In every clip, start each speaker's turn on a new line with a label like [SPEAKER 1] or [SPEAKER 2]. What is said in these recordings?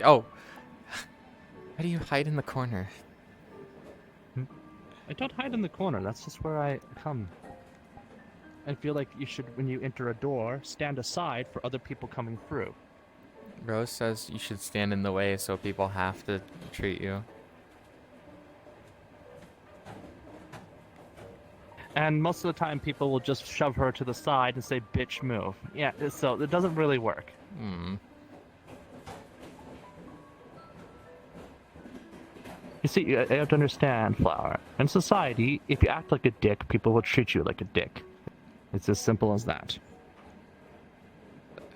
[SPEAKER 1] Oh! Why do you hide in the corner?
[SPEAKER 2] I don't hide in the corner. That's just where I come. I feel like you should, when you enter a door, stand aside for other people coming through.
[SPEAKER 1] Rose says you should stand in the way so people have to treat you.
[SPEAKER 2] And most of the time, people will just shove her to the side and say, bitch, move. Yeah, so it doesn't really work.
[SPEAKER 1] Hmm.
[SPEAKER 2] You see, you have to understand, Flower. In society, if you act like a dick, people will treat you like a dick. It's as simple as that.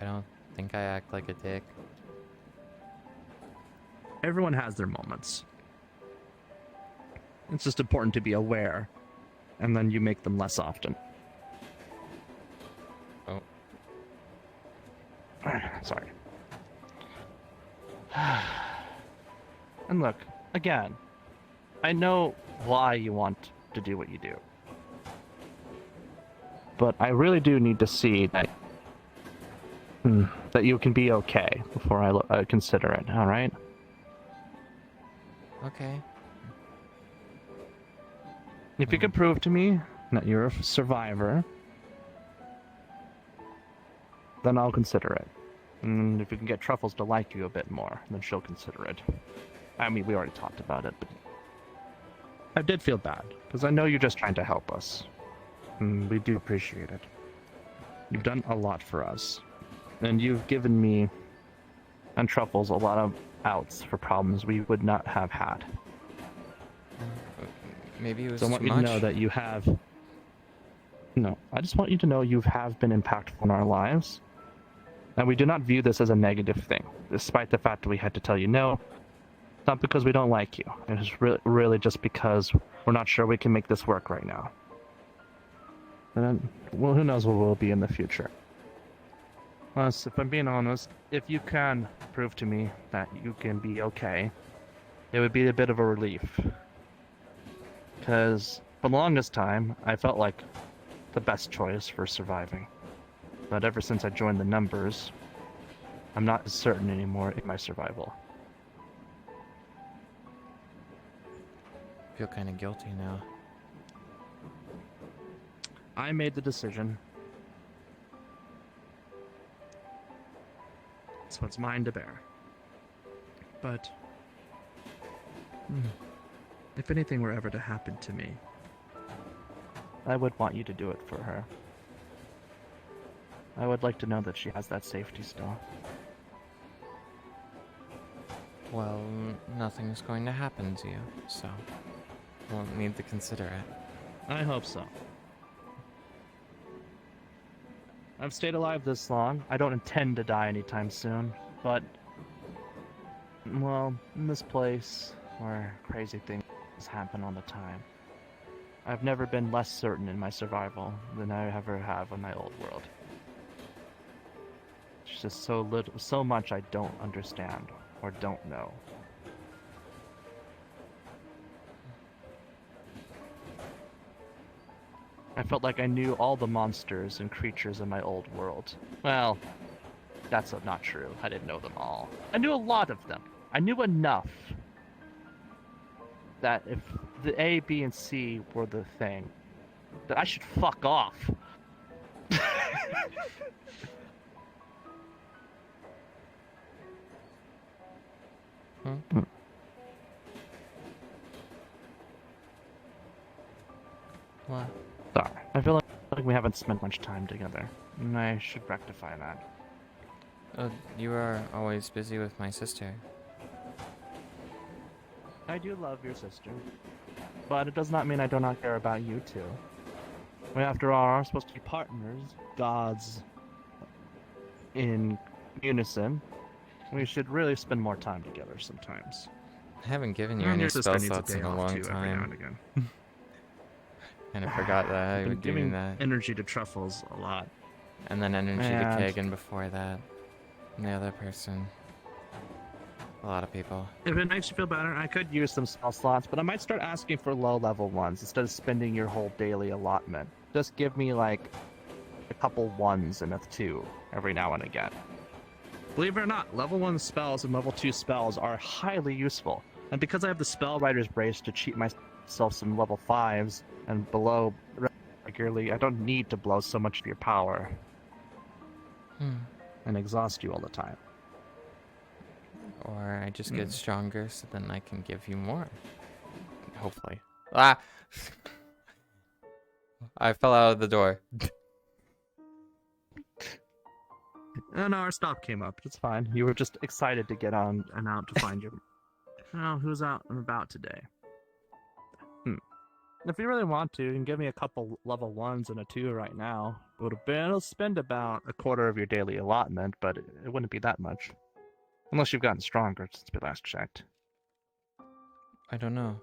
[SPEAKER 1] I don't think I act like a dick.
[SPEAKER 2] Everyone has their moments. It's just important to be aware, and then you make them less often.
[SPEAKER 1] Oh.
[SPEAKER 2] Sorry. And look, again, I know why you want to do what you do. But I really do need to see that that you can be okay before I consider it, alright?
[SPEAKER 1] Okay.
[SPEAKER 2] If you could prove to me that you're a survivor, then I'll consider it. And if you can get Truffles to like you a bit more, then she'll consider it. I mean, we already talked about it, but I did feel bad, because I know you're just trying to help us. And we do appreciate it. You've done a lot for us. And you've given me and Truffles a lot of outs for problems we would not have had.
[SPEAKER 1] Maybe it was
[SPEAKER 2] So I
[SPEAKER 1] too
[SPEAKER 2] want you
[SPEAKER 1] much.
[SPEAKER 2] to know that you have... No, I just want you to know you have been impactful in our lives. And we do not view this as a negative thing, despite the fact that we had to tell you no. Not because we don't like you. It's really just because we're not sure we can make this work right now. And then, well, who knows what we'll be in the future. Plus, if I'm being honest, if you can prove to me that you can be okay, it would be a bit of a relief. Because for the longest time, I felt like the best choice for surviving. But ever since I joined the numbers, I'm not as certain anymore in my survival.
[SPEAKER 1] I feel kind of guilty now.
[SPEAKER 2] I made the decision. So it's mine to bear. But if anything were ever to happen to me, I would want you to do it for her. I would like to know that she has that safety still.
[SPEAKER 1] Well, nothing's going to happen to you, so won't need to consider it.
[SPEAKER 2] I hope so. I've stayed alive this long. I don't intend to die anytime soon, but... Well, in this place, where crazy things happen all the time, I've never been less certain in my survival than I ever have in my old world. It's just so much I don't understand, or don't know. I felt like I knew all the monsters and creatures in my old world. Well, that's not true. I didn't know them all. I knew a lot of them. I knew enough that if the A, B, and C were the thing, that I should fuck off.
[SPEAKER 1] What?
[SPEAKER 2] Sorry. I feel like we haven't spent much time together, and I should rectify that.
[SPEAKER 1] You are always busy with my sister.
[SPEAKER 2] I do love your sister, but it does not mean I do not care about you too. We, after all, are supposed to be partners, gods in unison. We should really spend more time together sometimes.
[SPEAKER 1] I haven't given you
[SPEAKER 2] And
[SPEAKER 1] any
[SPEAKER 2] your sister
[SPEAKER 1] spell
[SPEAKER 2] needs a
[SPEAKER 1] slots
[SPEAKER 2] day
[SPEAKER 1] in a
[SPEAKER 2] off
[SPEAKER 1] long
[SPEAKER 2] too, every now and
[SPEAKER 1] time.
[SPEAKER 2] again.
[SPEAKER 1] And I forgot that I
[SPEAKER 2] I've been
[SPEAKER 1] would do
[SPEAKER 2] giving
[SPEAKER 1] that.
[SPEAKER 2] energy to Truffles a lot.
[SPEAKER 1] And then energy to
[SPEAKER 2] And-
[SPEAKER 1] Kagan before that. And the other person. A lot of people.
[SPEAKER 2] If it makes you feel better, I could use some spell slots, but I might start asking for low-level ones instead of spending your whole daily allotment. Just give me, like, a couple ones and a two every now and again. Believe it or not, level 1 spells and level 2 spells are highly useful. And because I have the Spell Writer's Brace to cheat myself some level 5s and below regularly, I don't need to blow so much of your power and exhaust you all the time.
[SPEAKER 1] Or I just get stronger so then I can give you more. Hopefully. Ah! I fell out of the door.
[SPEAKER 2] No, our stop came up. It's fine. You were just excited to get on and out to find your... Oh, who's out and about today? If you really want to, you can give me a couple level 1s and a 2 right now. It'll spend about a quarter of your daily allotment, but it wouldn't be that much. Unless you've gotten stronger since we last checked.
[SPEAKER 1] I don't know.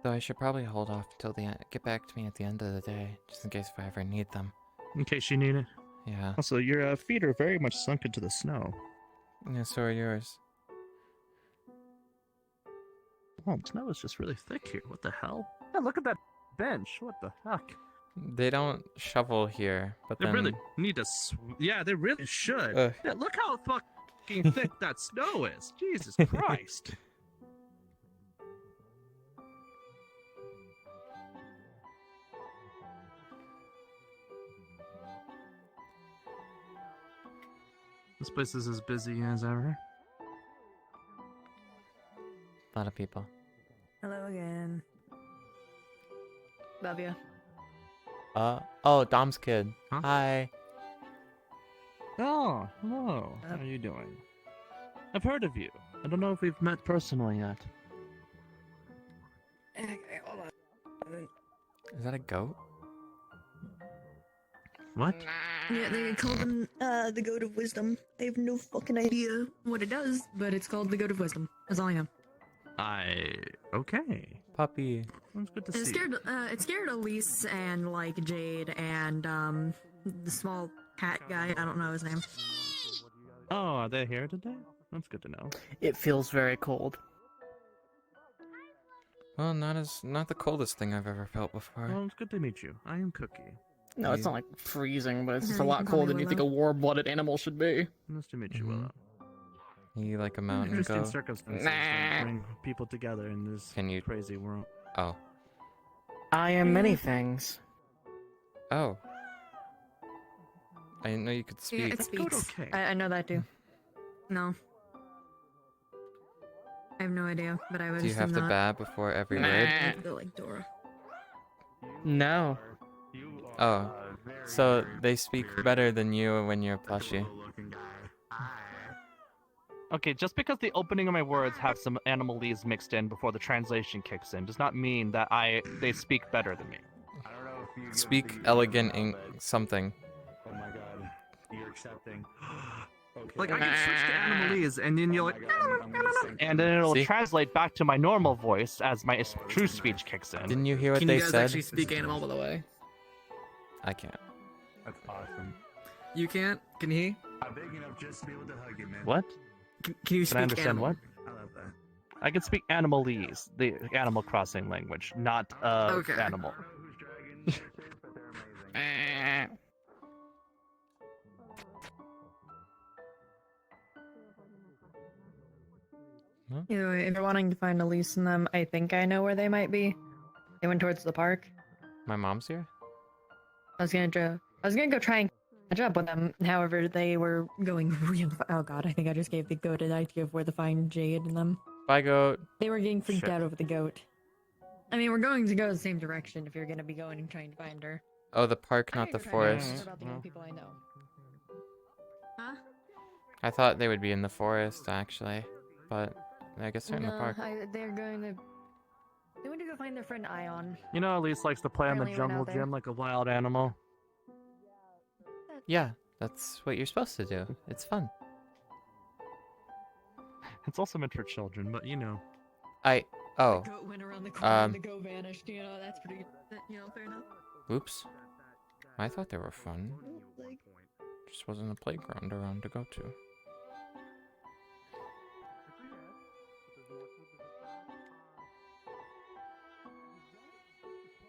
[SPEAKER 1] Though I should probably hold off till get back to me at the end of the day, just in case if I ever need them.
[SPEAKER 2] In case you need it.
[SPEAKER 1] Yeah.
[SPEAKER 2] Also, your feet are very much sunk into the snow.
[SPEAKER 1] Yeah, so are yours.
[SPEAKER 2] Oh, the snow is just really thick here. What the hell? Yeah, look at that bench. What the heck?
[SPEAKER 1] They don't shovel here, but
[SPEAKER 2] They
[SPEAKER 1] then...
[SPEAKER 2] really need to... Yeah, they really should. Yeah, look how fucking thick that snow is. Jesus Christ. This place is as busy as ever.
[SPEAKER 1] A lot of people.
[SPEAKER 3] Hello again. Love you.
[SPEAKER 1] Oh, Dom's kid.
[SPEAKER 2] Huh?
[SPEAKER 1] Hi.
[SPEAKER 2] Oh, hello. How are you doing? I've heard of you. I don't know if we've met personally yet.
[SPEAKER 3] Okay, hold on.
[SPEAKER 1] Is that a goat?
[SPEAKER 2] What?
[SPEAKER 3] Yeah, they call them the Goat of Wisdom. They have no fucking idea what it does, but it's called the Goat of Wisdom. That's all I know.
[SPEAKER 2] Okay.
[SPEAKER 1] Puppy.
[SPEAKER 2] That's good to
[SPEAKER 3] It
[SPEAKER 2] see.
[SPEAKER 3] scared Elise and like Jade and the small cat guy. I don't know his name.
[SPEAKER 2] Oh, are they here today? That's good to know.
[SPEAKER 4] It feels very cold.
[SPEAKER 1] Well, not the coldest thing I've ever felt before.
[SPEAKER 2] Well, it's good to meet you. I am Cookie.
[SPEAKER 4] No, it's not like freezing, but it's just a
[SPEAKER 3] You
[SPEAKER 4] lot
[SPEAKER 3] can call me
[SPEAKER 4] colder than you think a
[SPEAKER 3] Willow.
[SPEAKER 4] warm-blooded animal should be.
[SPEAKER 2] Nice to meet you,
[SPEAKER 1] Mhm.
[SPEAKER 2] Willow.
[SPEAKER 1] You like a mountain
[SPEAKER 2] Interesting
[SPEAKER 1] goat?
[SPEAKER 2] circumstances that bring people together in this
[SPEAKER 1] Can you-
[SPEAKER 2] crazy world.
[SPEAKER 1] Oh.
[SPEAKER 4] I am many things.
[SPEAKER 1] Oh. I didn't know you could
[SPEAKER 3] Yeah,
[SPEAKER 1] speak.
[SPEAKER 3] it
[SPEAKER 2] That's good,
[SPEAKER 3] speaks.
[SPEAKER 2] okay.
[SPEAKER 3] I know that too. No. I have no idea, but I would
[SPEAKER 1] Do you have
[SPEAKER 3] assume
[SPEAKER 1] to
[SPEAKER 3] not.
[SPEAKER 1] bad before every
[SPEAKER 4] Nah.
[SPEAKER 1] word?
[SPEAKER 3] I have to go like Dora.
[SPEAKER 4] No.
[SPEAKER 1] Oh. So they speak better than you when you're plushie.
[SPEAKER 2] Okay, just because the opening of my words have some animalese mixed in before the translation kicks in does not mean that they speak better than me.
[SPEAKER 1] Speak elegant in something.
[SPEAKER 5] Oh my god, you're accepting. Okay.
[SPEAKER 2] Like, I can switch to animalese, and then you're like,
[SPEAKER 5] I'm gonna sink
[SPEAKER 2] and then it'll
[SPEAKER 1] See?
[SPEAKER 2] translate back to my normal voice as my true speech kicks in.
[SPEAKER 1] Didn't you hear what
[SPEAKER 4] Can
[SPEAKER 1] they
[SPEAKER 4] you guys
[SPEAKER 1] said?
[SPEAKER 4] actually speak animal, by the way?
[SPEAKER 1] I can't.
[SPEAKER 5] That's awesome.
[SPEAKER 4] You can't? Can he?
[SPEAKER 5] I'm big enough just to be able to hug you, man.
[SPEAKER 2] What?
[SPEAKER 4] Can you speak
[SPEAKER 2] Can I understand
[SPEAKER 4] animal?
[SPEAKER 2] what?
[SPEAKER 5] I love that.
[SPEAKER 2] I can speak animalese, the Animal Crossing language, not
[SPEAKER 4] Okay.
[SPEAKER 2] animal.
[SPEAKER 5] I don't know whose dragon this is, but they're amazing.
[SPEAKER 3] Either way, if you're wanting to find Elise and them, I think I know where they might be. They went towards the park.
[SPEAKER 1] My mom's here?
[SPEAKER 3] I was gonna go try and catch up with them. However, they were going real. Oh god, I think I just gave the goat an idea of where to find Jade and them.
[SPEAKER 1] Bye, goat.
[SPEAKER 3] They were getting freaked
[SPEAKER 2] Shit.
[SPEAKER 3] out over the goat. I mean, we're going to go the same direction if you're gonna be going and trying to find her.
[SPEAKER 1] Oh, the park,
[SPEAKER 3] I
[SPEAKER 1] not the
[SPEAKER 3] gotta go try and
[SPEAKER 1] forest.
[SPEAKER 3] learn about the young people I know. Huh?
[SPEAKER 1] I thought they would be in the forest, actually. But I guess they're in the park.
[SPEAKER 3] They're going to. They went to go find their friend Ion.
[SPEAKER 2] You know, Elise likes to play on the
[SPEAKER 3] Apparently went
[SPEAKER 2] jungle
[SPEAKER 3] out there.
[SPEAKER 2] gym like a wild animal.
[SPEAKER 1] Yeah, that's what you're supposed to do. It's fun.
[SPEAKER 2] It's also meant for children, but you know.
[SPEAKER 1] Oh,
[SPEAKER 3] The goat went around the corner
[SPEAKER 1] um,
[SPEAKER 3] and the goat vanished. You know, that's pretty. Fair enough.
[SPEAKER 1] oops. I thought they were fun.
[SPEAKER 3] Like,
[SPEAKER 1] Just wasn't a playground around to go to.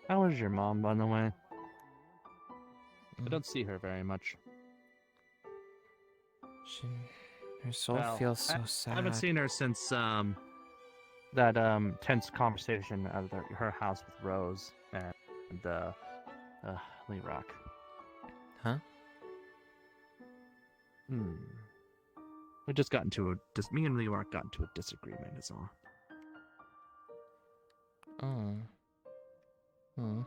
[SPEAKER 2] How is your mom, by the way? I
[SPEAKER 1] Mm.
[SPEAKER 2] don't see her very much.
[SPEAKER 1] She Her soul
[SPEAKER 2] Well,
[SPEAKER 1] feels so
[SPEAKER 2] I
[SPEAKER 1] sad.
[SPEAKER 2] haven't seen her since that tense conversation at her house with Rose and Lee Rock.
[SPEAKER 1] Huh?
[SPEAKER 2] We just got into me and Lee Rock got into a disagreement. Is all.
[SPEAKER 1] Oh. Hmm.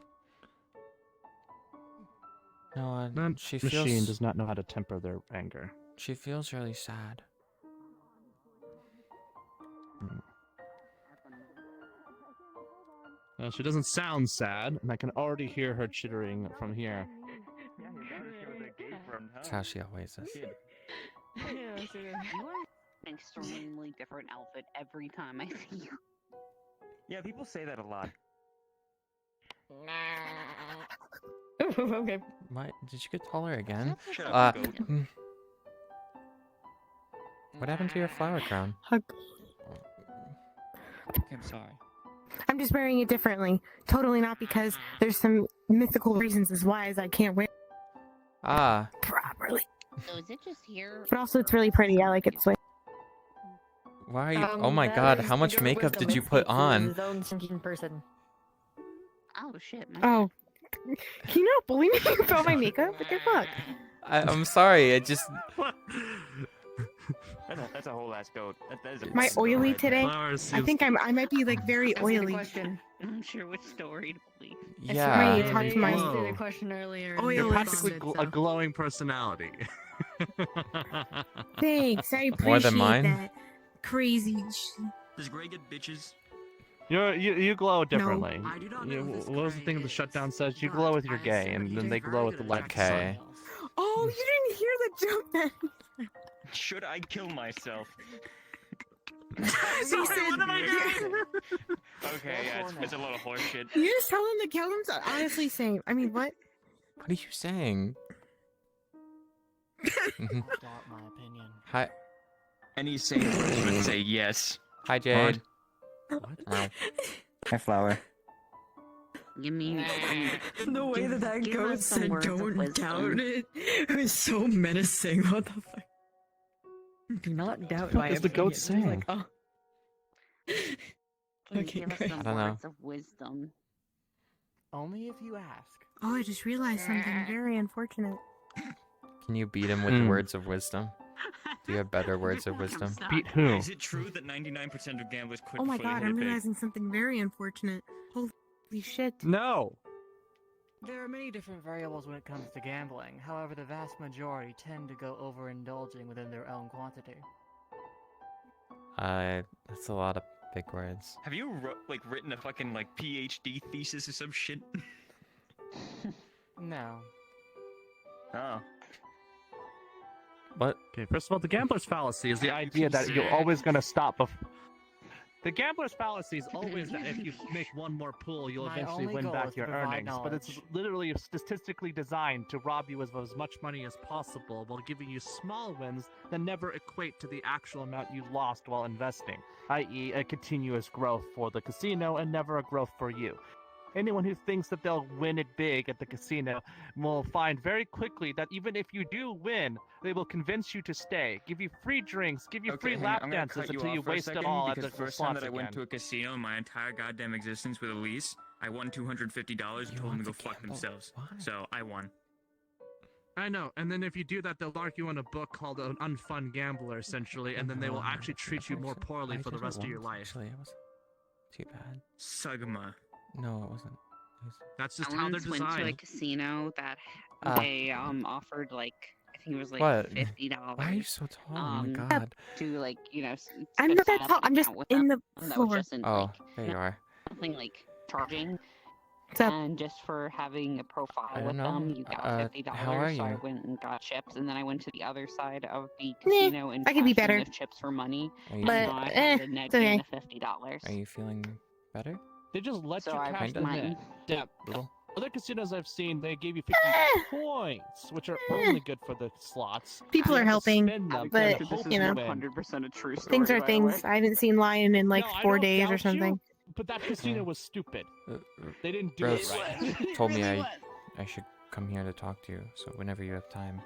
[SPEAKER 1] No,
[SPEAKER 2] That
[SPEAKER 1] she
[SPEAKER 2] machine
[SPEAKER 1] feels.
[SPEAKER 2] does not know how to temper their anger.
[SPEAKER 1] She feels really sad.
[SPEAKER 2] Well, she doesn't sound sad, and I can already hear her chittering from here.
[SPEAKER 5] Yeah, your daughter showed a gay friend, huh?
[SPEAKER 1] That's how she always is.
[SPEAKER 5] Kid.
[SPEAKER 6] You are an extremely different outfit every time I see you.
[SPEAKER 5] Yeah, people say that a lot.
[SPEAKER 3] Okay.
[SPEAKER 1] What? Did you get taller again?
[SPEAKER 5] Shut
[SPEAKER 1] Uh,
[SPEAKER 5] up, goat.
[SPEAKER 1] What happened to your flower crown?
[SPEAKER 7] I'm sorry. I'm just wearing it differently. Totally not because there's some mythical reasons as why as I can't wear it
[SPEAKER 1] Ah,
[SPEAKER 7] properly.
[SPEAKER 6] So is it just here?
[SPEAKER 7] But also it's really pretty. I like it this way.
[SPEAKER 1] why are you? Oh my god, how much makeup did you put on?
[SPEAKER 3] His own thinking person.
[SPEAKER 6] Oh shit.
[SPEAKER 7] Oh. Can you not bully me about my makeup? What the fuck?
[SPEAKER 1] I'm sorry, it just.
[SPEAKER 5] That's a whole ass goat. That is a
[SPEAKER 7] Am I
[SPEAKER 5] fucking goat
[SPEAKER 7] oily
[SPEAKER 5] right there.
[SPEAKER 7] today?
[SPEAKER 2] Flowers
[SPEAKER 7] I
[SPEAKER 2] seems-
[SPEAKER 7] think I might be like very
[SPEAKER 6] That's a good
[SPEAKER 7] oily.
[SPEAKER 6] question. I'm not sure which story to believe.
[SPEAKER 1] Yeah.
[SPEAKER 7] Right, talk to my-
[SPEAKER 3] asked
[SPEAKER 2] Whoa.
[SPEAKER 3] the question earlier.
[SPEAKER 7] Oh,
[SPEAKER 3] and
[SPEAKER 2] You're
[SPEAKER 7] yeah,
[SPEAKER 2] practically
[SPEAKER 3] responded,
[SPEAKER 2] a
[SPEAKER 3] so.
[SPEAKER 2] glowing personality.
[SPEAKER 7] Thanks. I appreciate
[SPEAKER 1] More than mine?
[SPEAKER 7] that. Crazy.
[SPEAKER 8] Does Grey get bitches?
[SPEAKER 2] You glow differently.
[SPEAKER 8] I do not know who this
[SPEAKER 2] what was the
[SPEAKER 8] Grey
[SPEAKER 2] thing the
[SPEAKER 8] is,
[SPEAKER 2] shutdown says? You
[SPEAKER 8] but
[SPEAKER 2] glow with your
[SPEAKER 8] I
[SPEAKER 2] gay,
[SPEAKER 8] assume
[SPEAKER 2] and
[SPEAKER 8] he's
[SPEAKER 2] then they
[SPEAKER 8] very
[SPEAKER 2] glow with
[SPEAKER 8] good
[SPEAKER 2] the
[SPEAKER 8] at
[SPEAKER 2] light.
[SPEAKER 1] Okay.
[SPEAKER 7] Oh, you didn't hear the joke then.
[SPEAKER 5] Should I kill myself?
[SPEAKER 7] Sorry, what am I doing?
[SPEAKER 5] Okay, yeah, it's a lot of horse shit.
[SPEAKER 7] You just tell him to kill himself. Honestly, same. I mean, what?
[SPEAKER 1] What are you saying? Mhm.
[SPEAKER 8] Doubt my opinion.
[SPEAKER 1] Hi,
[SPEAKER 5] Any sane person would say yes.
[SPEAKER 1] hi, Jade.
[SPEAKER 2] What?
[SPEAKER 1] Oh.
[SPEAKER 9] Hi, Flower.
[SPEAKER 6] Give me.
[SPEAKER 3] The way that
[SPEAKER 6] give
[SPEAKER 3] goat
[SPEAKER 6] us some
[SPEAKER 3] said
[SPEAKER 6] words of
[SPEAKER 3] don't
[SPEAKER 6] wisdom.
[SPEAKER 3] doubt it was so menacing. What the fuck? Do not doubt
[SPEAKER 2] What
[SPEAKER 3] my
[SPEAKER 2] is the goat
[SPEAKER 3] opinion. It's like,
[SPEAKER 2] saying?
[SPEAKER 6] Can you
[SPEAKER 3] Okay,
[SPEAKER 6] give us
[SPEAKER 3] great.
[SPEAKER 6] some
[SPEAKER 1] I don't know.
[SPEAKER 6] words of wisdom?
[SPEAKER 8] Only if you ask.
[SPEAKER 7] Oh, I just realized something very unfortunate.
[SPEAKER 1] Can you beat him with
[SPEAKER 2] Mm.
[SPEAKER 1] words of wisdom? Do you have better words of wisdom?
[SPEAKER 2] Beat who?
[SPEAKER 8] Is it true that 99% of gamblers quit
[SPEAKER 7] Oh my
[SPEAKER 8] before they
[SPEAKER 7] god,
[SPEAKER 8] hit
[SPEAKER 7] I'm
[SPEAKER 8] it big?
[SPEAKER 7] realizing something very unfortunate. Holy shit.
[SPEAKER 2] No.
[SPEAKER 10] There are many different variables when it comes to gambling. However, the vast majority tend to go overindulging within their own quantity.
[SPEAKER 1] That's a lot of big words.
[SPEAKER 5] Have you written a fucking PhD thesis or some shit?
[SPEAKER 10] No.
[SPEAKER 5] Oh.
[SPEAKER 1] What?
[SPEAKER 2] Okay, first of all, the gambler's fallacy is the idea that you're always going to stop. The gambler's fallacy is always that if you make one more pull, you'll
[SPEAKER 10] My
[SPEAKER 2] eventually
[SPEAKER 10] only
[SPEAKER 2] win
[SPEAKER 10] goal
[SPEAKER 2] back
[SPEAKER 10] is to
[SPEAKER 2] your
[SPEAKER 10] provide
[SPEAKER 2] earnings. But it's
[SPEAKER 10] knowledge.
[SPEAKER 2] literally statistically designed to rob you of as much money as possible while giving you small wins that never equate to the actual amount you lost while investing, i.e., a continuous growth for the casino and never a growth for you. Anyone who thinks that they'll win it big at the casino will find very quickly that even if you do win, they will convince you to stay, give you free drinks, give you free
[SPEAKER 5] hang on,
[SPEAKER 2] lap
[SPEAKER 5] I'm gonna
[SPEAKER 2] dances
[SPEAKER 5] cut you
[SPEAKER 2] until you
[SPEAKER 5] off for a
[SPEAKER 2] waste it
[SPEAKER 5] second,
[SPEAKER 2] all at
[SPEAKER 5] because
[SPEAKER 2] the
[SPEAKER 5] first time
[SPEAKER 2] slots
[SPEAKER 5] that I went
[SPEAKER 2] again.
[SPEAKER 5] to a casino in my entire goddamn existence with Elise, I won $250 and
[SPEAKER 1] You
[SPEAKER 5] told them
[SPEAKER 1] want
[SPEAKER 5] to go
[SPEAKER 1] to
[SPEAKER 5] fuck
[SPEAKER 1] gamble?
[SPEAKER 5] themselves.
[SPEAKER 1] Why?
[SPEAKER 5] So I won.
[SPEAKER 2] I know, and then if you do that, they'll mark you in a book called An Unfun Gambler, essentially, and then they will actually treat you more poorly for the rest of your life.
[SPEAKER 1] Actually, it wasn't too bad.
[SPEAKER 5] Sigma.
[SPEAKER 1] No, it wasn't. It was...
[SPEAKER 2] That's just
[SPEAKER 6] I
[SPEAKER 2] how they're
[SPEAKER 6] once went to a
[SPEAKER 2] designed.
[SPEAKER 6] casino that
[SPEAKER 1] Ah.
[SPEAKER 6] they offered I think it was
[SPEAKER 1] What?
[SPEAKER 6] $50
[SPEAKER 1] Why are you so tall? Oh my
[SPEAKER 6] Um,
[SPEAKER 1] god.
[SPEAKER 6] to
[SPEAKER 7] I'm
[SPEAKER 6] to
[SPEAKER 7] not
[SPEAKER 6] set
[SPEAKER 7] that
[SPEAKER 6] up
[SPEAKER 7] tall.
[SPEAKER 6] an
[SPEAKER 7] I'm just
[SPEAKER 6] account with
[SPEAKER 7] in
[SPEAKER 6] them.
[SPEAKER 7] the
[SPEAKER 6] That
[SPEAKER 7] floor.
[SPEAKER 6] wasn't
[SPEAKER 1] Oh, there you are.
[SPEAKER 6] nothing charging.
[SPEAKER 7] What's up?
[SPEAKER 6] And just for having a profile
[SPEAKER 1] I
[SPEAKER 6] with
[SPEAKER 1] don't know.
[SPEAKER 6] them, you got $50.
[SPEAKER 1] How are
[SPEAKER 6] So I
[SPEAKER 1] you?
[SPEAKER 6] went and got chips, and then I went to the other side of the
[SPEAKER 7] Meh,
[SPEAKER 6] casino and
[SPEAKER 7] I could be
[SPEAKER 6] cashed in
[SPEAKER 7] better.
[SPEAKER 6] the chips for money.
[SPEAKER 1] Are you,
[SPEAKER 6] And
[SPEAKER 7] But,
[SPEAKER 6] now I had a net
[SPEAKER 7] it's okay.
[SPEAKER 6] gain of $50.
[SPEAKER 1] are you feeling better?
[SPEAKER 2] They just let
[SPEAKER 6] So
[SPEAKER 2] you
[SPEAKER 6] I
[SPEAKER 2] cash
[SPEAKER 6] raised
[SPEAKER 2] the
[SPEAKER 1] Kinda.
[SPEAKER 2] net.
[SPEAKER 6] mine.
[SPEAKER 2] Yeah.
[SPEAKER 1] Little?
[SPEAKER 2] Other casinos I've seen, they gave you 50
[SPEAKER 7] Eh.
[SPEAKER 2] points, which are only good for the slots.
[SPEAKER 7] People
[SPEAKER 2] You
[SPEAKER 7] are
[SPEAKER 2] have to
[SPEAKER 7] helping,
[SPEAKER 2] spend them
[SPEAKER 7] but,
[SPEAKER 2] to hope
[SPEAKER 7] you know,
[SPEAKER 2] win.
[SPEAKER 6] 100% a true story.
[SPEAKER 7] things are
[SPEAKER 6] by the
[SPEAKER 7] things.
[SPEAKER 6] way.
[SPEAKER 7] I haven't seen Lion in like
[SPEAKER 2] No, I
[SPEAKER 7] 4
[SPEAKER 2] don't
[SPEAKER 7] days or
[SPEAKER 2] doubt you,
[SPEAKER 7] something.
[SPEAKER 2] But that casino
[SPEAKER 1] Yeah.
[SPEAKER 2] was stupid.
[SPEAKER 1] Uh,
[SPEAKER 2] They didn't do
[SPEAKER 1] Rose
[SPEAKER 2] it right.
[SPEAKER 1] told me I should come here to talk to you, so whenever you have time.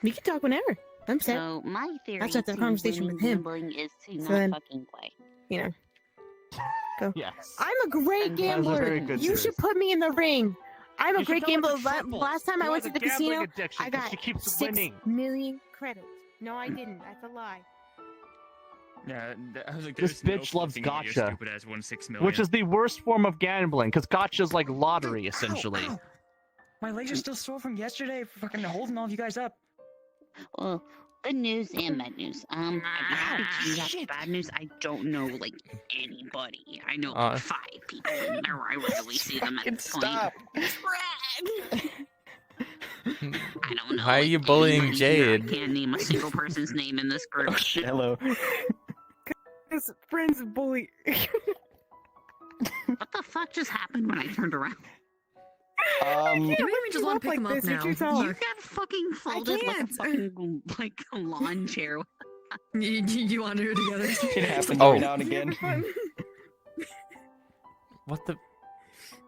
[SPEAKER 7] We can talk whenever. I'm set.
[SPEAKER 6] So my theory
[SPEAKER 7] I've set the
[SPEAKER 6] to
[SPEAKER 7] conversation
[SPEAKER 6] winning
[SPEAKER 7] with him.
[SPEAKER 6] gambling is to
[SPEAKER 7] So
[SPEAKER 6] not
[SPEAKER 7] then-
[SPEAKER 6] fucking play.
[SPEAKER 7] You know. Go.
[SPEAKER 2] Yes.
[SPEAKER 7] I'm a great
[SPEAKER 6] And
[SPEAKER 2] that was a
[SPEAKER 7] gambler.
[SPEAKER 2] very good
[SPEAKER 7] You
[SPEAKER 2] choice.
[SPEAKER 7] should put me in the ring. I'm a
[SPEAKER 2] You should
[SPEAKER 7] great
[SPEAKER 2] tell her
[SPEAKER 7] gambler.
[SPEAKER 2] the triples.
[SPEAKER 7] Last time I
[SPEAKER 2] Who
[SPEAKER 7] went
[SPEAKER 2] has
[SPEAKER 7] to
[SPEAKER 2] a
[SPEAKER 7] the
[SPEAKER 2] gambling
[SPEAKER 7] casino,
[SPEAKER 2] addiction
[SPEAKER 7] I
[SPEAKER 2] 'cause
[SPEAKER 7] got
[SPEAKER 2] she keeps
[SPEAKER 7] 6
[SPEAKER 2] winning.
[SPEAKER 7] million credits. No, I didn't. That's a lie.
[SPEAKER 8] Yeah, I was like,
[SPEAKER 2] This
[SPEAKER 8] there's no
[SPEAKER 2] bitch loves
[SPEAKER 8] fucking way your
[SPEAKER 2] gotcha.
[SPEAKER 8] Stupid ass won 6 million.
[SPEAKER 2] Which is the worst form of gambling, because gotcha's like lottery, essentially.
[SPEAKER 9] Ow, ow. My legs are still sore from yesterday for fucking holding all of you guys up.
[SPEAKER 6] Well, good news and bad news. I'm happy to have
[SPEAKER 9] shit.
[SPEAKER 6] bad news. I don't know like anybody. I know
[SPEAKER 1] Uh,
[SPEAKER 6] like 5 people in there. I rarely see them at
[SPEAKER 9] Fucking
[SPEAKER 6] this point.
[SPEAKER 9] stop.
[SPEAKER 6] I don't know.
[SPEAKER 1] Why are
[SPEAKER 6] like,
[SPEAKER 1] you bullying
[SPEAKER 6] anybody here.
[SPEAKER 1] Jade?
[SPEAKER 6] I can't name a single person's name in this group.
[SPEAKER 9] Hello.
[SPEAKER 7] His friend's bully.
[SPEAKER 6] What the fuck just happened when I turned around?
[SPEAKER 3] You maybe just
[SPEAKER 7] you
[SPEAKER 3] want
[SPEAKER 7] up
[SPEAKER 3] to pick him
[SPEAKER 7] like
[SPEAKER 3] up
[SPEAKER 7] this?
[SPEAKER 3] now.
[SPEAKER 7] You're too tall.
[SPEAKER 6] You got fucking folded like a
[SPEAKER 7] can't.
[SPEAKER 6] fucking like a lawn chair.
[SPEAKER 3] You want to do it together?
[SPEAKER 9] It happens
[SPEAKER 1] Oh.
[SPEAKER 9] every now and again.
[SPEAKER 1] What the?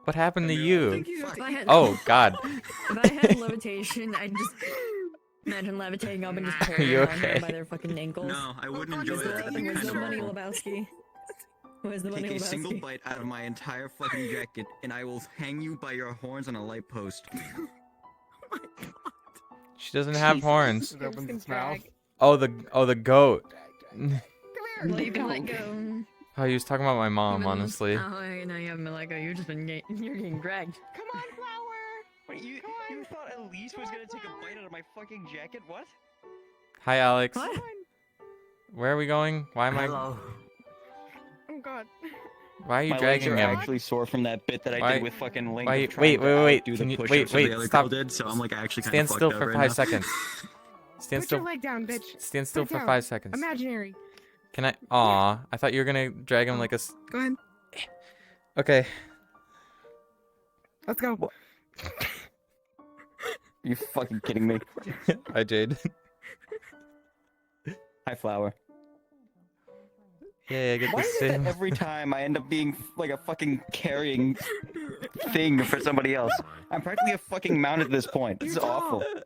[SPEAKER 1] What happened to you?
[SPEAKER 3] If I had,
[SPEAKER 1] Oh God.
[SPEAKER 3] If I had levitation, I'd just imagine levitating up and just pulling
[SPEAKER 1] You
[SPEAKER 3] them on
[SPEAKER 1] okay?
[SPEAKER 3] there by their fucking ankles.
[SPEAKER 11] No, I wouldn't enjoy
[SPEAKER 3] Was
[SPEAKER 11] it.
[SPEAKER 3] the money Lebowski? Was the money
[SPEAKER 11] Take a single
[SPEAKER 3] Lebowski?
[SPEAKER 11] bite out of my entire fucking jacket, and I will hang you by your horns on a light post.
[SPEAKER 1] She doesn't have
[SPEAKER 11] Jesus.
[SPEAKER 1] horns.
[SPEAKER 2] It opens its mouth.
[SPEAKER 1] Oh the goat.
[SPEAKER 3] Well, you can let go.
[SPEAKER 1] Oh, he was talking about my mom,
[SPEAKER 3] Even-
[SPEAKER 1] honestly.
[SPEAKER 3] Oh, I know you haven't been let go. You've just been you're getting dragged.
[SPEAKER 9] Come on, Flower! Wait, you thought Elise was gonna take a bite out of my fucking jacket? What?
[SPEAKER 1] Hi, Alex.
[SPEAKER 3] What?
[SPEAKER 1] Where are we going? Why am I?
[SPEAKER 9] Hello.
[SPEAKER 7] Oh god.
[SPEAKER 1] Why are you
[SPEAKER 9] My legs
[SPEAKER 1] dragging
[SPEAKER 9] are
[SPEAKER 1] him?
[SPEAKER 9] actually sore from that bit that I
[SPEAKER 1] Why-
[SPEAKER 9] did with fucking Link.
[SPEAKER 1] why-
[SPEAKER 9] of trying
[SPEAKER 1] wait,
[SPEAKER 9] to
[SPEAKER 1] wait,
[SPEAKER 9] do
[SPEAKER 1] can
[SPEAKER 9] the
[SPEAKER 1] you-
[SPEAKER 9] push-ups
[SPEAKER 1] wait,
[SPEAKER 9] that the
[SPEAKER 1] wait,
[SPEAKER 9] other
[SPEAKER 1] stop.
[SPEAKER 9] girl did, so I'm like actually kind
[SPEAKER 1] Stand
[SPEAKER 9] of fucked
[SPEAKER 1] still
[SPEAKER 9] up
[SPEAKER 1] for
[SPEAKER 9] right
[SPEAKER 1] 5
[SPEAKER 9] now.
[SPEAKER 1] seconds. Stand
[SPEAKER 7] Put
[SPEAKER 1] still.
[SPEAKER 7] your leg down, bitch.
[SPEAKER 1] Stand still
[SPEAKER 7] Put
[SPEAKER 1] for
[SPEAKER 7] down.
[SPEAKER 1] 5 seconds.
[SPEAKER 7] Imaginary.
[SPEAKER 1] Can I? Aw, I thought you were gonna drag him like a.
[SPEAKER 7] Go ahead.
[SPEAKER 1] Okay.
[SPEAKER 7] Let's go.
[SPEAKER 9] You fucking kidding me?
[SPEAKER 1] Hi, Jade.
[SPEAKER 9] Hi, Flower.
[SPEAKER 1] Yeah, I get
[SPEAKER 9] Why
[SPEAKER 1] to
[SPEAKER 9] is
[SPEAKER 1] see
[SPEAKER 9] it that
[SPEAKER 1] him.
[SPEAKER 9] every time I end up being like a fucking carrying thing for somebody else? I'm practically a fucking mount at this point. This is
[SPEAKER 7] You're
[SPEAKER 9] awful.
[SPEAKER 7] tall.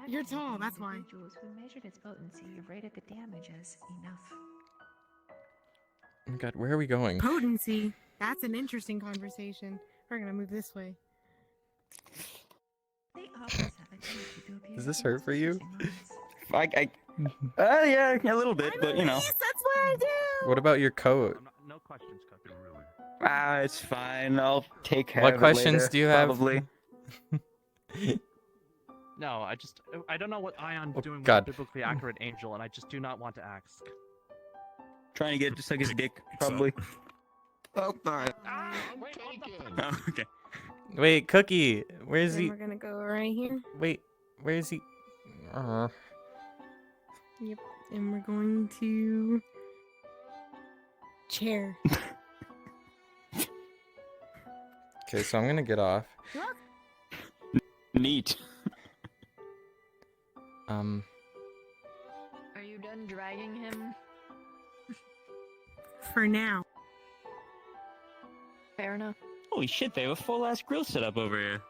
[SPEAKER 7] You're tall, that's why.
[SPEAKER 12] We measured its potency. You rated the damage as enough.
[SPEAKER 1] Oh my God, where are we going?
[SPEAKER 7] Potency. That's an interesting conversation. We're gonna move this way.
[SPEAKER 1] Does this hurt for you?
[SPEAKER 9] Yeah, a little bit, but you know.
[SPEAKER 7] Elise, that's what I do.
[SPEAKER 1] What about your coat?
[SPEAKER 2] No questions, Cookie.
[SPEAKER 9] It's fine. I'll take care
[SPEAKER 1] What
[SPEAKER 9] of it
[SPEAKER 1] questions
[SPEAKER 9] later,
[SPEAKER 1] do you have?
[SPEAKER 9] Probably.
[SPEAKER 2] No, I don't know what Ion's
[SPEAKER 1] Oh,
[SPEAKER 2] doing with
[SPEAKER 1] God.
[SPEAKER 2] a biblically accurate angel, and I just do not want to ask.
[SPEAKER 9] Trying to get it to suck his dick, probably.
[SPEAKER 11] Oh, alright.
[SPEAKER 8] Oh, okay.
[SPEAKER 1] Wait, Cookie, where is
[SPEAKER 7] Then
[SPEAKER 1] he?
[SPEAKER 7] we're gonna go right here.
[SPEAKER 1] Wait, where is he?
[SPEAKER 7] Yep. And we're going to chair.
[SPEAKER 1] Okay, so I'm gonna get off.
[SPEAKER 9] Neat.
[SPEAKER 3] Are you done dragging him?
[SPEAKER 7] For now.
[SPEAKER 3] Fair enough.
[SPEAKER 9] Holy shit, they have a full ass grill set up over here.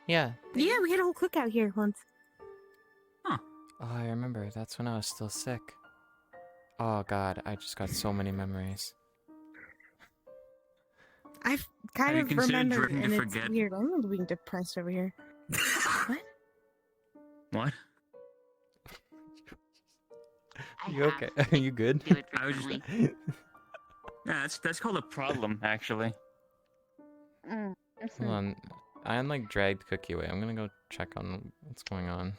[SPEAKER 1] Yeah.
[SPEAKER 7] Yeah, we had a whole cookout here once.
[SPEAKER 1] Oh, I remember. That's when I was still sick. Oh God, I just got so many memories.
[SPEAKER 7] I've kind
[SPEAKER 11] Have you
[SPEAKER 7] of
[SPEAKER 11] considered
[SPEAKER 7] remembered,
[SPEAKER 11] drinking
[SPEAKER 7] and
[SPEAKER 11] to
[SPEAKER 7] it's
[SPEAKER 11] forget?
[SPEAKER 7] weird. I'm being depressed over here. What?
[SPEAKER 11] What?
[SPEAKER 1] You okay? Are you good?
[SPEAKER 6] Do it
[SPEAKER 11] I was just.
[SPEAKER 6] frequently.
[SPEAKER 11] Yeah, that's called a problem, actually.
[SPEAKER 6] Mm,
[SPEAKER 1] Hold on. I like dragged Cookie away. I'm gonna go check on what's going on.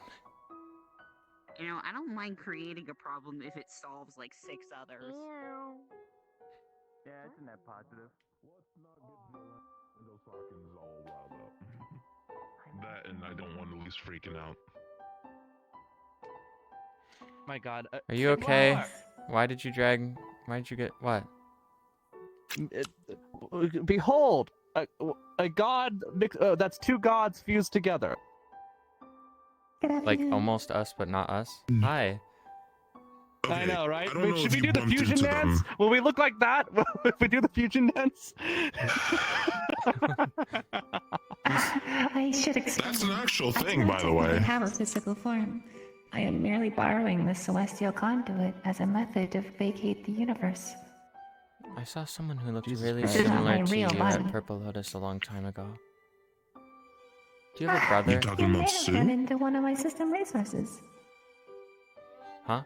[SPEAKER 6] You know, I don't mind creating a problem if it solves like 6 others.
[SPEAKER 9] Yeah, isn't that positive?
[SPEAKER 13] That, and I don't want Elise freaking out.
[SPEAKER 2] My God.
[SPEAKER 1] Are you okay? Why did you drag? Why did you get what?
[SPEAKER 2] Behold, a god. That's 2 gods fused together.
[SPEAKER 1] Like almost us, but not us. Hi.
[SPEAKER 2] I know, right?
[SPEAKER 13] I don't know
[SPEAKER 2] Should
[SPEAKER 13] if
[SPEAKER 2] we
[SPEAKER 13] you
[SPEAKER 2] do the
[SPEAKER 13] bumped
[SPEAKER 2] fusion
[SPEAKER 13] into
[SPEAKER 2] dance?
[SPEAKER 13] them.
[SPEAKER 2] Will we look like that if we do the fusion dance?
[SPEAKER 12] I should explain.
[SPEAKER 13] That's an actual
[SPEAKER 12] I
[SPEAKER 13] thing,
[SPEAKER 12] do
[SPEAKER 13] by
[SPEAKER 12] not
[SPEAKER 13] the way.
[SPEAKER 12] technically have a physical form. I am merely borrowing the celestial conduit as a method to vacate the universe.
[SPEAKER 1] I saw someone who looked
[SPEAKER 2] Jesus
[SPEAKER 1] really
[SPEAKER 2] Christ.
[SPEAKER 12] This is not
[SPEAKER 1] similar
[SPEAKER 12] my
[SPEAKER 1] to
[SPEAKER 12] real
[SPEAKER 1] you
[SPEAKER 12] body.
[SPEAKER 1] at Purple Lotus a long time ago. Do you have a
[SPEAKER 13] You
[SPEAKER 1] brother?
[SPEAKER 13] talking
[SPEAKER 12] You may
[SPEAKER 13] about
[SPEAKER 12] have
[SPEAKER 13] Sue?
[SPEAKER 12] run into one of my system resources.
[SPEAKER 1] Huh?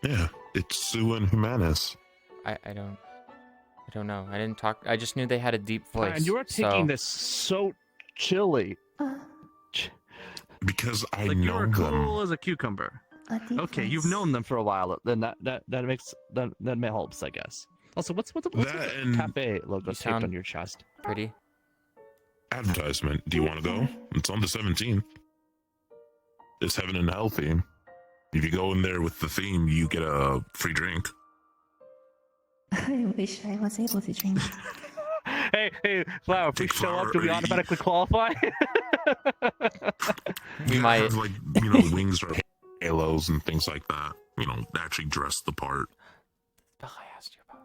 [SPEAKER 13] Yeah, it's Sue and Humanus.
[SPEAKER 1] I don't know. I didn't talk. I just knew they had a deep voice.
[SPEAKER 2] And you are taking
[SPEAKER 1] so...
[SPEAKER 2] this so chilly.
[SPEAKER 13] Because I
[SPEAKER 2] Like
[SPEAKER 13] know
[SPEAKER 2] you're
[SPEAKER 13] them.
[SPEAKER 2] cool as a cucumber.
[SPEAKER 12] A deep
[SPEAKER 2] Okay, you've
[SPEAKER 12] voice.
[SPEAKER 2] known them for a while. Then that makes that helps, I guess. Also, what's
[SPEAKER 13] That
[SPEAKER 2] the
[SPEAKER 13] and-
[SPEAKER 2] cafe logo
[SPEAKER 1] You
[SPEAKER 2] taped
[SPEAKER 1] sound-
[SPEAKER 2] on your chest?
[SPEAKER 1] Pretty.
[SPEAKER 13] Advertisement. Do you want to go? It's on the 17th. It's Heaven and Hell theme. If you go in there with the theme, you get a free drink.
[SPEAKER 12] I wish I was able to drink.
[SPEAKER 2] Hey, Flower, if we show up, do we automatically qualify?
[SPEAKER 1] We
[SPEAKER 13] You
[SPEAKER 1] might.
[SPEAKER 13] have, like, wings or halos and things like that. Actually dress the part.
[SPEAKER 1] Spell I asked you about.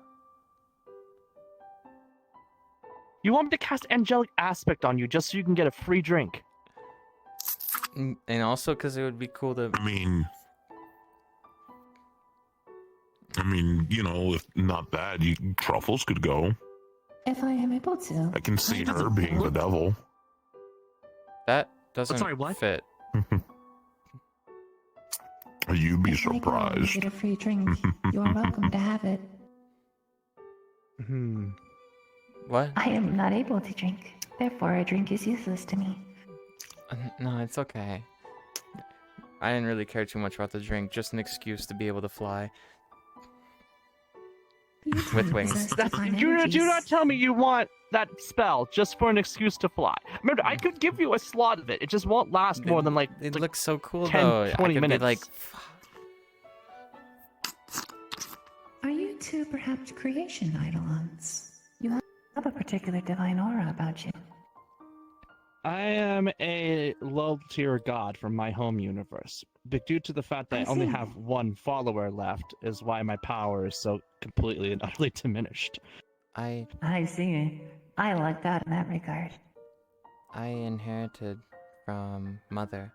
[SPEAKER 2] You want me to cast angelic aspect on you just so you can get a free drink?
[SPEAKER 1] And also because it would be cool to.
[SPEAKER 13] I mean, if not that, Truffles could go.
[SPEAKER 12] If I am able to.
[SPEAKER 13] I can see her being the devil.
[SPEAKER 1] That doesn't
[SPEAKER 2] sorry, what?
[SPEAKER 1] fit.
[SPEAKER 13] You'd be
[SPEAKER 12] If I go and
[SPEAKER 13] surprised.
[SPEAKER 12] get a free drink, you are welcome to have it.
[SPEAKER 1] What?
[SPEAKER 12] I am not able to drink. Therefore, a drink is useless to me.
[SPEAKER 1] No, it's okay. I didn't really care too much about the drink. Just an excuse to be able to fly.
[SPEAKER 12] You too
[SPEAKER 1] With wings.
[SPEAKER 12] possess
[SPEAKER 2] That's,
[SPEAKER 12] divine
[SPEAKER 2] do not
[SPEAKER 12] energies.
[SPEAKER 2] tell me you want that spell just for an excuse to fly. Remember, I could give you a slot of it. It just won't last more than
[SPEAKER 1] It looks so cool
[SPEAKER 2] 10,
[SPEAKER 1] though.
[SPEAKER 2] 20
[SPEAKER 1] I could
[SPEAKER 2] minutes.
[SPEAKER 1] be like,
[SPEAKER 12] Are you two perhaps creation eidolons? You have a particular divine aura about you.
[SPEAKER 2] I am a low-tier god from my home universe. But due to the fact that I only
[SPEAKER 12] see.
[SPEAKER 2] have one follower left is why my power is so completely and utterly diminished.
[SPEAKER 1] I
[SPEAKER 12] see. I like that in that regard.
[SPEAKER 1] inherited from Mother.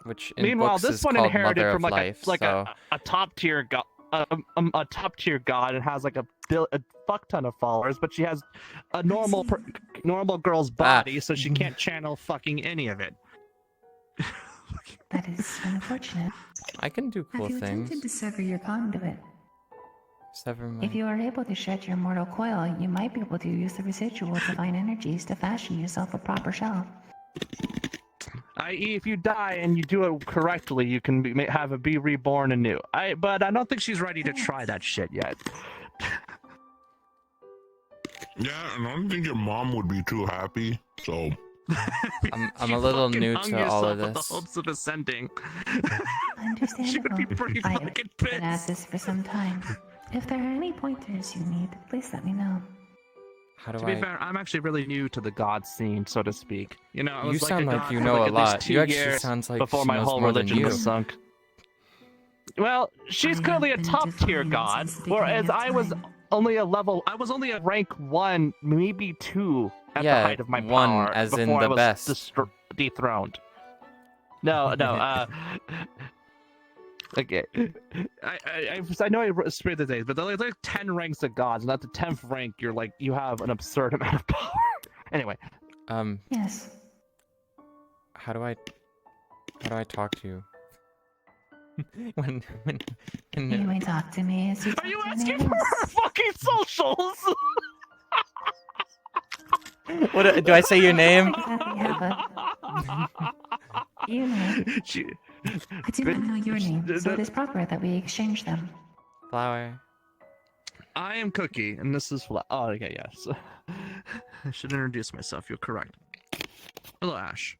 [SPEAKER 1] Which in
[SPEAKER 2] Meanwhile,
[SPEAKER 1] books
[SPEAKER 2] this
[SPEAKER 1] is
[SPEAKER 2] one
[SPEAKER 1] called
[SPEAKER 2] inherited
[SPEAKER 1] Mother
[SPEAKER 2] from
[SPEAKER 1] of
[SPEAKER 2] like
[SPEAKER 1] Life,
[SPEAKER 2] a
[SPEAKER 1] so...
[SPEAKER 2] a top tier god, a top tier god, and has like a fuck ton of followers, but she has a normal normal girl's body, so she can't channel fucking any of it.
[SPEAKER 12] That is unfortunate.
[SPEAKER 1] I can do cool
[SPEAKER 12] Have you
[SPEAKER 1] things.
[SPEAKER 12] attempted to sever your conduit?
[SPEAKER 1] Sever my...
[SPEAKER 12] If you are able to shed your mortal coil, you might be able to use the residual divine energies to fashion yourself a proper shell.
[SPEAKER 2] I.e., if you die and you do it correctly, you can be reborn anew. But I don't think she's ready to try that shit yet.
[SPEAKER 13] Yeah, and I don't think your mom would be too happy, so...
[SPEAKER 1] I'm a little new to all of
[SPEAKER 2] With the
[SPEAKER 1] this.
[SPEAKER 2] hopes of ascending.
[SPEAKER 12] Understandable.
[SPEAKER 2] She would be pretty
[SPEAKER 12] I have
[SPEAKER 2] fucking
[SPEAKER 12] been at
[SPEAKER 2] pissed.
[SPEAKER 12] this for some time. If there are any pointers you need, please let me know.
[SPEAKER 1] How do
[SPEAKER 2] To be
[SPEAKER 1] I...
[SPEAKER 2] fair, I'm actually really new to the god scene, so to speak. You know, I
[SPEAKER 1] You
[SPEAKER 2] was
[SPEAKER 1] sound
[SPEAKER 2] like, a
[SPEAKER 1] like
[SPEAKER 2] god
[SPEAKER 1] you
[SPEAKER 2] for
[SPEAKER 1] know
[SPEAKER 2] like
[SPEAKER 1] a
[SPEAKER 2] at least
[SPEAKER 1] lot.
[SPEAKER 2] 2
[SPEAKER 1] You actually
[SPEAKER 2] years
[SPEAKER 1] sounds like
[SPEAKER 2] before
[SPEAKER 1] she
[SPEAKER 2] my
[SPEAKER 1] knows
[SPEAKER 2] whole
[SPEAKER 1] more than
[SPEAKER 2] religion was
[SPEAKER 1] you.
[SPEAKER 2] sunk. Well, she's
[SPEAKER 12] I
[SPEAKER 2] clearly a
[SPEAKER 12] have been
[SPEAKER 2] top tier
[SPEAKER 12] divine
[SPEAKER 2] god,
[SPEAKER 12] since the beginning
[SPEAKER 2] whereas
[SPEAKER 12] of
[SPEAKER 2] I was
[SPEAKER 12] time.
[SPEAKER 2] only I was only a rank 1, maybe 2 at
[SPEAKER 1] Yeah,
[SPEAKER 2] the height of my
[SPEAKER 1] 1
[SPEAKER 2] power
[SPEAKER 1] as in
[SPEAKER 2] before
[SPEAKER 1] the
[SPEAKER 2] I was
[SPEAKER 1] best.
[SPEAKER 2] dethroned. No. Okay. I know I spread the days, but there's like 10 ranks of gods, and at the 10th rank, you have an absurd amount of power. Anyway.
[SPEAKER 12] Yes.
[SPEAKER 1] How do I talk to you? when
[SPEAKER 12] You may talk to me as you talk
[SPEAKER 2] Are you
[SPEAKER 12] to
[SPEAKER 2] asking
[SPEAKER 12] anyone
[SPEAKER 2] for
[SPEAKER 12] else.
[SPEAKER 2] her fucking socials?
[SPEAKER 1] What do I say your name?
[SPEAKER 12] We have a... You know. I do not know your name, so it is proper that we exchange them.
[SPEAKER 1] Flower.
[SPEAKER 2] I am Cookie, and this is Oh, okay, yes. I should introduce myself. You're correct. Hello, Ash.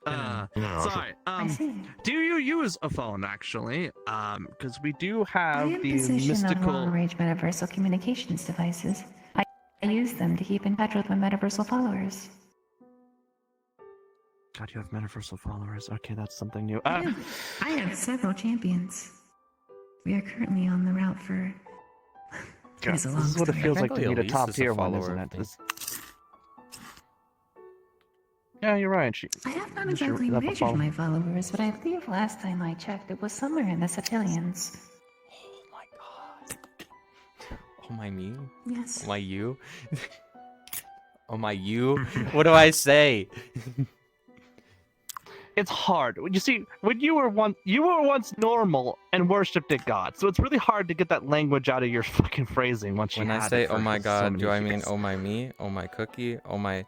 [SPEAKER 2] Sorry.
[SPEAKER 12] I see.
[SPEAKER 2] Do you use a phone actually? Because we do
[SPEAKER 12] I
[SPEAKER 2] have
[SPEAKER 12] am
[SPEAKER 2] the
[SPEAKER 12] positioned on
[SPEAKER 2] mystical.
[SPEAKER 12] long-range metaversal communications devices. I use them to keep in touch with my metaversal followers.
[SPEAKER 2] God, you have metaversal followers. Okay, that's something new.
[SPEAKER 12] I have several champions. We are currently on the route for
[SPEAKER 2] Gotcha. This is what it feels like to
[SPEAKER 1] Technically,
[SPEAKER 2] meet a
[SPEAKER 1] Elise
[SPEAKER 2] top
[SPEAKER 1] is a
[SPEAKER 2] tier one,
[SPEAKER 1] follower
[SPEAKER 2] isn't
[SPEAKER 1] of
[SPEAKER 2] it?
[SPEAKER 1] me.
[SPEAKER 2] Yeah, you're right.
[SPEAKER 12] I have not
[SPEAKER 2] she
[SPEAKER 12] exactly
[SPEAKER 2] have a
[SPEAKER 12] measured
[SPEAKER 2] follow-
[SPEAKER 12] my followers, but I believe last time I checked it was somewhere in the septillions.
[SPEAKER 1] Oh my god. Oh my me?
[SPEAKER 12] Yes.
[SPEAKER 1] Oh my you? Oh my you? What do I say?
[SPEAKER 2] It's hard. You see, when you were once normal and worshipped a god, so it's really hard to get that language out of your fucking phrasing once you
[SPEAKER 1] When I
[SPEAKER 2] had
[SPEAKER 1] say
[SPEAKER 2] it
[SPEAKER 1] oh
[SPEAKER 2] for
[SPEAKER 1] my
[SPEAKER 2] so
[SPEAKER 1] god,
[SPEAKER 2] many
[SPEAKER 1] do I mean
[SPEAKER 2] years.
[SPEAKER 1] oh my me? Oh my cookie? Oh my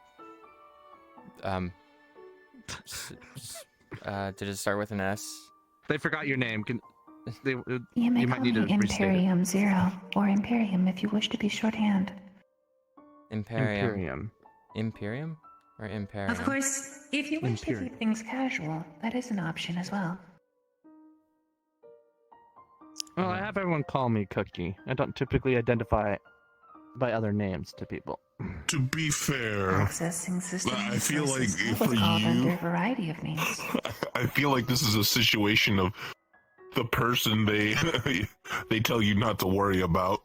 [SPEAKER 1] did it start with an S?
[SPEAKER 2] They forgot your name.
[SPEAKER 12] You may
[SPEAKER 2] might
[SPEAKER 12] call
[SPEAKER 2] need
[SPEAKER 12] me
[SPEAKER 2] to restate it.
[SPEAKER 12] Imperium Zero, or Imperium if you wish to be shorthand.
[SPEAKER 1] Imperium. Imperium? Or Imperium?
[SPEAKER 12] Of course, if you wish to
[SPEAKER 2] Imperium.
[SPEAKER 12] keep things casual, that is an option as well.
[SPEAKER 2] Well, I have everyone call me Cookie. I don't typically identify by other names to people.
[SPEAKER 13] To be fair,
[SPEAKER 12] Accessing system
[SPEAKER 13] I feel like
[SPEAKER 12] resources
[SPEAKER 13] for
[SPEAKER 12] was called under
[SPEAKER 13] you,
[SPEAKER 12] a variety of names.
[SPEAKER 13] I feel like this is a situation of the person they they tell you not to worry about.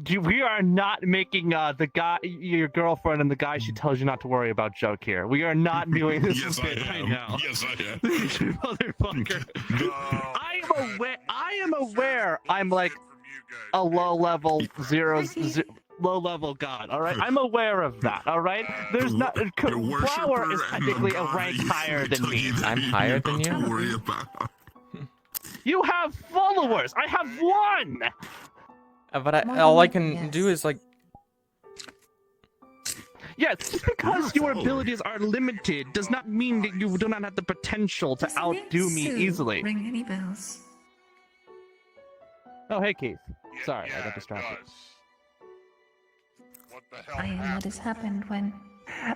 [SPEAKER 2] We are not making the guy, your girlfriend, and the guy she tells you not to worry about joke here. We are not doing this
[SPEAKER 13] Yes, I
[SPEAKER 2] bit right
[SPEAKER 13] am.
[SPEAKER 2] now.
[SPEAKER 13] Yes, I am.
[SPEAKER 2] Motherfucker.
[SPEAKER 13] No.
[SPEAKER 2] I am aware. I'm like a low level low level god. All right, I'm aware of that. All right, there's not. Flower is technically a rank higher than me.
[SPEAKER 1] I'm higher than you?
[SPEAKER 13] Worry about.
[SPEAKER 2] You have followers. I have one.
[SPEAKER 1] But all I can do is like.
[SPEAKER 2] Yes, just because your abilities are limited does not mean that you do not have the potential to outdo me easily.
[SPEAKER 12] Ring any bells?
[SPEAKER 2] Oh, hey, Keith. Sorry, I got distracted.
[SPEAKER 8] What the hell
[SPEAKER 12] I am what has happened when.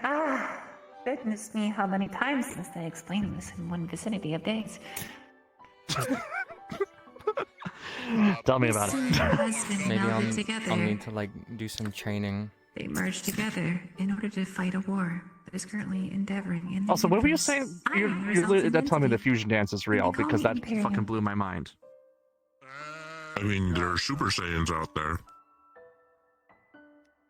[SPEAKER 12] Ah! Goodness me, how many times must I explain this in one vicinity of days?
[SPEAKER 2] Tell me about it.
[SPEAKER 1] Maybe I'll need to like do some training.
[SPEAKER 12] They merged together in order to fight a war that is currently endeavoring in the
[SPEAKER 2] Also, what were you
[SPEAKER 12] universe.
[SPEAKER 2] saying?
[SPEAKER 12] I am
[SPEAKER 2] You're
[SPEAKER 12] resulting
[SPEAKER 2] that telling me the
[SPEAKER 12] entity.
[SPEAKER 2] fusion dance is real
[SPEAKER 12] They call
[SPEAKER 2] because
[SPEAKER 12] me
[SPEAKER 2] that
[SPEAKER 12] Imperium.
[SPEAKER 2] fucking blew my mind.
[SPEAKER 13] I mean, there are Super Saiyans out there.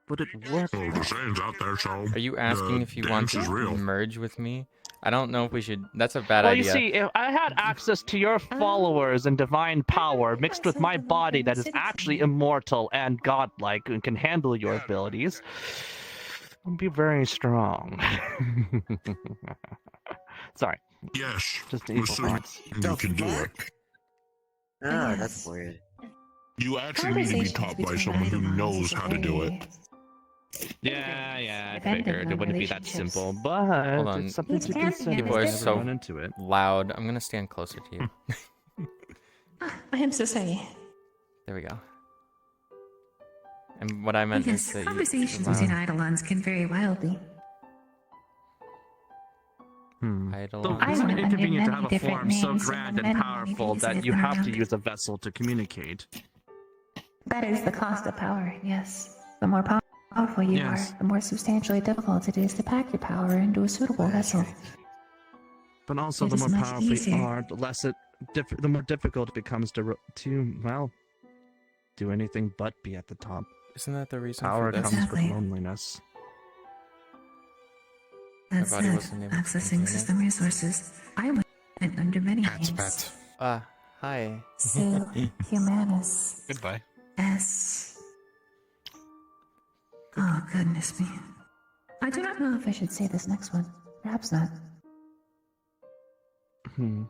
[SPEAKER 2] But it worked.
[SPEAKER 13] Oh, the Saiyans out there, so.
[SPEAKER 1] Are you asking
[SPEAKER 13] the
[SPEAKER 1] if you want
[SPEAKER 13] dance is
[SPEAKER 1] to
[SPEAKER 13] real.
[SPEAKER 1] merge with me? I don't know if we should. That's a bad
[SPEAKER 2] Well,
[SPEAKER 1] idea.
[SPEAKER 2] you see, if I had access to your followers and divine power mixed with my body that is actually immortal and godlike and can handle your abilities, I'd be very strong. Sorry.
[SPEAKER 13] Yes.
[SPEAKER 2] Just evil
[SPEAKER 13] so
[SPEAKER 2] thoughts.
[SPEAKER 13] you can do it.
[SPEAKER 14] Oh, that's weird.
[SPEAKER 13] You actually need to be taught by someone who knows how to do it.
[SPEAKER 2] Yeah, I
[SPEAKER 12] Dependent
[SPEAKER 2] figured it
[SPEAKER 12] on
[SPEAKER 2] wouldn't be that
[SPEAKER 12] relationships.
[SPEAKER 2] simple, but
[SPEAKER 1] Hold on.
[SPEAKER 2] it's something to consider.
[SPEAKER 1] People are
[SPEAKER 2] if you
[SPEAKER 1] so
[SPEAKER 2] run into it.
[SPEAKER 1] loud. I'm gonna stand closer to you.
[SPEAKER 12] I am so sorry.
[SPEAKER 1] There we go. And what I meant is
[SPEAKER 12] Yes,
[SPEAKER 1] that
[SPEAKER 12] conversations
[SPEAKER 1] you.
[SPEAKER 12] between Eidolons can vary wildly.
[SPEAKER 1] Eidolon.
[SPEAKER 2] So
[SPEAKER 12] I
[SPEAKER 2] it's
[SPEAKER 12] went under
[SPEAKER 2] inconvenient to
[SPEAKER 12] many
[SPEAKER 2] have a
[SPEAKER 12] different
[SPEAKER 2] form so
[SPEAKER 12] names
[SPEAKER 2] grand
[SPEAKER 12] and
[SPEAKER 2] and
[SPEAKER 12] many
[SPEAKER 2] powerful
[SPEAKER 12] days
[SPEAKER 2] that
[SPEAKER 12] I've
[SPEAKER 2] you
[SPEAKER 12] been
[SPEAKER 2] have to
[SPEAKER 12] around.
[SPEAKER 2] use a vessel to communicate.
[SPEAKER 12] That is the cost of power, yes. The more powerful you
[SPEAKER 2] Yes.
[SPEAKER 12] are, the more substantially difficult it is to pack your power into a suitable vessel.
[SPEAKER 2] But also,
[SPEAKER 12] It
[SPEAKER 2] the
[SPEAKER 12] is
[SPEAKER 2] more
[SPEAKER 12] much
[SPEAKER 2] powerful you
[SPEAKER 12] easier.
[SPEAKER 2] are, the more difficult it becomes to do anything but be at the top.
[SPEAKER 1] Isn't that the reason
[SPEAKER 2] Power
[SPEAKER 1] for this?
[SPEAKER 2] comes with
[SPEAKER 12] Exactly.
[SPEAKER 2] loneliness.
[SPEAKER 12] That
[SPEAKER 1] body
[SPEAKER 12] said,
[SPEAKER 1] wasn't able to
[SPEAKER 12] accessing
[SPEAKER 1] contain it.
[SPEAKER 12] system resources, I went under many names.
[SPEAKER 1] Hi.
[SPEAKER 12] So, Humanus.
[SPEAKER 13] Goodbye.
[SPEAKER 12] S. Oh, goodness me. I do not know if I should say this next one. Perhaps not.
[SPEAKER 2] Hmm.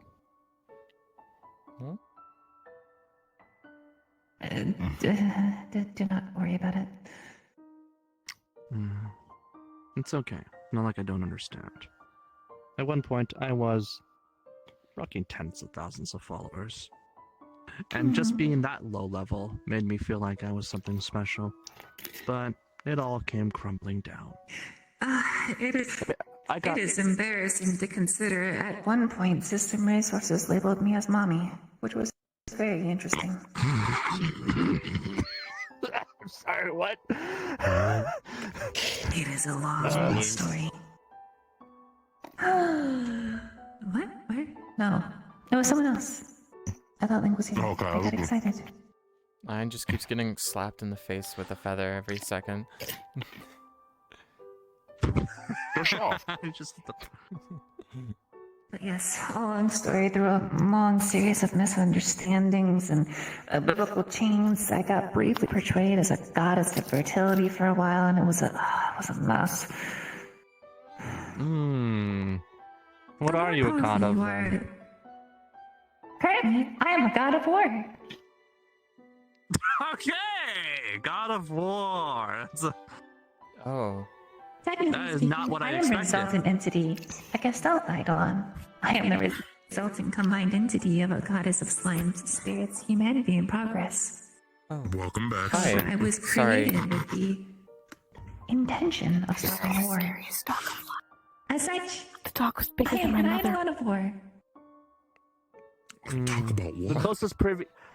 [SPEAKER 12] Do not worry about it.
[SPEAKER 2] It's okay. Not like I don't understand. At one point, I was rocking tens of thousands of followers. And just being that low level made me feel like I was something special. But it all came crumbling down.
[SPEAKER 12] It is embarrassing to consider. At one point, System Resources labeled me as Mommy, which was very interesting.
[SPEAKER 2] I'm sorry, what?
[SPEAKER 12] It is a long story. What? Where? No. It was someone else. I thought Link was here.
[SPEAKER 13] Okay.
[SPEAKER 12] I got excited.
[SPEAKER 1] Mine just keeps getting slapped in the face with a feather every second.
[SPEAKER 12] But yes, a long story through a long series of misunderstandings and biblical chains. I got briefly portrayed as a goddess of fertility for a while, and it was a mess.
[SPEAKER 2] What are you a god of then?
[SPEAKER 12] Currently, I am a god of war.
[SPEAKER 2] Okay, God of War.
[SPEAKER 1] Oh.
[SPEAKER 12] Technically
[SPEAKER 2] That is
[SPEAKER 12] speaking,
[SPEAKER 2] not what I
[SPEAKER 12] am a
[SPEAKER 2] expected.
[SPEAKER 12] resultant entity, a Gestalt Eidolon. I am the resulting combined entity of a goddess of slimes, spirits, humanity, and progress.
[SPEAKER 1] Oh.
[SPEAKER 13] Welcome back.
[SPEAKER 1] Hi.
[SPEAKER 12] I was
[SPEAKER 1] Sorry.
[SPEAKER 12] created with the intention of starting war. As such,
[SPEAKER 7] The dog was bigger
[SPEAKER 12] I am
[SPEAKER 7] than my
[SPEAKER 12] an
[SPEAKER 7] mother.
[SPEAKER 12] Eidolon of war.
[SPEAKER 13] Talk about
[SPEAKER 2] The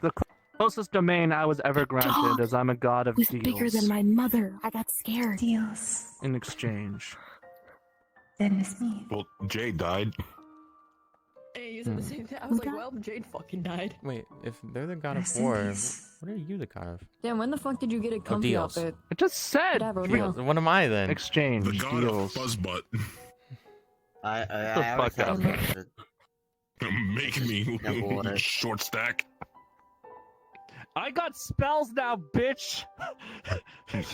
[SPEAKER 13] what?
[SPEAKER 2] closest domain I was ever granted
[SPEAKER 7] Dog
[SPEAKER 2] is I'm a god of
[SPEAKER 7] was
[SPEAKER 2] deals.
[SPEAKER 7] bigger than my mother. I got scared.
[SPEAKER 12] Deals.
[SPEAKER 2] In exchange.
[SPEAKER 12] Then it's me.
[SPEAKER 13] Well, Jade died.
[SPEAKER 3] Hey, you said the same thing. I was like, well, Jade fucking died.
[SPEAKER 1] Wait, if they're the god
[SPEAKER 12] Rest
[SPEAKER 1] of
[SPEAKER 12] in
[SPEAKER 1] war,
[SPEAKER 12] peace.
[SPEAKER 1] what are you the god of?
[SPEAKER 3] Damn, when the fuck did you get a comfy
[SPEAKER 1] deals.
[SPEAKER 3] outfit?
[SPEAKER 2] It just said
[SPEAKER 3] Whatever, what the
[SPEAKER 1] Deals.
[SPEAKER 3] hell?
[SPEAKER 1] What am I then?
[SPEAKER 2] exchange
[SPEAKER 13] The god
[SPEAKER 2] deals.
[SPEAKER 13] of Buzzbutt.
[SPEAKER 14] I
[SPEAKER 2] fuck
[SPEAKER 14] always thought
[SPEAKER 2] up.
[SPEAKER 14] that.
[SPEAKER 13] Make me
[SPEAKER 14] No water.
[SPEAKER 13] short stack.
[SPEAKER 2] I got spells now, bitch.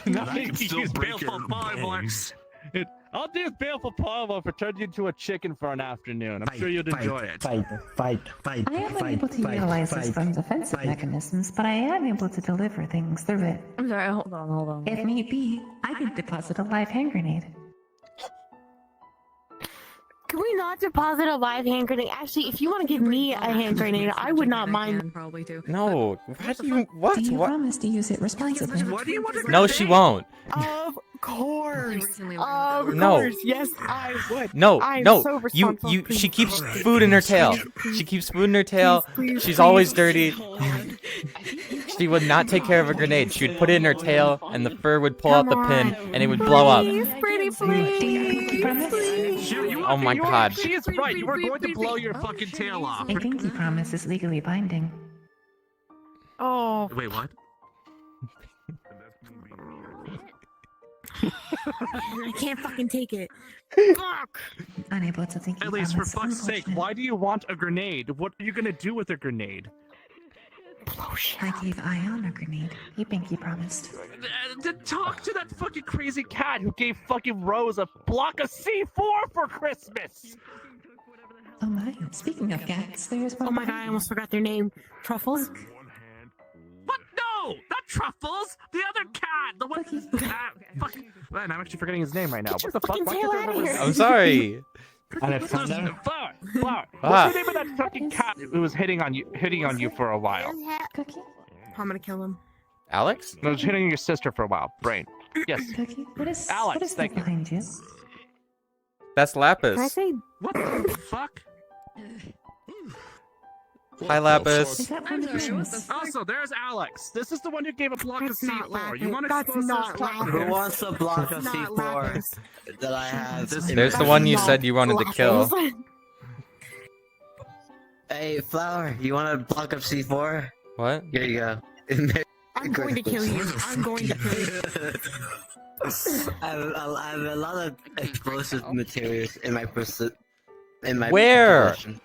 [SPEAKER 2] Now
[SPEAKER 13] I can still break your bones.
[SPEAKER 2] I'll do Baleful Polymorph for turn you into a chicken for an afternoon. I'm sure you'd enjoy it.
[SPEAKER 14] Fight.
[SPEAKER 12] I am unable to utilize this from defensive mechanisms, but I am able to deliver things through it.
[SPEAKER 3] I'm sorry, hold on.
[SPEAKER 12] If need be, I can deposit a live hand grenade.
[SPEAKER 7] Can we not deposit a live hand grenade? Actually, if you want to give me a hand grenade, I would not mind.
[SPEAKER 3] Probably too.
[SPEAKER 1] No. What do you? What?
[SPEAKER 12] Do you
[SPEAKER 1] What?
[SPEAKER 12] promise to use it responsibly?
[SPEAKER 4] What do you want to
[SPEAKER 1] No, she won't.
[SPEAKER 7] Of course.
[SPEAKER 3] Recently
[SPEAKER 7] Of
[SPEAKER 3] learned
[SPEAKER 1] No.
[SPEAKER 7] course. Yes, I would.
[SPEAKER 1] No,
[SPEAKER 7] I'm
[SPEAKER 1] no.
[SPEAKER 7] so
[SPEAKER 1] You.
[SPEAKER 7] responsible.
[SPEAKER 1] She keeps food in her tail. She keeps food in her tail.
[SPEAKER 7] Please,
[SPEAKER 1] She's
[SPEAKER 7] please.
[SPEAKER 1] always dirty. She would not take care of a grenade. She would put it in her tail, and the fur would pull out the pin, and it would blow up.
[SPEAKER 7] Please, pretty please.
[SPEAKER 1] Oh my god.
[SPEAKER 2] She is right. You are going to blow your fucking tail off.
[SPEAKER 12] A pinky promise is legally binding.
[SPEAKER 7] Oh.
[SPEAKER 2] Wait, what?
[SPEAKER 7] I can't fucking take it. Fuck.
[SPEAKER 12] Unable to think.
[SPEAKER 2] Elise, for fuck's sake, why do you want a grenade? What are you gonna do with a grenade?
[SPEAKER 12] I gave Ion a grenade. He pinky promised.
[SPEAKER 2] To talk to that fucking crazy cat who gave fucking Rose a block of C4 for Christmas!
[SPEAKER 12] Oh my. Speaking of cats, there's one.
[SPEAKER 7] Oh my god, I almost forgot their name. Truffles?
[SPEAKER 2] What? No! Not Truffles! The other cat! The one. Fuck. Man, I'm actually forgetting his name right now.
[SPEAKER 7] Get
[SPEAKER 2] What
[SPEAKER 7] your
[SPEAKER 2] the fuck?
[SPEAKER 7] fucking
[SPEAKER 2] Why
[SPEAKER 7] tail
[SPEAKER 2] can't I
[SPEAKER 7] out of
[SPEAKER 2] remember
[SPEAKER 7] here.
[SPEAKER 2] his
[SPEAKER 1] I'm sorry.
[SPEAKER 2] name? Flower.
[SPEAKER 1] Ah.
[SPEAKER 2] What's the name of that fucking cat who was hitting on you for a while?
[SPEAKER 12] Cookie?
[SPEAKER 7] I'm gonna kill him.
[SPEAKER 1] Alex?
[SPEAKER 2] No, it was hitting your sister for a while. Brain. Yes.
[SPEAKER 12] Cookie? What is
[SPEAKER 2] Alex,
[SPEAKER 12] what is
[SPEAKER 2] thank
[SPEAKER 12] that
[SPEAKER 2] you.
[SPEAKER 12] behind you?
[SPEAKER 1] That's
[SPEAKER 7] Can I
[SPEAKER 1] Lapis.
[SPEAKER 7] say
[SPEAKER 2] What the fuck?
[SPEAKER 1] Hi, Lapis.
[SPEAKER 12] Is that one of yours?
[SPEAKER 2] Also, there's Alex. This is the one who gave a block
[SPEAKER 7] That's
[SPEAKER 2] of
[SPEAKER 7] not
[SPEAKER 2] C4. You
[SPEAKER 7] Lapis.
[SPEAKER 2] want to
[SPEAKER 7] That's
[SPEAKER 2] expose
[SPEAKER 7] not
[SPEAKER 2] this to
[SPEAKER 7] Lapis.
[SPEAKER 14] Who wants a block of
[SPEAKER 7] Not
[SPEAKER 14] C4
[SPEAKER 7] Lapis.
[SPEAKER 14] that I have?
[SPEAKER 1] There's the one you said you wanted to kill.
[SPEAKER 14] Hey, Flower, you want a block of C4?
[SPEAKER 1] What?
[SPEAKER 14] Here you go.
[SPEAKER 7] I'm going to kill you. I'm going to kill you.
[SPEAKER 14] I have a lot of explosive materials in my
[SPEAKER 1] Where?
[SPEAKER 14] possession.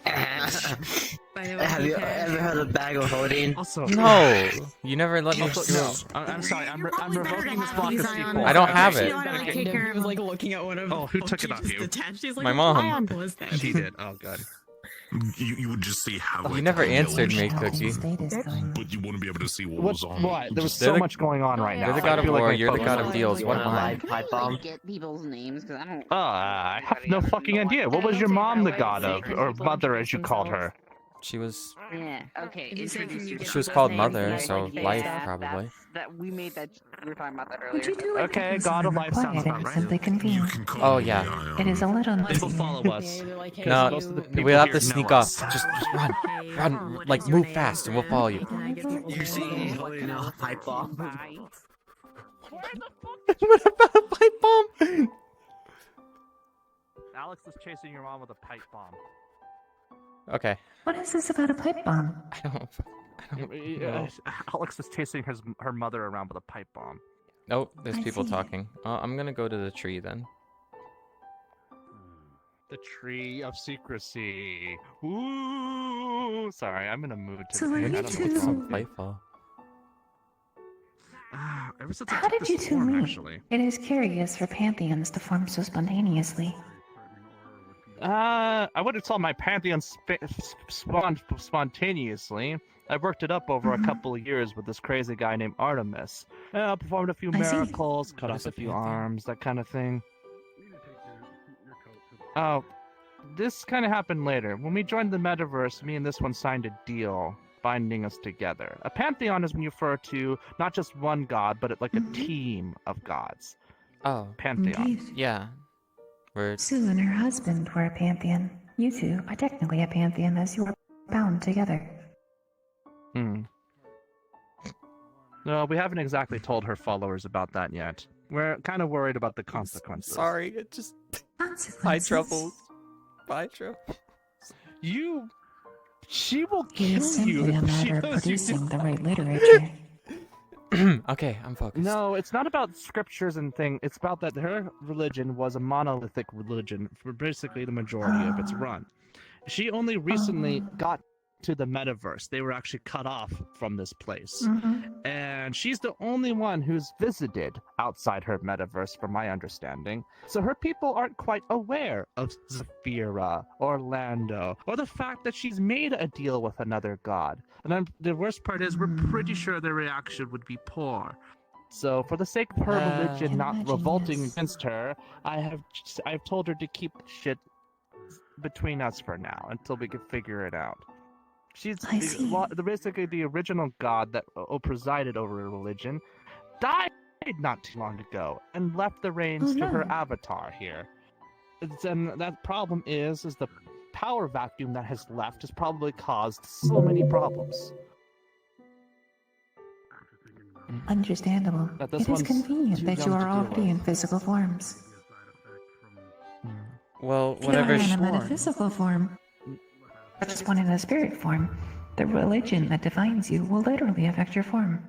[SPEAKER 14] Have you ever heard of bag of holding?
[SPEAKER 2] Also,
[SPEAKER 1] No. You never let me.
[SPEAKER 2] no. I'm sorry. I'm revoking this block of C4.
[SPEAKER 1] I don't have it.
[SPEAKER 3] He was like looking at one of.
[SPEAKER 2] Oh, who took it off you?
[SPEAKER 3] She's like,
[SPEAKER 1] My mom.
[SPEAKER 3] What was that?
[SPEAKER 2] She did. Oh god.
[SPEAKER 13] You would just see how.
[SPEAKER 1] You never answered me, Cookie.
[SPEAKER 13] But you wouldn't be able to see what was on.
[SPEAKER 2] What? There was
[SPEAKER 1] They're
[SPEAKER 2] so
[SPEAKER 1] the-
[SPEAKER 2] much going on right now.
[SPEAKER 1] You're the god
[SPEAKER 2] I
[SPEAKER 1] of
[SPEAKER 2] feel like
[SPEAKER 1] war.
[SPEAKER 2] my
[SPEAKER 1] You're the
[SPEAKER 2] focus
[SPEAKER 1] god
[SPEAKER 2] is-
[SPEAKER 1] of deals. What am I?
[SPEAKER 14] Pipe bomb?
[SPEAKER 6] Get people's names because I don't.
[SPEAKER 2] I have no fucking idea. What was your mom the god of, or mother as you called her?
[SPEAKER 1] She was.
[SPEAKER 6] Yeah. Okay. Introduce yourself.
[SPEAKER 1] She was called
[SPEAKER 6] That's
[SPEAKER 1] Mother,
[SPEAKER 6] names,
[SPEAKER 1] so
[SPEAKER 6] like,
[SPEAKER 1] life
[SPEAKER 6] that-
[SPEAKER 1] probably.
[SPEAKER 6] That we made that. We were talking about that earlier.
[SPEAKER 12] Would you do it?
[SPEAKER 2] Okay, God of Life sounds about right.
[SPEAKER 12] Simply convene.
[SPEAKER 1] Oh yeah.
[SPEAKER 12] It is a little
[SPEAKER 2] They will
[SPEAKER 12] noisy.
[SPEAKER 2] follow us.
[SPEAKER 1] No,
[SPEAKER 2] Most of the people
[SPEAKER 1] we'll have
[SPEAKER 2] here
[SPEAKER 1] to
[SPEAKER 2] know
[SPEAKER 1] sneak
[SPEAKER 2] us.
[SPEAKER 1] off. Just run, like move fast, and we'll follow you.
[SPEAKER 14] You see me holding a pipe bomb?
[SPEAKER 1] What about a pipe bomb?
[SPEAKER 2] Alex is chasing your mom with a pipe bomb.
[SPEAKER 1] Okay.
[SPEAKER 12] What is this about a pipe bomb?
[SPEAKER 1] I
[SPEAKER 2] Alex is chasing her mother around with a pipe bomb.
[SPEAKER 1] Oh, there's
[SPEAKER 12] I
[SPEAKER 1] people
[SPEAKER 12] see.
[SPEAKER 1] talking. I'm gonna go to the tree then.
[SPEAKER 2] The tree of secrecy. Ooh, sorry, I'm in a mood today.
[SPEAKER 12] So were
[SPEAKER 2] I
[SPEAKER 12] you
[SPEAKER 2] don't know
[SPEAKER 12] two-
[SPEAKER 2] what's
[SPEAKER 1] So
[SPEAKER 2] wrong with me.
[SPEAKER 1] playful.
[SPEAKER 2] Ever since I
[SPEAKER 12] How
[SPEAKER 2] took
[SPEAKER 12] did you
[SPEAKER 2] this
[SPEAKER 12] two
[SPEAKER 2] form,
[SPEAKER 12] meet?
[SPEAKER 2] actually.
[SPEAKER 12] It is curious for pantheons to form so spontaneously.
[SPEAKER 2] I wouldn't tell my pantheon spontaneously. I worked it up over a couple of years with this crazy guy named Artemis. Performed a few
[SPEAKER 12] I see.
[SPEAKER 2] miracles, cut
[SPEAKER 1] What
[SPEAKER 2] off
[SPEAKER 1] is
[SPEAKER 2] a
[SPEAKER 1] a
[SPEAKER 2] few
[SPEAKER 1] pantheon?
[SPEAKER 2] arms, that kind of thing. Oh, this kind of happened later. When we joined the metaverse, me and this one signed a deal binding us together. A pantheon is when you refer to not just one god, but like a team of gods.
[SPEAKER 1] Oh,
[SPEAKER 2] Pantheon.
[SPEAKER 12] Indeed.
[SPEAKER 1] yeah. We're
[SPEAKER 12] Sue and her husband were a pantheon. You two are technically a pantheon as you are bound together.
[SPEAKER 2] No, we haven't exactly told her followers about that yet. We're kind of worried about the consequences.
[SPEAKER 1] sorry. It just
[SPEAKER 12] Consequences.
[SPEAKER 1] Bye troubles. Bye troubles.
[SPEAKER 2] She will
[SPEAKER 12] It
[SPEAKER 2] kill
[SPEAKER 12] is simply
[SPEAKER 2] you
[SPEAKER 12] a
[SPEAKER 2] if she
[SPEAKER 12] matter of
[SPEAKER 2] knows you
[SPEAKER 12] producing
[SPEAKER 2] do
[SPEAKER 12] the right literature.
[SPEAKER 1] Okay, I'm focused.
[SPEAKER 2] No, it's not about scriptures and things. It's about that her religion was a monolithic religion for basically the majority of its run. She only recently got to the metaverse. They were actually cut off from this place. And she's the only one who's visited outside her metaverse, from my understanding. So her people aren't quite aware of Zafira, Orlando, or the fact that she's made a deal with another god. And the worst part is, we're pretty sure their reaction would be poor. So, for the sake of her religion not
[SPEAKER 12] Imagine,
[SPEAKER 2] revolting
[SPEAKER 12] yes.
[SPEAKER 2] against her, I've told her to keep shit between us for now until we can figure it out.
[SPEAKER 12] I see.
[SPEAKER 2] Basically the original god that presided over her religion died not too long ago and left the reins to her avatar here. And that problem is the power vacuum that has left has probably caused so many problems.
[SPEAKER 12] Understandable.
[SPEAKER 2] But this
[SPEAKER 12] It is
[SPEAKER 2] one's
[SPEAKER 12] convenient
[SPEAKER 2] too
[SPEAKER 12] that you
[SPEAKER 2] dumb to
[SPEAKER 12] are
[SPEAKER 2] deal
[SPEAKER 12] already
[SPEAKER 2] with.
[SPEAKER 12] in physical forms.
[SPEAKER 1] Well,
[SPEAKER 12] If you
[SPEAKER 1] whatever.
[SPEAKER 12] are in a metaphysical form, or just one in a spirit form, the religion that defines you will literally affect your form.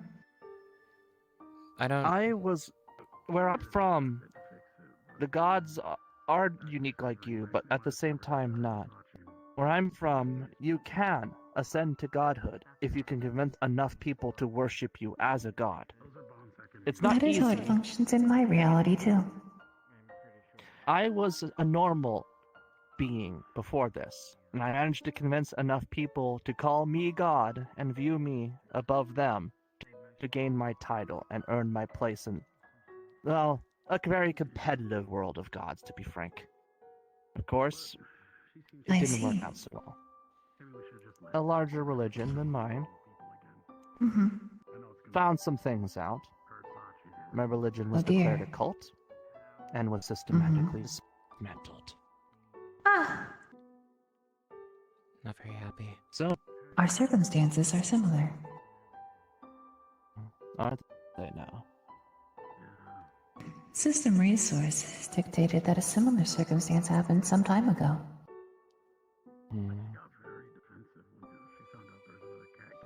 [SPEAKER 2] Where I'm from, the gods are unique like you, but at the same time not. Where I'm from, you can ascend to godhood if you can convince enough people to worship you as a god. It's not
[SPEAKER 12] That is
[SPEAKER 2] easy.
[SPEAKER 12] how it functions in my reality too.
[SPEAKER 2] I was a normal being before this, and I managed to convince enough people to call me God and view me above them to gain my title and earn my place in, well, a very competitive world of gods, to be frank. Of course, it
[SPEAKER 12] I
[SPEAKER 2] didn't work
[SPEAKER 12] see.
[SPEAKER 2] out so well. A larger religion than mine found some things out. My religion was
[SPEAKER 12] Oh, dear.
[SPEAKER 2] declared a cult and was systematically dismantled.
[SPEAKER 1] Not very happy.
[SPEAKER 2] So,
[SPEAKER 12] Our circumstances are similar.
[SPEAKER 2] are they now?
[SPEAKER 12] System resources dictated that a similar circumstance happened some time ago.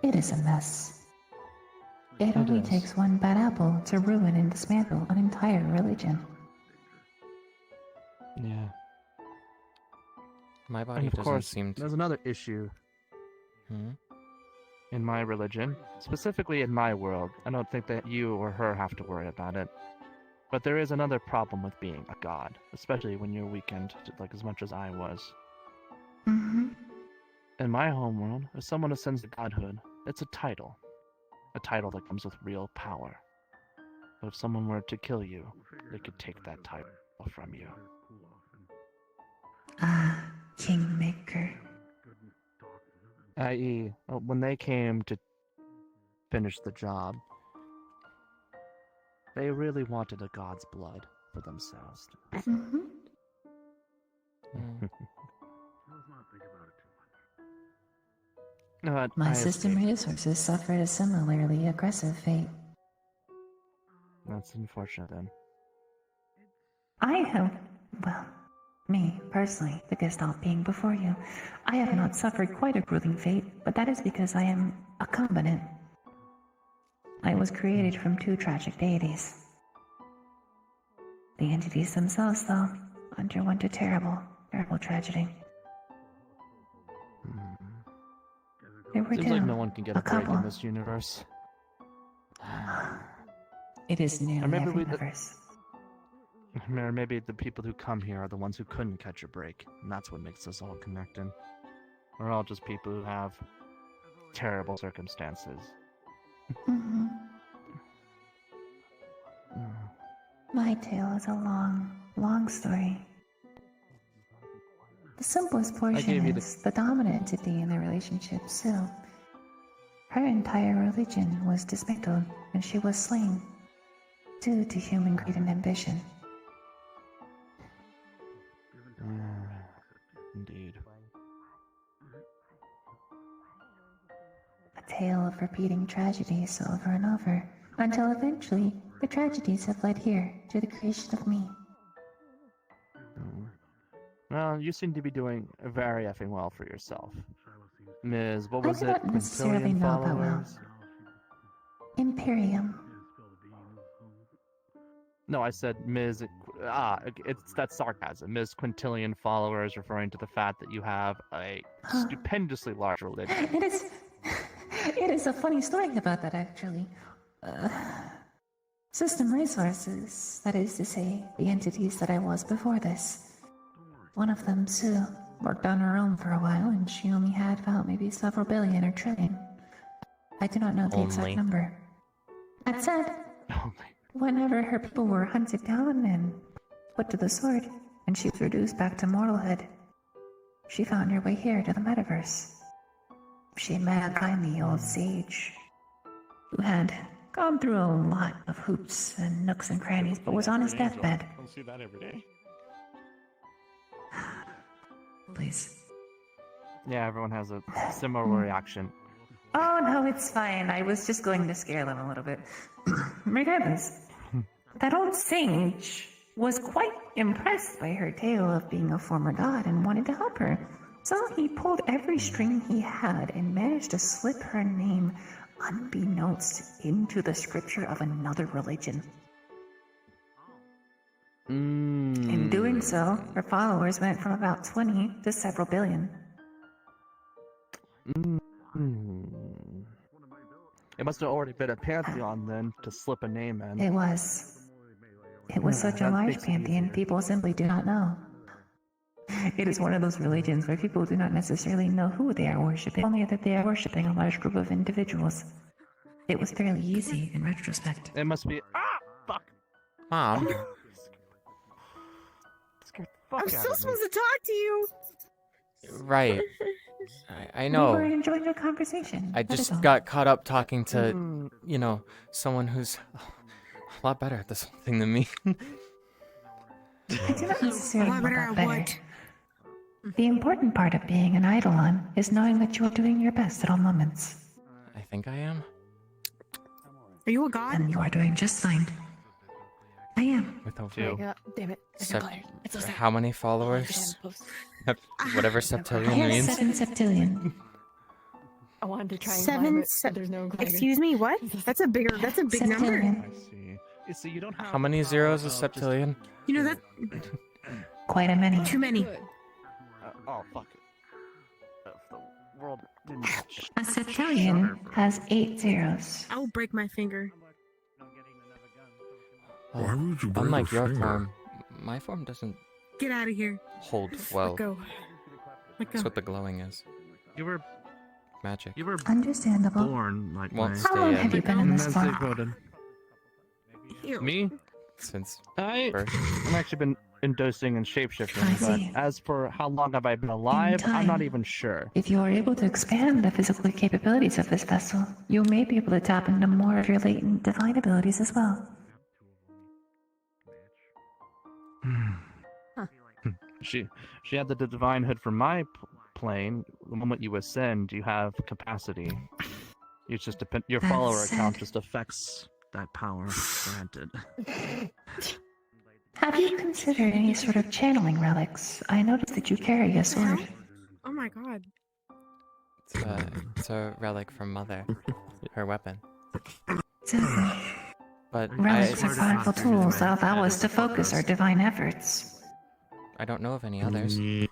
[SPEAKER 12] It is a mess. It only
[SPEAKER 2] is.
[SPEAKER 12] takes one bad apple to ruin and dismantle an entire religion.
[SPEAKER 2] Yeah.
[SPEAKER 1] My body
[SPEAKER 2] And of
[SPEAKER 1] doesn't
[SPEAKER 2] course,
[SPEAKER 1] seem to.
[SPEAKER 2] there's another issue
[SPEAKER 1] Hmm?
[SPEAKER 2] in my religion, specifically in my world. I don't think that you or her have to worry about it. But there is another problem with being a god, especially when you're weakened, like as much as I was. In my homeworld, if someone ascends to godhood, it's a title. A title that comes with real power. But if someone were to kill you, they could take that title from you.
[SPEAKER 12] Ah, Kingmaker.
[SPEAKER 2] I.e., when they came to finish the job, they really wanted a god's blood for themselves.
[SPEAKER 12] My system resources suffered a similarly aggressive fate.
[SPEAKER 2] That's unfortunate then.
[SPEAKER 12] I have, well, Me, personally, the Gestalt being before you, I have not suffered quite a grueling fate, but that is because I am a combinant. I was created from two tragic deities. The entities themselves, though, underwent a terrible, terrible tragedy. There were
[SPEAKER 2] Seems
[SPEAKER 12] two,
[SPEAKER 2] like no one can get
[SPEAKER 12] a
[SPEAKER 2] a break
[SPEAKER 12] couple.
[SPEAKER 2] in this universe.
[SPEAKER 12] It is nearly
[SPEAKER 2] maybe
[SPEAKER 12] every
[SPEAKER 2] we-
[SPEAKER 12] universe.
[SPEAKER 2] Or maybe the people who come here are the ones who couldn't catch a break, and that's what makes us all connected. We're all just people who have terrible circumstances.
[SPEAKER 12] Mhm. My tale is a long, long story. The simplest portion
[SPEAKER 2] gave you
[SPEAKER 12] is the dominant entity in the relationship, Sue. Her entire religion was dismantled, and she was slain due to human greed and ambition.
[SPEAKER 2] Indeed.
[SPEAKER 12] A tale of repeating tragedies over and over, until eventually the tragedies have led here to the creation of me.
[SPEAKER 2] Well, you seem to be doing very effing well for yourself. Ms. What
[SPEAKER 12] I
[SPEAKER 2] was
[SPEAKER 12] do
[SPEAKER 2] it?
[SPEAKER 12] not necessarily
[SPEAKER 2] Quintillion
[SPEAKER 12] know that well.
[SPEAKER 2] followers?
[SPEAKER 12] Imperium.
[SPEAKER 2] No, I said Ms. That's sarcasm. Ms. Quintillion followers, referring to the fact that you have a stupendously large religion.
[SPEAKER 12] It is a funny story about that, actually. System resources, that is to say, the entities that I was before this. One of them, Sue, worked on her own for a while, and she only had about maybe several billion or trillion. I do not know the exact
[SPEAKER 1] Only.
[SPEAKER 12] number. That said, whenever her people were hunted down and put to the sword, and she was reduced back to mortalhood, she found her way here to the metaverse. She met a kindly old sage who had gone through a lot of hoops and nooks and crannies, but was on his deathbed.
[SPEAKER 13] Don't see that every day.
[SPEAKER 12] Please.
[SPEAKER 2] Yeah, everyone has a similar reaction.
[SPEAKER 12] Oh, no, it's fine. I was just going to scare them a little bit. Regardless, that old sage was quite impressed by her tale of being a former god and wanted to help her. So he pulled every string he had and managed to slip her name unbeknownst into the scripture of another religion. In doing so, her followers went from about 20 to several billion.
[SPEAKER 2] It must have already been a pantheon then to slip a name in.
[SPEAKER 12] It was. It was such a
[SPEAKER 2] That
[SPEAKER 12] large
[SPEAKER 2] makes it
[SPEAKER 12] pantheon,
[SPEAKER 2] easier.
[SPEAKER 12] people simply do not know. It is one of those religions where people do not necessarily know who they are worshipping, only that they are worshipping a large group of individuals. It was fairly easy in retrospect.
[SPEAKER 2] It must be. Fuck!
[SPEAKER 1] Mom.
[SPEAKER 2] Scared the fuck
[SPEAKER 7] I'm
[SPEAKER 2] out
[SPEAKER 7] still
[SPEAKER 2] of me.
[SPEAKER 7] supposed to talk to you.
[SPEAKER 1] Right. I
[SPEAKER 12] We were
[SPEAKER 1] know.
[SPEAKER 12] enjoying your conversation.
[SPEAKER 1] I
[SPEAKER 12] that is
[SPEAKER 1] just
[SPEAKER 12] all.
[SPEAKER 1] got caught up talking to, you know, someone who's a lot better at this whole thing than me.
[SPEAKER 12] I do not necessarily know
[SPEAKER 7] better
[SPEAKER 12] that
[SPEAKER 7] at
[SPEAKER 12] better.
[SPEAKER 7] what?
[SPEAKER 12] The important part of being an Eidolon is knowing that you are doing your best at all moments.
[SPEAKER 1] I think I am.
[SPEAKER 7] Are you a god?
[SPEAKER 12] And you are doing just fine. I am.
[SPEAKER 1] With over
[SPEAKER 3] Oh my God, damn it. It's
[SPEAKER 1] Sep-
[SPEAKER 3] declared. It's so sad.
[SPEAKER 1] how many followers? Whatever
[SPEAKER 12] I
[SPEAKER 1] septillion
[SPEAKER 12] have
[SPEAKER 1] means.
[SPEAKER 12] 7 septillion.
[SPEAKER 3] I wanted to try and
[SPEAKER 7] Seven
[SPEAKER 3] climb it,
[SPEAKER 7] se-
[SPEAKER 3] but there's no climber.
[SPEAKER 7] Excuse me, what? That's a big number.
[SPEAKER 12] Septillion.
[SPEAKER 2] I see. You see, you don't have
[SPEAKER 1] How many zeros is septillion?
[SPEAKER 7] You know that
[SPEAKER 12] Quite a many.
[SPEAKER 7] too many.
[SPEAKER 2] Oh, fuck it. If the world didn't.
[SPEAKER 12] A septillion has 8 zeros.
[SPEAKER 7] I will break my finger.
[SPEAKER 13] Why would you break
[SPEAKER 1] Unlike
[SPEAKER 13] a
[SPEAKER 1] your
[SPEAKER 13] finger?
[SPEAKER 1] form, my form doesn't
[SPEAKER 7] Get out of here.
[SPEAKER 1] hold well.
[SPEAKER 7] Let go. Let go.
[SPEAKER 1] That's what the glowing is.
[SPEAKER 2] You were
[SPEAKER 1] Magic.
[SPEAKER 12] Understandable.
[SPEAKER 2] born like
[SPEAKER 1] Won't
[SPEAKER 2] my.
[SPEAKER 1] stay
[SPEAKER 12] How long have
[SPEAKER 1] in
[SPEAKER 12] you been in this
[SPEAKER 2] Immensely
[SPEAKER 12] form?
[SPEAKER 2] voted.
[SPEAKER 7] Ew.
[SPEAKER 2] Me?
[SPEAKER 1] since
[SPEAKER 2] I've
[SPEAKER 1] birth.
[SPEAKER 2] actually been endorsing and
[SPEAKER 12] I
[SPEAKER 2] shapeshifting, but
[SPEAKER 12] see.
[SPEAKER 2] as for how long have I been alive, I'm not
[SPEAKER 12] time.
[SPEAKER 2] even sure.
[SPEAKER 12] If you are able to expand the physical capabilities of this vessel, you may be able to tap into more of your latent divine abilities as well.
[SPEAKER 2] She had the divine hood from my plane. The moment you ascend, you have capacity. You just depend. Your
[SPEAKER 12] That's
[SPEAKER 2] follower account
[SPEAKER 12] sad.
[SPEAKER 2] just affects that power granted.
[SPEAKER 12] Have you considered any sort of channeling relics? I noticed that you carry a sword.
[SPEAKER 7] Oh my god.
[SPEAKER 1] It's a relic from Mother. Her weapon.
[SPEAKER 12] Exactly.
[SPEAKER 1] But
[SPEAKER 12] Relics are powerful tools that allow us to focus our divine efforts.
[SPEAKER 1] I don't know of any others. I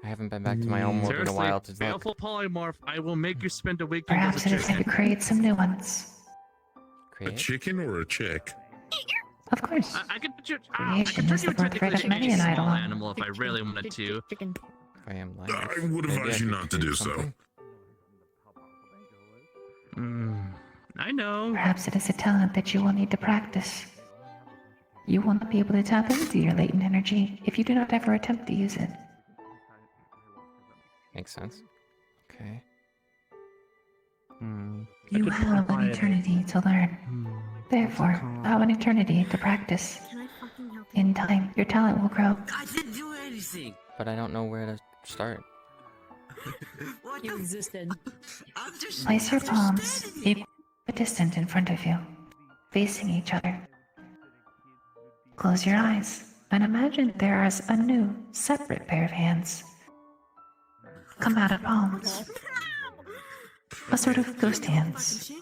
[SPEAKER 1] haven't been back to my own world in a while to look.
[SPEAKER 2] Baleful polymorph, I will make you spend a weekend
[SPEAKER 12] Perhaps
[SPEAKER 2] as
[SPEAKER 12] it
[SPEAKER 2] a
[SPEAKER 12] is time to
[SPEAKER 2] chicken.
[SPEAKER 12] create some new ones.
[SPEAKER 13] A chicken or a chick?
[SPEAKER 12] Of course.
[SPEAKER 2] I could put you.
[SPEAKER 12] Creation is the birthright of many an
[SPEAKER 2] small
[SPEAKER 12] idol.
[SPEAKER 2] animal if I really wanted to.
[SPEAKER 1] I am lying.
[SPEAKER 13] I would advise you not to do so.
[SPEAKER 2] I know.
[SPEAKER 12] Perhaps it is a talent that you will need to practice. You will not be able to tap into your latent energy if you do not ever attempt to use it.
[SPEAKER 1] Makes sense. Okay.
[SPEAKER 12] You have an eternity to learn. Therefore, have an eternity to practice. In time, your talent will grow.
[SPEAKER 14] I didn't do anything.
[SPEAKER 1] But I don't know where to start.
[SPEAKER 3] You existed.
[SPEAKER 12] Place your palms equidistant in front of you, facing each other. Close your eyes and imagine there is a new, separate pair of hands. Come out of palms. A sort of ghost hands.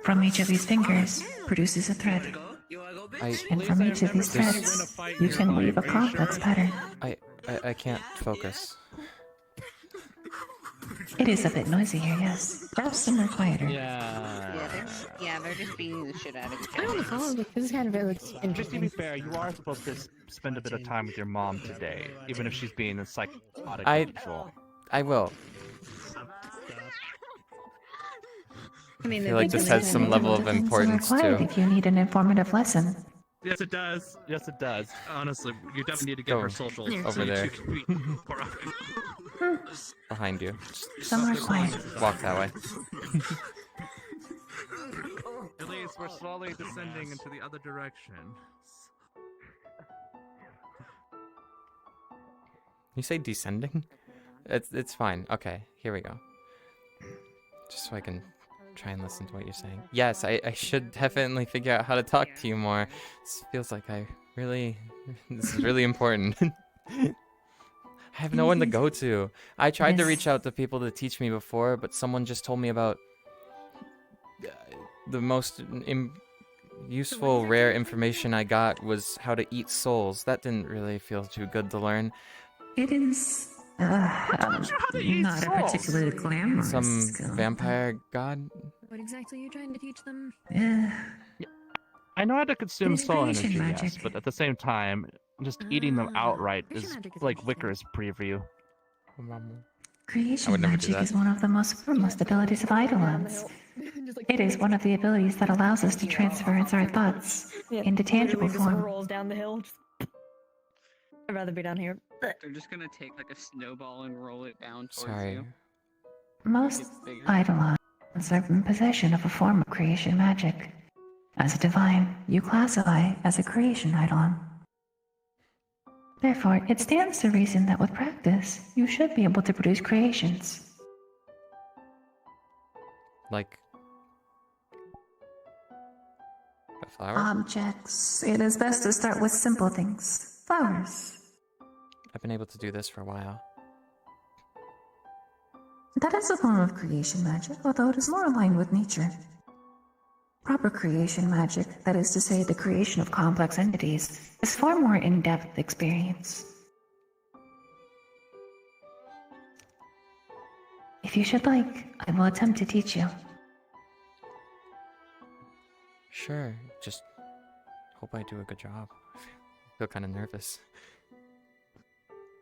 [SPEAKER 12] From each of these fingers produces a thread. And from each of these threads, you can weave a complex pattern.
[SPEAKER 1] I can't focus.
[SPEAKER 12] It is a bit noisy here, yes. Perhaps somewhere quieter.
[SPEAKER 6] They're just beating the shit out of each
[SPEAKER 3] I don't know.
[SPEAKER 6] other.
[SPEAKER 3] This is kind of
[SPEAKER 2] Just to be
[SPEAKER 3] interesting.
[SPEAKER 2] fair, you are supposed to spend a bit of time with your mom today, even if she's being a psychotic
[SPEAKER 1] I
[SPEAKER 2] individual.
[SPEAKER 1] will.
[SPEAKER 3] I mean,
[SPEAKER 1] I feel like this has some level of importance
[SPEAKER 12] Somewhere quiet
[SPEAKER 1] too.
[SPEAKER 12] if you need an informative lesson.
[SPEAKER 2] Yes, it does. Yes, it does. Honestly, you definitely need to get
[SPEAKER 1] Go
[SPEAKER 2] her socials
[SPEAKER 1] over
[SPEAKER 2] so
[SPEAKER 1] there.
[SPEAKER 2] you can be more often.
[SPEAKER 1] Behind you.
[SPEAKER 12] Somewhere quiet.
[SPEAKER 1] Walk that way.
[SPEAKER 2] Elise, we're slowly descending into the other direction.
[SPEAKER 1] You say descending? It's fine. Okay, here we go. Just so I can try and listen to what you're saying. Yes, I should definitely figure out how to talk to you more. This feels like this is really important. I have no one to go to. I tried to reach out to people to teach me before, but someone just told me about the most useful, rare information I got was how to eat souls. That didn't really feel too good to learn.
[SPEAKER 12] It is not a particularly glamorous
[SPEAKER 1] Some
[SPEAKER 12] skill.
[SPEAKER 1] vampire god?
[SPEAKER 3] What exactly are you trying to teach them?
[SPEAKER 2] I know how to consume
[SPEAKER 12] It is
[SPEAKER 2] soul
[SPEAKER 12] creation
[SPEAKER 2] energy,
[SPEAKER 12] magic.
[SPEAKER 2] yes, but at the same time, just eating them outright
[SPEAKER 3] creation
[SPEAKER 2] is
[SPEAKER 3] magic is
[SPEAKER 2] like
[SPEAKER 3] interesting.
[SPEAKER 2] Wicker's preview.
[SPEAKER 1] I
[SPEAKER 12] Creation
[SPEAKER 1] would never do
[SPEAKER 12] magic
[SPEAKER 1] that.
[SPEAKER 12] is one of the most foremost abilities of Eidolons. It is one of the abilities that allows us to transference our thoughts into tangible
[SPEAKER 3] Just
[SPEAKER 12] form.
[SPEAKER 3] rolls down the hill. I'd rather be down here.
[SPEAKER 6] They're just gonna take like a snowball and roll it down towards
[SPEAKER 1] Sorry.
[SPEAKER 6] you.
[SPEAKER 12] Most
[SPEAKER 6] It's bigger.
[SPEAKER 12] Eidolons are in possession of a form of creation magic. As a divine, you classify as a creation Eidolon. Therefore, it stands to reason that with practice, you should be able to produce creations.
[SPEAKER 1] Like a flower?
[SPEAKER 12] Objects. It is best to start with simple things. Flowers.
[SPEAKER 1] I've been able to do this for a while.
[SPEAKER 12] That is a form of creation magic, although it is more aligned with nature. Proper creation magic, that is to say the creation of complex entities, is far more in-depth experience. If you should like, I will attempt to teach you.
[SPEAKER 1] Sure, just hope I do a good job. I feel kind of nervous.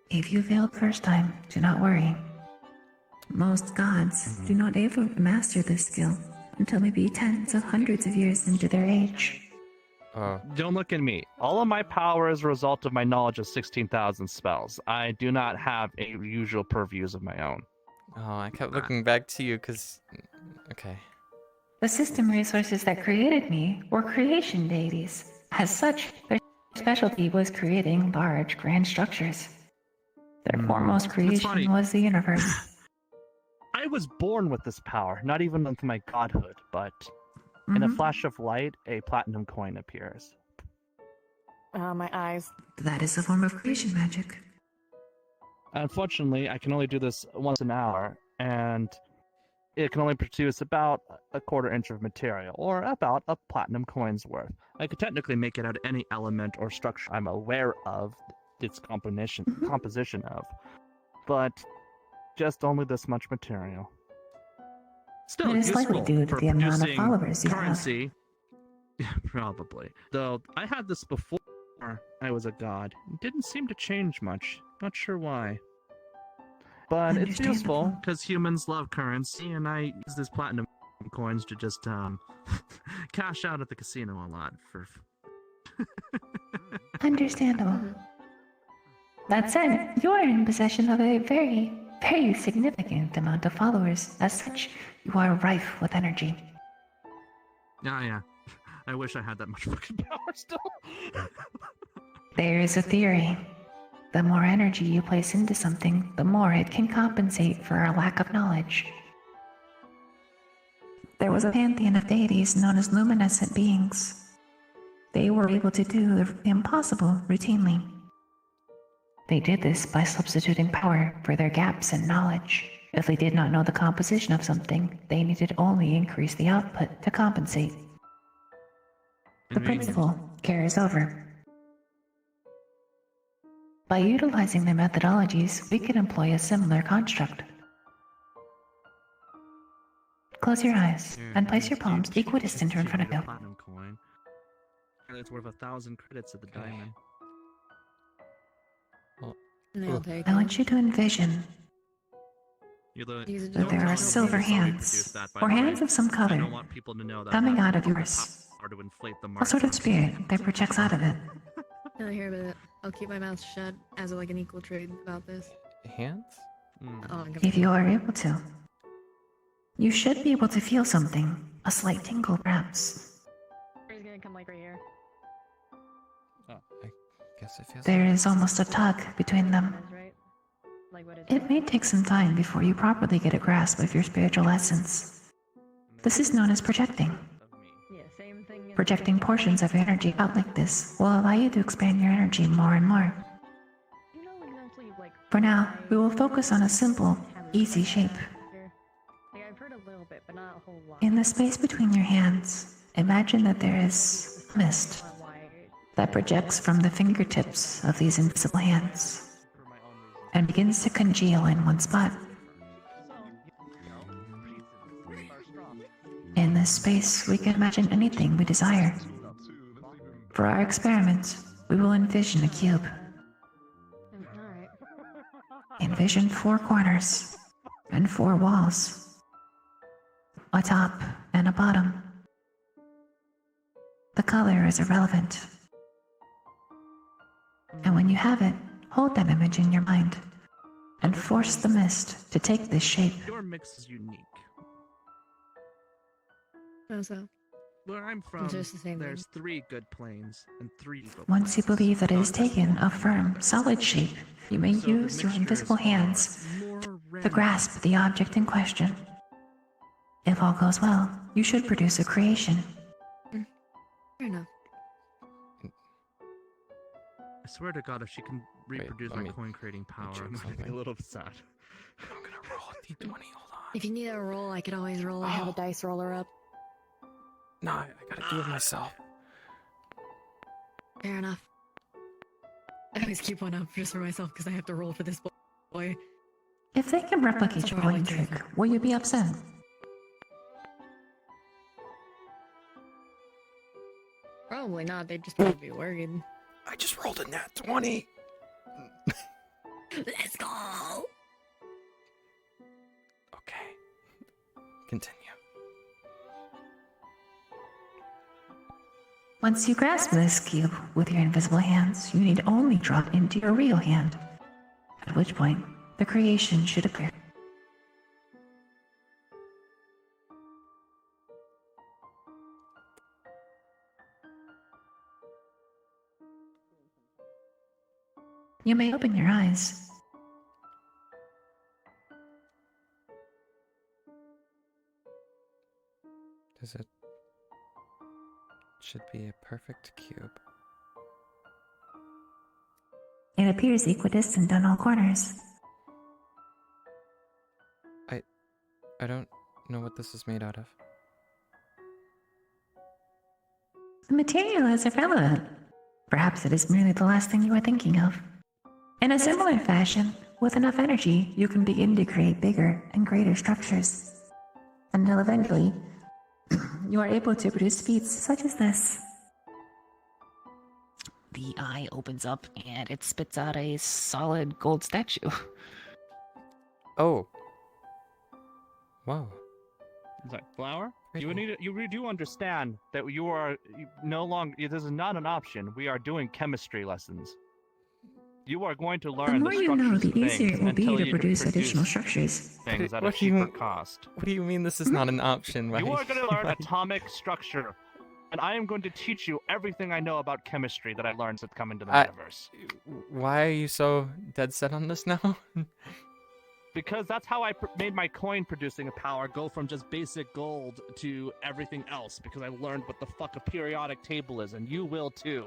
[SPEAKER 12] If you failed first time, do not worry. Most gods do not ever master this skill until maybe tens of hundreds of years into their age.
[SPEAKER 1] Oh,
[SPEAKER 2] Don't look at me. All of my power is a result of my knowledge of 16,000 spells. I do not have a usual purviews of my own.
[SPEAKER 1] I kept looking back to you because... Okay.
[SPEAKER 12] The system resources that created me were creation deities. As such, their specialty was creating large, grand structures. Their foremost
[SPEAKER 2] funny.
[SPEAKER 12] creation was the universe.
[SPEAKER 2] I was born with this power, not even with my godhood, but in a flash of light, a platinum coin appears.
[SPEAKER 3] My eyes.
[SPEAKER 12] That is a form of creation magic.
[SPEAKER 2] Unfortunately, I can only do this once an hour, and it can only produce about a quarter-inch of material, or about a platinum coin's worth. I could technically make it out of any element or structure I'm aware of its composition of, but just only this much material. Still
[SPEAKER 12] It is likely
[SPEAKER 2] useful
[SPEAKER 12] due to
[SPEAKER 2] for
[SPEAKER 12] the amount of
[SPEAKER 2] producing
[SPEAKER 12] followers you have.
[SPEAKER 2] currency. Probably. Though I had this before I was a god. It didn't seem to change much. Not sure why. But it's useful because humans love currency, and I use these platinum coins to just cash out at the casino a lot for.
[SPEAKER 12] Understandable. That said, you are in possession of a very, very significant amount of followers. As such, you are rife with energy.
[SPEAKER 2] Yeah. I wish I had that much fucking power still.
[SPEAKER 12] There is a theory. The more energy you place into something, the more it can compensate for our lack of knowledge. There was a pantheon of deities known as luminescent beings. They were able to do the impossible routinely. They did this by substituting power for their gaps in knowledge. If they did not know the composition of something, they needed only increase the output to compensate. The principle carries over. By utilizing their methodologies, we can employ a similar construct. Close your eyes and place your palms equidistant in front of you.
[SPEAKER 2] Platinum coin. And it's worth 1,000 credits of the diamond.
[SPEAKER 12] I want you to envision that there are silver hands, or hands of some color, coming out of yours. A sort of spirit that projects out of it.
[SPEAKER 3] Now hear about it. I'll keep my mouth shut as like an equal trade about this.
[SPEAKER 1] Hands?
[SPEAKER 12] If you are able to, you should be able to feel something, a slight tingle perhaps.
[SPEAKER 3] He's gonna come like right here.
[SPEAKER 1] Oh, I guess it feels.
[SPEAKER 12] There is almost a tug between them. It may take some time before you properly get a grasp of your spiritual essence. This is known as projecting. Projecting portions of your energy out like this will allow you to expand your energy more and more. For now, we will focus on a simple, easy shape.
[SPEAKER 3] I've heard a little bit, but not a whole lot.
[SPEAKER 12] In the space between your hands, imagine that there is mist that projects from the fingertips of these invisible hands and begins to congeal in one spot. In this space, we can imagine anything we desire. For our experiment, we will envision a cube. Envision 4 corners and 4 walls, a top and a bottom. The color is irrelevant. And when you have it, hold that image in your mind and force the mist to take this shape.
[SPEAKER 2] Your mix is unique.
[SPEAKER 3] How so?
[SPEAKER 2] Where I'm from,
[SPEAKER 3] Just the same
[SPEAKER 2] there's 3 good planes and 3 evil
[SPEAKER 12] Once you believe that it is taken a firm, solid shape, you may use your invisible hands to grasp the object in question. If all goes well, you should produce a creation.
[SPEAKER 3] Fair enough.
[SPEAKER 2] I swear to God, if she can reproduce my coin creating power, I'm gonna be a little sad.
[SPEAKER 1] I'm gonna roll a d20. Hold on.
[SPEAKER 3] If you need a roll, I could always roll. I have a dice roller up.
[SPEAKER 1] No, I gotta do it myself.
[SPEAKER 3] Fair enough. I always keep one up just for myself because I have to roll for this boy.
[SPEAKER 12] If they can replicate your coin trick, will you be upset?
[SPEAKER 3] Probably not. They'd just probably be worried.
[SPEAKER 1] I just rolled a nat 20.
[SPEAKER 3] Let's go.
[SPEAKER 1] Okay. Continue.
[SPEAKER 12] Once you grasp this cube with your invisible hands, you need only draw it into your real hand, at which point the creation should appear. You may open your eyes.
[SPEAKER 1] Does it... should be a perfect cube.
[SPEAKER 12] It appears equidistant on all corners.
[SPEAKER 1] I don't know what this is made out of.
[SPEAKER 12] The material is irrelevant. Perhaps it is merely the last thing you are thinking of. In a similar fashion, with enough energy, you can begin to create bigger and greater structures. Until eventually, you are able to produce feats such as this.
[SPEAKER 15] The eye opens up and it spits out a solid gold statue.
[SPEAKER 1] Oh. Wow.
[SPEAKER 2] It's like flower. You do understand that you are no longer. This is not an option. We are doing chemistry lessons. You are going to
[SPEAKER 12] The
[SPEAKER 2] learn
[SPEAKER 12] more
[SPEAKER 2] the
[SPEAKER 12] you
[SPEAKER 2] structures
[SPEAKER 12] know,
[SPEAKER 2] of
[SPEAKER 12] the easier
[SPEAKER 2] things
[SPEAKER 12] it will be
[SPEAKER 2] until
[SPEAKER 12] to
[SPEAKER 2] you can
[SPEAKER 12] produce additional structures.
[SPEAKER 2] things at a
[SPEAKER 1] What do you-
[SPEAKER 2] cheaper cost.
[SPEAKER 1] What do you mean this is not an option?
[SPEAKER 2] You
[SPEAKER 1] Why-
[SPEAKER 2] are going to learn
[SPEAKER 1] why-
[SPEAKER 2] atomic structure, and I am going to teach you everything I know about chemistry that I learned since coming to the metaverse.
[SPEAKER 1] Why are you so dead set on this now?
[SPEAKER 2] Because that's how I made my coin producing power go from just basic gold to everything else, because I learned what the fuck a periodic table is, and you will too.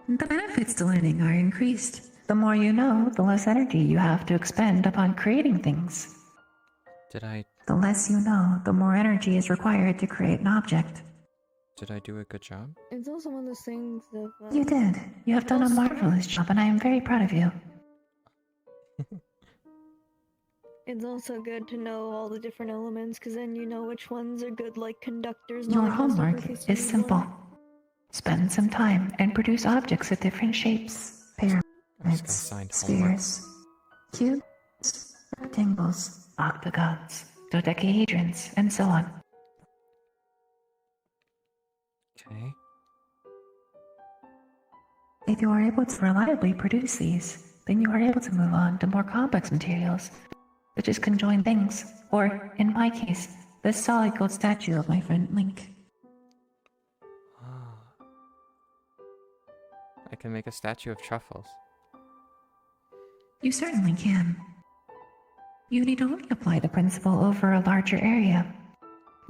[SPEAKER 12] The benefits to learning are increased. The more you know, the less energy you have to expend upon creating things.
[SPEAKER 1] Did I
[SPEAKER 12] The less you know, the more energy is required to create an object.
[SPEAKER 1] do a good job?
[SPEAKER 3] It's also one of those things of.
[SPEAKER 12] You did. You have done a marvelous job, and I am very proud of you.
[SPEAKER 3] It's also good to know all the different elements, because then you know which ones are good, like conductors.
[SPEAKER 12] Your
[SPEAKER 3] not like those
[SPEAKER 12] homework
[SPEAKER 3] superficial
[SPEAKER 12] is simple.
[SPEAKER 3] ones.
[SPEAKER 12] Spend some time and produce objects of different shapes. Pyramids,
[SPEAKER 1] homework.
[SPEAKER 12] spheres, cubes, rectangles, octagons, dodecahedrons, and so on.
[SPEAKER 1] Okay.
[SPEAKER 12] If you are able to reliably produce these, then you are able to move on to more complex materials, such as conjoined things, or, in my case, this solid gold statue of my friend Link.
[SPEAKER 1] I can make a statue of truffles.
[SPEAKER 12] You certainly can. You need only apply the principle over a larger area.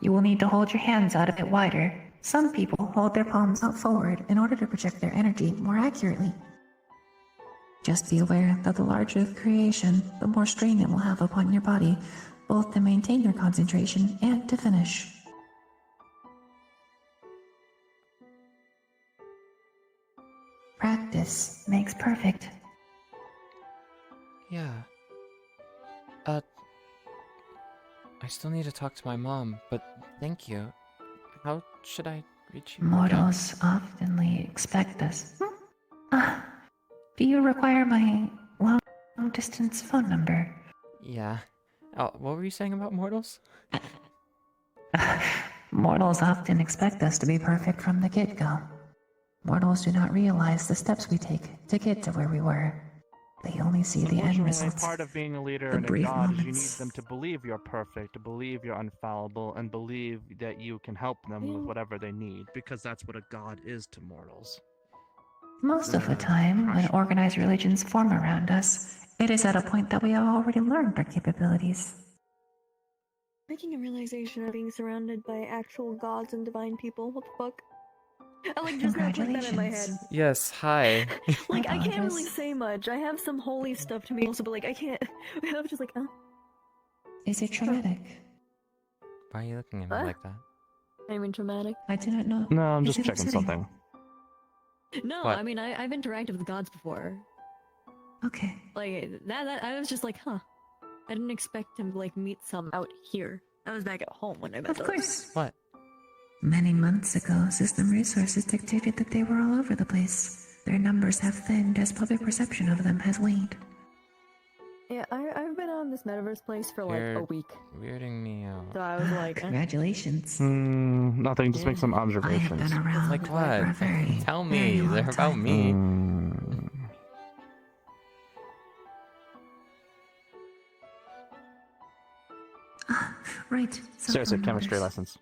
[SPEAKER 12] You will need to hold your hands out a bit wider. Some people hold their palms out forward in order to project their energy more accurately. Just be aware that the larger the creation, the more strain it will have upon your body, both to maintain your concentration and to finish. Practice makes perfect.
[SPEAKER 1] Yeah. I still need to talk to my mom, but thank you. How should I reach you?
[SPEAKER 12] Mortals oftenly expect us. Do you require my long-distance phone number?
[SPEAKER 1] Yeah. Oh, what were you saying about mortals?
[SPEAKER 12] Mortals often expect us to be perfect from the get-go. Mortals do not realize the steps we take to get to where we were. They only see the end
[SPEAKER 2] Unfortunately,
[SPEAKER 12] results.
[SPEAKER 2] part of being a leader
[SPEAKER 12] the
[SPEAKER 2] and a
[SPEAKER 12] brief
[SPEAKER 2] god is you need
[SPEAKER 12] moments.
[SPEAKER 2] them to believe you're perfect, to believe you're infallible, and believe that you can help them with whatever they need, because that's what a god is to mortals.
[SPEAKER 12] Most of the time, when organized religions form around us, it is at a point that we have already learned our capabilities.
[SPEAKER 3] Making a realization of being surrounded by actual gods and divine people. What the fuck? I like just now put that in my head.
[SPEAKER 1] Yes, hi.
[SPEAKER 3] Like I can't really say much. I have some holy stuff to me also, but like I can't. I'm just like,
[SPEAKER 12] Is it traumatic?
[SPEAKER 1] Why are you looking at me
[SPEAKER 3] Huh?
[SPEAKER 1] like that?
[SPEAKER 3] I mean traumatic.
[SPEAKER 12] I do not know.
[SPEAKER 2] No, I'm
[SPEAKER 12] Is
[SPEAKER 2] just
[SPEAKER 12] it
[SPEAKER 2] checking
[SPEAKER 12] upsetting?
[SPEAKER 2] something.
[SPEAKER 3] No,
[SPEAKER 1] What?
[SPEAKER 3] I mean I've interacted with gods before.
[SPEAKER 12] Okay.
[SPEAKER 3] Like that I was just like, huh. I didn't expect to like meet some out here. I was back at home when I met
[SPEAKER 12] Of
[SPEAKER 3] those.
[SPEAKER 12] course.
[SPEAKER 1] What?
[SPEAKER 12] Many months ago, system resources dictated that they were all over the place. Their numbers have thinned as public perception of them has waned.
[SPEAKER 3] Yeah, I've been on this metaverse place for like a
[SPEAKER 1] You're
[SPEAKER 3] week.
[SPEAKER 1] weirding me out.
[SPEAKER 3] So I was like,
[SPEAKER 12] Congratulations.
[SPEAKER 2] Nothing, just make some
[SPEAKER 12] I have
[SPEAKER 2] observations.
[SPEAKER 12] been around
[SPEAKER 1] Like
[SPEAKER 12] for a
[SPEAKER 1] what?
[SPEAKER 12] very,
[SPEAKER 1] Tell
[SPEAKER 12] very
[SPEAKER 1] me.
[SPEAKER 12] long
[SPEAKER 1] They're about
[SPEAKER 12] time.
[SPEAKER 1] me.
[SPEAKER 12] Right. So
[SPEAKER 2] Seriously,
[SPEAKER 12] phone
[SPEAKER 2] chemistry
[SPEAKER 12] numbers.
[SPEAKER 2] lessons.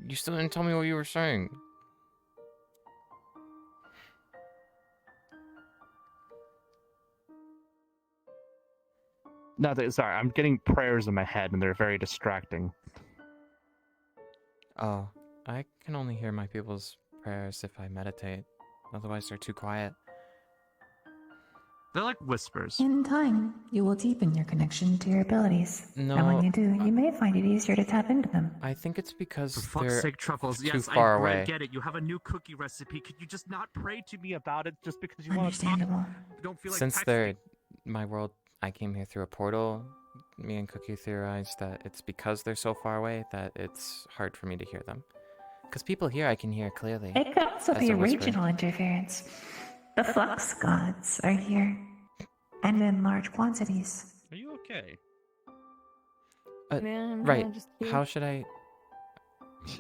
[SPEAKER 1] You still didn't tell me what you were saying.
[SPEAKER 2] No, sorry, I'm getting prayers in my head and they're very distracting.
[SPEAKER 1] Oh, I can only hear my people's prayers if I meditate. Otherwise, they're too quiet.
[SPEAKER 2] They're like whispers.
[SPEAKER 12] In time, you will deepen your connection to your abilities. And when
[SPEAKER 1] No,
[SPEAKER 12] you do, you may find it easier to tap into them.
[SPEAKER 1] I think it's because
[SPEAKER 2] For fuck's
[SPEAKER 1] they're
[SPEAKER 2] sake, Truffles.
[SPEAKER 1] too
[SPEAKER 2] Yes,
[SPEAKER 1] far
[SPEAKER 2] I
[SPEAKER 1] away.
[SPEAKER 2] get it. You have a new cookie recipe. Could you just not pray to me about it just because you want to talk?
[SPEAKER 12] Understandable.
[SPEAKER 2] You don't feel like
[SPEAKER 1] Since
[SPEAKER 2] texting.
[SPEAKER 1] they're my world, I came here through a portal. Me and Cookie theorized that it's because they're so far away that it's hard for me to hear them. Because people here, I can hear clearly.
[SPEAKER 12] It could also
[SPEAKER 1] as
[SPEAKER 12] be
[SPEAKER 1] a whisper.
[SPEAKER 12] regional interference. The flux gods are here, and in large quantities.
[SPEAKER 2] Are you okay?
[SPEAKER 3] Man,
[SPEAKER 1] Right.
[SPEAKER 3] I'm just here.
[SPEAKER 1] How should I?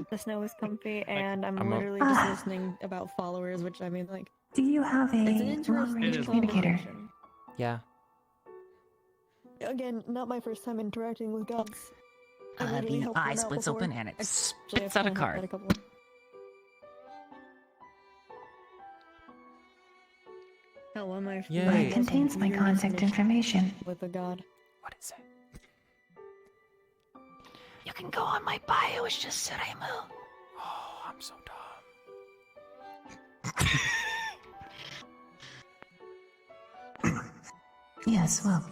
[SPEAKER 3] The snow is comfy, and I'm
[SPEAKER 1] I'm a-
[SPEAKER 3] literally just listening about followers, which I mean, like,
[SPEAKER 12] Do you have a
[SPEAKER 3] it's an interesting
[SPEAKER 12] long-range communicator?
[SPEAKER 3] conversation.
[SPEAKER 1] Yeah.
[SPEAKER 3] Again, not my first time interacting with gods. I literally
[SPEAKER 15] The
[SPEAKER 3] helped them
[SPEAKER 15] eye
[SPEAKER 3] out
[SPEAKER 15] splits
[SPEAKER 3] before.
[SPEAKER 15] open and it
[SPEAKER 3] Actually,
[SPEAKER 15] spits
[SPEAKER 3] I've
[SPEAKER 15] out a
[SPEAKER 3] helped
[SPEAKER 15] card.
[SPEAKER 3] couple. Hell, one of my
[SPEAKER 1] Yay.
[SPEAKER 12] Well,
[SPEAKER 1] Hey.
[SPEAKER 12] it contains my contact information.
[SPEAKER 3] with a god.
[SPEAKER 1] What is it?
[SPEAKER 15] You can go on my bio, it's just Suraimu.
[SPEAKER 1] Oh, I'm so dumb.
[SPEAKER 12] Yes, well,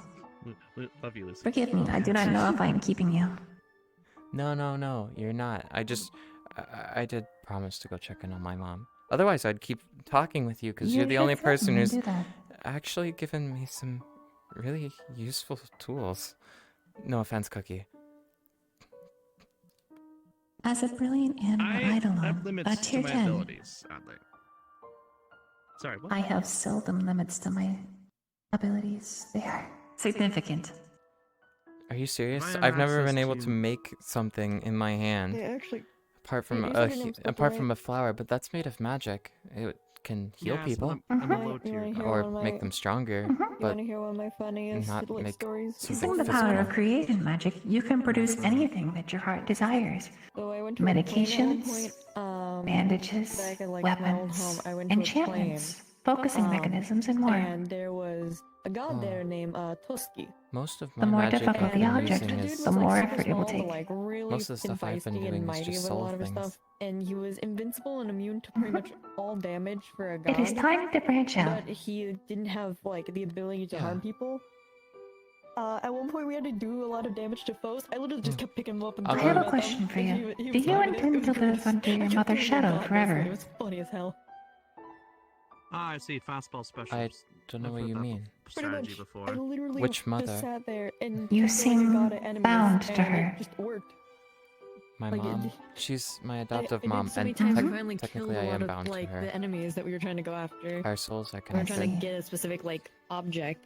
[SPEAKER 2] Love you, Lucy.
[SPEAKER 12] forgive me. I do not know if I am keeping you.
[SPEAKER 1] No, you're not. I did promise to go check in on my mom. Otherwise, I'd keep talking with you because you're the only person who's
[SPEAKER 12] do that.
[SPEAKER 1] actually given me some really useful tools. No offense, Cookie.
[SPEAKER 12] As a brilliant animal
[SPEAKER 2] I have
[SPEAKER 12] eidolon, a
[SPEAKER 2] limits to
[SPEAKER 12] tier
[SPEAKER 2] my
[SPEAKER 12] 10,
[SPEAKER 2] abilities, oddly. Sorry, what?
[SPEAKER 12] I have seldom limits to my abilities. They are significant.
[SPEAKER 1] Are you serious?
[SPEAKER 2] I have
[SPEAKER 1] I've never
[SPEAKER 2] access
[SPEAKER 1] been able
[SPEAKER 2] to-
[SPEAKER 1] to make something in my hand
[SPEAKER 3] They actually,
[SPEAKER 1] apart from
[SPEAKER 3] you
[SPEAKER 1] a
[SPEAKER 3] said your name's Cookie,
[SPEAKER 1] apart
[SPEAKER 3] right?
[SPEAKER 1] from a flower, but that's made of magic. It can heal
[SPEAKER 2] Yes,
[SPEAKER 1] people
[SPEAKER 2] I'm a
[SPEAKER 3] You
[SPEAKER 2] low
[SPEAKER 3] wanna
[SPEAKER 2] tier.
[SPEAKER 3] hear
[SPEAKER 1] or
[SPEAKER 3] one of
[SPEAKER 1] make
[SPEAKER 3] my-
[SPEAKER 1] them stronger,
[SPEAKER 3] you
[SPEAKER 1] but
[SPEAKER 3] want to hear one of my funniest
[SPEAKER 1] not
[SPEAKER 3] like
[SPEAKER 1] make
[SPEAKER 3] stories?
[SPEAKER 1] something
[SPEAKER 12] Using the power
[SPEAKER 1] physical.
[SPEAKER 12] of creation magic, you can produce anything that your heart desires.
[SPEAKER 3] So I went to a plane at one
[SPEAKER 12] Medications,
[SPEAKER 3] point,
[SPEAKER 12] bandages,
[SPEAKER 3] back at, like, my old
[SPEAKER 12] weapons,
[SPEAKER 3] home, I went to a
[SPEAKER 12] enchantments, focusing mechanisms, and more.
[SPEAKER 3] And there was a god there named Toski.
[SPEAKER 1] Most of my
[SPEAKER 12] The more
[SPEAKER 1] magic
[SPEAKER 12] difficult
[SPEAKER 1] I've
[SPEAKER 12] the
[SPEAKER 1] been
[SPEAKER 12] object,
[SPEAKER 1] using
[SPEAKER 3] And the
[SPEAKER 1] is
[SPEAKER 3] dude
[SPEAKER 12] the
[SPEAKER 3] was,
[SPEAKER 12] more
[SPEAKER 3] like, super
[SPEAKER 12] effort it will
[SPEAKER 3] small,
[SPEAKER 12] take.
[SPEAKER 3] but, like, really
[SPEAKER 1] Most of the stuff I've been
[SPEAKER 3] feisty
[SPEAKER 1] doing
[SPEAKER 3] and
[SPEAKER 1] is
[SPEAKER 3] mighty
[SPEAKER 1] just
[SPEAKER 3] with a lot
[SPEAKER 1] soul
[SPEAKER 3] of his
[SPEAKER 1] things.
[SPEAKER 3] stuff. And he was invincible and immune to pretty much all damage for a god.
[SPEAKER 12] It is time to branch out.
[SPEAKER 3] But he didn't have like the ability to
[SPEAKER 1] Yeah.
[SPEAKER 3] harm people. At one point we had to do a lot of damage to foes. I literally just kept picking him up and
[SPEAKER 1] I'll
[SPEAKER 12] I
[SPEAKER 3] throwing
[SPEAKER 12] have
[SPEAKER 3] him
[SPEAKER 12] a
[SPEAKER 3] at
[SPEAKER 12] question
[SPEAKER 3] them,
[SPEAKER 12] for
[SPEAKER 3] and
[SPEAKER 12] you.
[SPEAKER 3] he
[SPEAKER 12] Do
[SPEAKER 3] was
[SPEAKER 12] you
[SPEAKER 3] fine with it.
[SPEAKER 12] intend
[SPEAKER 3] It
[SPEAKER 12] to
[SPEAKER 3] was
[SPEAKER 12] live under
[SPEAKER 3] I
[SPEAKER 12] your
[SPEAKER 3] kept
[SPEAKER 12] mother's
[SPEAKER 3] throwing him
[SPEAKER 12] shadow
[SPEAKER 3] back,
[SPEAKER 12] forever?
[SPEAKER 3] It was funny as hell.
[SPEAKER 2] Ah, I see. Fastball special.
[SPEAKER 1] I don't know
[SPEAKER 2] I've
[SPEAKER 1] what
[SPEAKER 2] heard
[SPEAKER 1] you
[SPEAKER 2] that
[SPEAKER 1] mean.
[SPEAKER 3] Pretty
[SPEAKER 2] strategy
[SPEAKER 3] much,
[SPEAKER 2] before.
[SPEAKER 3] I literally
[SPEAKER 1] Which mother?
[SPEAKER 3] just sat there and
[SPEAKER 12] You
[SPEAKER 3] kept throwing a
[SPEAKER 12] seem
[SPEAKER 3] god at enemies,
[SPEAKER 12] bound to
[SPEAKER 3] and
[SPEAKER 12] her.
[SPEAKER 3] It just worked.
[SPEAKER 1] My
[SPEAKER 3] Like,
[SPEAKER 1] mom, she's my
[SPEAKER 3] I
[SPEAKER 1] adoptive
[SPEAKER 3] did
[SPEAKER 1] mom,
[SPEAKER 3] so many
[SPEAKER 1] and
[SPEAKER 3] times we finally
[SPEAKER 1] technically
[SPEAKER 3] killed
[SPEAKER 1] I
[SPEAKER 3] a lot
[SPEAKER 1] am
[SPEAKER 3] of
[SPEAKER 1] bound to
[SPEAKER 3] like
[SPEAKER 1] her.
[SPEAKER 3] the enemies that we were trying to go after.
[SPEAKER 1] Our souls are
[SPEAKER 3] We were trying to
[SPEAKER 1] connected.
[SPEAKER 3] get a specific like object.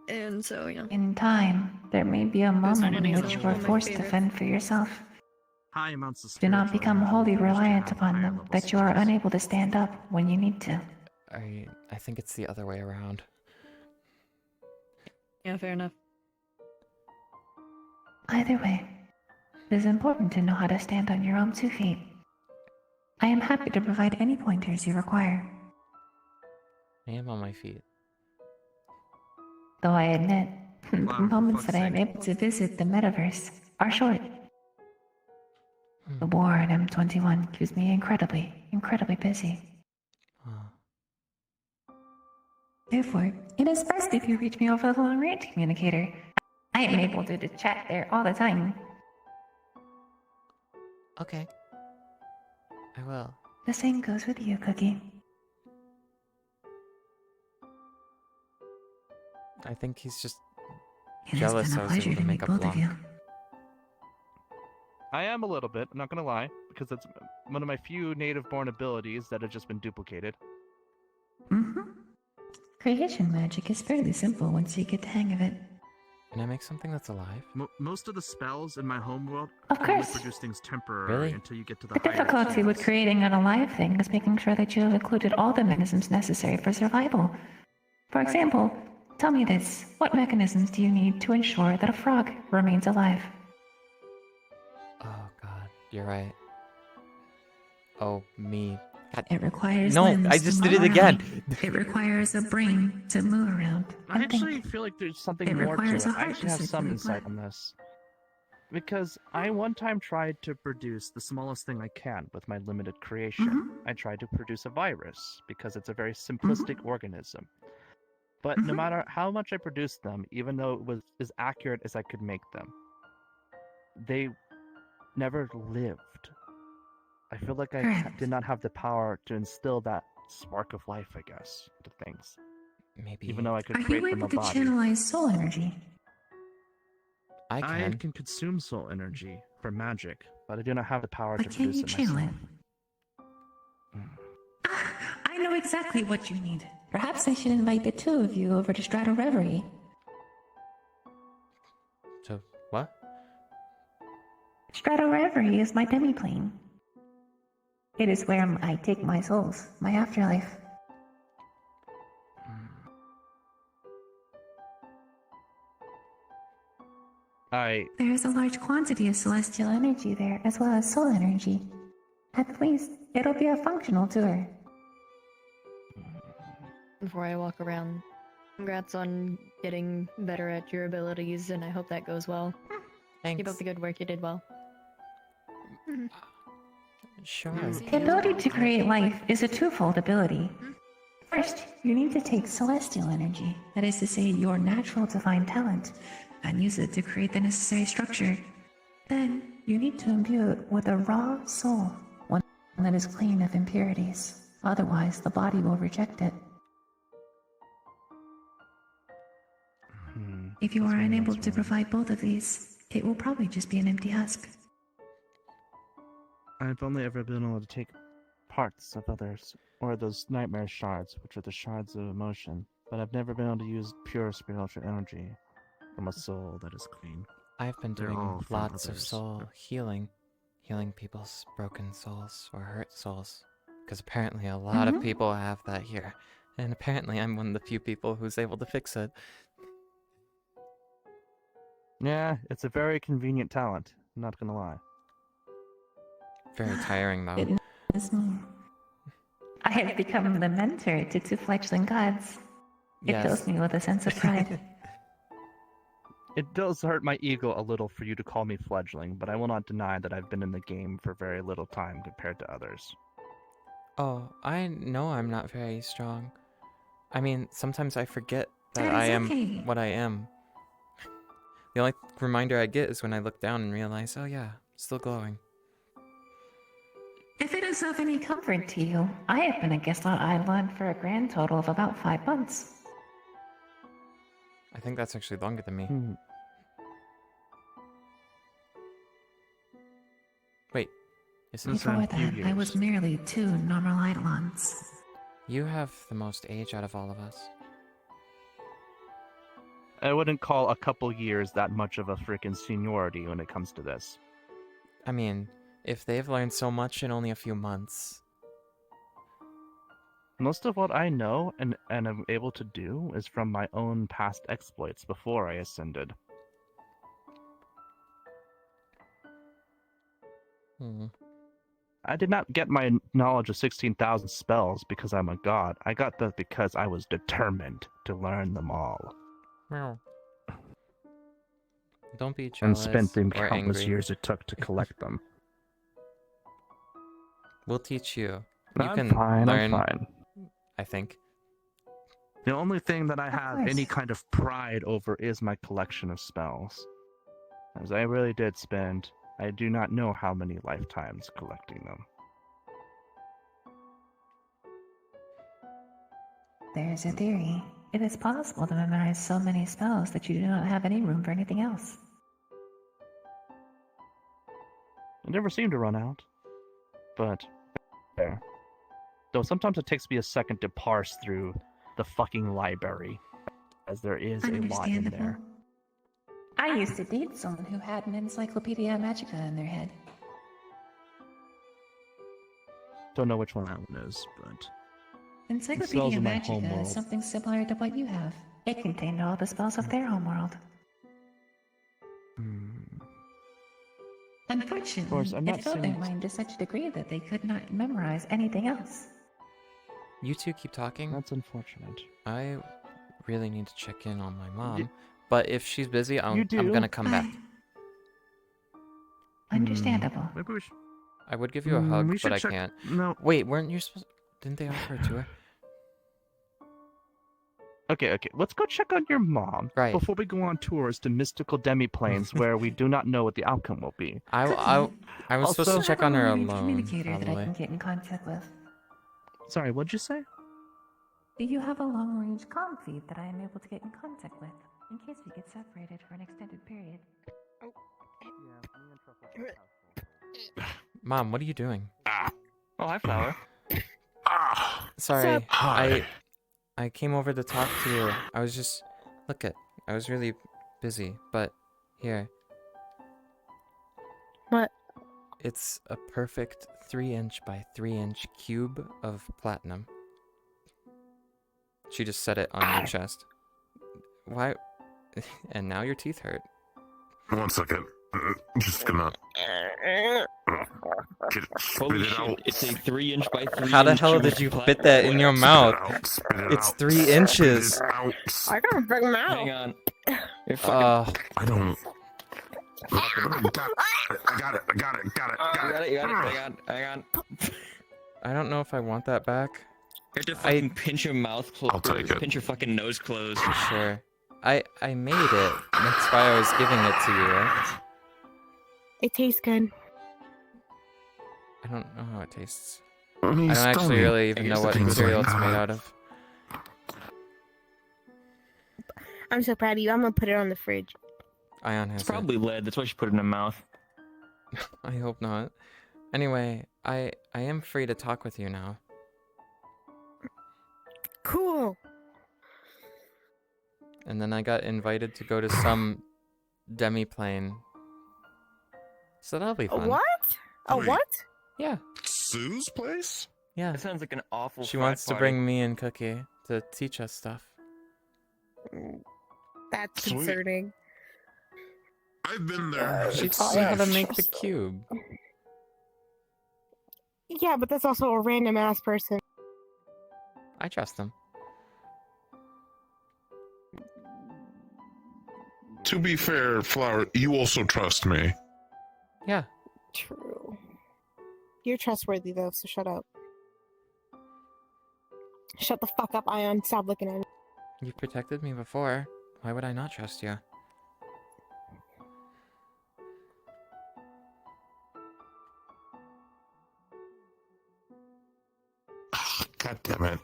[SPEAKER 3] And so yeah.
[SPEAKER 12] In time, there may be a moment in
[SPEAKER 3] funny,
[SPEAKER 12] which
[SPEAKER 3] so
[SPEAKER 12] you are
[SPEAKER 3] one of my
[SPEAKER 12] forced to
[SPEAKER 3] favorites.
[SPEAKER 12] fend for yourself.
[SPEAKER 2] High amounts of
[SPEAKER 12] Do not
[SPEAKER 2] spiritual
[SPEAKER 12] become
[SPEAKER 2] energy
[SPEAKER 12] wholly
[SPEAKER 2] used to
[SPEAKER 12] reliant
[SPEAKER 2] have
[SPEAKER 12] upon
[SPEAKER 2] higher
[SPEAKER 12] them,
[SPEAKER 2] level
[SPEAKER 12] that you are
[SPEAKER 2] stages.
[SPEAKER 12] unable to stand up when you need to.
[SPEAKER 1] I think it's the other way around.
[SPEAKER 3] Yeah, fair enough.
[SPEAKER 12] Either way, it is important to know how to stand on your own 2 feet. I am happy to provide any pointers you require,
[SPEAKER 1] I am on my feet.
[SPEAKER 12] though I admit, the
[SPEAKER 2] Wow, for
[SPEAKER 12] moments that I
[SPEAKER 2] fuck's
[SPEAKER 12] am able to visit the metaverse are short. The war at M21 keeps me incredibly busy. Therefore, it is best if you reach me over the long-range communicator. I am able to chat there all the time.
[SPEAKER 1] Okay. I will.
[SPEAKER 12] The same goes with you, Cookie.
[SPEAKER 1] I think he's just
[SPEAKER 12] It has
[SPEAKER 1] jealous
[SPEAKER 12] been
[SPEAKER 1] I
[SPEAKER 12] a
[SPEAKER 1] was
[SPEAKER 12] pleasure
[SPEAKER 1] able to
[SPEAKER 12] to
[SPEAKER 1] make
[SPEAKER 12] meet
[SPEAKER 1] a
[SPEAKER 12] both of
[SPEAKER 1] blunt.
[SPEAKER 12] you.
[SPEAKER 2] I am a little bit, I'm not gonna lie, because it's one of my few native-born abilities that have just been duplicated.
[SPEAKER 12] Creation magic is fairly simple once you get the hang of it.
[SPEAKER 1] Can I make something that's alive?
[SPEAKER 2] Most of the spells in my homeworld
[SPEAKER 12] Of
[SPEAKER 2] only
[SPEAKER 12] course.
[SPEAKER 2] produce things temporary
[SPEAKER 1] Really?
[SPEAKER 2] until you get to the
[SPEAKER 12] The
[SPEAKER 2] higher
[SPEAKER 12] difficulty with
[SPEAKER 2] tiers.
[SPEAKER 12] creating an alive thing is making sure that you have included all the mechanisms necessary for survival. For example, tell me this. What mechanisms do you need to ensure that a frog remains alive?
[SPEAKER 1] Oh god, you're right. Oh, me. God.
[SPEAKER 12] It requires
[SPEAKER 1] No,
[SPEAKER 12] limbs
[SPEAKER 1] I
[SPEAKER 12] to
[SPEAKER 1] just did
[SPEAKER 12] move
[SPEAKER 1] it again.
[SPEAKER 12] around. It requires a brain to move around.
[SPEAKER 2] I
[SPEAKER 12] and
[SPEAKER 2] actually
[SPEAKER 12] think.
[SPEAKER 2] feel like there's something
[SPEAKER 12] It
[SPEAKER 2] more to
[SPEAKER 12] requires
[SPEAKER 2] it.
[SPEAKER 12] a
[SPEAKER 2] I
[SPEAKER 12] heart
[SPEAKER 2] actually
[SPEAKER 12] to
[SPEAKER 2] have some
[SPEAKER 12] circulate
[SPEAKER 2] insight
[SPEAKER 12] blood.
[SPEAKER 2] on this. Because I one time tried to produce the smallest thing I can with my limited creation. I tried to produce a virus because it's a very simplistic organism. But no matter how much I produced them, even though it was as accurate as I could make them, they never lived. I feel like I did not have the power to instill that spark of life, I guess, into things.
[SPEAKER 1] Maybe.
[SPEAKER 2] Even though I could
[SPEAKER 12] Are
[SPEAKER 2] create
[SPEAKER 12] you
[SPEAKER 2] from
[SPEAKER 12] able
[SPEAKER 2] a
[SPEAKER 12] to
[SPEAKER 2] body.
[SPEAKER 12] channelize soul energy?
[SPEAKER 1] I can.
[SPEAKER 2] consume soul energy for magic, but I do not have the power
[SPEAKER 12] But
[SPEAKER 2] to
[SPEAKER 12] can
[SPEAKER 2] produce
[SPEAKER 12] you
[SPEAKER 2] it
[SPEAKER 12] channel
[SPEAKER 2] myself.
[SPEAKER 12] it? I know exactly what you need. Perhaps I should invite the two of you over to Strato Reverie.
[SPEAKER 1] So, what?
[SPEAKER 12] Strato Reverie is my demiplane. It is where I take my souls, my afterlife. There is a large quantity of celestial energy there, as well as soul energy. At least, it'll be a functional tour.
[SPEAKER 3] Before I walk around, congrats on getting better at your abilities, and I hope that goes well.
[SPEAKER 1] Thanks.
[SPEAKER 3] Keep up the good work, you did well.
[SPEAKER 1] Sure.
[SPEAKER 12] The ability to create life is a twofold ability. First, you need to take celestial energy, that is to say, your natural divine talent, and use it to create the necessary structure. Then, you need to imbue it with a raw soul, one that is clean of impurities. Otherwise, the body will reject it. If you are unable to provide both of these, it will probably just be an empty husk.
[SPEAKER 2] I've only ever been able to take parts of others, or those nightmare shards, which are the shards of emotion, but I've never been able to use pure spiritual energy from a soul that is clean.
[SPEAKER 1] I've been
[SPEAKER 2] They're
[SPEAKER 1] doing
[SPEAKER 2] all from
[SPEAKER 1] lots of
[SPEAKER 2] others.
[SPEAKER 1] soul healing. Healing people's broken souls or hurt souls. Because apparently a lot of people have that here. And apparently I'm one of the few people who's able to fix it.
[SPEAKER 2] Yeah, it's a very convenient talent, I'm not gonna lie.
[SPEAKER 1] Very tiring though.
[SPEAKER 12] Goodness me. I have become the mentor to two fledgling gods. It
[SPEAKER 1] Yes.
[SPEAKER 12] fills me with a sense of pride.
[SPEAKER 2] It does hurt my ego a little for you to call me fledgling, but I will not deny that I've been in the game for very little time compared to others.
[SPEAKER 1] Oh, I know I'm not very strong. I mean, sometimes I forget that
[SPEAKER 12] That
[SPEAKER 1] I
[SPEAKER 12] is
[SPEAKER 1] am
[SPEAKER 12] okay.
[SPEAKER 1] what I am. The only reminder I get is when I look down and realize, oh yeah, still glowing.
[SPEAKER 12] If it is of any comfort to you, I have been a guest on Island for a grand total of about 5 months.
[SPEAKER 1] I think that's actually longer than me. Wait, is it?
[SPEAKER 12] Before that, I was merely 2 normal Eidolons.
[SPEAKER 1] You have the most age out of all of us.
[SPEAKER 2] I wouldn't call a couple years that much of a freaking seniority when it comes to this.
[SPEAKER 1] I mean, if they've learned so much in only a few months.
[SPEAKER 2] Most of what I know and am able to do is from my own past exploits before I ascended. I did not get my knowledge of 16,000 spells because I'm a god. I got that because I was determined to learn them all.
[SPEAKER 1] Meow. Don't be
[SPEAKER 2] And
[SPEAKER 1] jealous
[SPEAKER 2] spent the
[SPEAKER 1] or
[SPEAKER 2] countless
[SPEAKER 1] angry.
[SPEAKER 2] years it took to collect them.
[SPEAKER 1] We'll teach you. You
[SPEAKER 2] I'm
[SPEAKER 1] can
[SPEAKER 2] fine,
[SPEAKER 1] learn,
[SPEAKER 2] I'm fine.
[SPEAKER 1] I think.
[SPEAKER 2] The only thing that I have
[SPEAKER 12] course.
[SPEAKER 2] any kind of pride over is my collection of spells. As I really did spend, I do not know how many lifetimes collecting them.
[SPEAKER 12] There's a theory. It is possible to memorize so many spells that you do not have any room for anything else.
[SPEAKER 2] I never seem to run out. But, there. Though sometimes it takes me a second to parse through the fucking library, as there is a lot in
[SPEAKER 12] Understandable.
[SPEAKER 2] there.
[SPEAKER 12] I used to date someone who had an Encyclopedia Magica in their head.
[SPEAKER 2] Don't know which one that one is, but...
[SPEAKER 12] Encyclopedia
[SPEAKER 2] spells in my
[SPEAKER 12] Magica
[SPEAKER 2] homeworld.
[SPEAKER 12] is something similar to what you have. It contained all the spells of their homeworld. Unfortunately,
[SPEAKER 2] Of course, I'm not
[SPEAKER 12] it filled their
[SPEAKER 2] saying-
[SPEAKER 12] mind to such a degree that they could not memorize anything else.
[SPEAKER 1] You two keep talking.
[SPEAKER 2] That's unfortunate.
[SPEAKER 1] I really need to check in on my mom. But if she's busy, I'm
[SPEAKER 2] You do?
[SPEAKER 1] gonna come back.
[SPEAKER 12] Understandable.
[SPEAKER 2] Maybe we should.
[SPEAKER 1] I would give you a hug,
[SPEAKER 2] we
[SPEAKER 1] but
[SPEAKER 2] should
[SPEAKER 1] I
[SPEAKER 2] check-
[SPEAKER 1] can't.
[SPEAKER 2] No.
[SPEAKER 1] Wait, weren't you supposed? Didn't they offer a tour?
[SPEAKER 2] Okay. Let's go check on your mom before we go on tours to mystical demiplanes where we do not know what the outcome will be.
[SPEAKER 1] I was supposed to
[SPEAKER 2] Also-
[SPEAKER 1] check on her
[SPEAKER 12] Have a long-range
[SPEAKER 1] alone.
[SPEAKER 12] communicator that I
[SPEAKER 1] Probably.
[SPEAKER 12] can get in contact with.
[SPEAKER 2] Sorry, what'd you say?
[SPEAKER 12] Do you have a long-range comm feed that I am able to get in contact with in case we get separated for an extended period?
[SPEAKER 1] Mom, what are you doing?
[SPEAKER 2] Oh, hi, Flower.
[SPEAKER 1] Sorry,
[SPEAKER 2] Sup? Hi.
[SPEAKER 1] I came over to talk to you. I was just I was really busy, but here.
[SPEAKER 7] What?
[SPEAKER 1] It's a perfect 3-inch by 3-inch cube of platinum. She just set it on your chest. Why? And now your teeth hurt.
[SPEAKER 13] 1 second. I'm just gonna spit it out.
[SPEAKER 9] It's a 3-inch by 3-inch.
[SPEAKER 1] How the hell did you fit that in your mouth? It's 3 inches.
[SPEAKER 7] I got a big mouth.
[SPEAKER 9] Hang on. You're fucking...
[SPEAKER 13] I don't. I got it. Hang on.
[SPEAKER 1] I don't know if I want that back.
[SPEAKER 9] You have to fucking pinch your mouth closed.
[SPEAKER 13] I'll take it.
[SPEAKER 9] Pinch your fucking nose closed.
[SPEAKER 1] Sure. I made it. That's why I was giving it to you, right?
[SPEAKER 7] It tastes good.
[SPEAKER 1] I don't know how it tastes.
[SPEAKER 13] I mean,
[SPEAKER 1] I don't actually
[SPEAKER 13] stomach.
[SPEAKER 1] really even know what material it's made out of.
[SPEAKER 7] I'm so proud of you. I'm gonna put it on the fridge.
[SPEAKER 1] Ion has
[SPEAKER 9] It's probably lead. That's why she put it in her mouth.
[SPEAKER 1] it. I hope not. Anyway, I am free to talk with you now.
[SPEAKER 7] Cool.
[SPEAKER 1] And then I got invited to go to some demiplane. So that'll be
[SPEAKER 7] A
[SPEAKER 1] fun.
[SPEAKER 7] what? A
[SPEAKER 13] Wait.
[SPEAKER 7] what?
[SPEAKER 1] Yeah.
[SPEAKER 13] Sue's place?
[SPEAKER 1] Yeah.
[SPEAKER 9] That sounds like an awful.
[SPEAKER 1] She
[SPEAKER 9] frat
[SPEAKER 1] wants to
[SPEAKER 9] party.
[SPEAKER 1] bring me and Cookie to teach us stuff.
[SPEAKER 7] That's
[SPEAKER 13] Sweet.
[SPEAKER 7] concerning.
[SPEAKER 13] I've been there.
[SPEAKER 1] She
[SPEAKER 13] It's
[SPEAKER 1] taught me how to
[SPEAKER 13] safe.
[SPEAKER 1] make the cube.
[SPEAKER 7] Yeah, but that's also a random ass person.
[SPEAKER 1] I trust him.
[SPEAKER 13] To be fair, Flower, you also trust me.
[SPEAKER 1] Yeah.
[SPEAKER 7] True. You're trustworthy though, so shut up. Shut the fuck up, Ion. Stop looking at me.
[SPEAKER 1] You protected me before. Why would I not trust you?
[SPEAKER 13] God damn it.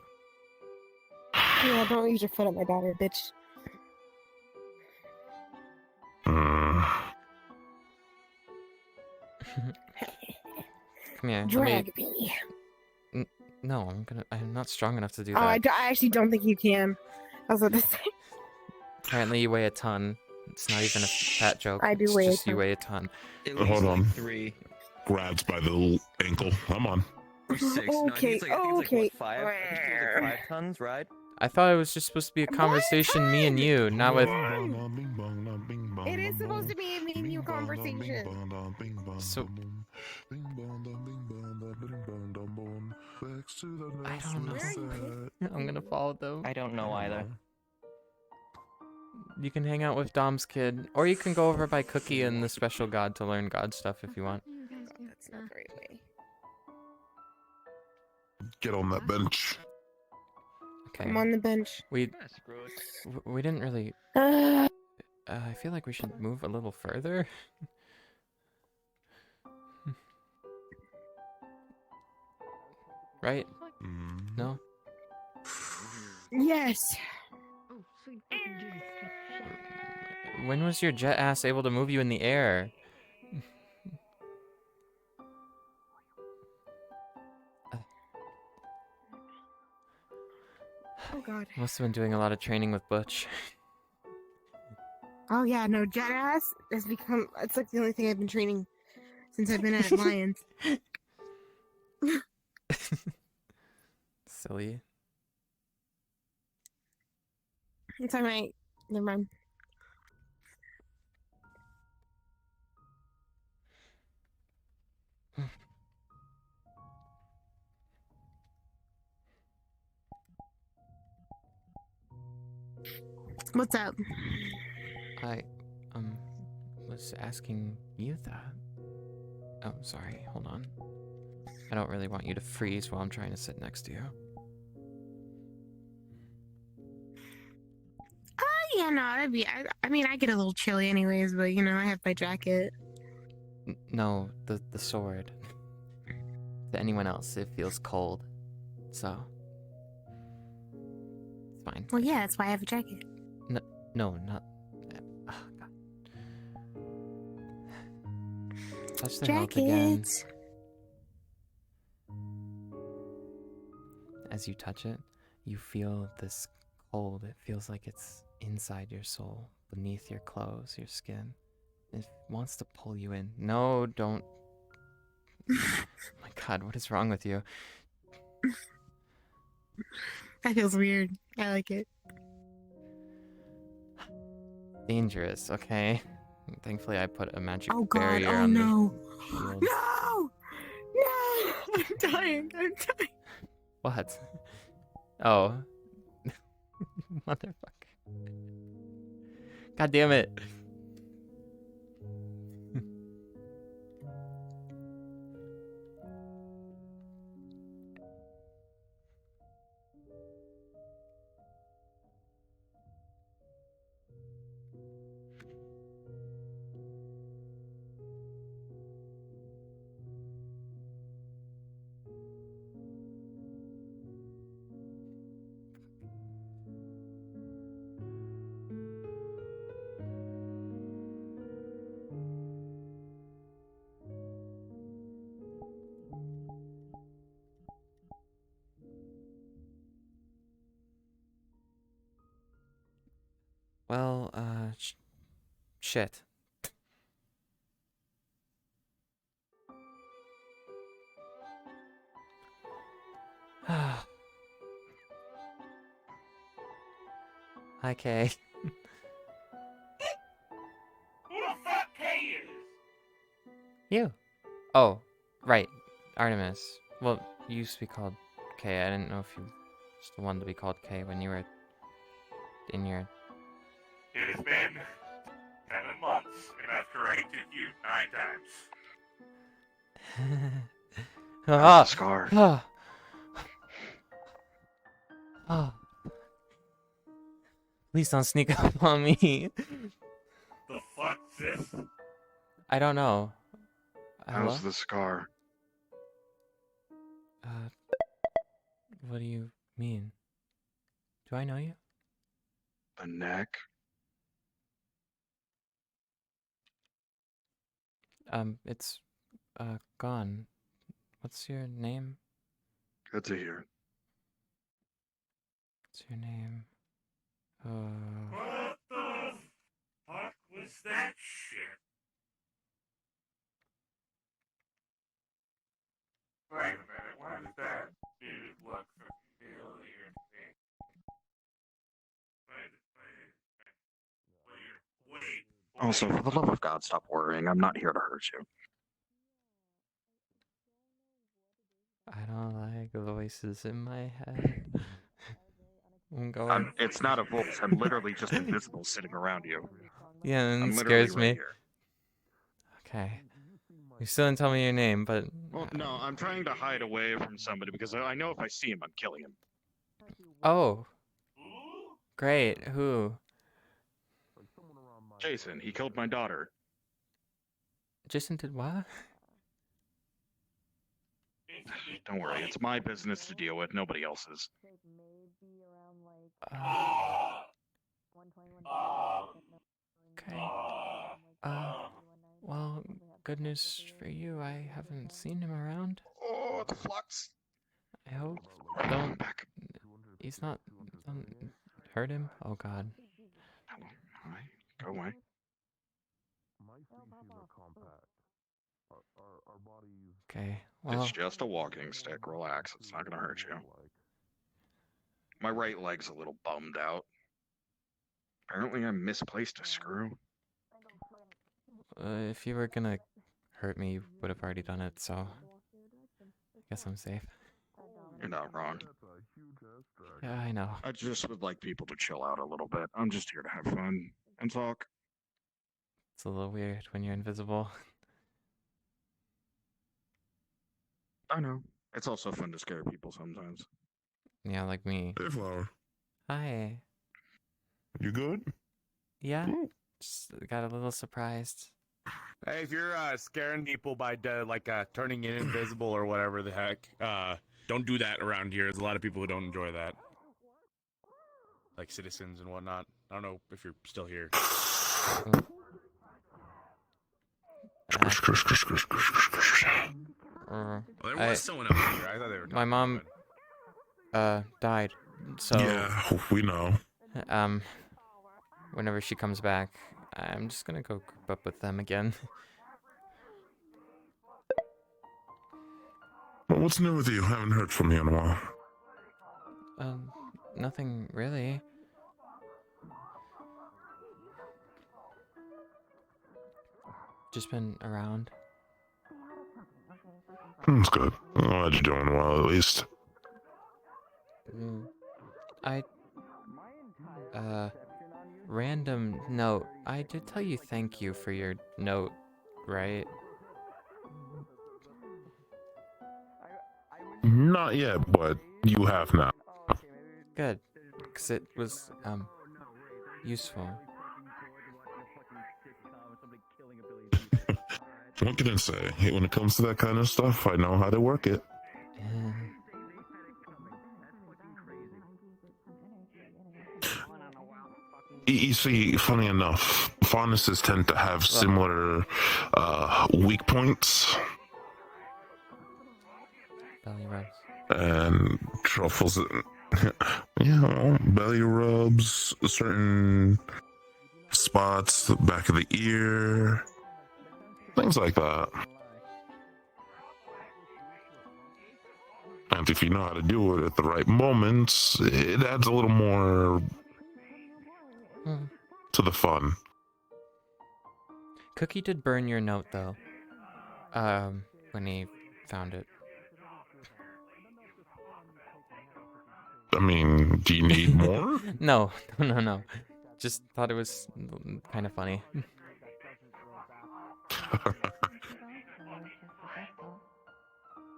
[SPEAKER 7] Yeah, don't use your foot at my daughter, bitch.
[SPEAKER 1] Come here.
[SPEAKER 7] Drag me.
[SPEAKER 1] No, I'm not strong enough to do
[SPEAKER 7] Oh,
[SPEAKER 1] that.
[SPEAKER 7] I actually don't think you can. I was about to say.
[SPEAKER 1] Apparently you weigh a ton. It's not even a fat joke.
[SPEAKER 7] I do
[SPEAKER 1] It's
[SPEAKER 7] weigh a
[SPEAKER 1] just you
[SPEAKER 7] ton.
[SPEAKER 1] weigh a ton.
[SPEAKER 13] Hold on.
[SPEAKER 9] 3.
[SPEAKER 13] Grabs by the little ankle. I'm on.
[SPEAKER 9] Or 6. No, I think it's like,
[SPEAKER 7] Okay.
[SPEAKER 9] what, 5? I think it's like 5 tons, right?
[SPEAKER 1] I thought it was just supposed to be a conversation, me and you, not with.
[SPEAKER 7] It is supposed to be a me and you conversation.
[SPEAKER 1] So. I don't know. I'm gonna follow them.
[SPEAKER 9] I don't know either.
[SPEAKER 1] You can hang out with Dom's kid, or you can go over by Cookie and the special god to learn god stuff if you want.
[SPEAKER 7] That's not a great way.
[SPEAKER 13] Get on that bench.
[SPEAKER 1] Okay.
[SPEAKER 7] I'm on the bench.
[SPEAKER 1] We didn't really. I feel like we should move a little further. Right? No?
[SPEAKER 7] Yes.
[SPEAKER 1] When was your jet ass able to move you in the air?
[SPEAKER 7] Oh god.
[SPEAKER 1] Must have been doing a lot of training with Butch.
[SPEAKER 7] Oh yeah, no, jet ass has become. It's like the only thing I've been training since I've been at Lions.
[SPEAKER 1] Silly.
[SPEAKER 7] It's alright. Never mind. What's up?
[SPEAKER 1] I was asking you that. Oh, sorry. Hold on. I don't really want you to freeze while I'm trying to sit next to you.
[SPEAKER 7] Yeah, no, that'd be. I mean, I get a little chilly anyways, but you know, I have my jacket.
[SPEAKER 1] No, the sword. To anyone else, it feels cold. So. It's fine.
[SPEAKER 7] Well, yeah, that's why I have a jacket.
[SPEAKER 1] No, not. Oh, God. Touch the hilt again.
[SPEAKER 7] Jackets.
[SPEAKER 1] As you touch it, you feel this cold. It feels like it's inside your soul, beneath your clothes, your skin. It wants to pull you in. No, don't. Oh my God, what is wrong with you?
[SPEAKER 7] That feels weird. I like it.
[SPEAKER 1] Dangerous, okay? Thankfully, I put a magic
[SPEAKER 7] Oh God!
[SPEAKER 1] barrier
[SPEAKER 7] Oh
[SPEAKER 1] on
[SPEAKER 7] no!
[SPEAKER 1] the shield.
[SPEAKER 7] No! No! I'm dying! I'm dying!
[SPEAKER 1] What? Oh. Motherfucker. God damn it. Well, shit. Hi, Kay.
[SPEAKER 5] Who the fuck Kay is?
[SPEAKER 1] You. Oh, right. Artemis. Well, you used to be called Kay. I didn't know if you still wanted to be called Kay when you were in your...
[SPEAKER 5] It has been 7 months, and I've corrected you 9 times.
[SPEAKER 1] Ah!
[SPEAKER 16] Scar.
[SPEAKER 1] Ah! Oh. Please don't sneak up on me.
[SPEAKER 5] The fuck's this?
[SPEAKER 1] I don't know. Hello?
[SPEAKER 16] How's the scar?
[SPEAKER 1] What do you mean? Do I know you?
[SPEAKER 16] The neck?
[SPEAKER 1] It's, gone. What's your name?
[SPEAKER 16] Good to hear.
[SPEAKER 1] What's your name?
[SPEAKER 5] What the fuck was that shit? Wait a minute, why does that dude look familiar to me? Wait.
[SPEAKER 16] Also, for the love of God, stop worrying. I'm not here to hurt you.
[SPEAKER 1] I don't like voices in my head. I'm going.
[SPEAKER 16] It's not a voice. I'm literally just invisible sitting around you.
[SPEAKER 1] Yeah, and
[SPEAKER 16] I'm
[SPEAKER 1] it
[SPEAKER 16] literally
[SPEAKER 1] scares
[SPEAKER 16] right
[SPEAKER 1] me.
[SPEAKER 16] here.
[SPEAKER 1] Okay. You still didn't tell me your name, but...
[SPEAKER 16] Well, no, I'm trying to hide away from somebody because I know if I see him, I'm killing him.
[SPEAKER 1] Oh. Great. Who?
[SPEAKER 16] Jason, he killed my daughter.
[SPEAKER 1] Jason did what?
[SPEAKER 16] Don't worry, it's my business to deal with, nobody else's.
[SPEAKER 1] Okay. Well, good news for you. I haven't seen him around.
[SPEAKER 16] Oh, the flux.
[SPEAKER 1] I hope. Don't. He's not. Don't hurt him. Oh, God.
[SPEAKER 16] Go away.
[SPEAKER 1] Okay. Well.
[SPEAKER 16] It's just a walking stick. Relax. It's not gonna hurt you. My right leg's a little bummed out. Apparently I misplaced a screw.
[SPEAKER 1] If you were gonna hurt me, you would have already done it, so I guess I'm safe.
[SPEAKER 16] You're not wrong.
[SPEAKER 1] Yeah, I know.
[SPEAKER 16] I just would like people to chill out a little bit. I'm just here to have fun and talk.
[SPEAKER 1] It's a little weird when you're invisible.
[SPEAKER 16] I know. It's also fun to scare people sometimes.
[SPEAKER 1] Yeah, like me.
[SPEAKER 13] Hey, Flower.
[SPEAKER 1] Hi.
[SPEAKER 13] You good?
[SPEAKER 1] Yeah. Just got a little surprised.
[SPEAKER 17] Hey, if you're scaring people by turning invisible or whatever the heck, don't do that around here. There's a lot of people who don't enjoy that, like citizens and whatnot. I don't know if you're still here.
[SPEAKER 16] There was someone else here. I thought they were
[SPEAKER 1] My mom died. So
[SPEAKER 13] yeah, we know.
[SPEAKER 1] Whenever she comes back, I'm just gonna go group up with them again.
[SPEAKER 13] Well, what's new with you? Haven't heard from you in a while.
[SPEAKER 1] Nothing really. Just been around.
[SPEAKER 13] That's good. I'm glad you're doing well, at least.
[SPEAKER 1] Random note. I did tell you thank you for your note, right?
[SPEAKER 13] Not yet, but you have now.
[SPEAKER 1] Good. Because it was, useful.
[SPEAKER 13] What can I say? Hey, when it comes to that kind of stuff, I know how to work it. You see, funny enough, faunuses tend to have similar weak points.
[SPEAKER 1] Belly rubs.
[SPEAKER 13] And truffles, belly rubs, certain spots, the back of the ear, things like that. And if you know how to do it at the right moments, it adds a little more to the fun.
[SPEAKER 1] Cookie did burn your note, though. When he found it.
[SPEAKER 13] I mean, do you need more?
[SPEAKER 1] No. Just thought it was kind of funny.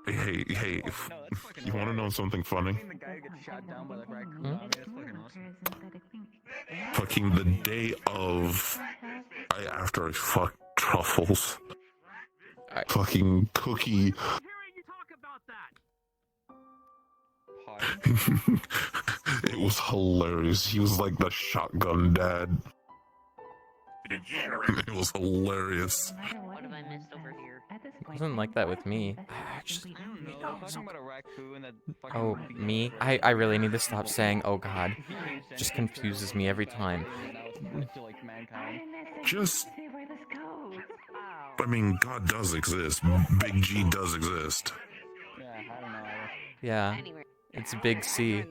[SPEAKER 13] Hey, you want to know something funny? Fucking the day of, after I fucked Truffles, fucking Cookie. It was hilarious. He was like the shotgun dad. It was hilarious.
[SPEAKER 6] What have I missed over here?
[SPEAKER 1] It wasn't like that with me. Actually, oh, me? I really need to stop saying, oh god. Just confuses me every time.
[SPEAKER 13] Just, I mean, God does exist. Big G does exist.
[SPEAKER 1] Yeah, it's Big C.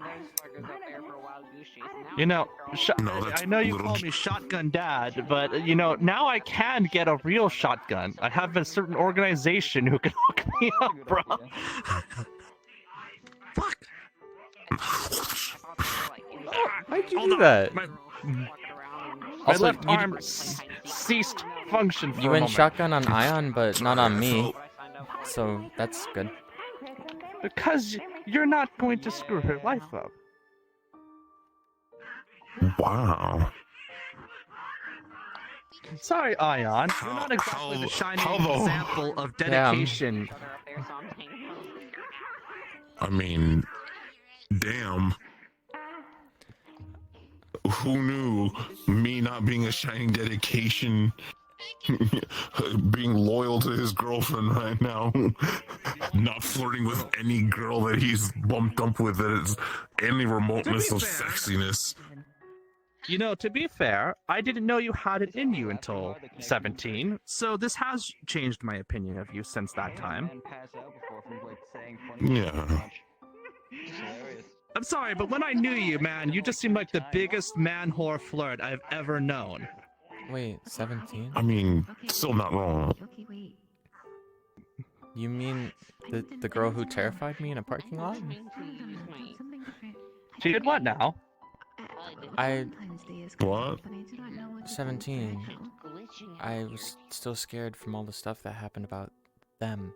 [SPEAKER 2] You know,
[SPEAKER 13] No,
[SPEAKER 2] I know you call me Shotgun Dad, but you know, now I can get a real shotgun. I have a certain organization who can hook me up, bro.
[SPEAKER 13] Fuck.
[SPEAKER 1] Why'd you do that?
[SPEAKER 2] My
[SPEAKER 1] Also,
[SPEAKER 2] left arm ceased function for
[SPEAKER 1] You
[SPEAKER 2] a
[SPEAKER 1] went
[SPEAKER 2] moment.
[SPEAKER 1] shotgun on Ion, but not on me. So that's good.
[SPEAKER 2] Because you're not going to screw her life up.
[SPEAKER 13] Wow.
[SPEAKER 2] Sorry, Ion. You're not exactly the shining example of dedication.
[SPEAKER 13] I mean, damn. Who knew me not being a shining dedication, being loyal to his girlfriend right now, not flirting with any girl that he's bumped up with that is any remoteness of sexiness.
[SPEAKER 2] You know, to be fair, I didn't know you had it in you until 17, so this has changed my opinion of you since that time.
[SPEAKER 13] Yeah.
[SPEAKER 2] I'm sorry, but when I knew you, man, you just seemed like the biggest man whore flirt I've ever known.
[SPEAKER 1] Wait, 17?
[SPEAKER 13] I mean, still not wrong.
[SPEAKER 1] You mean the girl who terrified me in a parking lot?
[SPEAKER 2] She did what now?
[SPEAKER 13] What?
[SPEAKER 1] 17. I was still scared from all the stuff that happened about them.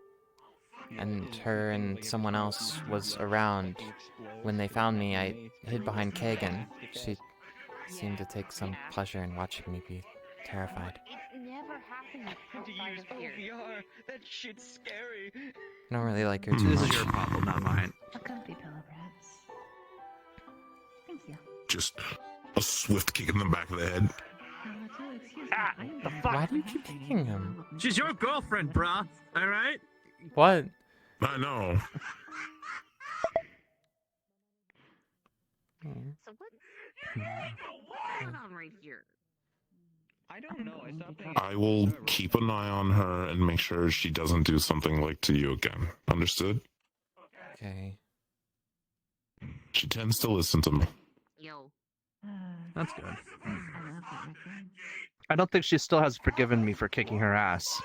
[SPEAKER 1] and her and someone else was around. When they found me, I hid behind Kagan. She seemed to take some pleasure in watching me be terrified.
[SPEAKER 6] It never happened outside of here.
[SPEAKER 9] OVR. That shit's scary.
[SPEAKER 1] I don't really like her too
[SPEAKER 2] This
[SPEAKER 1] much.
[SPEAKER 2] is your problem, not mine.
[SPEAKER 12] A comfy pillow, perhaps. Thank you.
[SPEAKER 13] Just a swift kick in the back of the head.
[SPEAKER 1] Why do you keep kicking him?
[SPEAKER 4] She's your girlfriend, brah. All right.
[SPEAKER 1] What?
[SPEAKER 13] I know.
[SPEAKER 6] So what's going on right here?
[SPEAKER 9] I don't know. I stopped paying
[SPEAKER 13] I will keep an eye on her and make sure she doesn't do something like to you again. Understood?
[SPEAKER 1] Okay.
[SPEAKER 13] She tends to listen to me.
[SPEAKER 6] Yo.
[SPEAKER 2] That's good. I don't think she still has forgiven me for kicking her ass.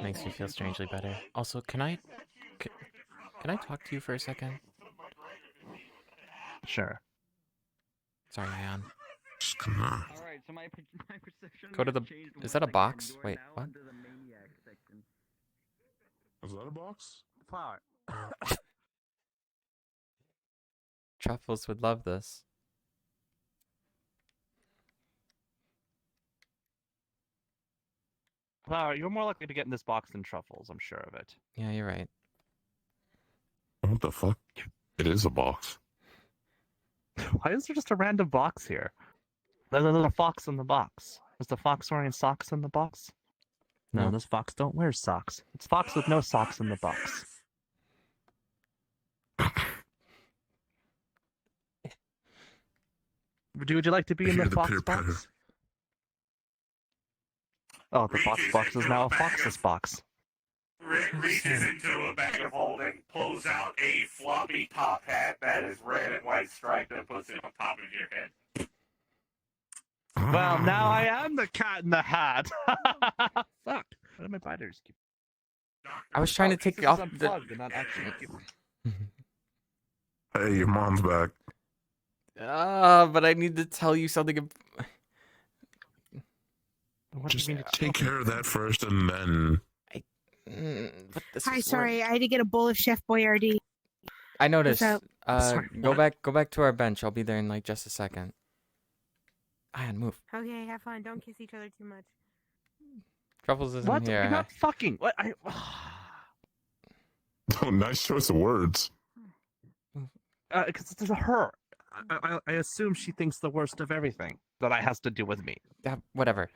[SPEAKER 1] Makes me feel strangely better. Also, can I talk to you for a second?
[SPEAKER 2] Sure.
[SPEAKER 1] Sorry, Ion.
[SPEAKER 13] Come on.
[SPEAKER 9] All right, so my perception.
[SPEAKER 1] Go to the.
[SPEAKER 9] changed
[SPEAKER 1] Is that a
[SPEAKER 9] once I
[SPEAKER 1] box?
[SPEAKER 9] turned
[SPEAKER 1] Wait,
[SPEAKER 9] now
[SPEAKER 1] what?
[SPEAKER 9] into the maniac section.
[SPEAKER 13] Is that a box?
[SPEAKER 2] Flower.
[SPEAKER 1] Truffles would love this.
[SPEAKER 2] Flower, you're more likely to get in this box than Truffles, I'm sure of it.
[SPEAKER 1] Yeah, you're right.
[SPEAKER 13] What the fuck? It is a box.
[SPEAKER 2] Why is there just a random box here? There's a fox in the box. Is the fox wearing socks in the box? No,
[SPEAKER 1] No.
[SPEAKER 2] this fox don't wear socks. It's fox with no socks in the box. Would you like to be in
[SPEAKER 13] Hear
[SPEAKER 2] the
[SPEAKER 13] the
[SPEAKER 2] fox
[SPEAKER 13] pitter-patter.
[SPEAKER 2] box? Oh, the fox box is now a fox's box.
[SPEAKER 5] Reaches into a bag of holding, pulls out a floppy top hat that is red and white striped, and puts it on top of your head.
[SPEAKER 2] Well, now I am the cat in the hat. Fuck. Why do my biters keep?
[SPEAKER 1] I was trying to take
[SPEAKER 2] this
[SPEAKER 1] off
[SPEAKER 2] is
[SPEAKER 1] the.
[SPEAKER 2] unplugged and not actually.
[SPEAKER 13] Hey, your mom's back.
[SPEAKER 1] But I need to tell you something.
[SPEAKER 2] What
[SPEAKER 13] Just
[SPEAKER 2] do you mean?
[SPEAKER 13] take care of that first, and then.
[SPEAKER 1] But this
[SPEAKER 7] Hi,
[SPEAKER 1] was
[SPEAKER 7] sorry, I had to get a bowl of Chef Boyardee.
[SPEAKER 1] I noticed.
[SPEAKER 7] up?
[SPEAKER 2] Sorry,
[SPEAKER 1] Go
[SPEAKER 2] what?
[SPEAKER 1] back to our bench. I'll be there in like just a second. Ian, move.
[SPEAKER 7] Okay, have fun. Don't kiss each other too much.
[SPEAKER 1] Truffles isn't
[SPEAKER 2] What?
[SPEAKER 1] here.
[SPEAKER 2] You're not fucking. What?
[SPEAKER 13] Oh, nice choice of words.
[SPEAKER 2] Because there's a her. I assume she thinks the worst of everything that has to do with me.
[SPEAKER 1] Whatever.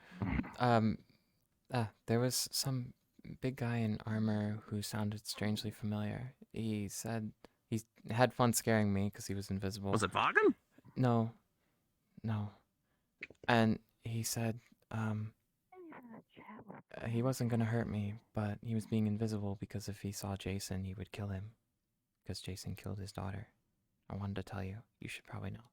[SPEAKER 1] There was some big guy in armor who sounded strangely familiar. He said he had fun scaring me because he was invisible.
[SPEAKER 2] Was it Vaughan?
[SPEAKER 1] No. And he said, he wasn't gonna hurt me, but he was being invisible because if he saw Jason, he would kill him. Because Jason killed his daughter. I wanted to tell you. You should probably know.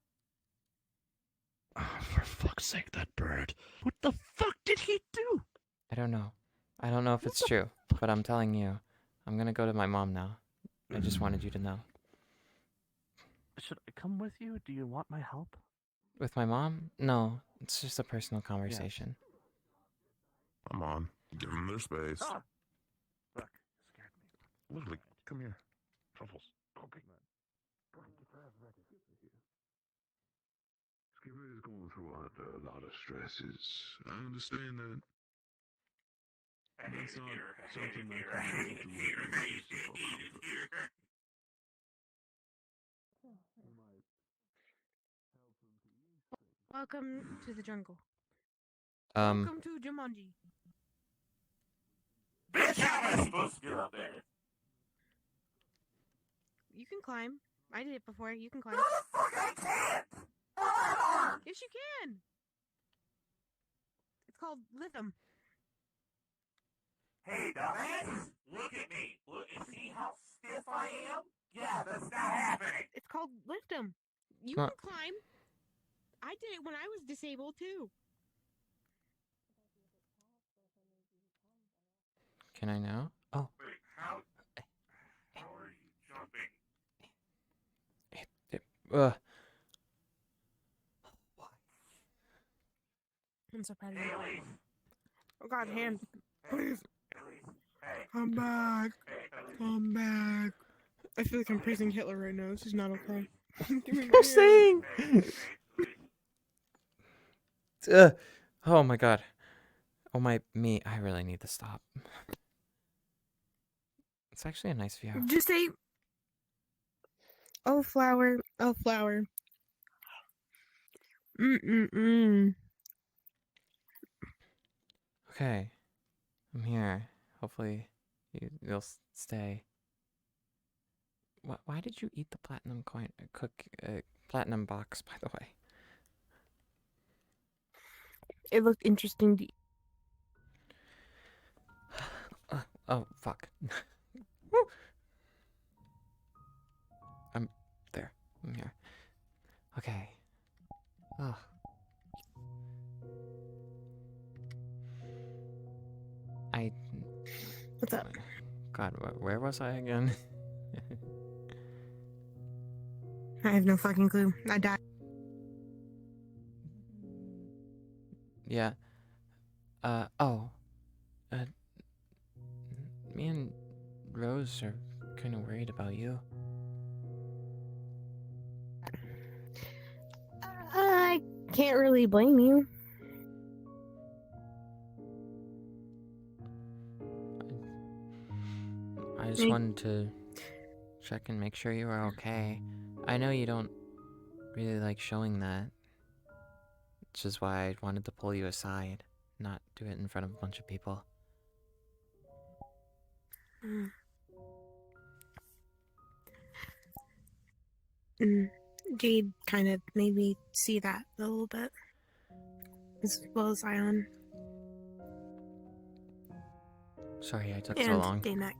[SPEAKER 2] Oh, for fuck's sake, that bird. What the fuck did he do?
[SPEAKER 1] I don't know. I don't know if it's true, but I'm telling you. I'm gonna go to my mom now. I just wanted you to know.
[SPEAKER 2] Should I come with you? Do you want my help?
[SPEAKER 1] With my mom? No, it's just a personal conversation.
[SPEAKER 13] Come on. Give them their space.
[SPEAKER 2] Ah. Look, scared me.
[SPEAKER 13] Literally, come here. Truffles. Okay. Skipper is going through a lot of stresses. I understand that. That's not something I can do
[SPEAKER 7] Welcome to the jungle.
[SPEAKER 1] Um,
[SPEAKER 7] Welcome to Jumanji.
[SPEAKER 5] Bitch, how am I supposed to get up there?
[SPEAKER 7] You can climb. I did it before. You can climb.
[SPEAKER 5] I can't!
[SPEAKER 7] Yes, you can. It's called lithium.
[SPEAKER 5] Hey, dumbass! Look at me! Look and see how stiff I am? Yeah, that's not happening!
[SPEAKER 7] It's called lithium. You
[SPEAKER 1] Huh.
[SPEAKER 7] can climb. I did it when I was disabled too.
[SPEAKER 1] can I now? Oh.
[SPEAKER 5] Wait, how are you jumping?
[SPEAKER 1] Ugh.
[SPEAKER 7] I'm so proud of
[SPEAKER 5] Hey,
[SPEAKER 7] you.
[SPEAKER 5] Elise!
[SPEAKER 7] Oh God, hand. Please.
[SPEAKER 5] Elise,
[SPEAKER 7] Come back. Come back. I feel like I'm praising Hitler right now. This is not okay. Give me my
[SPEAKER 1] You're
[SPEAKER 7] hand.
[SPEAKER 1] saying. Oh my god. Oh me. I really need to stop. It's actually a nice view.
[SPEAKER 7] Just say, oh flower, oh flower. Mm-mm-mm.
[SPEAKER 1] Okay. I'm here. Hopefully you'll stay. Why did you eat the platinum coin? Platinum box, by the way.
[SPEAKER 7] It looked interesting to
[SPEAKER 1] Oh, fuck. I'm there. I'm here. Okay. Oh.
[SPEAKER 7] What's up?
[SPEAKER 1] God, where was I again?
[SPEAKER 7] I have no fucking clue. I died.
[SPEAKER 1] Yeah. Me and Rose are kind of worried about you.
[SPEAKER 7] I can't really blame you.
[SPEAKER 1] I just wanted to check and make sure you were okay. I know you don't really like showing that, which is why I wanted to pull you aside, not do it in front of a bunch of people.
[SPEAKER 7] Jade kind of made me see that a little bit, as well as Ion
[SPEAKER 1] Sorry I took so
[SPEAKER 7] and
[SPEAKER 1] long.
[SPEAKER 7] Daynek.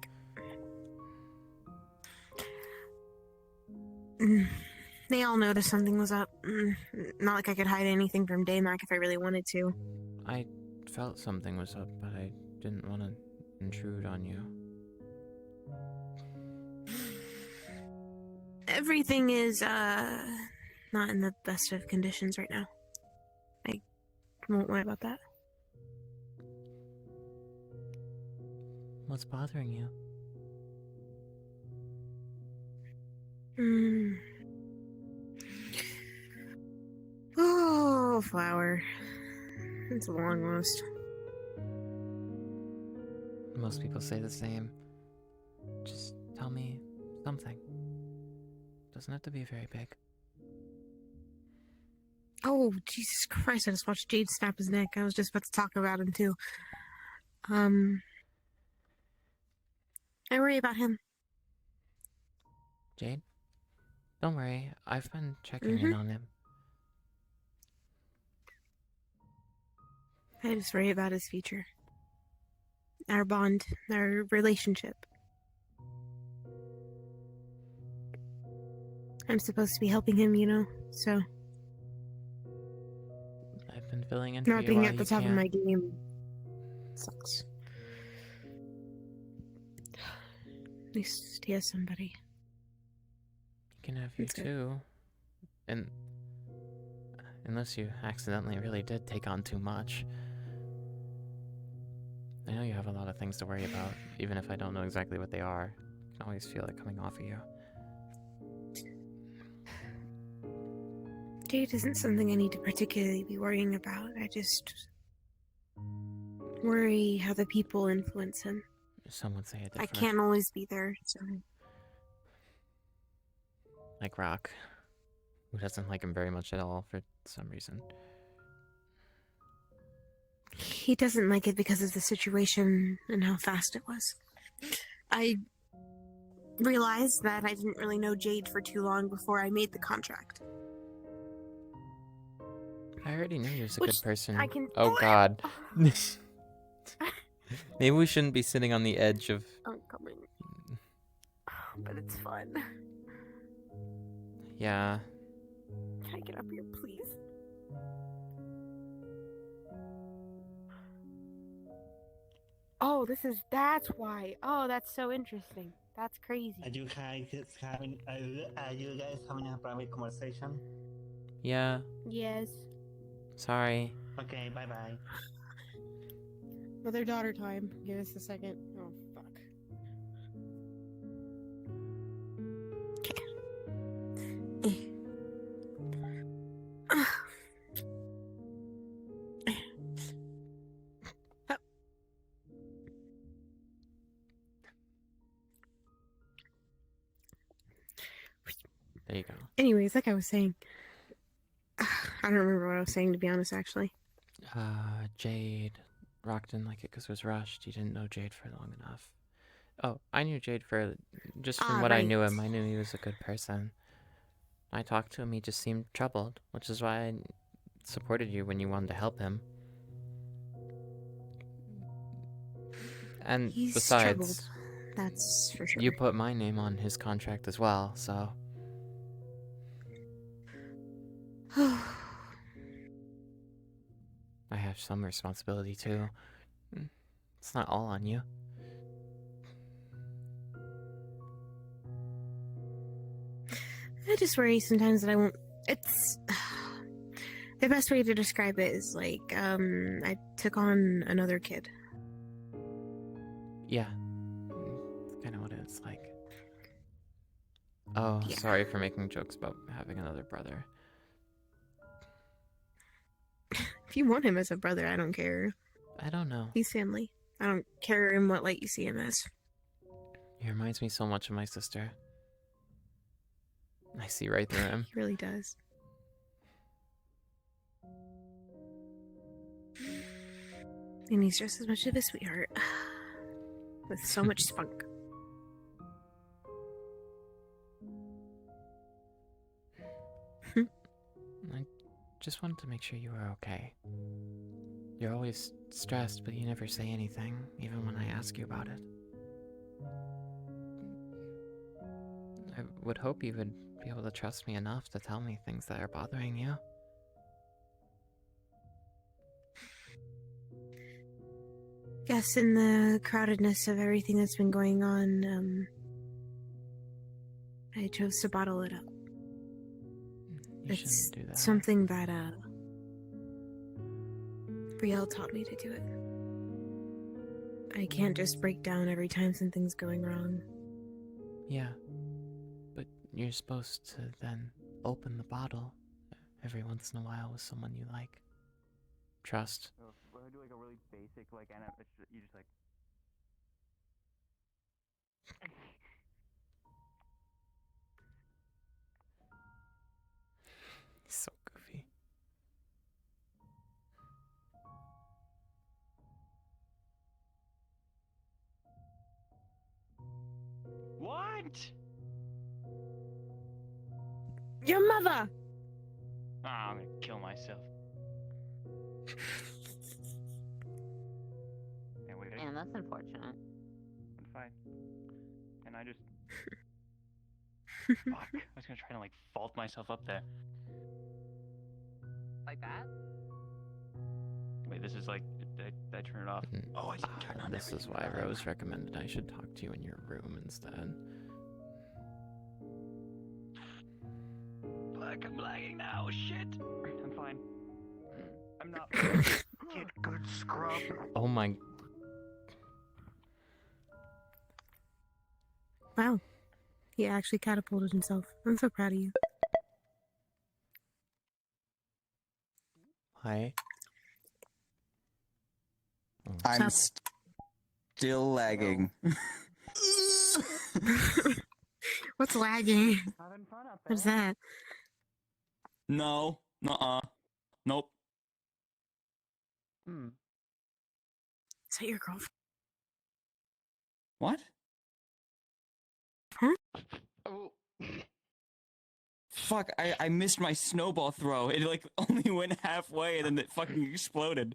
[SPEAKER 7] They all noticed something was up. Not like I could hide anything from Daynek if I really wanted to.
[SPEAKER 1] I felt something was up, but I didn't want to intrude on you.
[SPEAKER 7] Everything is not in the best of conditions right now. I won't worry about that.
[SPEAKER 1] What's bothering you?
[SPEAKER 7] Oh, flower. It's a long list.
[SPEAKER 1] Most people say the same. Just tell me something. Doesn't have to be very big.
[SPEAKER 7] Oh, Jesus Christ, I just watched Jade snap his neck. I was just about to talk about him, too. I worry about him.
[SPEAKER 1] Jade? Don't worry, I've been checking in on him.
[SPEAKER 7] I just worry about his future. Our bond, our relationship. I'm supposed to be helping him, you know, so
[SPEAKER 1] I've been filling in for
[SPEAKER 7] not
[SPEAKER 1] you
[SPEAKER 7] being
[SPEAKER 1] while
[SPEAKER 7] at the
[SPEAKER 1] you
[SPEAKER 7] top of
[SPEAKER 1] can.
[SPEAKER 7] my game sucks. At least he has somebody.
[SPEAKER 1] He can have you
[SPEAKER 7] That's good.
[SPEAKER 1] too. And unless you accidentally really did take on too much. I know you have a lot of things to worry about, even if I don't know exactly what they are. I can always feel it coming off of you.
[SPEAKER 7] Jade isn't something I need to particularly be worrying about. I just worry how the people influence him.
[SPEAKER 1] Some would say it
[SPEAKER 7] I
[SPEAKER 1] different.
[SPEAKER 7] can't always be there, so
[SPEAKER 1] Like Rock, who doesn't like him very much at all for some reason.
[SPEAKER 7] he doesn't like it because of the situation and how fast it was. I realized that I didn't really know Jade for too long before I made the contract.
[SPEAKER 1] I already knew he was a
[SPEAKER 7] Which
[SPEAKER 1] good person.
[SPEAKER 7] I can-
[SPEAKER 1] Oh God. Maybe we shouldn't be sitting on the edge of...
[SPEAKER 7] I'm coming. But it's fun.
[SPEAKER 1] Yeah.
[SPEAKER 7] Can I get up here, please? Oh, that's why. Oh, that's so interesting. That's crazy.
[SPEAKER 14] Are you guys having a private conversation?
[SPEAKER 1] Yeah.
[SPEAKER 7] Yes.
[SPEAKER 14] Okay, bye bye.
[SPEAKER 7] Mother-daughter time. Give us a second. Oh, fuck. Anyways, like I was saying, I don't remember what I was saying, to be honest, actually.
[SPEAKER 1] Jade. Rock didn't like it because it was rushed. You didn't know Jade for long enough. Oh, I knew Jade for... Just from what I knew him, I knew he was a good person. I talked to him, he just seemed troubled, which is why I supported you when you wanted to help him. And
[SPEAKER 7] He's
[SPEAKER 1] besides,
[SPEAKER 7] troubled. That's for sure.
[SPEAKER 1] you put my name on his contract as well, so... I have some responsibility too. It's not all on you.
[SPEAKER 7] I just worry sometimes that I won't. It's the best way to describe it is like I took on another kid.
[SPEAKER 1] Yeah. It's kind of what it's like. Oh,
[SPEAKER 7] Yeah.
[SPEAKER 1] sorry for making jokes about having another brother.
[SPEAKER 7] If you want him as a brother, I don't care.
[SPEAKER 1] I don't know.
[SPEAKER 7] He's family. I don't care in what light you see him as.
[SPEAKER 1] He reminds me so much of my sister. I see right through him.
[SPEAKER 7] He really does. And he's just as much of a sweetheart. With so much spunk.
[SPEAKER 1] I just wanted to make sure you were okay. You're always stressed, but you never say anything, even when I ask you about it. I would hope you would be able to trust me enough to tell me things that are bothering you.
[SPEAKER 7] Guess in the crowdedness of everything that's been going on, I chose to bottle it up.
[SPEAKER 1] You
[SPEAKER 7] It's
[SPEAKER 1] shouldn't do that.
[SPEAKER 7] something that Brielle taught me to do it. I can't just break down every time something's going wrong.
[SPEAKER 1] Yeah. But you're supposed to then open the bottle every once in a while with someone you like. Trust.
[SPEAKER 9] When I do like a really basic, like, you just like.
[SPEAKER 1] He's so goofy.
[SPEAKER 9] What?
[SPEAKER 7] Your mother!
[SPEAKER 9] Ah, I'm gonna kill myself. Hey, wait.
[SPEAKER 6] And that's unfortunate.
[SPEAKER 9] I'm fine. And I just. Fuck. I was gonna try to, like, vault myself up there.
[SPEAKER 6] Like that?
[SPEAKER 9] Wait, this is like. Did I turn it off? Oh, I didn't turn on
[SPEAKER 1] This is why Rose recommended I should talk to you in your room instead.
[SPEAKER 9] Fuck, I'm lagging now. Shit. I'm fine. I'm not. Get good scrub.
[SPEAKER 1] Oh my...
[SPEAKER 7] Wow. He actually catapulted himself. I'm so proud of you.
[SPEAKER 1] Hi.
[SPEAKER 9] I'm still lagging.
[SPEAKER 7] What's lagging? What's that?
[SPEAKER 9] No. Nuh-uh. Nope.
[SPEAKER 7] Is that your girlfriend?
[SPEAKER 9] What?
[SPEAKER 7] Huh?
[SPEAKER 9] Oh. Fuck, I missed my snowball throw. It, like, only went halfway and then it fucking exploded.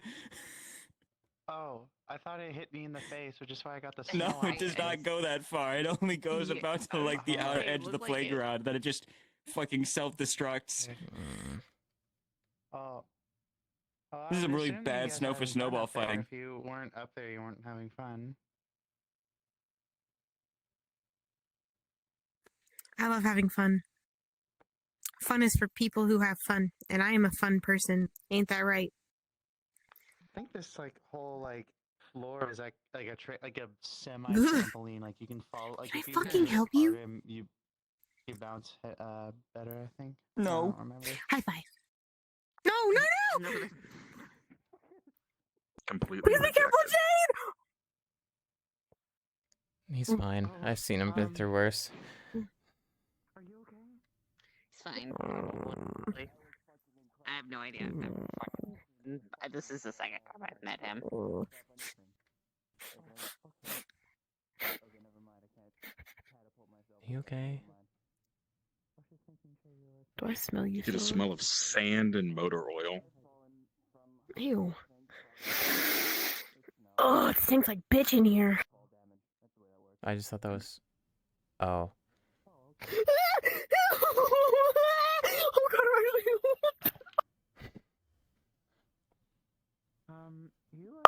[SPEAKER 2] Oh, I thought it hit me in the face, which is why I got the
[SPEAKER 9] No,
[SPEAKER 2] snow
[SPEAKER 9] it does not go that far. It only goes
[SPEAKER 6] Yeah.
[SPEAKER 9] about to, like, the outer edge of the
[SPEAKER 6] looked like it.
[SPEAKER 9] playground. Then it just fucking self-destructs.
[SPEAKER 2] Oh.
[SPEAKER 9] This is a really bad snow for snowball fighting.
[SPEAKER 2] If you weren't up there, you weren't having fun.
[SPEAKER 7] I love having fun. Fun is for people who have fun, and I am a fun person. Ain't that right?
[SPEAKER 2] I think this like whole like floor is like a semi trampoline. Like you can fall. Like
[SPEAKER 7] Can
[SPEAKER 2] if
[SPEAKER 7] I
[SPEAKER 2] you
[SPEAKER 7] fucking
[SPEAKER 2] hit
[SPEAKER 7] help you?
[SPEAKER 2] harder, you bounce better. I think.
[SPEAKER 9] No.
[SPEAKER 2] I don't remember.
[SPEAKER 7] High five. No, no, no!
[SPEAKER 16] Completely.
[SPEAKER 7] Be careful, Jade!
[SPEAKER 1] He's fine. I've seen him been through worse.
[SPEAKER 6] fine. Probably. I have no idea. This is the second time I've met him.
[SPEAKER 1] You okay?
[SPEAKER 7] Do I smell you?
[SPEAKER 16] Get a smell of sand and motor oil.
[SPEAKER 7] Ew. Oh, it stinks like bitch in here.
[SPEAKER 1] I just thought that was. Oh.
[SPEAKER 7] Oh god,
[SPEAKER 10] You look,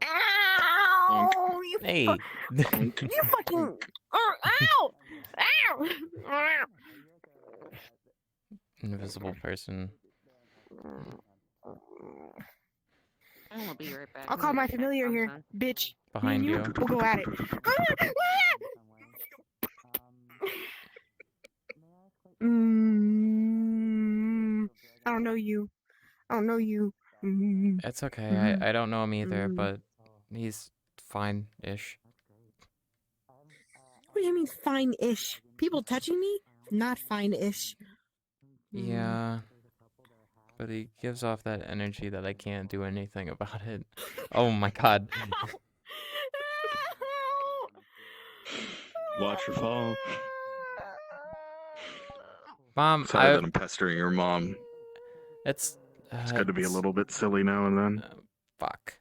[SPEAKER 7] ow! You
[SPEAKER 1] Hey.
[SPEAKER 7] you fucking. Oh, ow! Ow! Ow!
[SPEAKER 1] Invisible person.
[SPEAKER 6] I'll be right back.
[SPEAKER 7] I'll call my familiar here, bitch.
[SPEAKER 1] Behind you.
[SPEAKER 7] We'll go at it. I don't know you. I don't know you.
[SPEAKER 1] It's okay. I don't know him either, but he's fine-ish.
[SPEAKER 7] What do you mean fine-ish? People touching me? Not fine-ish.
[SPEAKER 1] Yeah. But he gives off that energy that I can't do anything about it. Oh my god.
[SPEAKER 16] Watch your fall.
[SPEAKER 1] Mom,
[SPEAKER 16] Sorry that I'm pestering your mom.
[SPEAKER 1] It's
[SPEAKER 16] good to be a little bit silly now and then.
[SPEAKER 1] Fuck.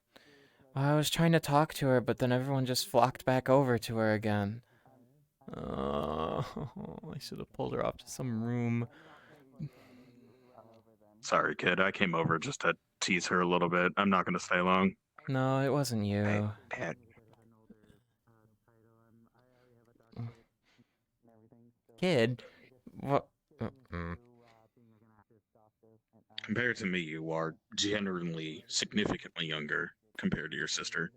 [SPEAKER 1] I was trying to talk to her, but then everyone just flocked back over to her again. I should have pulled her off to some room.
[SPEAKER 16] Sorry, kid. I came over just to tease her a little bit. I'm not going to stay long.
[SPEAKER 1] No, it wasn't you.
[SPEAKER 16] Dad.
[SPEAKER 1] Kid? What?
[SPEAKER 16] Compared to me, you are generally significantly younger compared to your sister.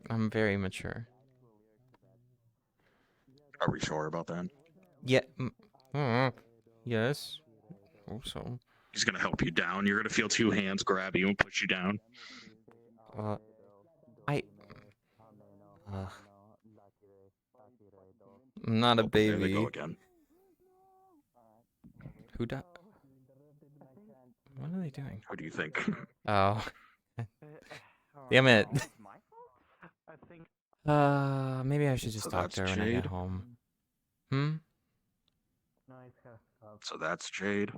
[SPEAKER 1] I'm very mature.
[SPEAKER 16] Are we sure about that?
[SPEAKER 1] Yeah. Yes. Hope so.
[SPEAKER 16] He's going to help you down. You're going to feel two hands grab you and push you down.
[SPEAKER 1] I'm not a baby.
[SPEAKER 16] There they go again.
[SPEAKER 1] Who died? What are they doing?
[SPEAKER 16] What do you think?
[SPEAKER 1] Oh. Damn it. Maybe I should just
[SPEAKER 16] So
[SPEAKER 1] talk to her
[SPEAKER 16] that's
[SPEAKER 1] when I get
[SPEAKER 16] Jade?
[SPEAKER 1] home. Hmm?
[SPEAKER 16] So that's Jade.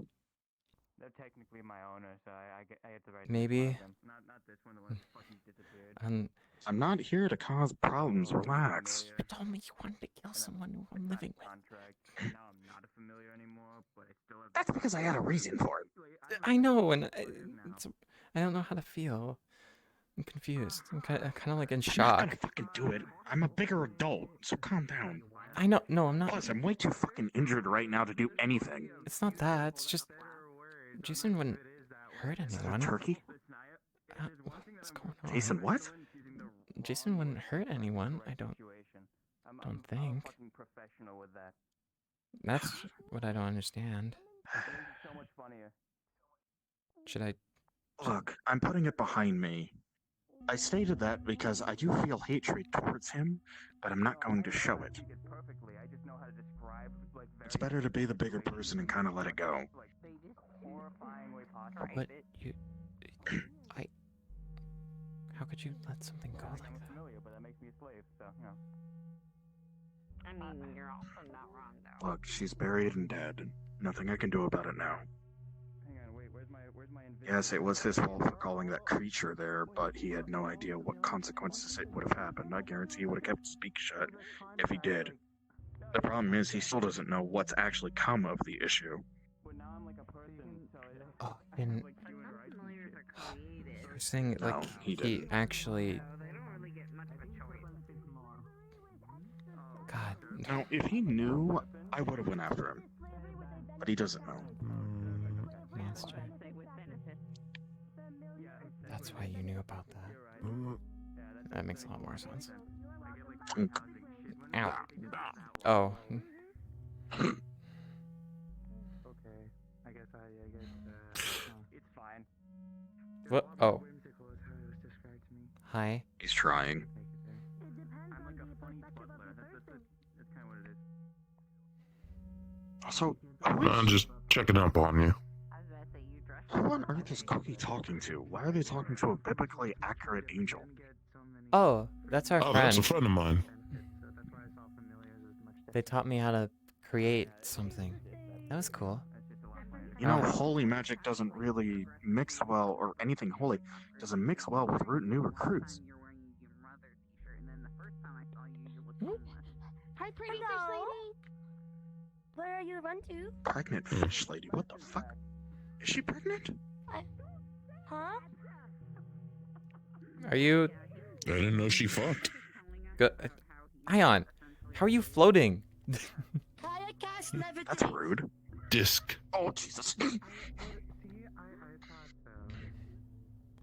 [SPEAKER 10] They're technically my owner, so I get the right
[SPEAKER 1] Maybe.
[SPEAKER 10] to them. Not this one, the one that fucking disappeared.
[SPEAKER 16] I'm not here to cause problems. Relax.
[SPEAKER 1] You told me you wanted to kill someone who I'm living with.
[SPEAKER 10] Now I'm not a familiar anymore, but I still have.
[SPEAKER 16] That's because I had a reason for it.
[SPEAKER 1] I know, and I don't know how to feel. I'm confused. I'm kind of like in
[SPEAKER 16] I'm not
[SPEAKER 1] shock.
[SPEAKER 16] gonna fucking do it. I'm a bigger adult, so calm down.
[SPEAKER 1] I know. No, I'm not.
[SPEAKER 16] Plus, I'm way too fucking injured right now to do anything.
[SPEAKER 1] It's not that. It's just Jason wouldn't hurt anyone.
[SPEAKER 16] Turkey?
[SPEAKER 1] What's going on?
[SPEAKER 16] Jason, what?
[SPEAKER 1] Jason wouldn't hurt anyone. I don't think. That's what I don't understand. Should I?
[SPEAKER 16] Look, I'm putting it behind me. I stated that because I do feel hatred towards him, but I'm not going to show it. It's better to be the bigger person and kind of let it go.
[SPEAKER 1] But you, how could you let something go like that?
[SPEAKER 6] I mean, you're also not wrong, though.
[SPEAKER 16] Look, she's buried and dead. Nothing I can do about it now. Yes, it was his fault for calling that creature there, but he had no idea what consequences it would have happened. I guarantee he would have kept his beak shut if he did. The problem is he still doesn't know what's actually come of the issue.
[SPEAKER 1] Oh, and you're saying
[SPEAKER 16] No,
[SPEAKER 1] like
[SPEAKER 16] he
[SPEAKER 1] he
[SPEAKER 16] didn't.
[SPEAKER 1] actually. God.
[SPEAKER 16] Now, if he knew, I would have went after him. But he doesn't know.
[SPEAKER 1] Monster. That's why you knew about that. That makes a lot more sense. Ow. Oh.
[SPEAKER 10] It's fine.
[SPEAKER 1] What? Oh. Hi.
[SPEAKER 16] He's trying. Also,
[SPEAKER 13] I'm just checking up on you.
[SPEAKER 16] who on earth is Cookie talking to? Why are they talking to a biblically accurate angel?
[SPEAKER 1] Oh, that's our
[SPEAKER 13] Oh,
[SPEAKER 1] friend.
[SPEAKER 13] that's a friend of mine.
[SPEAKER 1] They taught me how to create something. That was cool.
[SPEAKER 16] You know, holy magic doesn't really mix well, or anything holy doesn't mix well with new recruits.
[SPEAKER 18] Hi, pretty fish lady. Where are you run to?
[SPEAKER 16] Pregnant fish lady, what the fuck? Is she pregnant?
[SPEAKER 18] Huh?
[SPEAKER 1] Are you
[SPEAKER 13] I didn't know she fucked.
[SPEAKER 1] good? Ion, how are you floating?
[SPEAKER 16] That's rude.
[SPEAKER 13] Disc.
[SPEAKER 16] Oh, Jesus.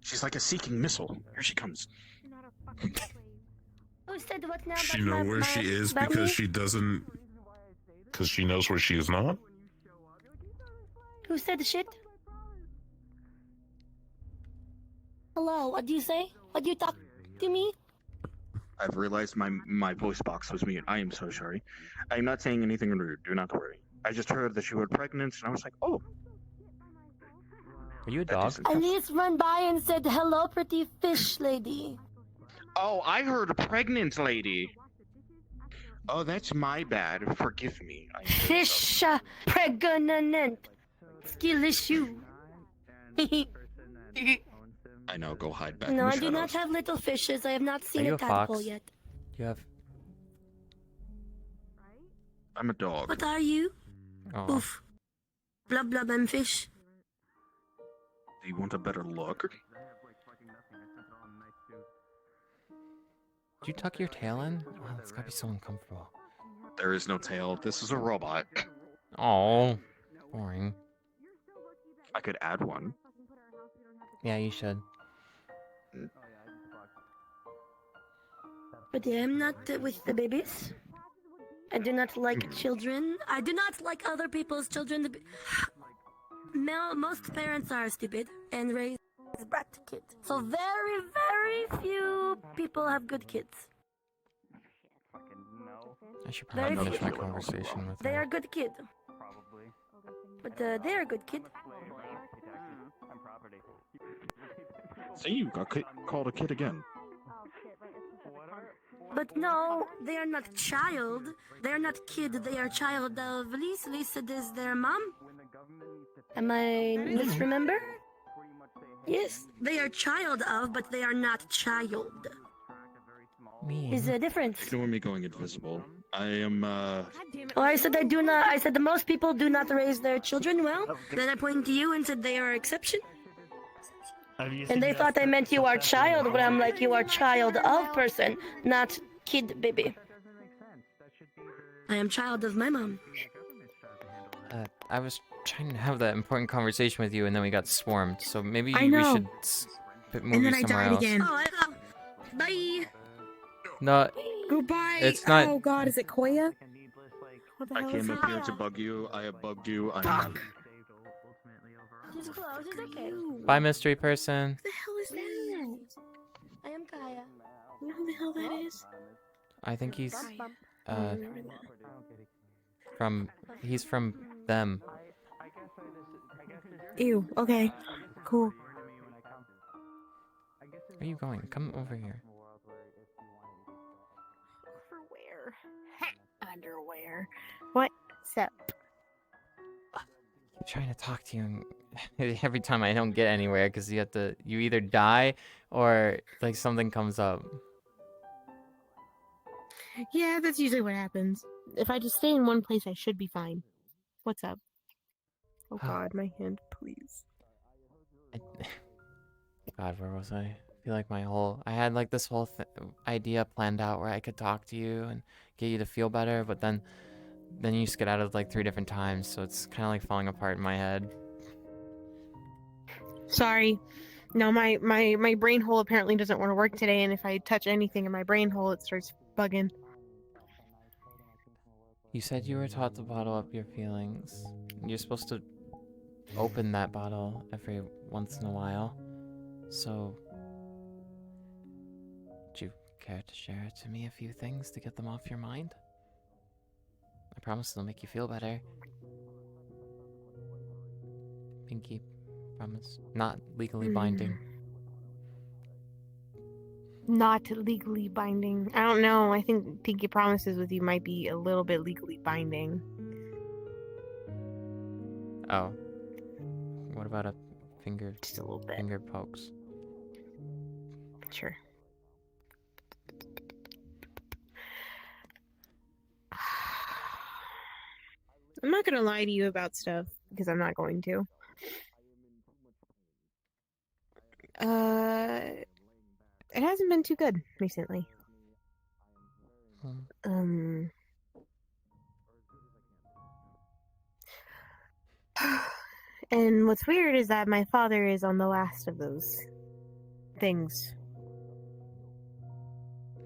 [SPEAKER 16] She's like a seeking missile. Here she comes.
[SPEAKER 18] Who said what now?
[SPEAKER 13] She
[SPEAKER 18] about
[SPEAKER 13] know
[SPEAKER 18] my-
[SPEAKER 13] where
[SPEAKER 18] my-
[SPEAKER 13] she is
[SPEAKER 18] about
[SPEAKER 13] because
[SPEAKER 18] me?
[SPEAKER 13] she doesn't. Because she knows where she is not.
[SPEAKER 18] Who said the shit? Hello, what do you say? What do you talk to me?
[SPEAKER 16] I've realized my voice box was mute. I am so sorry. I'm not saying anything rude. Do not worry. I just heard that you were pregnant, and I was like, oh.
[SPEAKER 1] Are you a dog?
[SPEAKER 18] Elise run by and said, hello, pretty fish lady.
[SPEAKER 16] Oh, I heard pregnant lady. Oh, that's my bad. Forgive me.
[SPEAKER 18] Fish pregnant. Skill issue.
[SPEAKER 16] I know. Go hide back.
[SPEAKER 18] No,
[SPEAKER 16] in the
[SPEAKER 18] I do not
[SPEAKER 16] shadows.
[SPEAKER 18] have little fishes. I have not seen
[SPEAKER 1] you
[SPEAKER 18] a
[SPEAKER 1] a
[SPEAKER 18] tadpole
[SPEAKER 1] fox?
[SPEAKER 18] yet.
[SPEAKER 1] You have.
[SPEAKER 16] I'm a dog.
[SPEAKER 18] What are you?
[SPEAKER 1] Oh.
[SPEAKER 18] Oof. Blub blub and fish.
[SPEAKER 16] Do you want a better look?
[SPEAKER 1] Did you tuck your tail in? Wow, that's gotta be so uncomfortable.
[SPEAKER 16] There is no tail. This is a robot.
[SPEAKER 1] Oh, boring.
[SPEAKER 16] I could add one.
[SPEAKER 1] Yeah, you should.
[SPEAKER 18] But I am not with the babies. I do not like children. I do not like other people's children. Most parents are stupid and raise brat kids. So very, very few people have good kids.
[SPEAKER 1] I should
[SPEAKER 18] Very
[SPEAKER 1] probably finish
[SPEAKER 18] few.
[SPEAKER 1] my conversation with
[SPEAKER 18] They
[SPEAKER 1] her.
[SPEAKER 18] are good kid. But they are good kid.
[SPEAKER 16] See, you got called a kid again.
[SPEAKER 18] But no, they are not child. They are not kid. They are child of Elise. Elise is their mom. Am I misremember? Yes, they are child of, but they are not child. Is a difference.
[SPEAKER 16] Ignore me going invisible. I am,
[SPEAKER 18] Oh, I said I do not. I said the most people do not raise their children well. Then I pointed to you and said they are exception. And they thought I meant you are child, but I'm like you are child of person, not kid baby. I am child of my mom.
[SPEAKER 1] I was trying to have that important conversation with you, and then we got swarmed. So maybe
[SPEAKER 7] I
[SPEAKER 1] we
[SPEAKER 7] know.
[SPEAKER 1] should move you somewhere else.
[SPEAKER 7] again.
[SPEAKER 18] Oh, I know. Bye.
[SPEAKER 1] No,
[SPEAKER 7] Goodbye.
[SPEAKER 1] It's not-
[SPEAKER 7] Oh God, is it Koya? What the
[SPEAKER 16] I
[SPEAKER 7] hell is
[SPEAKER 16] came up
[SPEAKER 7] that?
[SPEAKER 16] here to bug you. I have bugged you. I'm
[SPEAKER 7] Fuck.
[SPEAKER 18] She's close. It's okay.
[SPEAKER 1] bye, mystery person.
[SPEAKER 7] What the hell is that?
[SPEAKER 18] I am Kaya.
[SPEAKER 7] You know who the hell that is?
[SPEAKER 1] I think he's
[SPEAKER 18] Bump,
[SPEAKER 1] uh he's from them.
[SPEAKER 7] Ew. Okay. Cool.
[SPEAKER 1] Where are you going? Come over here.
[SPEAKER 7] Underwear. Underwear. What's up?
[SPEAKER 1] I'm trying to talk to you, and every time I don't get anywhere because you either die or like something comes up.
[SPEAKER 7] Yeah, that's usually what happens. If I just stay in one place, I should be fine. What's up? Oh God, my hand, please.
[SPEAKER 1] God, where was I? I feel like I had like this whole idea planned out where I could talk to you and get you to feel better, but then you skedaddled like 3 different times, so it's kind of like falling apart in my head.
[SPEAKER 7] Sorry. No, my brain hole apparently doesn't want to work today, and if I touch anything in my brain hole, it starts bugging.
[SPEAKER 1] You said you were taught to bottle up your feelings. You're supposed to open that bottle every once in a while. So, would you care to share to me a few things to get them off your mind? I promise it'll make you feel better. pinky promise. Not legally binding.
[SPEAKER 7] Not legally binding. I don't know. I think pinky promises with you might be a little bit legally binding.
[SPEAKER 1] Oh. What about a finger?
[SPEAKER 7] Just a little bit.
[SPEAKER 1] Finger pokes.
[SPEAKER 7] Sure. I'm not gonna lie to you about stuff because I'm not going to. It hasn't been too good recently. And what's weird is that my father is on the last of those things.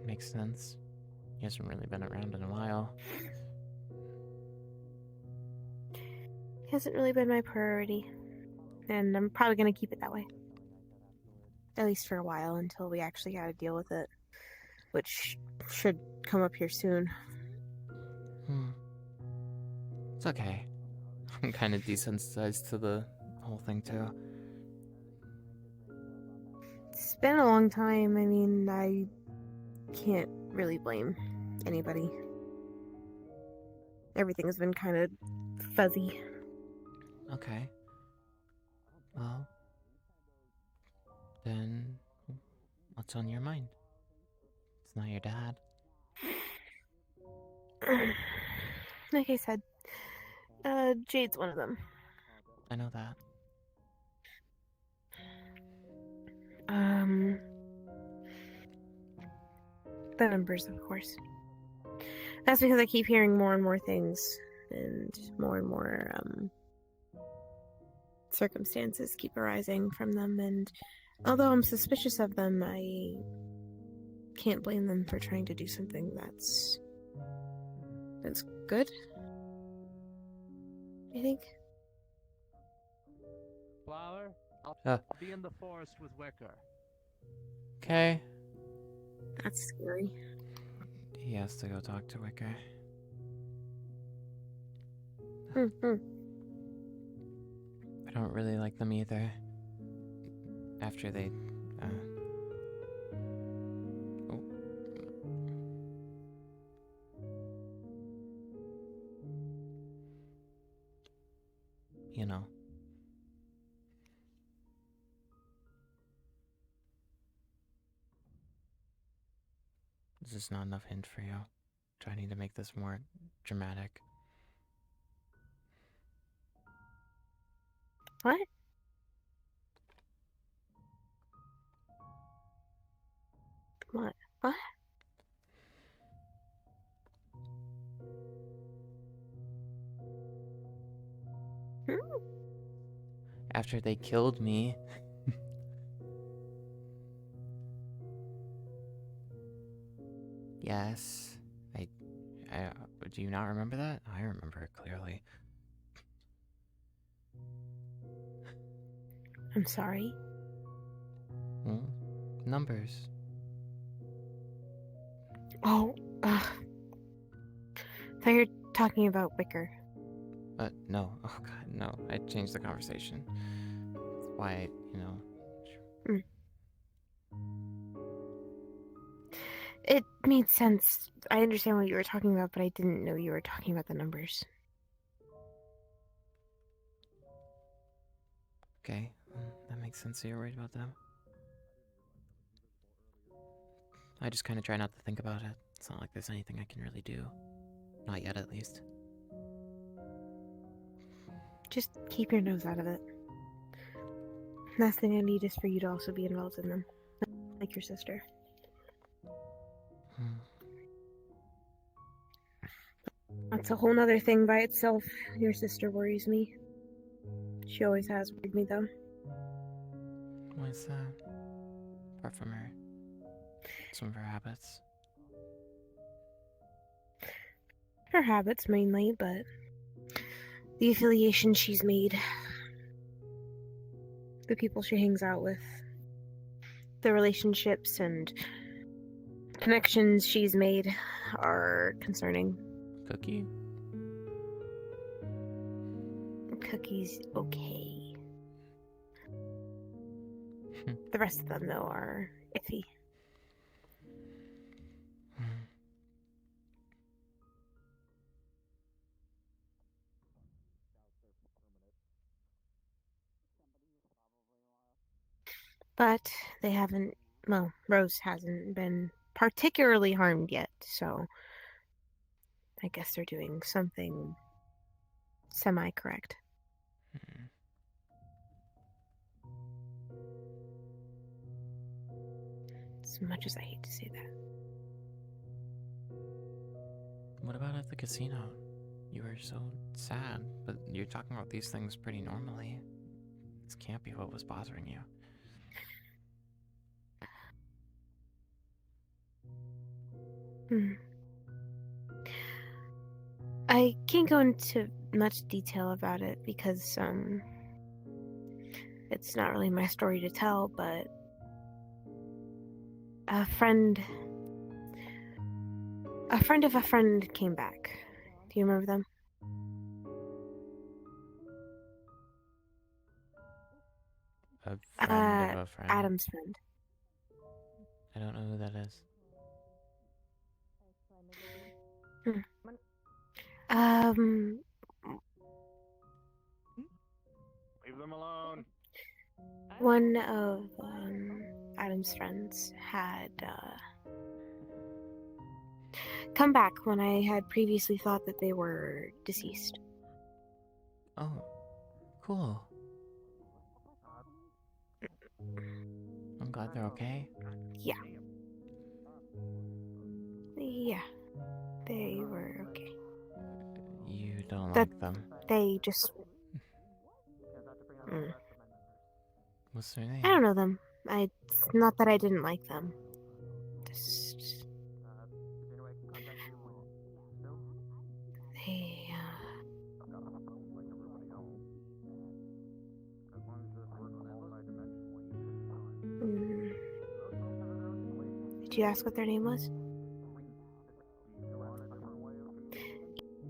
[SPEAKER 1] Makes sense. He hasn't really been around in a while.
[SPEAKER 7] It hasn't really been my priority. And I'm probably going to keep it that way. At least for a while, until we actually gotta deal with it. Which should come up here soon.
[SPEAKER 1] It's okay. I'm kind of desensitized to the whole thing, too.
[SPEAKER 7] It's been a long time. I mean, I can't really blame anybody. Everything has been kind of fuzzy.
[SPEAKER 1] Okay. Well, then what's on your mind? It's not your dad.
[SPEAKER 7] Like I said, Jade's one of them.
[SPEAKER 1] I know that.
[SPEAKER 7] The numbers, of course. That's because I keep hearing more and more things, and more circumstances keep arising from them, and although I'm suspicious of them, I can't blame them for trying to do something that's good, I think.
[SPEAKER 19] Flower, I'll be in the forest with Wicker.
[SPEAKER 1] Okay.
[SPEAKER 7] That's scary.
[SPEAKER 1] He has to go talk to Wicker. I don't really like them either. After they, you know. Is this not enough hint for you? Do I need to make this more dramatic?
[SPEAKER 7] What? What? What?
[SPEAKER 1] After they killed me. Yes. I do you not remember that? I remember it clearly.
[SPEAKER 7] I'm sorry.
[SPEAKER 1] Numbers.
[SPEAKER 7] Oh, I thought you were talking about Wicker.
[SPEAKER 1] No. Oh god, no. I changed the conversation. That's why,
[SPEAKER 7] It made sense. I understand what you were talking about, but I didn't know you were talking about the numbers.
[SPEAKER 1] Okay, that makes sense that you're worried about them. I just kind of try not to think about it. It's not like there's anything I can really do. Not yet, at least.
[SPEAKER 7] Just keep your nose out of it. Last thing I need is for you to also be involved in them. Like your sister. That's a whole nother thing by itself. Your sister worries me. She always has worried me, though.
[SPEAKER 1] Why is that? Apart from some of her habits.
[SPEAKER 7] Her habits, mainly, but the affiliation she's made, the people she hangs out with, the relationships and connections she's made are concerning.
[SPEAKER 1] Cookie?
[SPEAKER 7] Cookie's okay. The rest of them, though, are iffy. But they haven't, well, Rose hasn't been particularly harmed yet, so I guess they're doing something semi-correct. As much as I hate to say that.
[SPEAKER 1] What about at the casino? You were so sad, but you're talking about these things pretty normally. This can't be what was bothering you.
[SPEAKER 7] I can't go into much detail about it because it's not really my story to tell, but a friend of a friend came back. Do you remember them?
[SPEAKER 1] A friend of a friend?
[SPEAKER 7] Adam's friend.
[SPEAKER 1] I don't know who that is.
[SPEAKER 17] Leave them alone.
[SPEAKER 7] One of Adam's friends had come back when I had previously thought that they were deceased.
[SPEAKER 1] Oh, cool. I'm glad they're okay.
[SPEAKER 7] Yeah. Yeah. They were okay.
[SPEAKER 1] You don't like them.
[SPEAKER 7] They just...
[SPEAKER 1] What's their name?
[SPEAKER 7] I don't know them. It's not that I didn't like them. Just... They, Did you ask what their name was?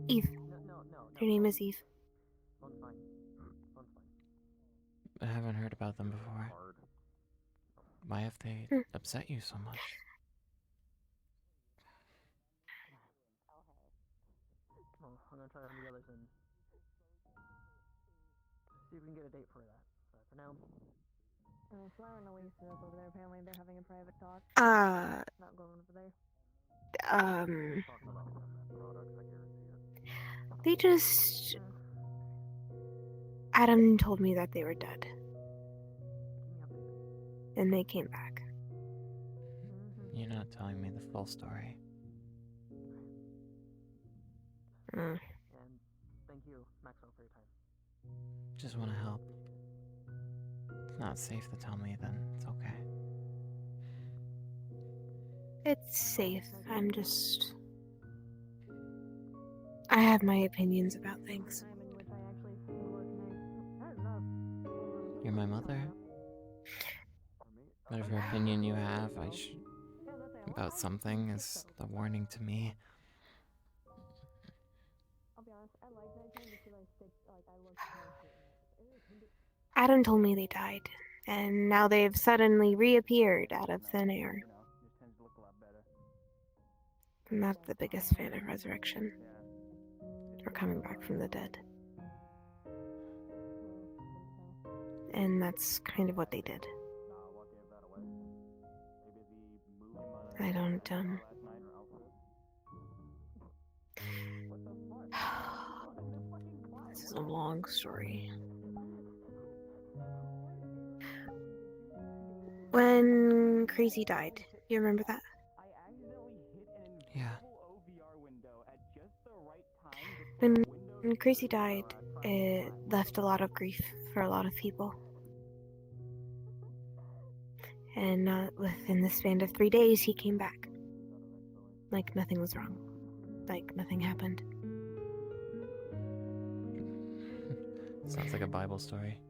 [SPEAKER 7] Eve. Their name is Eve.
[SPEAKER 1] I haven't heard about them before. Why have they upset you so much?
[SPEAKER 10] I'm gonna try on the others and see if we can get a date for that. But for now. Flower and Elise are up over there. Apparently they're having a private talk. Not going over there.
[SPEAKER 7] They just... Adam told me that they were dead. And they came back.
[SPEAKER 1] You're not telling me the full story.
[SPEAKER 10] And thank you, Maxwell, for your time.
[SPEAKER 1] Just want to help. It's not safe to tell me, then it's okay.
[SPEAKER 7] It's safe. I'm just... I have my opinions about things.
[SPEAKER 1] You're my mother? Whatever opinion you have, about something is a warning to me.
[SPEAKER 7] Adam told me they died, and now they've suddenly reappeared out of thin air. I'm not the biggest fan of resurrection, or coming back from the dead. And that's kind of what they did. I don't, This is a long story. When Crazy died, you remember that?
[SPEAKER 1] Yeah.
[SPEAKER 7] When Crazy died, it left a lot of grief for a lot of people. And within the span of 3 days, he came back. Like nothing was wrong. Like nothing happened.
[SPEAKER 1] Sounds like a Bible story.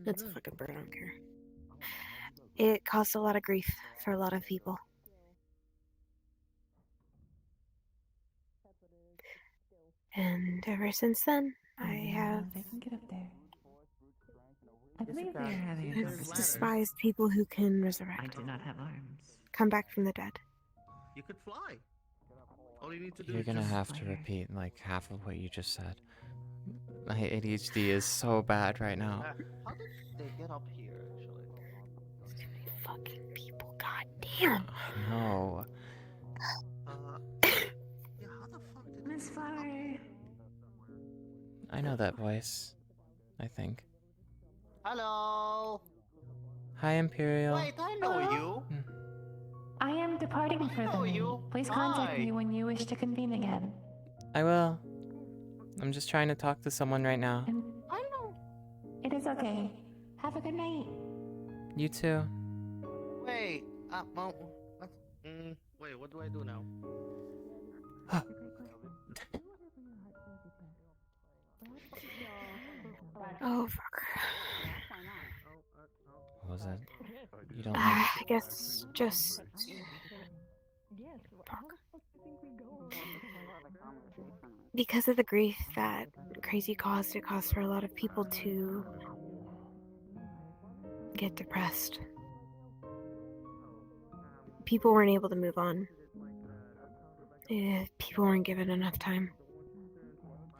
[SPEAKER 7] It's a fucking bird, I don't care. It caused a lot of grief for a lot of people. And ever since then, I have
[SPEAKER 12] They can get up there. I believe they are having a
[SPEAKER 7] I've
[SPEAKER 12] conversation.
[SPEAKER 7] despised people who can resurrect.
[SPEAKER 12] I do not have arms.
[SPEAKER 7] Come back from the dead.
[SPEAKER 19] You could fly. All you need to do
[SPEAKER 1] You're
[SPEAKER 19] is
[SPEAKER 1] gonna
[SPEAKER 19] just
[SPEAKER 1] have to repeat like half of what you just said. My ADHD is so bad right now.
[SPEAKER 10] How did they get up here, actually?
[SPEAKER 7] Too many fucking people, god damn.
[SPEAKER 1] I know.
[SPEAKER 10] Yeah, how the fuck did
[SPEAKER 12] Miss Flower.
[SPEAKER 1] I know that voice. I think.
[SPEAKER 10] Hello.
[SPEAKER 1] Hi, Imperial.
[SPEAKER 10] Wait, I know you.
[SPEAKER 12] I am departing for the night.
[SPEAKER 10] you.
[SPEAKER 12] Please contact
[SPEAKER 10] Hi.
[SPEAKER 12] me when you wish to convene again.
[SPEAKER 1] I will. I'm just trying to talk to someone right now.
[SPEAKER 12] I know. It is okay. Have a good night.
[SPEAKER 1] You too.
[SPEAKER 10] Wait. Well, wait. What do I do now?
[SPEAKER 7] Oh fuck.
[SPEAKER 1] What was it? You don't
[SPEAKER 7] I
[SPEAKER 1] like...
[SPEAKER 7] guess just because of the grief that crazy caused, it caused for a lot of people to get depressed. People weren't able to move on. People weren't given enough time.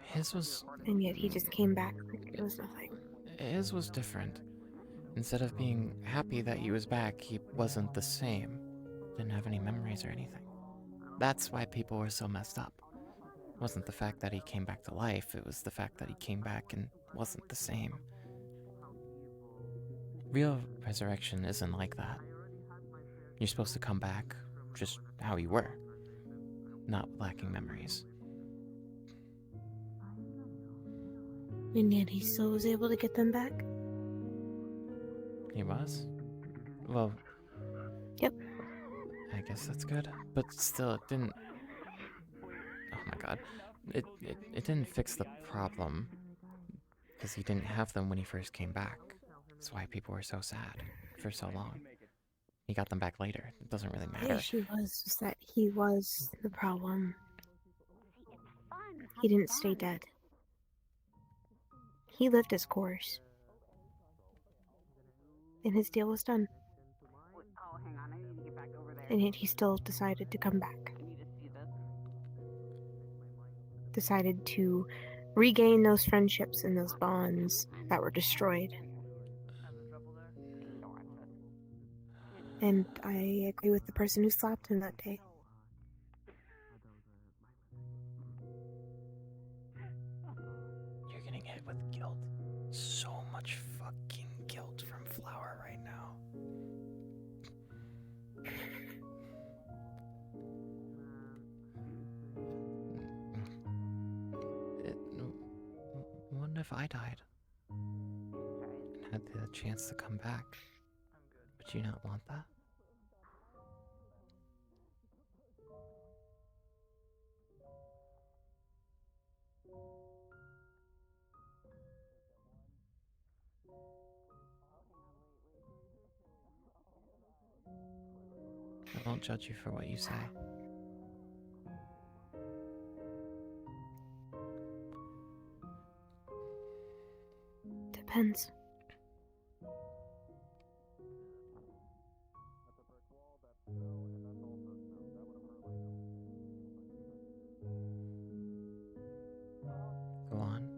[SPEAKER 1] His was...
[SPEAKER 7] And yet he just came back like it was nothing.
[SPEAKER 1] His was different. Instead of being happy that he was back, he wasn't the same. Didn't have any memories or anything. That's why people were so messed up. It wasn't the fact that he came back to life, it was the fact that he came back and wasn't the same. Real resurrection isn't like that. You're supposed to come back just how you were, not lacking memories.
[SPEAKER 7] And yet he still was able to get them back?
[SPEAKER 1] He was? Well...
[SPEAKER 7] Yep.
[SPEAKER 1] I guess that's good. But still, it didn't... Oh my god. It didn't fix the problem. Because he didn't have them when he first came back. That's why people were so sad for so long. He got them back later. It doesn't really
[SPEAKER 7] The
[SPEAKER 1] matter.
[SPEAKER 7] issue was that he was the problem. He didn't stay dead. He lived his course. And his deal was done.
[SPEAKER 6] Oh, hang on, I need to get back over there.
[SPEAKER 7] And yet he still decided to come back.
[SPEAKER 6] Can you just see this?
[SPEAKER 7] Decided to regain those friendships and those bonds that were destroyed. And I agree with the person who slapped him that day.
[SPEAKER 1] You're getting hit with guilt. So much fucking guilt from Flower right now. What if I died? And had the chance to come back? Would you not want that? I won't judge you for what you say.
[SPEAKER 7] Depends.
[SPEAKER 1] Go on.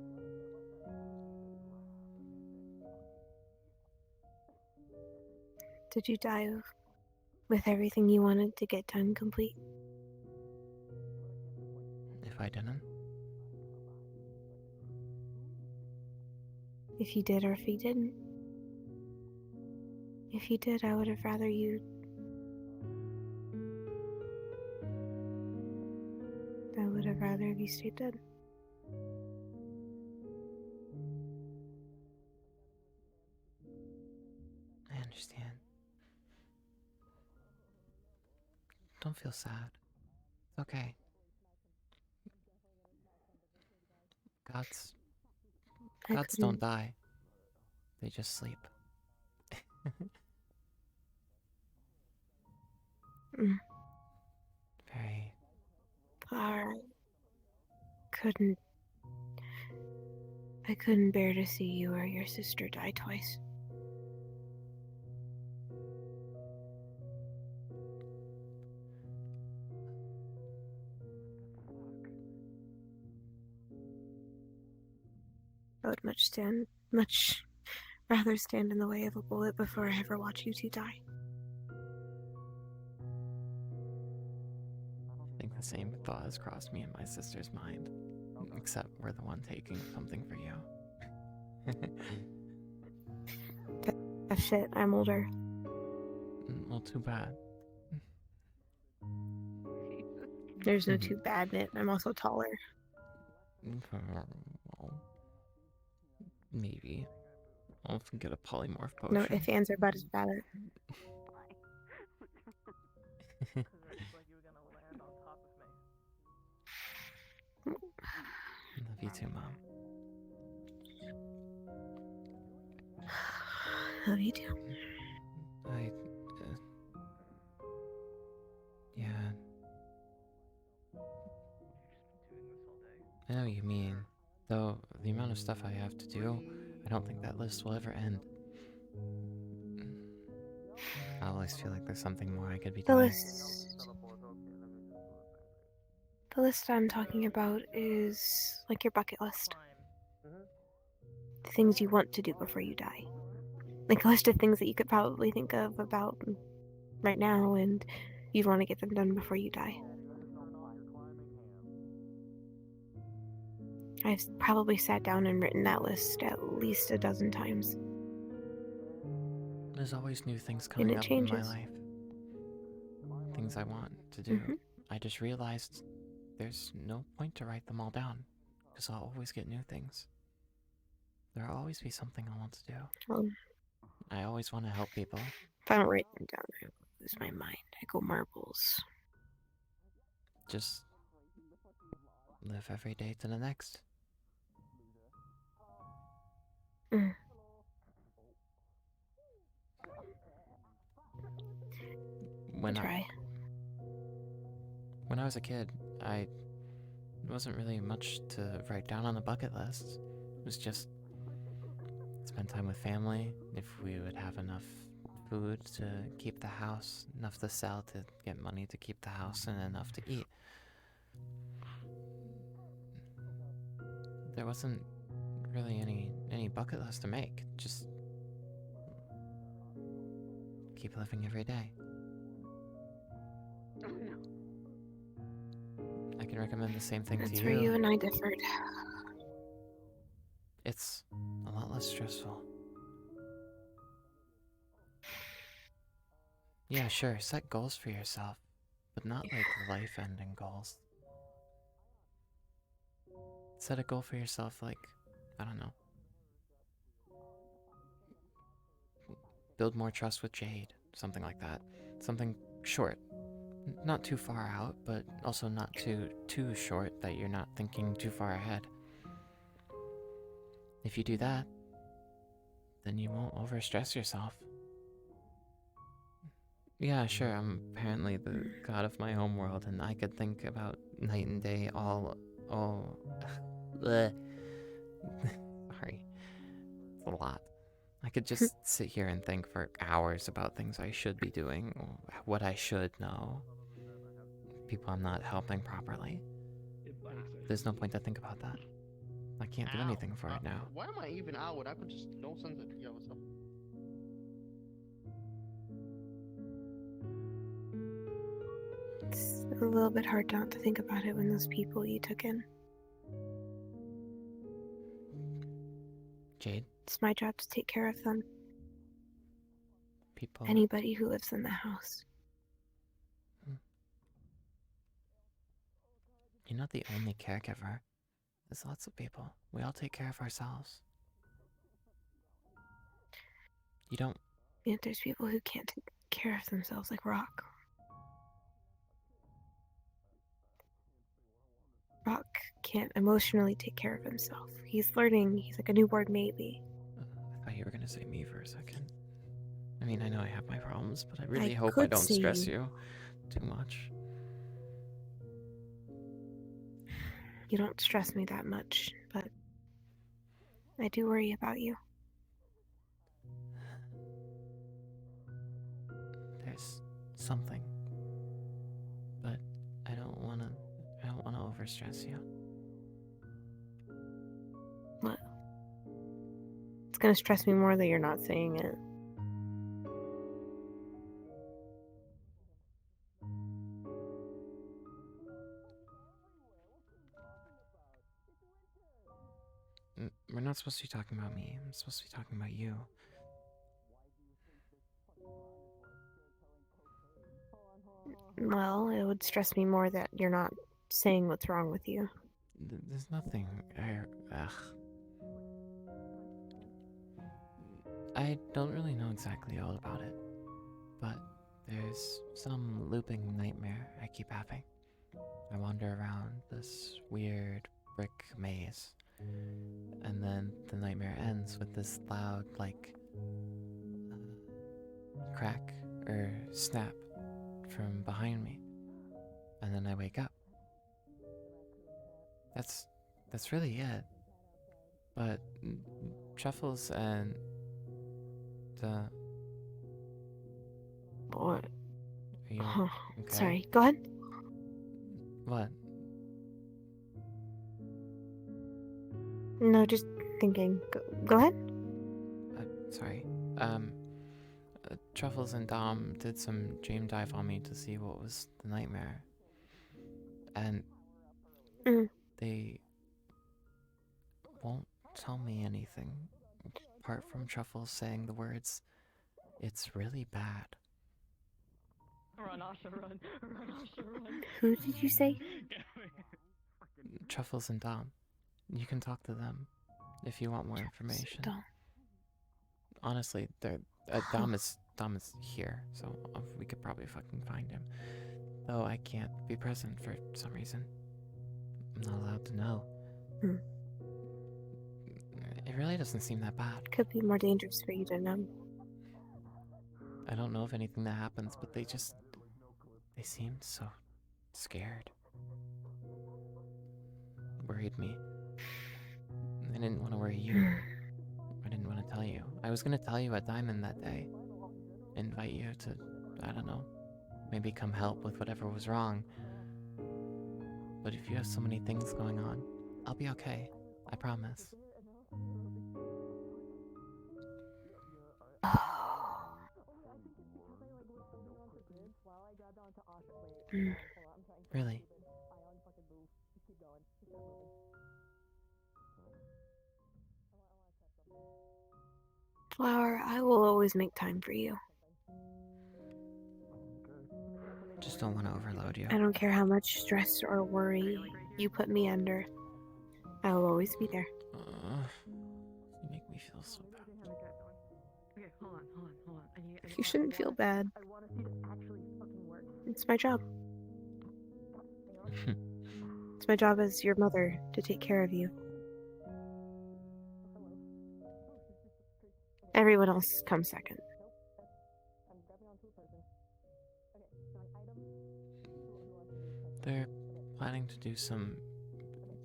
[SPEAKER 7] Did you die with everything you wanted to get done complete?
[SPEAKER 1] If I didn't?
[SPEAKER 7] If you did or if you didn't? If you did, I would have rather you... I would have rather you stayed dead.
[SPEAKER 1] I understand. Don't feel sad. It's okay. Gods don't die. They just sleep. Very...
[SPEAKER 7] I couldn't I couldn't bear to see you or your sister die twice. I would much rather stand in the way of a bullet before I ever watch you two die.
[SPEAKER 1] I think the same thought has crossed me and my sister's mind. Except we're the one taking something for you.
[SPEAKER 7] That shit, I'm older.
[SPEAKER 1] Well, too bad.
[SPEAKER 7] There's no too bad in it. I'm also taller.
[SPEAKER 1] Well, maybe. I'll get a polymorph potion.
[SPEAKER 7] No ifs, ands, or buts about it.
[SPEAKER 1] Love you too, Mom.
[SPEAKER 7] Love you too.
[SPEAKER 1] Yeah. I know what you mean. Though, the amount of stuff I have to do, I don't think that list will ever end. I always feel like there's something more I could be doing.
[SPEAKER 7] The list I'm talking about is like your bucket list. The things you want to do before you die. Like a list of things that you could probably think of about right now, and you'd want to get them done before you die. I've probably sat down and written that list at least a dozen times.
[SPEAKER 1] There's always new things coming up in my life. Things I want to do. I just realized there's no point to write them all down, because I'll always get new things. There'll always be something I want to do. I always want to help people.
[SPEAKER 7] If I don't write them down, I lose my mind. I go marbles.
[SPEAKER 1] Just live every day to the next. When I was a kid, I wasn't really much to write down on the bucket list. It was just spend time with family, if we would have enough food to keep the house, enough to sell to get money to keep the house, and enough to eat. There wasn't really any bucket list to make. Just keep living every day.
[SPEAKER 7] Oh no.
[SPEAKER 1] I can recommend the same thing to you.
[SPEAKER 7] That's where you and I differed.
[SPEAKER 1] It's a lot less stressful. Yeah, sure, set goals for yourself, but not like life-ending goals. Set a goal for yourself like, I don't know. Build more trust with Jade, something like that. Something short. Not too far out, but also not too short that you're not thinking too far ahead. If you do that, then you won't overstress yourself. Yeah, sure, I'm apparently the god of my home world, and I could think about night and day all bleh. Sorry. It's a lot. I could just sit here and think for hours about things I should be doing, or what I should know. People I'm not helping properly. There's no point to think about that. I can't do anything for it now.
[SPEAKER 20] Why am I even out? I could just no sense of what's up.
[SPEAKER 7] It's a little bit hard not to think about it when those people you took in.
[SPEAKER 1] Jade?
[SPEAKER 7] It's my job to take care of them.
[SPEAKER 1] People.
[SPEAKER 7] Anybody who lives in the house.
[SPEAKER 1] You're not the only caregiver. There's lots of people. We all take care of ourselves. You don't...
[SPEAKER 7] Yet there's people who can't take care of themselves, like Rock. Rock can't emotionally take care of himself. He's learning. He's like a newborn baby.
[SPEAKER 1] I thought you were gonna say me for a second. I mean, I know I have my problems, but I really hope I don't stress you too much.
[SPEAKER 7] You don't stress me that much, but I do worry about you.
[SPEAKER 1] There's something, but I don't wanna overstress you.
[SPEAKER 7] What? It's gonna stress me more that you're not saying it.
[SPEAKER 1] We're not supposed to be talking about me. I'm supposed to be talking about you.
[SPEAKER 7] Well, it would stress me more that you're not saying what's wrong with you.
[SPEAKER 1] There's nothing. I don't really know exactly all about it, but there's some looping nightmare I keep having. I wander around this weird brick maze, and then the nightmare ends with this loud, like, crack or snap from behind me, and then I wake up. That's really it. But Truffles and
[SPEAKER 7] What?
[SPEAKER 1] Are you okay?
[SPEAKER 7] Sorry, go ahead.
[SPEAKER 1] What?
[SPEAKER 7] No, just thinking. Go ahead.
[SPEAKER 1] Sorry. Truffles and Dom did some dream dive on me to see what was the nightmare. And they won't tell me anything apart from Truffles saying the words, "It's really bad."
[SPEAKER 10] Run, Asha, run. Run, Asha, run.
[SPEAKER 7] Who did you say?
[SPEAKER 1] Truffles and Dom. You can talk to them if you want more information.
[SPEAKER 7] Dom.
[SPEAKER 1] Honestly, Dom is here, so we could probably fucking find him. Though I can't be present for some reason. I'm not allowed to know. It really doesn't seem that bad.
[SPEAKER 7] Could be more dangerous for you to know.
[SPEAKER 1] I don't know of anything that happens, but they seemed so scared. Worried me. I didn't want to worry you. I didn't want to tell you. I was going to tell you at Diamond that day. Invite you to, I don't know, maybe come help with whatever was wrong. But if you have so many things going on, I'll be okay. I promise. Really?
[SPEAKER 7] Flower, I will always make time for you.
[SPEAKER 1] Just don't want to overload you.
[SPEAKER 7] I don't care how much stress or worry you put me under. I will always be there.
[SPEAKER 1] You make me feel so bad.
[SPEAKER 10] Okay, hold on.
[SPEAKER 7] You shouldn't feel bad.
[SPEAKER 10] I want to see this actually fucking work.
[SPEAKER 7] It's my job. It's my job as your mother to take care of you. Everyone else comes second.
[SPEAKER 1] They're planning to do some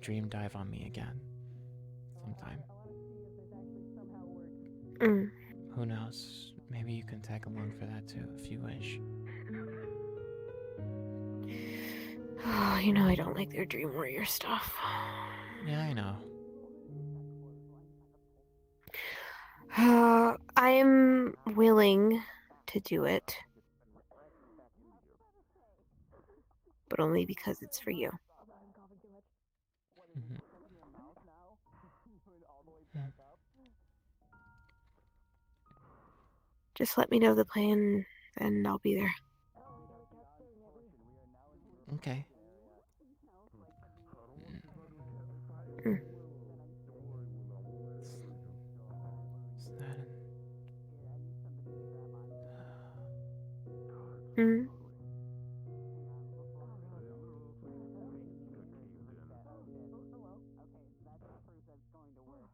[SPEAKER 1] dream dive on me again. Sometime. Who knows? Maybe you can tag along for that too, if you wish.
[SPEAKER 7] Oh, you know I don't like their Dream Warrior stuff.
[SPEAKER 1] Yeah, I know.
[SPEAKER 7] I'm willing to do it. But only because it's for you. Just let me know the plan and I'll be there.
[SPEAKER 1] Okay.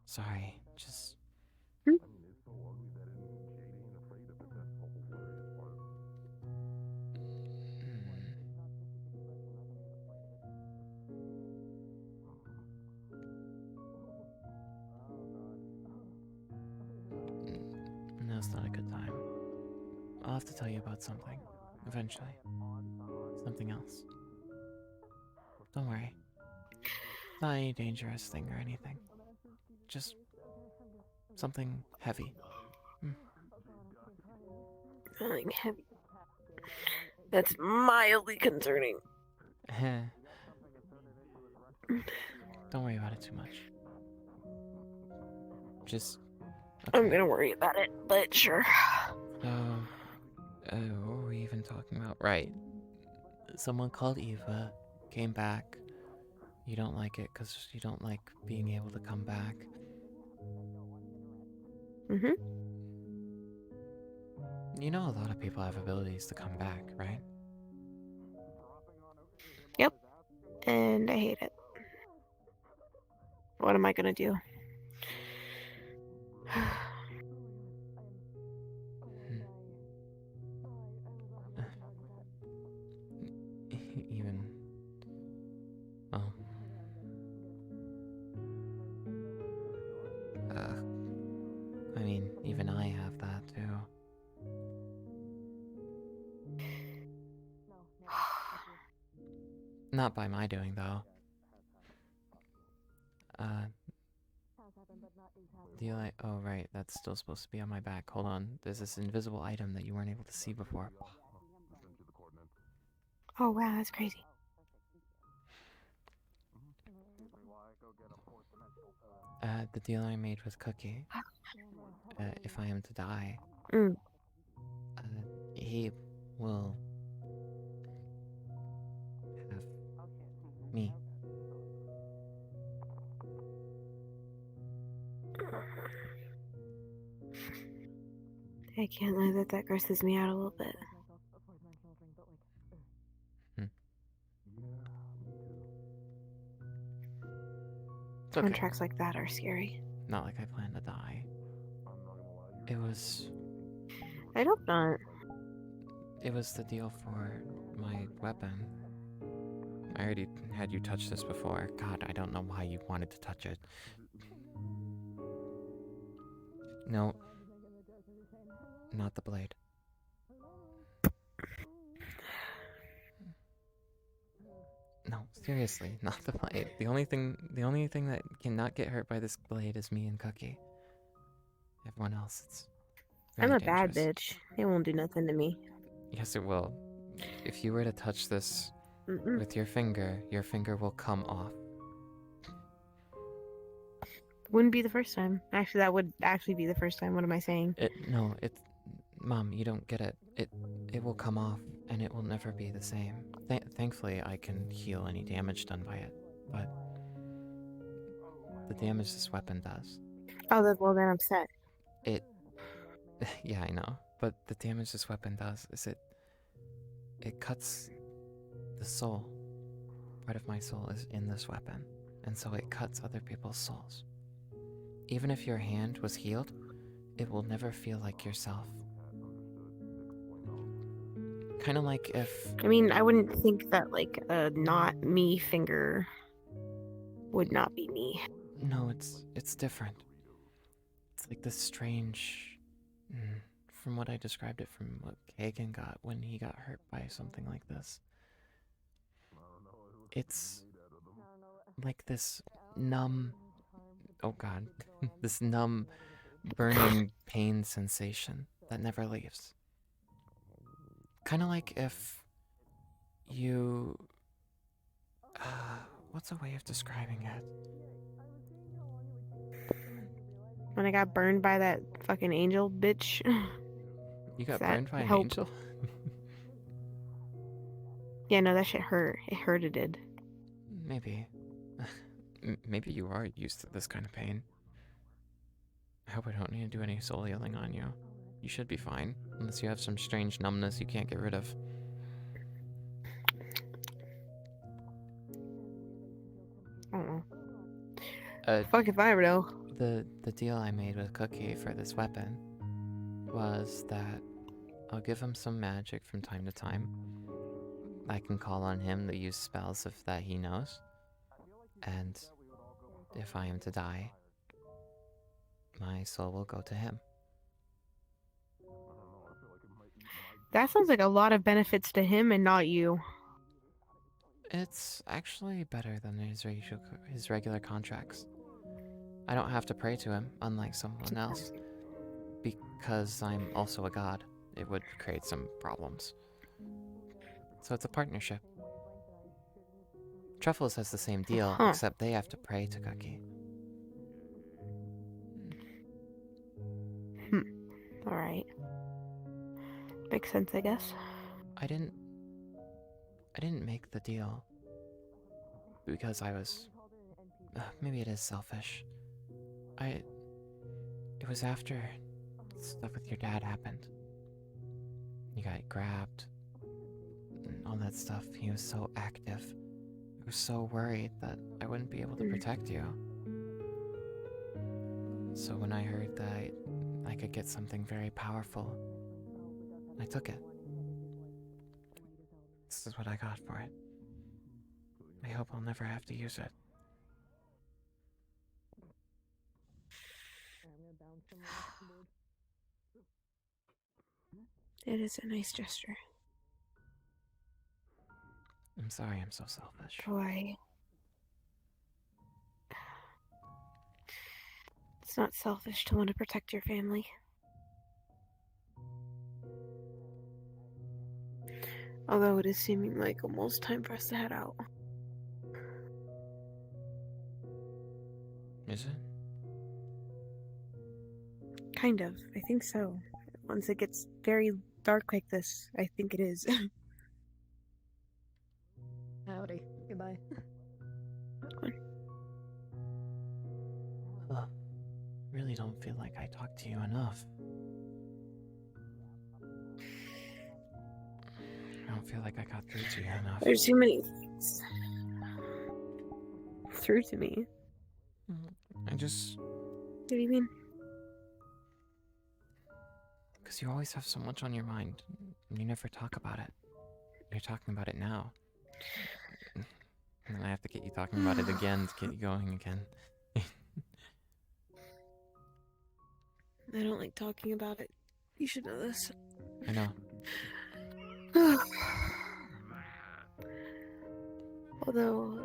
[SPEAKER 1] Sorry, just... have to tell you about something. Eventually. Something else. Don't worry. Not any dangerous thing or anything. Just something heavy.
[SPEAKER 7] Something heavy. That's mildly concerning.
[SPEAKER 1] Don't worry about it too much. Just...
[SPEAKER 7] I'm gonna worry about it, but sure.
[SPEAKER 1] What were we even talking about? Right. Someone called Eva, came back. You don't like it because you don't like being able to come back.
[SPEAKER 7] Mm-hmm.
[SPEAKER 1] You know a lot of people have abilities to come back, right?
[SPEAKER 7] Yep. And I hate it. What am I gonna do?
[SPEAKER 1] Even... Oh. I mean, even I have that too. Not by my doing, though. Oh, right, that's still supposed to be on my back. Hold on, there's this invisible item that you weren't able to see before.
[SPEAKER 7] Oh wow, that's crazy.
[SPEAKER 1] The deal I made with Cookie. If I am to die, he will have me.
[SPEAKER 7] I can't lie that grosses me out a little bit.
[SPEAKER 1] It's okay.
[SPEAKER 7] Contracts like that are scary.
[SPEAKER 1] Not like I plan to die. It was...
[SPEAKER 7] I hope not.
[SPEAKER 1] It was the deal for my weapon. I already had you touch this before. God, I don't know why you wanted to touch it. No. Not the blade. No, seriously, not the blade. The only thing that cannot get hurt by this blade is me and Cookie. Everyone else, it's very
[SPEAKER 7] I'm a
[SPEAKER 1] dangerous.
[SPEAKER 7] bad bitch. It won't do nothing to me.
[SPEAKER 1] Yes, it will. If you were to touch this with your finger will come off.
[SPEAKER 7] Wouldn't be the first time. Actually, that would actually be the first time. What am I saying?
[SPEAKER 1] No, Mom, you don't get it. It will come off, and it will never be the same. Thankfully, I can heal any damage done by it, but the damage this weapon does.
[SPEAKER 7] Oh, well then I'm set.
[SPEAKER 1] Yeah, I know. But the damage this weapon does is it cuts the soul. Part of my soul is in this weapon, and so it cuts other people's souls. Even if your hand was healed, it will never feel like yourself. Kind of like if...
[SPEAKER 7] I mean, I wouldn't think that, like, a not me finger would not be me.
[SPEAKER 1] No, it's different. It's like this strange... From what I described it from what Kagan got when he got hurt by something like this. It's like this numb... Oh god. This numb, burning pain sensation that never leaves. Kind of like if you... what's a way of describing it?
[SPEAKER 7] When I got burned by that fucking angel bitch.
[SPEAKER 1] You got burned by an angel?
[SPEAKER 7] Yeah, no, that shit hurt. It hurt, it did.
[SPEAKER 1] Maybe. Maybe you are used to this kind of pain. I hope I don't need to do any soul healing on you. You should be fine, unless you have some strange numbness you can't get rid of.
[SPEAKER 7] I don't know. Fuck if I ever know.
[SPEAKER 1] The deal I made with Cookie for this weapon was that I'll give him some magic from time to time. I can call on him to use spells that he knows. And if I am to die, my soul will go to him.
[SPEAKER 7] That sounds like a lot of benefits to him and not you.
[SPEAKER 1] It's actually better than his regular contracts. I don't have to pray to him, unlike someone else. Because I'm also a god, it would create some problems. So it's a partnership. Truffles has the same deal, except they have to pray to Cookie.
[SPEAKER 7] Alright. Makes sense, I guess.
[SPEAKER 1] I didn't make the deal because I was... maybe it is selfish. It was after stuff with your dad happened. You got grabbed, and all that stuff. He was so active. I was so worried that I wouldn't be able to protect you. So when I heard that I could get something very powerful, I took it. This is what I got for it. I hope I'll never have to use it.
[SPEAKER 7] It is a nice gesture.
[SPEAKER 1] I'm sorry I'm so selfish.
[SPEAKER 7] Boy. It's not selfish to want to protect your family. Although it is seeming like almost time for us to head out.
[SPEAKER 1] Is it?
[SPEAKER 7] Kind of. I think so. Once it gets very dark like this, I think it is.
[SPEAKER 3] Howdy. Goodbye.
[SPEAKER 1] Really don't feel like I talked to you enough. I don't feel like I got through to you enough.
[SPEAKER 7] There's too many things. Through to me?
[SPEAKER 1] I just...
[SPEAKER 7] What do you mean?
[SPEAKER 1] Because you always have so much on your mind, and you never talk about it. You're talking about it now. And I have to get you talking about it again to get you going again.
[SPEAKER 7] I don't like talking about it. You should know this.
[SPEAKER 1] I know.
[SPEAKER 7] Although...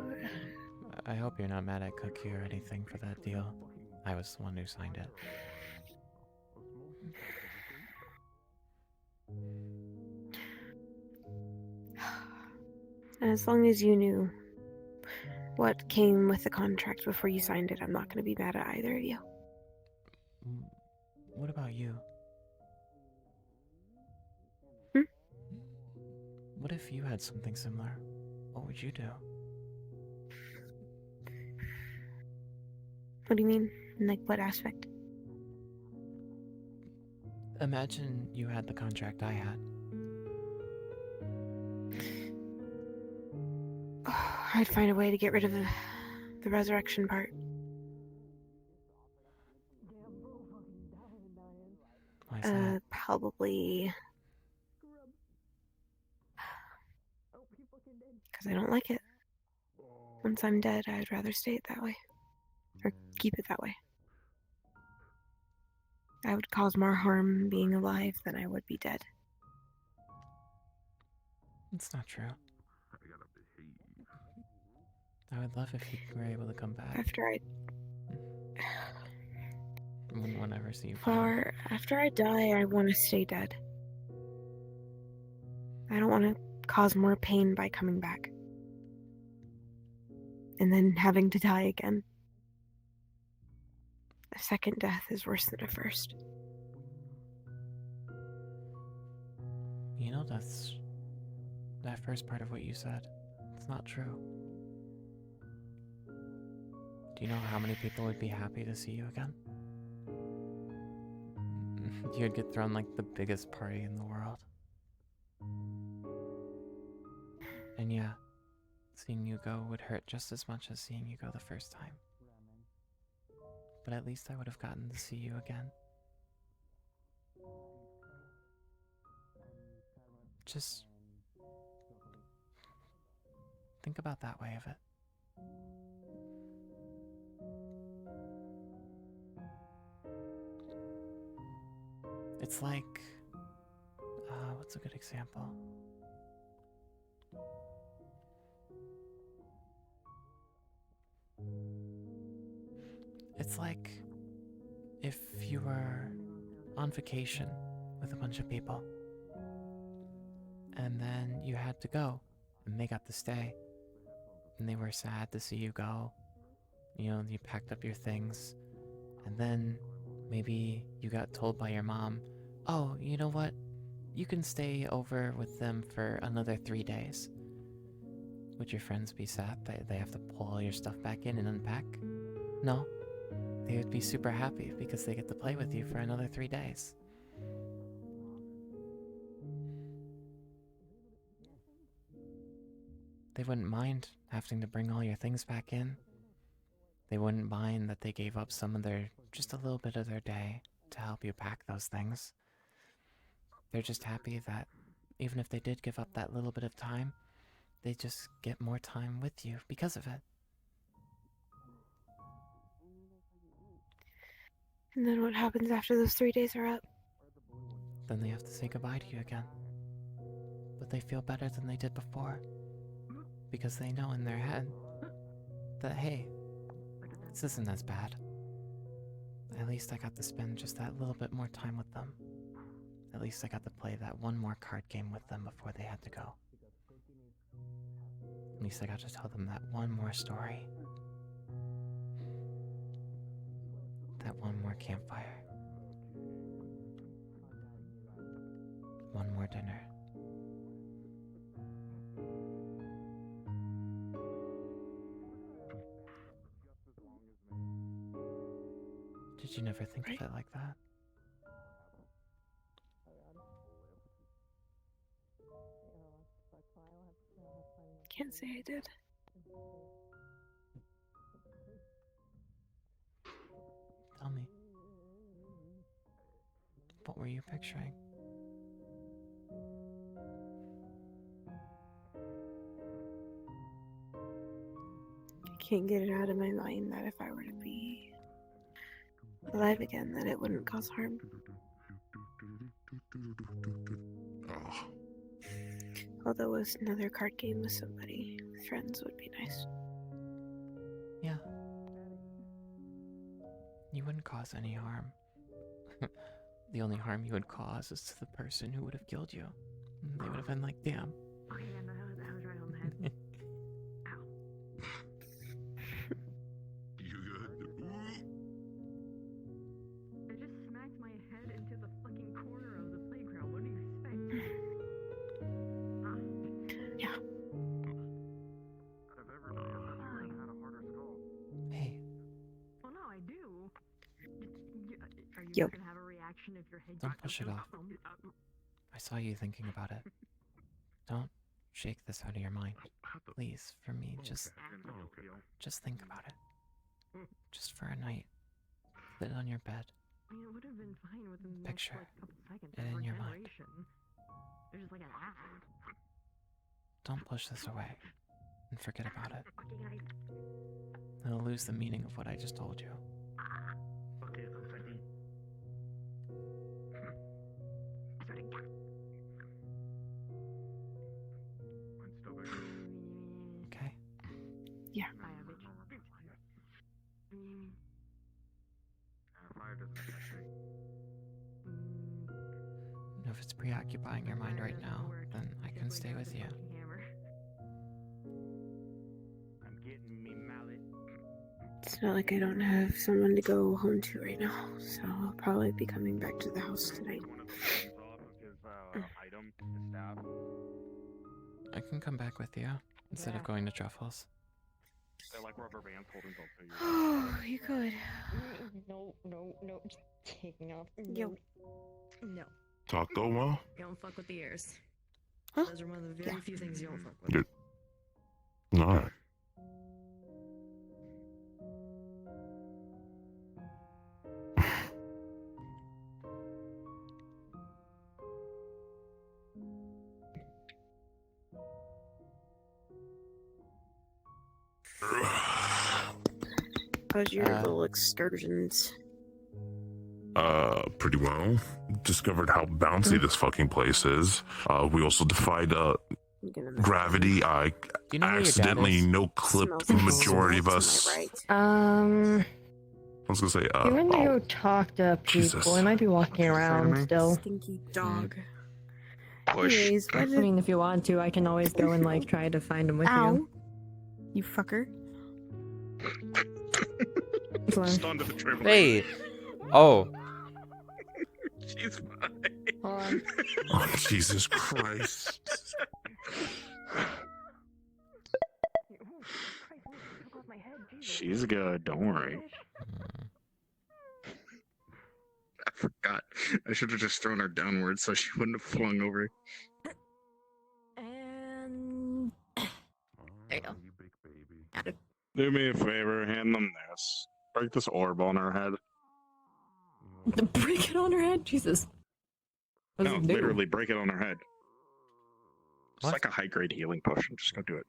[SPEAKER 1] I hope you're not mad at Cookie or anything for that deal. I was the one who signed it.
[SPEAKER 7] As long as you knew what came with the contract before you signed it, I'm not going to be mad at either of you.
[SPEAKER 1] What about you? What if you had something similar? What would you do?
[SPEAKER 7] What do you mean? In like what aspect?
[SPEAKER 1] Imagine you had the contract I had.
[SPEAKER 7] I'd find a way to get rid of the resurrection part.
[SPEAKER 1] Why is that?
[SPEAKER 7] Probably because I don't like it. Once I'm dead, I'd rather stay it that way. Or keep it that way. I would cause more harm being alive than I would be dead.
[SPEAKER 1] It's not true. I would love if you were able to come back.
[SPEAKER 7] After I...
[SPEAKER 1] Wouldn't want to ever see you.
[SPEAKER 7] After I die, I want to stay dead. I don't want to cause more pain by coming back. And then having to die again. A second death is worse than a first.
[SPEAKER 1] You know, that first part of what you said. It's not true. Do you know how many people would be happy to see you again? You'd get thrown like the biggest party in the world. And yeah, seeing you go would hurt just as much as seeing you go the first time. But at least I would have gotten to see you again. Just think about that way of it. It's like, What's a good example? It's like if you were on vacation with a bunch of people, and then you had to go, and they got to stay, and they were sad to see you go. You know, you packed up your things, and then maybe you got told by your mom, oh, you know what? You can stay over with them for another 3 days. Would your friends be sad that they have to pull all your stuff back in and unpack? No. They would be super happy because they get to play with you for another 3 days. They wouldn't mind having to bring all your things back in. They wouldn't mind that they gave up just a little bit of their day to help you pack those things. They're just happy that even if they did give up that little bit of time, they just get more time with you because of it.
[SPEAKER 7] And then what happens after those 3 days are up?
[SPEAKER 1] Then they have to say goodbye to you again. But they feel better than they did before. Because they know in their head that, hey, this isn't as bad. At least I got to spend just that little bit more time with them. At least I got to play that one more card game with them before they had to go. At least I got to tell them that one more story. That one more campfire. One more dinner. Did you never think of it like that?
[SPEAKER 7] Can't say I did.
[SPEAKER 1] Tell me. What were you picturing?
[SPEAKER 7] I can't get it out of my mind that if I were to be alive again, that it wouldn't cause harm.
[SPEAKER 13] Oh.
[SPEAKER 7] Although another card game with somebody, with friends, would be nice.
[SPEAKER 1] Yeah. You wouldn't cause any harm. The only harm you would cause is to the person who would have killed you. They would have been like, damn.
[SPEAKER 10] Oh yeah, no, that was right on the head. Ow.
[SPEAKER 13] You good?
[SPEAKER 10] I just smacked my head into the fucking corner of the playground. What do you expect?
[SPEAKER 7] Yeah.
[SPEAKER 1] Hey.
[SPEAKER 10] Oh no, I do. Are you
[SPEAKER 7] Yo.
[SPEAKER 10] gonna have a reaction if your head
[SPEAKER 1] Don't push it off. I saw you thinking about it. Don't shake this out of your mind. Please, for me, just think about it. Just for a night. Sit on your bed.
[SPEAKER 10] I mean, it would have been fine within the
[SPEAKER 1] Picture
[SPEAKER 10] next, couple seconds.
[SPEAKER 1] it
[SPEAKER 10] Of our
[SPEAKER 1] in your mind.
[SPEAKER 10] generation. There's just like an act.
[SPEAKER 1] Don't push this away. And forget about it.
[SPEAKER 10] Okay, guys.
[SPEAKER 1] It'll lose the meaning of what I just told you.
[SPEAKER 16] Okay, so second.
[SPEAKER 1] Okay?
[SPEAKER 7] Yeah.
[SPEAKER 16] Fire doesn't affect me.
[SPEAKER 1] If it's preoccupying your mind right now, then I can stay with you.
[SPEAKER 16] I'm getting me mallet.
[SPEAKER 7] It's not like I don't have someone to go home to right now, so I'll probably be coming back to the house tonight.
[SPEAKER 16] One of the things off of his item, his staff.
[SPEAKER 1] I can come back with you instead of going to Truffles.
[SPEAKER 16] They're like rubber bands holding both of you.
[SPEAKER 7] Oh, you could.
[SPEAKER 10] No, just taking off.
[SPEAKER 7] Yo.
[SPEAKER 10] No.
[SPEAKER 13] Taco well?
[SPEAKER 10] You don't fuck with the ears.
[SPEAKER 7] Huh?
[SPEAKER 10] Those are one of the very few things you don't fuck with.
[SPEAKER 13] Good. Alright.
[SPEAKER 7] How's your little excursions?
[SPEAKER 13] Pretty well. Discovered how bouncy this fucking place is. We also defied gravity. I
[SPEAKER 1] Do you know where your dad
[SPEAKER 13] accidentally
[SPEAKER 1] is?
[SPEAKER 13] no-clipped the majority of us. I was gonna say,
[SPEAKER 3] You went to
[SPEAKER 13] oh,
[SPEAKER 3] go talk to people.
[SPEAKER 13] Jesus.
[SPEAKER 3] They might be walking around still.
[SPEAKER 7] Stinky dog.
[SPEAKER 16] Push.
[SPEAKER 7] Anyways,
[SPEAKER 3] I mean, if you want to, I can always go and like try to find him with you.
[SPEAKER 7] You fucker.
[SPEAKER 16] Just onto the trampoline.
[SPEAKER 1] Hey. Oh.
[SPEAKER 16] She's fine.
[SPEAKER 3] Hold on.
[SPEAKER 13] Oh, Jesus Christ.
[SPEAKER 16] She's good, don't worry. I forgot. I should have just thrown her downwards so she wouldn't have flung over.
[SPEAKER 3] And there you go. Got it.
[SPEAKER 16] Do me a favor, hand them this. Break this orb on her head.
[SPEAKER 3] Break it on her head, Jesus. What does
[SPEAKER 16] No,
[SPEAKER 3] it do?
[SPEAKER 16] literally break it on her head. It's
[SPEAKER 1] What?
[SPEAKER 16] like a high grade healing potion. Just go do it.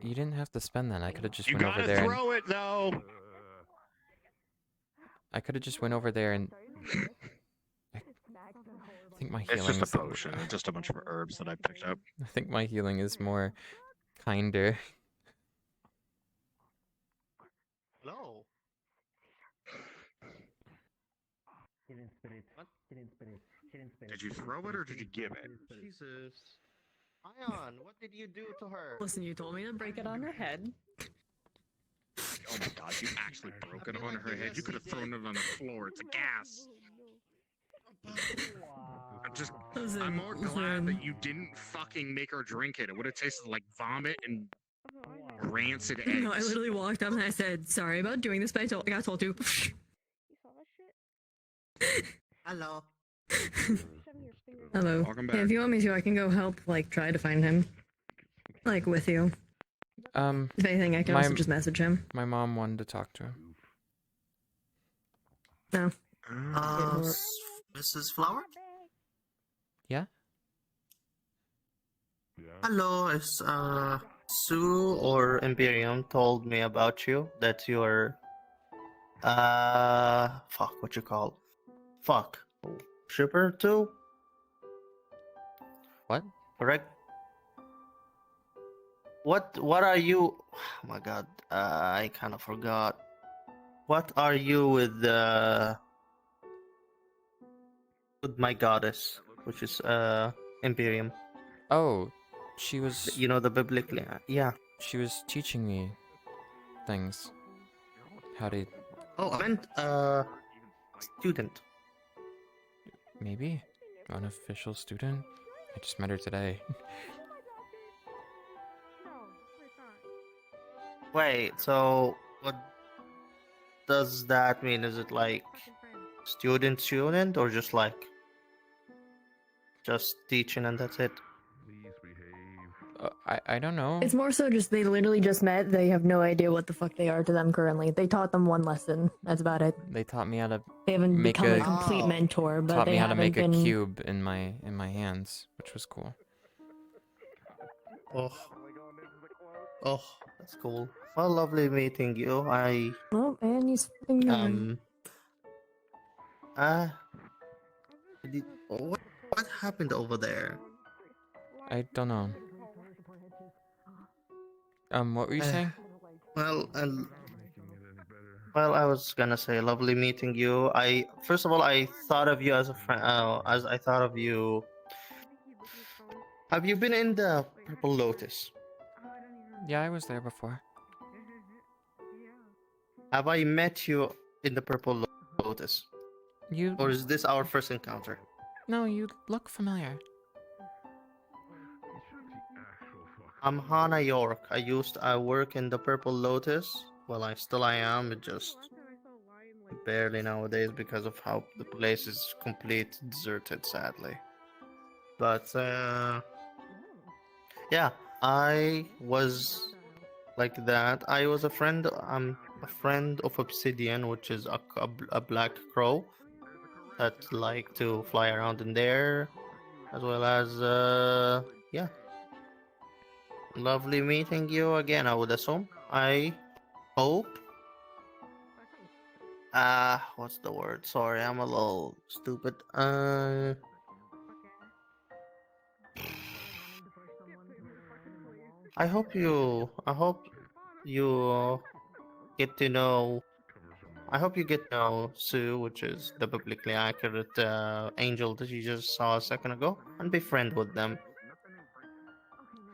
[SPEAKER 1] You didn't have to spend that. I could have just
[SPEAKER 16] You
[SPEAKER 1] went over
[SPEAKER 16] gotta
[SPEAKER 1] there.
[SPEAKER 16] throw it though.
[SPEAKER 1] I could have just went over there and. I think my healing.
[SPEAKER 16] It's just a potion. It's just a bunch of herbs that I picked up.
[SPEAKER 1] I think my healing is more kinder.
[SPEAKER 20] Hello.
[SPEAKER 16] Did you throw it or did you give it?
[SPEAKER 20] Jesus. Ion, what did you do to her?
[SPEAKER 3] Listen, you told me to break it on her head.
[SPEAKER 16] Oh my god, you actually broke it on her head. You could have thrown it on the floor. It's a gas. I'm more glad that you didn't fucking make her drink it. It would have tasted like vomit and rancid eggs.
[SPEAKER 3] No, I literally walked up and I said, sorry about doing this, but I got told to.
[SPEAKER 20] Hello.
[SPEAKER 3] Hello.
[SPEAKER 16] Welcome
[SPEAKER 3] Yeah,
[SPEAKER 16] back.
[SPEAKER 3] if you want me to, I can go help, like, try to find him. Like, with you. If anything, I can also just message him.
[SPEAKER 1] My mom wanted to talk to him.
[SPEAKER 3] No.
[SPEAKER 14] Mrs. Flower?
[SPEAKER 1] Yeah?
[SPEAKER 14] Hello, it's Sue or Imperium told me about you, that you're fuck, what you call? Fuck. Shipper too?
[SPEAKER 1] What?
[SPEAKER 14] Correct? What are you? Oh my god, I kind of forgot. What are you with my goddess, which is Imperium?
[SPEAKER 1] Oh, she was.
[SPEAKER 14] You know the biblically, yeah.
[SPEAKER 1] She was teaching me things. How to.
[SPEAKER 14] Oh, I meant student.
[SPEAKER 1] Maybe unofficial student. I just met her today.
[SPEAKER 14] Wait, so what does that mean? Is it like student, or just like just teaching and that's it?
[SPEAKER 1] I don't know.
[SPEAKER 3] It's more so just they literally just met. They have no idea what the fuck they are to them currently. They taught them one lesson. That's about it.
[SPEAKER 1] They taught me how to.
[SPEAKER 3] They haven't
[SPEAKER 1] make
[SPEAKER 3] become a complete mentor, but
[SPEAKER 1] taught
[SPEAKER 3] they
[SPEAKER 1] me how to
[SPEAKER 3] haven't
[SPEAKER 1] make
[SPEAKER 3] been...
[SPEAKER 1] a cube in my hands, which was cool.
[SPEAKER 14] Oh, that's cool. Well, lovely meeting you.
[SPEAKER 3] Oh, and he's
[SPEAKER 14] what happened over there?
[SPEAKER 1] I don't know. What were you saying?
[SPEAKER 14] Well, I was gonna say, lovely meeting you. First of all, I thought of you as a friend. As I thought of you. Have you been in the Purple Lotus?
[SPEAKER 1] Yeah, I was there before.
[SPEAKER 14] Have I met you in the Purple Lotus? Or is this our first encounter?
[SPEAKER 1] No, you look familiar.
[SPEAKER 14] I'm Hannah York. I work in the Purple Lotus. Well, I am. It just barely nowadays because of how the place is complete deserted, sadly. But yeah, I was like that. I was a friend. I'm a friend of Obsidian, which is a black crow that like to fly around in there, as well as yeah. Lovely meeting you again, I would assume. I hope What's the word? Sorry, I'm a little stupid. I hope you get to know. I hope you get to know Sue, which is the biblically accurate angel that you just saw a second ago, and be friend with them.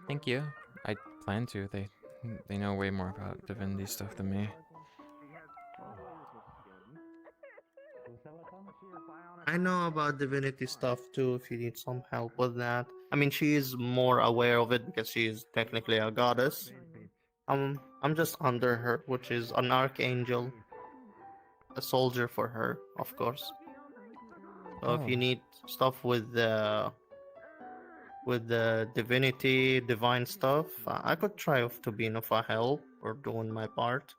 [SPEAKER 1] Thank you. I plan to. They know way more about divinity stuff than me.
[SPEAKER 14] I know about divinity stuff too, if you need some help with that. I mean, she is more aware of it because she is technically a goddess. I'm just under her, which is an archangel, a soldier for her, of course. So if you need stuff with the divinity, divine stuff, I could try to be of a help or doing my part.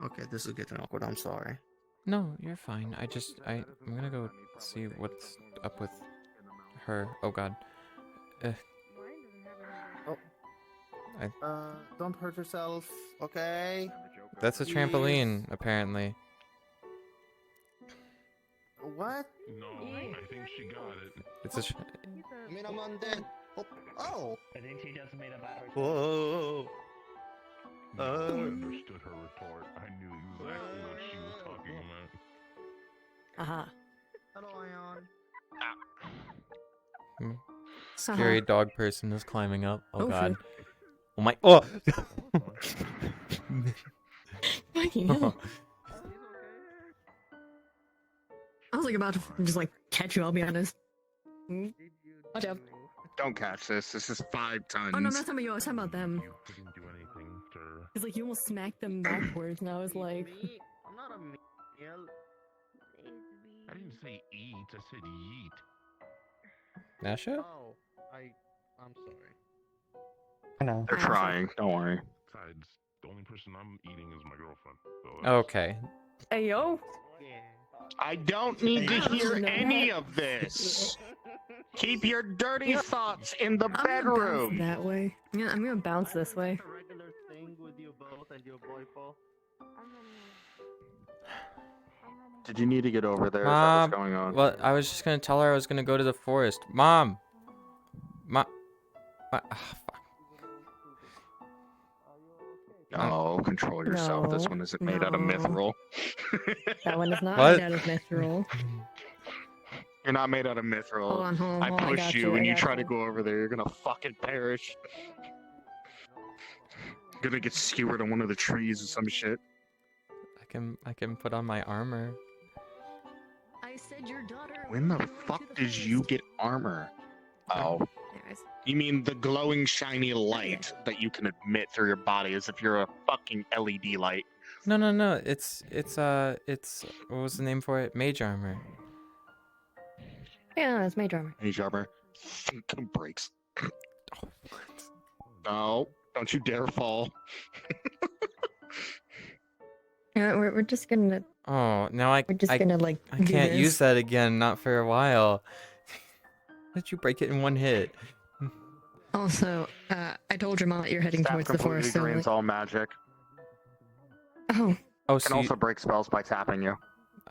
[SPEAKER 14] Okay, this is getting awkward. I'm sorry.
[SPEAKER 1] No, you're fine. I'm gonna go see what's up with her. Oh God.
[SPEAKER 14] Don't hurt yourself, okay?
[SPEAKER 1] That's a trampoline, apparently.
[SPEAKER 14] What?
[SPEAKER 13] No, I think she got it.
[SPEAKER 1] It's a.
[SPEAKER 14] I mean, I'm undead. Oh!
[SPEAKER 2] I think she just made a bad retort.
[SPEAKER 14] Whoa!
[SPEAKER 13] No, I understood her retort. I knew exactly what she was talking about.
[SPEAKER 14] Hello, Ion.
[SPEAKER 1] Scary dog person is climbing up. Oh God. Oh my. Oh.
[SPEAKER 3] No. I was like about to just like catch you. I'll be honest. Watch out.
[SPEAKER 16] Don't catch this. This is 5 tons.
[SPEAKER 3] Oh no, I'm not talking about you. I was talking about them.
[SPEAKER 13] Didn't do anything, sir.
[SPEAKER 3] He's like, you almost smacked them backwards, and I was like,
[SPEAKER 14] I'm not a meal.
[SPEAKER 13] I didn't say eat. I said yeet.
[SPEAKER 1] Nasha?
[SPEAKER 14] Oh, I'm sorry.
[SPEAKER 2] I know.
[SPEAKER 16] They're trying. Don't worry.
[SPEAKER 13] Besides, the only person I'm eating is my girlfriend. So
[SPEAKER 1] Okay.
[SPEAKER 3] hey yo.
[SPEAKER 16] I don't need to hear any of this. Keep your dirty thoughts in the bedroom.
[SPEAKER 3] That way. I'm gonna bounce this way.
[SPEAKER 14] Regular thing with you both and your boyfriend.
[SPEAKER 16] Did you need to get over there?
[SPEAKER 1] Mom.
[SPEAKER 16] Is that what's going on?
[SPEAKER 1] Well, I was just gonna tell her I was gonna go to the forest. Mom. Fuck.
[SPEAKER 16] Oh, control yourself. This one isn't made out of mithril.
[SPEAKER 3] That one is not
[SPEAKER 1] What?
[SPEAKER 3] made out of mithril.
[SPEAKER 16] You're not made out of mithril.
[SPEAKER 3] Hold on,
[SPEAKER 16] I push
[SPEAKER 3] got
[SPEAKER 16] you and
[SPEAKER 3] I
[SPEAKER 16] you
[SPEAKER 3] got
[SPEAKER 16] try to go over there. You're gonna fucking perish. Gonna get skewered on one of the trees or some shit.
[SPEAKER 1] I can put on my armor.
[SPEAKER 3] I said your daughter.
[SPEAKER 16] When the fuck did you get armor? Oh. You mean the glowing shiny light that you can emit through your body as if you're a fucking LED light?
[SPEAKER 1] No. It's what was the name for it? Mage armor.
[SPEAKER 3] Yeah, it's mage armor.
[SPEAKER 16] Mage armor. Fucking breaks. No, don't you dare fall.
[SPEAKER 3] Yeah, we're just gonna.
[SPEAKER 1] Oh, now
[SPEAKER 3] We're just gonna like.
[SPEAKER 1] I
[SPEAKER 3] do
[SPEAKER 1] can't
[SPEAKER 3] this.
[SPEAKER 1] use that again, not for a while. How did you break it in one hit?
[SPEAKER 3] Also, I told your mom that you're heading
[SPEAKER 16] Staff
[SPEAKER 3] towards the
[SPEAKER 16] completely
[SPEAKER 3] forest. So
[SPEAKER 16] drains
[SPEAKER 3] like...
[SPEAKER 16] all magic.
[SPEAKER 3] Oh.
[SPEAKER 1] Oh,
[SPEAKER 16] Can also break spells by tapping you.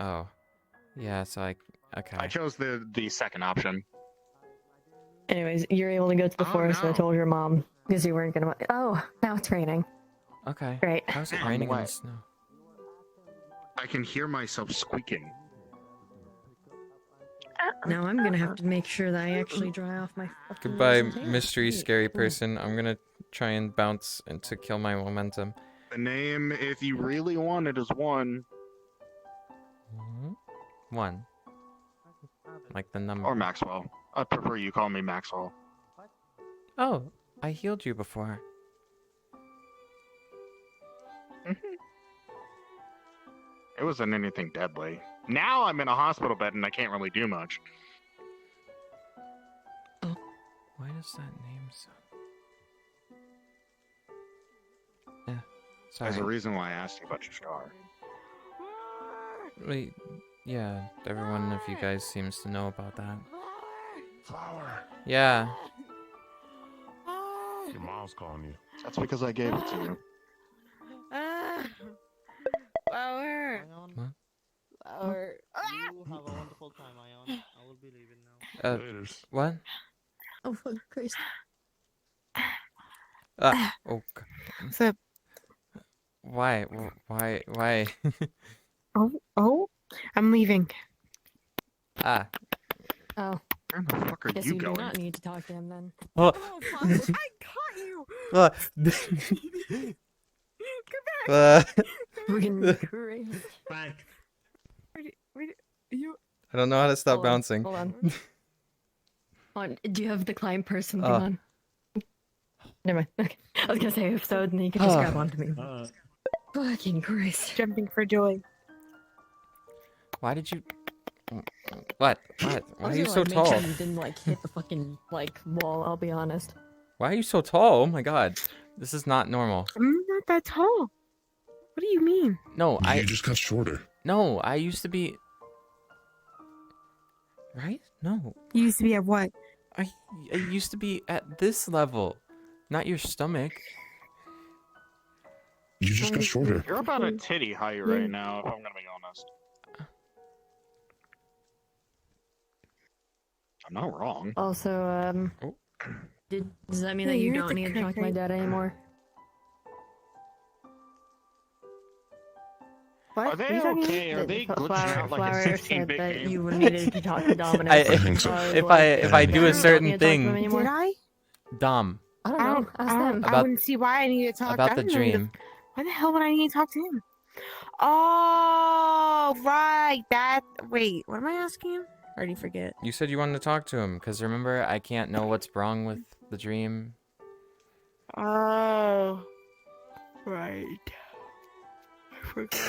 [SPEAKER 1] Oh. Yeah, so okay.
[SPEAKER 16] I chose the second option.
[SPEAKER 3] Anyways, you're able to go to the forest. So I told your mom because you weren't gonna. Oh, now it's raining.
[SPEAKER 1] Okay.
[SPEAKER 3] Great.
[SPEAKER 1] How's it
[SPEAKER 16] I'm
[SPEAKER 1] raining in the
[SPEAKER 16] wet.
[SPEAKER 1] snow?
[SPEAKER 16] I can hear myself squeaking.
[SPEAKER 3] Now I'm gonna have to make sure that I actually dry off my.
[SPEAKER 1] Goodbye,
[SPEAKER 3] fucking
[SPEAKER 1] mystery
[SPEAKER 3] tail.
[SPEAKER 1] scary person. I'm gonna try and bounce and to kill my momentum.
[SPEAKER 16] The name, if you really want it, is 1.
[SPEAKER 1] 1. Like the number.
[SPEAKER 16] Or Maxwell. I prefer you call me Maxwell.
[SPEAKER 1] Oh, I healed you before.
[SPEAKER 16] It wasn't anything deadly. Now I'm in a hospital bed and I can't really do much.
[SPEAKER 1] Why does that name sound? Yeah. Sorry.
[SPEAKER 16] There's a reason why I asked you about your scar.
[SPEAKER 1] Wait, yeah, everyone of you guys seems to know about that.
[SPEAKER 13] Flower.
[SPEAKER 1] Yeah.
[SPEAKER 13] Your mom's calling you.
[SPEAKER 16] That's because I gave it to you.
[SPEAKER 18] Flower.
[SPEAKER 1] What?
[SPEAKER 18] Flower.
[SPEAKER 14] You have a wonderful time, Ion. I will be leaving now.
[SPEAKER 1] What?
[SPEAKER 3] Oh, fuck Christ.
[SPEAKER 1] Oh.
[SPEAKER 7] What's up?
[SPEAKER 1] Why? Why?
[SPEAKER 7] Oh, I'm leaving.
[SPEAKER 3] Oh.
[SPEAKER 16] Where the fuck are
[SPEAKER 3] Guess
[SPEAKER 16] you
[SPEAKER 3] you
[SPEAKER 16] going?
[SPEAKER 3] do not need to talk to him then.
[SPEAKER 1] Oh.
[SPEAKER 3] Fuck. I caught you! Freaking Christ.
[SPEAKER 4] Back.
[SPEAKER 3] You...
[SPEAKER 1] I don't know how to stop
[SPEAKER 3] Hold on,
[SPEAKER 1] bouncing.
[SPEAKER 3] Hold on. Hold on. Do you have the climb person thing
[SPEAKER 1] Oh.
[SPEAKER 3] on? Never mind. Okay. I was gonna say if so, then you could just grab onto me. Fucking Christ.
[SPEAKER 7] Jumping for joy.
[SPEAKER 1] Why did you? What? Why are you so
[SPEAKER 3] Make
[SPEAKER 1] tall?
[SPEAKER 3] sure you didn't like hit the fucking like wall. I'll be honest.
[SPEAKER 1] Why are you so tall? Oh my god, this is not normal.
[SPEAKER 7] I'm not that tall. What do you mean?
[SPEAKER 1] No,
[SPEAKER 13] You just got shorter.
[SPEAKER 1] No, I used to be. Right? No.
[SPEAKER 7] You used to be at what?
[SPEAKER 1] I used to be at this level, not your stomach.
[SPEAKER 13] You just got shorter.
[SPEAKER 16] You're about a titty height right now, if I'm gonna be honest. I'm not wrong.
[SPEAKER 3] Also, does that mean
[SPEAKER 7] Yeah,
[SPEAKER 3] that you
[SPEAKER 7] you're at
[SPEAKER 3] don't
[SPEAKER 7] the
[SPEAKER 3] need to talk
[SPEAKER 7] correct
[SPEAKER 3] to my
[SPEAKER 7] height.
[SPEAKER 3] dad anymore?
[SPEAKER 7] What?
[SPEAKER 16] Are
[SPEAKER 7] What
[SPEAKER 16] they
[SPEAKER 7] you talking
[SPEAKER 16] okay?
[SPEAKER 7] about?
[SPEAKER 16] Are they glitching
[SPEAKER 3] Flower,
[SPEAKER 16] out like a
[SPEAKER 3] Flower
[SPEAKER 16] 16-bit
[SPEAKER 3] said that
[SPEAKER 16] game?
[SPEAKER 3] you needed to talk to Dominic.
[SPEAKER 1] If I do a certain thing,
[SPEAKER 7] Did I?
[SPEAKER 1] Dom,
[SPEAKER 3] I don't know. Ask them.
[SPEAKER 7] I wouldn't see why I need to talk.
[SPEAKER 1] about
[SPEAKER 7] I
[SPEAKER 1] the
[SPEAKER 7] don't know who
[SPEAKER 1] dream.
[SPEAKER 7] Why the hell would I need to talk to him? Oh, right. That. Wait, what am I asking him? I already forget.
[SPEAKER 1] You said you wanted to talk to him because remember I can't know what's wrong with the dream.
[SPEAKER 7] Oh, right. I forgot.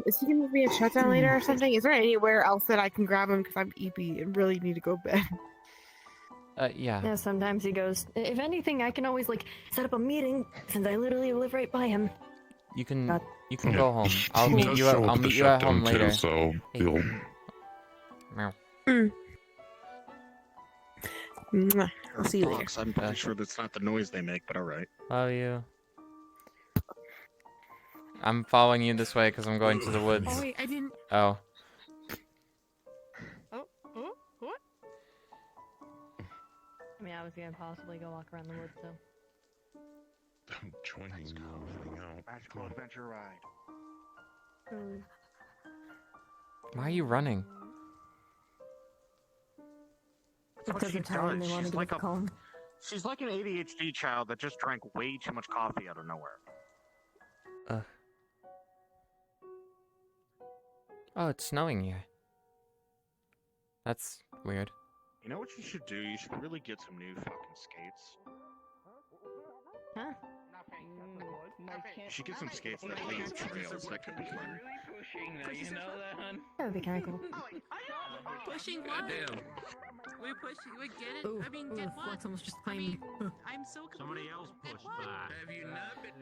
[SPEAKER 7] Is he gonna be a shutdown later or something? Is there anywhere else that I can grab him because I'm EP and really need to go to bed?
[SPEAKER 1] Yeah.
[SPEAKER 3] Yeah, sometimes he goes. If anything, I can always like set up a meeting since I literally live right by him.
[SPEAKER 1] You can
[SPEAKER 3] God.
[SPEAKER 1] go home. I'll
[SPEAKER 13] He
[SPEAKER 1] meet
[SPEAKER 13] does
[SPEAKER 1] you.
[SPEAKER 13] show up
[SPEAKER 1] I'll
[SPEAKER 13] at the
[SPEAKER 1] meet you at
[SPEAKER 13] shutdown
[SPEAKER 1] home
[SPEAKER 13] too,
[SPEAKER 1] later.
[SPEAKER 13] so he'll.
[SPEAKER 1] Meow.
[SPEAKER 7] Mwah. I'll see you later.
[SPEAKER 16] Fox, I'm pretty sure that's not the noise they make, but alright.
[SPEAKER 1] Love you. I'm following you this way because I'm going to the woods.
[SPEAKER 7] Oh wait, I didn't.
[SPEAKER 1] Oh.
[SPEAKER 7] Oh, what?
[SPEAKER 3] I mean, I was gonna possibly go walk around the woods, so.
[SPEAKER 13] I'm joining you and everything out.
[SPEAKER 16] Magical adventure ride.
[SPEAKER 1] Why are you running?
[SPEAKER 3] Because they're tired and they want to get home.
[SPEAKER 16] She's like an ADHD child that just drank way too much coffee out of nowhere.
[SPEAKER 1] Oh, it's snowing here. That's weird.
[SPEAKER 16] You know what you should do? You should really get some new fucking skates.
[SPEAKER 3] Huh?
[SPEAKER 16] You should get some skates that lead trails. That could be fun.
[SPEAKER 10] You know that, hun?
[SPEAKER 3] That would be kind of cool.
[SPEAKER 10] Pushing what? We're pushing. We get it.
[SPEAKER 3] Ooh,
[SPEAKER 10] I mean, get what?
[SPEAKER 3] Flex almost just claimed me.
[SPEAKER 10] I'm so confused. Somebody else pushed back. Have you not been?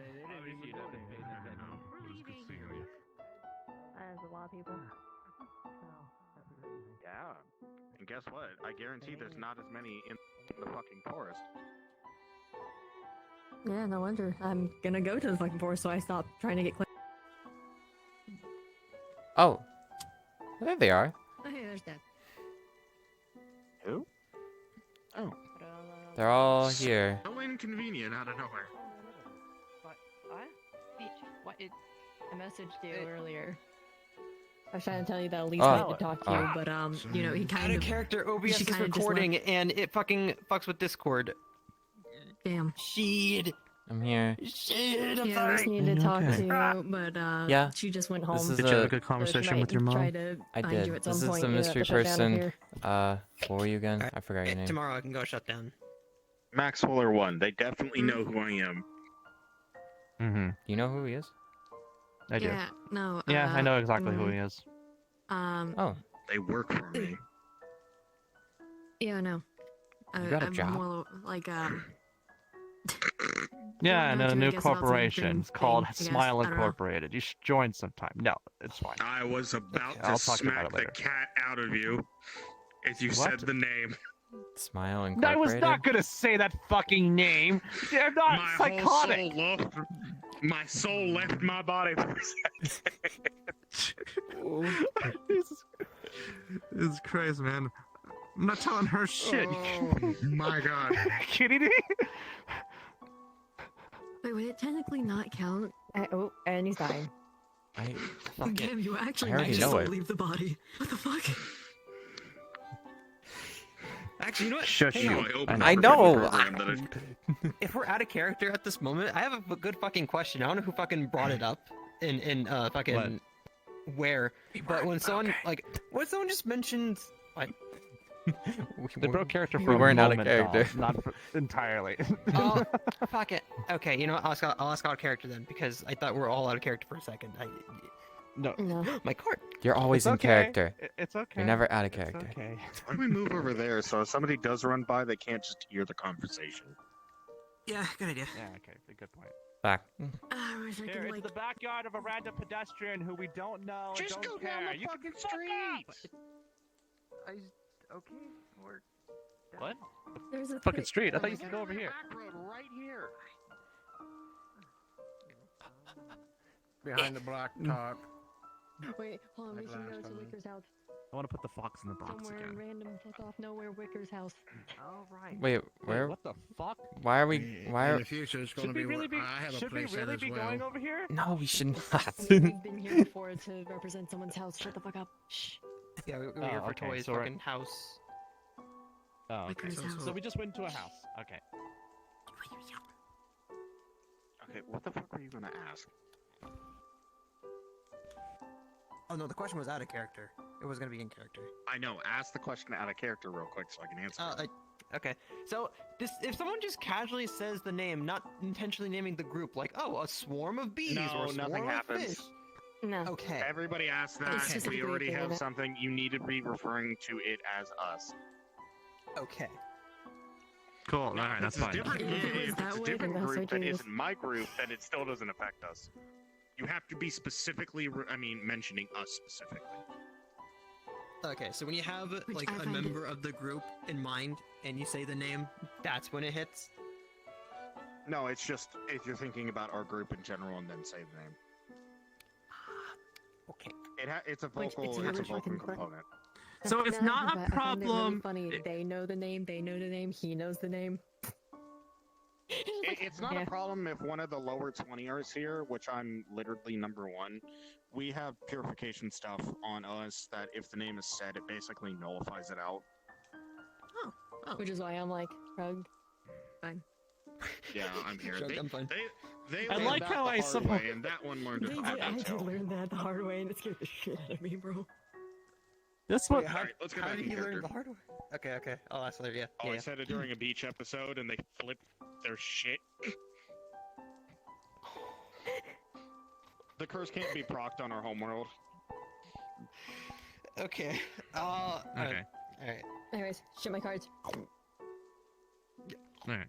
[SPEAKER 3] There's a lot of people.
[SPEAKER 16] Yeah. And guess what? I guarantee there's not as many in the fucking forest.
[SPEAKER 3] Yeah, no wonder. I'm gonna go to the fucking forest, so I stopped trying to get clear.
[SPEAKER 1] Oh. There they are.
[SPEAKER 3] Oh, hey, there's Dad.
[SPEAKER 16] Who? Oh.
[SPEAKER 1] They're all here.
[SPEAKER 16] So inconvenient out of nowhere.
[SPEAKER 3] What? I messaged you earlier. I was trying to tell you that Elise
[SPEAKER 1] Oh.
[SPEAKER 3] wanted to talk to you, but you know, he kind
[SPEAKER 14] Out
[SPEAKER 3] of
[SPEAKER 14] of character,
[SPEAKER 3] she
[SPEAKER 14] OBS is
[SPEAKER 3] kinda just
[SPEAKER 14] recording
[SPEAKER 3] left.
[SPEAKER 14] and it fucking fucks with Discord.
[SPEAKER 3] Damn.
[SPEAKER 14] Shit.
[SPEAKER 1] I'm here.
[SPEAKER 14] Shit, I'm
[SPEAKER 3] Yeah,
[SPEAKER 14] sorry.
[SPEAKER 3] Elise needed to talk
[SPEAKER 2] okay?
[SPEAKER 3] to you, but
[SPEAKER 1] Yeah.
[SPEAKER 3] she just went home.
[SPEAKER 1] This is
[SPEAKER 2] Did you have
[SPEAKER 1] a-
[SPEAKER 2] a good conversation with your mom?
[SPEAKER 3] Try to
[SPEAKER 1] I
[SPEAKER 3] find
[SPEAKER 1] did.
[SPEAKER 3] you at some
[SPEAKER 1] This is
[SPEAKER 3] point,
[SPEAKER 1] the
[SPEAKER 3] you know, at
[SPEAKER 1] mystery
[SPEAKER 3] shutdown of
[SPEAKER 1] person.
[SPEAKER 3] here.
[SPEAKER 1] What were you again? I forgot your name.
[SPEAKER 14] Tomorrow I can go shut down.
[SPEAKER 16] Maxwell 1. They definitely know who I am.
[SPEAKER 2] Mm-hmm.
[SPEAKER 1] You know who he is?
[SPEAKER 2] I do.
[SPEAKER 3] Yeah, no.
[SPEAKER 2] Yeah, I know exactly who he is.
[SPEAKER 1] Oh.
[SPEAKER 16] They work for me.
[SPEAKER 3] Yeah, no.
[SPEAKER 1] You got a
[SPEAKER 3] I'm
[SPEAKER 1] job?
[SPEAKER 3] more like
[SPEAKER 2] Yeah,
[SPEAKER 3] I
[SPEAKER 2] and
[SPEAKER 3] know
[SPEAKER 2] a
[SPEAKER 3] too, I
[SPEAKER 2] new
[SPEAKER 3] guess about some
[SPEAKER 2] corporation. It's
[SPEAKER 3] thing,
[SPEAKER 2] called
[SPEAKER 3] I guess.
[SPEAKER 2] Smile
[SPEAKER 3] I don't know.
[SPEAKER 2] Incorporated. You should join sometime. No, it's fine.
[SPEAKER 16] I was about
[SPEAKER 2] I'll
[SPEAKER 16] to
[SPEAKER 2] talk to you about
[SPEAKER 16] smack
[SPEAKER 2] it
[SPEAKER 16] the
[SPEAKER 2] later.
[SPEAKER 16] cat out of you if you
[SPEAKER 2] What?
[SPEAKER 16] said the name.
[SPEAKER 1] Smile
[SPEAKER 2] I
[SPEAKER 1] Incorporated.
[SPEAKER 2] was not gonna say that fucking name. They're not
[SPEAKER 16] My
[SPEAKER 2] psychotic.
[SPEAKER 16] my soul left my body for a second.
[SPEAKER 11] Jesus Christ, man. I'm not telling her shit.
[SPEAKER 16] Oh my god.
[SPEAKER 2] Kidding me?
[SPEAKER 3] Wait, would it technically not count? Oh, and he's dying.
[SPEAKER 1] Damn,
[SPEAKER 3] you actually
[SPEAKER 1] I already know it.
[SPEAKER 3] leave the body. What the fuck?
[SPEAKER 21] Actually, you know what?
[SPEAKER 2] Shush
[SPEAKER 21] Hang
[SPEAKER 2] you.
[SPEAKER 21] on.
[SPEAKER 1] I know.
[SPEAKER 21] If we're out of character at this moment, I have a good fucking question. I don't know who fucking brought it up in fucking where, but when someone just mentioned like
[SPEAKER 2] They broke character for
[SPEAKER 1] we
[SPEAKER 2] a
[SPEAKER 1] weren't out of
[SPEAKER 2] moment,
[SPEAKER 1] character.
[SPEAKER 2] Dom, not for, entirely.
[SPEAKER 21] oh fuck it. Okay, you know what? I'll ask out of character then because I thought we were all out of character for a second.
[SPEAKER 2] No.
[SPEAKER 21] My card.
[SPEAKER 1] You're always in character.
[SPEAKER 2] It's okay.
[SPEAKER 1] You're never out of character.
[SPEAKER 2] It's okay.
[SPEAKER 16] Why don't we move over there so if somebody does run by, they can't just hear the conversation?
[SPEAKER 21] Yeah, good idea.
[SPEAKER 2] Yeah, okay, good point.
[SPEAKER 1] Back.
[SPEAKER 2] Here is the backyard of a random pedestrian who we don't know and
[SPEAKER 16] Just
[SPEAKER 2] don't
[SPEAKER 16] go down
[SPEAKER 2] care.
[SPEAKER 16] the
[SPEAKER 2] You
[SPEAKER 16] fucking
[SPEAKER 2] can fuck
[SPEAKER 16] street!
[SPEAKER 21] Okay, we're
[SPEAKER 2] What?
[SPEAKER 3] There's a
[SPEAKER 2] Fucking street. I thought you said go over here.
[SPEAKER 16] Back road right here.
[SPEAKER 20] Behind the black top.
[SPEAKER 3] Wait, hold on. We
[SPEAKER 20] Like
[SPEAKER 3] should go
[SPEAKER 20] last
[SPEAKER 3] to
[SPEAKER 20] time.
[SPEAKER 3] Wicker's house.
[SPEAKER 2] I want to put the fox in the box
[SPEAKER 3] Somewhere
[SPEAKER 2] again.
[SPEAKER 3] random, fuck off nowhere, Wicker's house.
[SPEAKER 21] all right.
[SPEAKER 1] Wait, where?
[SPEAKER 2] What the fuck?
[SPEAKER 1] Why are we? Why
[SPEAKER 20] In
[SPEAKER 1] are?
[SPEAKER 20] the future, it's going
[SPEAKER 2] Should
[SPEAKER 20] to
[SPEAKER 2] we
[SPEAKER 20] be.
[SPEAKER 2] really be?
[SPEAKER 20] I have a
[SPEAKER 2] Should we
[SPEAKER 20] place
[SPEAKER 2] really
[SPEAKER 20] as
[SPEAKER 2] be
[SPEAKER 20] well.
[SPEAKER 2] going over here?
[SPEAKER 1] No, we should not.
[SPEAKER 3] We've been here before to represent someone's house. Shut the fuck up. Shh.
[SPEAKER 21] Yeah, we were here for
[SPEAKER 2] okay,
[SPEAKER 21] Toy's
[SPEAKER 2] so we're-
[SPEAKER 21] fucking house.
[SPEAKER 2] Oh, okay.
[SPEAKER 3] Wicker's house.
[SPEAKER 2] So we just went into a house. Okay.
[SPEAKER 16] Okay, what the fuck were you gonna ask?
[SPEAKER 21] Oh no, the question was out of character. It was gonna be in character.
[SPEAKER 16] I know. Ask the question out of character real quick so I can answer. it.
[SPEAKER 21] Okay. So, if someone just casually says the name, not intentionally naming the group, like, oh, a swarm of bees
[SPEAKER 16] No,
[SPEAKER 21] or a swarm
[SPEAKER 16] nothing
[SPEAKER 21] of
[SPEAKER 16] happens.
[SPEAKER 21] fish.
[SPEAKER 3] No.
[SPEAKER 21] Okay.
[SPEAKER 16] Everybody asks that.
[SPEAKER 3] It's just
[SPEAKER 16] If we
[SPEAKER 3] a
[SPEAKER 16] already
[SPEAKER 3] group
[SPEAKER 16] have
[SPEAKER 3] unit.
[SPEAKER 16] something, you need to be referring to it as us.
[SPEAKER 21] Okay.
[SPEAKER 11] Cool. All right, that's fine.
[SPEAKER 3] If it was
[SPEAKER 16] If
[SPEAKER 3] that
[SPEAKER 16] it's a
[SPEAKER 3] way, then
[SPEAKER 16] different
[SPEAKER 3] that's
[SPEAKER 16] group
[SPEAKER 3] what
[SPEAKER 16] that
[SPEAKER 3] you
[SPEAKER 16] isn't my group, then it still doesn't affect us. You have to be specifically, mentioning us specifically.
[SPEAKER 21] Okay, so when you have like
[SPEAKER 3] I
[SPEAKER 21] a
[SPEAKER 3] find it-
[SPEAKER 21] member of the group in mind and you say the name, that's when it hits.
[SPEAKER 16] No, it's just if you're thinking about our group in general and then say the name.
[SPEAKER 21] Okay.
[SPEAKER 16] It's a
[SPEAKER 3] Which-
[SPEAKER 16] vocal.
[SPEAKER 3] it's
[SPEAKER 16] It's a
[SPEAKER 3] really
[SPEAKER 16] vocal
[SPEAKER 3] fucking fun.
[SPEAKER 16] component.
[SPEAKER 11] So it's not a
[SPEAKER 3] I find it really
[SPEAKER 11] problem.
[SPEAKER 3] funny. They know the name. They know the name. He knows the name.
[SPEAKER 16] It's not
[SPEAKER 3] Yeah.
[SPEAKER 16] a problem if one of the lower 20 is here, which I'm literally number one. We have purification stuff on us that if the name is said, it basically nullifies it out.
[SPEAKER 3] Which is why I'm like, Rug, fine.
[SPEAKER 16] Yeah, I'm here.
[SPEAKER 21] Shrug, I'm fine.
[SPEAKER 16] They
[SPEAKER 2] I
[SPEAKER 16] learned
[SPEAKER 2] like
[SPEAKER 16] that
[SPEAKER 2] how
[SPEAKER 16] the
[SPEAKER 2] I
[SPEAKER 16] hard
[SPEAKER 2] somehow-
[SPEAKER 16] way, and that one learned it the hard
[SPEAKER 3] I
[SPEAKER 16] way
[SPEAKER 3] did
[SPEAKER 16] too.
[SPEAKER 3] learn that the hard way, and it scared the shit out of me, bro.
[SPEAKER 2] This
[SPEAKER 21] Wait,
[SPEAKER 2] one.
[SPEAKER 21] how,
[SPEAKER 16] Alright, let's go
[SPEAKER 21] how
[SPEAKER 16] back
[SPEAKER 21] did
[SPEAKER 16] in
[SPEAKER 21] he learn
[SPEAKER 16] character.
[SPEAKER 21] the hard way? Okay. I'll ask later. Yeah.
[SPEAKER 16] Oh,
[SPEAKER 21] yeah,
[SPEAKER 16] I said it during a beach episode, and they flipped their shit. The curse can't be procced on our homeworld.
[SPEAKER 21] Okay.
[SPEAKER 11] Okay.
[SPEAKER 21] Alright.
[SPEAKER 3] Anyways, shit my cards.
[SPEAKER 11] All right.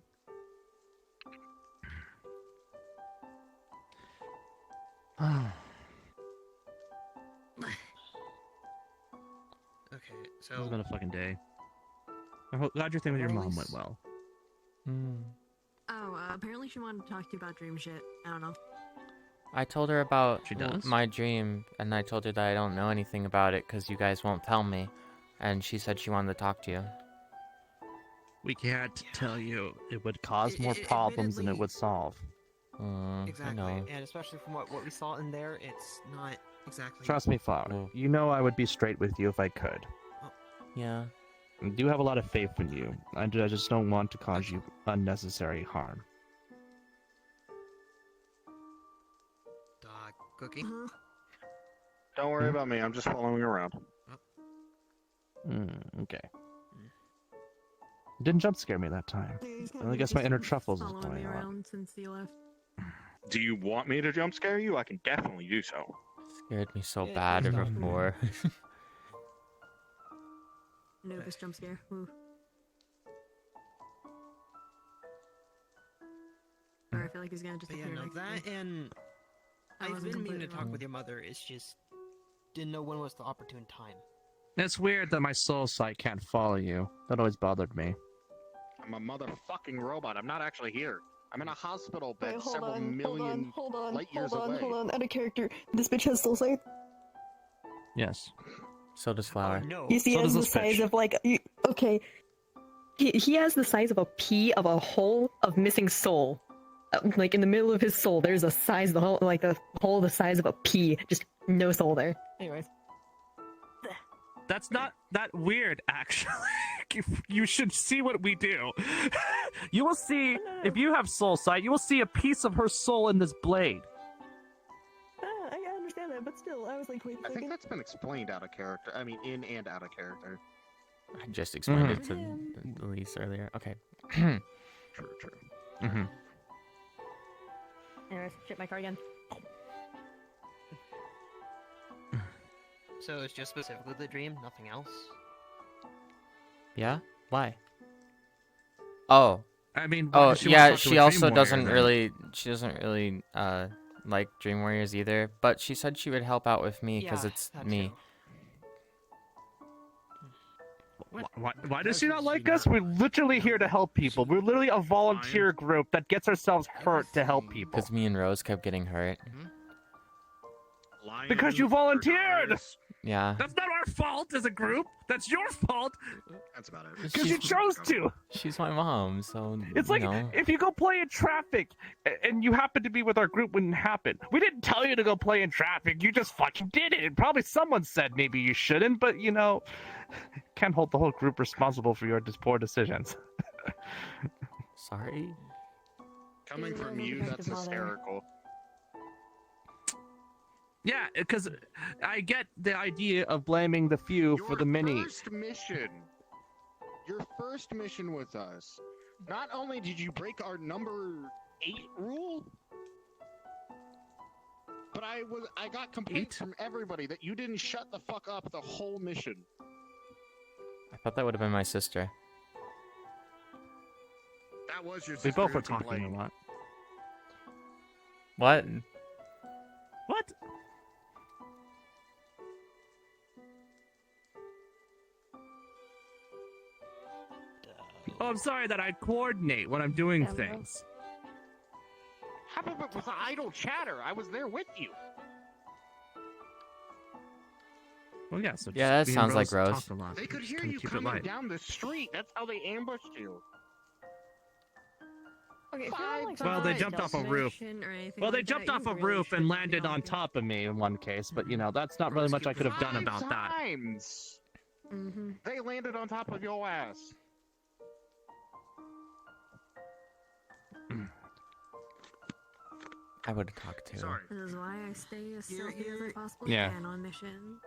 [SPEAKER 21] Okay.
[SPEAKER 11] It's
[SPEAKER 21] So.
[SPEAKER 11] been a fucking day. Glad your thing with your mom went well.
[SPEAKER 3] Oh, apparently she wanted to talk to you about dream shit. I don't know.
[SPEAKER 1] I told her about
[SPEAKER 11] She does?
[SPEAKER 1] my dream, and I told her that I don't know anything about it because you guys won't tell me. And she said she wanted to talk to you.
[SPEAKER 11] We can't tell you.
[SPEAKER 2] It would cause more problems than it would solve.
[SPEAKER 1] I
[SPEAKER 21] Exactly.
[SPEAKER 1] know.
[SPEAKER 21] And especially from what we saw in there, it's not exactly.
[SPEAKER 2] Trust me, Flower. You know I would be straight with you if I could.
[SPEAKER 1] Yeah.
[SPEAKER 2] I do have a lot of faith in you. I just don't want to cause you unnecessary harm.
[SPEAKER 21] Dog cookie.
[SPEAKER 16] Don't worry about me. I'm just following around.
[SPEAKER 2] Okay. Didn't jump scare me that time. I guess my inner truffles is
[SPEAKER 3] Following
[SPEAKER 2] going
[SPEAKER 3] me
[SPEAKER 2] on.
[SPEAKER 3] around since you left.
[SPEAKER 16] Do you want me to jump scare you? I can definitely do so.
[SPEAKER 1] Scared me so
[SPEAKER 3] Yeah,
[SPEAKER 1] bad
[SPEAKER 3] it's
[SPEAKER 1] before.
[SPEAKER 3] Nervous jump scare. Ooh. Or I feel like he's gonna just
[SPEAKER 21] But yeah,
[SPEAKER 3] appear
[SPEAKER 21] no,
[SPEAKER 3] next
[SPEAKER 21] that
[SPEAKER 3] to me.
[SPEAKER 21] and
[SPEAKER 3] I
[SPEAKER 21] I've
[SPEAKER 3] wasn't
[SPEAKER 21] been meaning to
[SPEAKER 3] completely
[SPEAKER 21] talk
[SPEAKER 3] wrong.
[SPEAKER 21] with your mother. It's just didn't know when was the opportune time.
[SPEAKER 2] It's weird that my soul sight can't follow you. That always bothered me.
[SPEAKER 16] I'm a motherfucking robot. I'm not actually here. I'm in a hospital bed
[SPEAKER 3] Wait,
[SPEAKER 16] several million light years away.
[SPEAKER 3] hold on. Out of character. This bitch has soul sight.
[SPEAKER 2] Yes.
[SPEAKER 1] So does Flower.
[SPEAKER 3] You see, he has the size of like. Okay. He has the size of a pea of a hole of missing soul. Like in the middle of his soul, there's a size the whole like a hole the size of a pea, just no soul there. Anyways.
[SPEAKER 8] That's not that weird, actually. You should see what we do. You will see, if you have soul sight, you will see a piece of her soul in this blade.
[SPEAKER 3] I understand that, but still, I was like, wait a
[SPEAKER 16] I
[SPEAKER 3] second.
[SPEAKER 16] think that's been explained out of character. I mean, in and out of character.
[SPEAKER 1] I just explained it to Elise earlier. Okay.
[SPEAKER 16] True.
[SPEAKER 3] Anyways, shit my car again.
[SPEAKER 21] So it's just specifically the dream, nothing else?
[SPEAKER 1] Yeah? Why? Oh.
[SPEAKER 8] I mean, why
[SPEAKER 1] oh
[SPEAKER 8] does she
[SPEAKER 1] yeah.
[SPEAKER 8] want to talk to
[SPEAKER 1] She
[SPEAKER 8] a
[SPEAKER 1] also
[SPEAKER 8] dream
[SPEAKER 1] doesn't
[SPEAKER 8] warrior,
[SPEAKER 1] really. She doesn't really like Dream Warriors either. But she said she would help out with me because
[SPEAKER 21] Yeah,
[SPEAKER 1] it's
[SPEAKER 21] that
[SPEAKER 1] me.
[SPEAKER 8] Why does she not like
[SPEAKER 2] Us, we're literally here to help people. We're literally a volunteer group that gets ourselves hurt to help people.
[SPEAKER 1] Because me and Rose kept getting hurt.
[SPEAKER 2] Because you volunteered!
[SPEAKER 1] Yeah.
[SPEAKER 8] That's not our fault as a group. That's your fault.
[SPEAKER 16] That's about it.
[SPEAKER 2] Because you chose to!
[SPEAKER 1] She's my mom, so
[SPEAKER 2] It's like
[SPEAKER 1] you know.
[SPEAKER 2] if you go play in traffic and you happen to be with our group when it happened. We didn't tell you to go play in traffic. You just fucking did it. Probably someone said maybe you shouldn't, but you know, can't hold the whole group responsible for your poor decisions.
[SPEAKER 1] Sorry.
[SPEAKER 16] Coming from you, that's hysterical.
[SPEAKER 2] Yeah, because I get the idea of blaming the few for the many.
[SPEAKER 16] Your first mission with us. Not only did you break our number 8 rule, but I got complaints from everybody that you didn't shut the fuck up the whole mission.
[SPEAKER 1] I thought that would have been my sister.
[SPEAKER 16] That was your
[SPEAKER 2] We
[SPEAKER 16] sister
[SPEAKER 2] both
[SPEAKER 16] who
[SPEAKER 2] were talking a
[SPEAKER 16] complained.
[SPEAKER 2] lot.
[SPEAKER 1] What?
[SPEAKER 8] What? Oh, I'm sorry that I coordinate when I'm doing things.
[SPEAKER 16] Half of it was idle chatter. I was there with you.
[SPEAKER 8] Well, yeah, so
[SPEAKER 1] Yeah, that
[SPEAKER 8] just me and
[SPEAKER 1] sounds like Rose.
[SPEAKER 8] talked a lot.
[SPEAKER 16] They could
[SPEAKER 8] Just
[SPEAKER 16] hear
[SPEAKER 8] kinda
[SPEAKER 16] you
[SPEAKER 8] keep it
[SPEAKER 16] coming
[SPEAKER 8] light.
[SPEAKER 16] down the street. That's how they ambushed you.
[SPEAKER 3] Okay, if
[SPEAKER 16] Five
[SPEAKER 3] you're like
[SPEAKER 8] Well, they
[SPEAKER 3] on
[SPEAKER 8] jumped off a
[SPEAKER 3] stealth
[SPEAKER 8] roof.
[SPEAKER 3] mission or anything
[SPEAKER 8] Well, they
[SPEAKER 3] like
[SPEAKER 8] jumped
[SPEAKER 3] that,
[SPEAKER 8] off
[SPEAKER 3] you
[SPEAKER 8] a
[SPEAKER 3] really
[SPEAKER 8] roof
[SPEAKER 3] should
[SPEAKER 8] and
[SPEAKER 3] be
[SPEAKER 8] landed on top of me in one case, but you know, that's not really much I could have done about that.
[SPEAKER 16] Times.
[SPEAKER 3] Mm-hmm.
[SPEAKER 16] They landed on top of your ass.
[SPEAKER 1] I would have talked to.
[SPEAKER 16] Sorry.
[SPEAKER 3] This is why I stay as stealthy as I possibly
[SPEAKER 1] Yeah.
[SPEAKER 3] can on mission.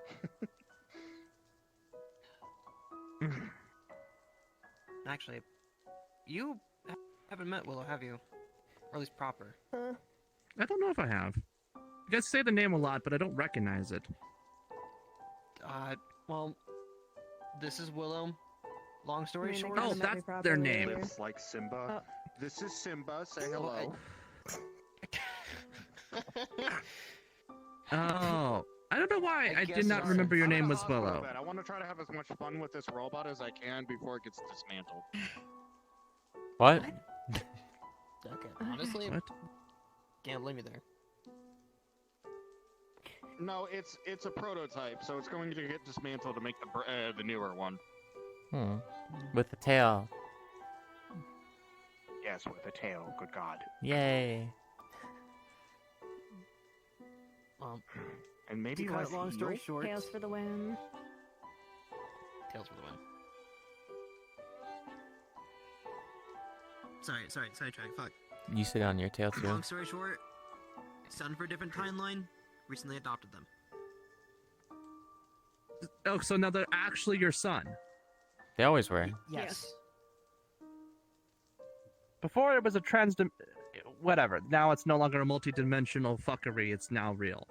[SPEAKER 21] Actually, you haven't met Willow, have you? Or at least proper.
[SPEAKER 8] I don't know if I have. You guys say the name a lot, but I don't recognize it.
[SPEAKER 21] Well, this is Willow. Long story
[SPEAKER 3] I mean, they
[SPEAKER 21] short.
[SPEAKER 3] kinda
[SPEAKER 8] Oh,
[SPEAKER 3] met me
[SPEAKER 8] that's their
[SPEAKER 3] properly
[SPEAKER 8] name.
[SPEAKER 3] earlier.
[SPEAKER 16] Lips like Simba. This is Simba. Say
[SPEAKER 21] Well,
[SPEAKER 16] hello.
[SPEAKER 8] Oh, I don't know why I
[SPEAKER 16] guess
[SPEAKER 8] did not
[SPEAKER 16] it's-
[SPEAKER 8] remember your
[SPEAKER 16] I'm in
[SPEAKER 8] name
[SPEAKER 16] a
[SPEAKER 8] was
[SPEAKER 16] hospital
[SPEAKER 8] Willow.
[SPEAKER 16] bed. I want to try to have as much fun with this robot as I can before it gets dismantled.
[SPEAKER 1] What?
[SPEAKER 21] Okay, honestly,
[SPEAKER 8] What?
[SPEAKER 21] can't blame you there.
[SPEAKER 16] No, it's a prototype, so it's going to get dismantled to make the newer one.
[SPEAKER 1] Hmm. With the tail.
[SPEAKER 16] Yes, with a tail. Good God.
[SPEAKER 1] Yay.
[SPEAKER 16] And maybe
[SPEAKER 21] to cut
[SPEAKER 16] less
[SPEAKER 21] long story
[SPEAKER 16] heel?
[SPEAKER 21] short.
[SPEAKER 3] Tails for the win.
[SPEAKER 21] Tails for the win. Sorry, track. Fuck.
[SPEAKER 1] You sit on your tail too.
[SPEAKER 21] Long story short, son for a different timeline. Recently adopted them.
[SPEAKER 8] Oh, so now they're actually your son.
[SPEAKER 1] They always were.
[SPEAKER 21] Yes.
[SPEAKER 2] Before it was a whatever.
[SPEAKER 8] Now it's no longer a multi-dimensional fuckery. It's now real.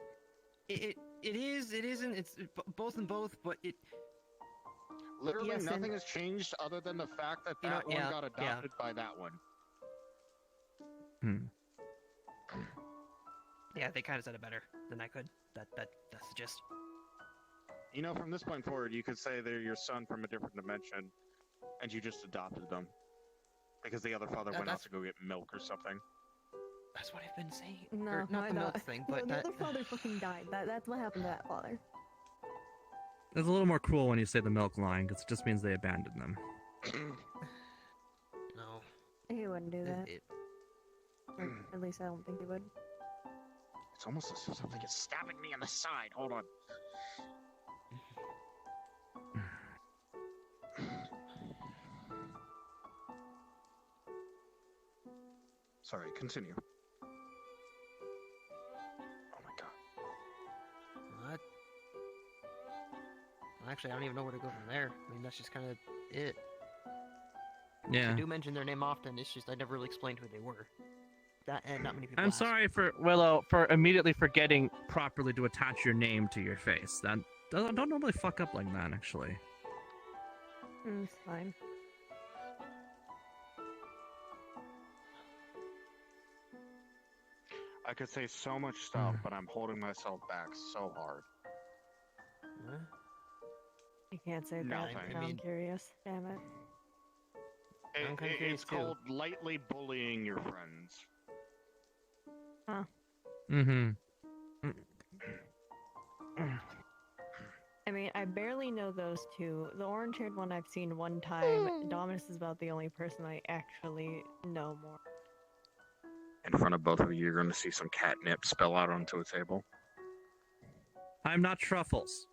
[SPEAKER 21] It is. It isn't. It's both and both, but it.
[SPEAKER 16] Literally
[SPEAKER 21] Yes, and-
[SPEAKER 16] nothing has changed other than the fact that
[SPEAKER 21] You know,
[SPEAKER 16] that one
[SPEAKER 21] yeah,
[SPEAKER 16] got
[SPEAKER 21] yeah.
[SPEAKER 16] adopted by that one.
[SPEAKER 21] Yeah, they kind of said it better than I could. That's the gist.
[SPEAKER 16] You know, from this point forward, you could say they're your son from a different dimension, and you just adopted them. Because the other father went out to go get milk or something.
[SPEAKER 21] That's what I've been saying.
[SPEAKER 10] No,
[SPEAKER 21] Or not the milk thing, but
[SPEAKER 10] the
[SPEAKER 21] that...
[SPEAKER 10] other father fucking died. That's what happened to that father.
[SPEAKER 8] It's a little more cruel when you say the milk line, because it just means they abandoned them.
[SPEAKER 21] No.
[SPEAKER 10] He wouldn't do that. Or at least I don't think he would.
[SPEAKER 16] It's almost as if something is stabbing me in the side. Hold on. Sorry, continue. Oh my god.
[SPEAKER 21] What? Well, actually, I don't even know where to go from there. I mean, that's just kind of it.
[SPEAKER 8] Yeah.
[SPEAKER 21] I do mention their name often, it's just I never really explained who they were. That, and not many people
[SPEAKER 8] I'm
[SPEAKER 21] ask.
[SPEAKER 8] sorry for Willow for immediately forgetting properly to attach your name to your face. That don't normally fuck up like that, actually.
[SPEAKER 10] It's fine.
[SPEAKER 16] I could say so much stuff, but I'm holding myself back so hard.
[SPEAKER 21] Huh?
[SPEAKER 10] You can't say that.
[SPEAKER 16] Nothing.
[SPEAKER 10] I'm curious. Damn it.
[SPEAKER 21] I'm kinda curious
[SPEAKER 16] It's
[SPEAKER 21] too.
[SPEAKER 16] called lightly bullying your friends.
[SPEAKER 10] Huh.
[SPEAKER 8] Mm-hmm.
[SPEAKER 10] I mean, I barely know those two. The orange-haired one I've seen one time. Dominus is about the only person I actually know more.
[SPEAKER 16] In front of both of you, you're going to see some catnip spill out onto a table.
[SPEAKER 8] I'm not Truffles.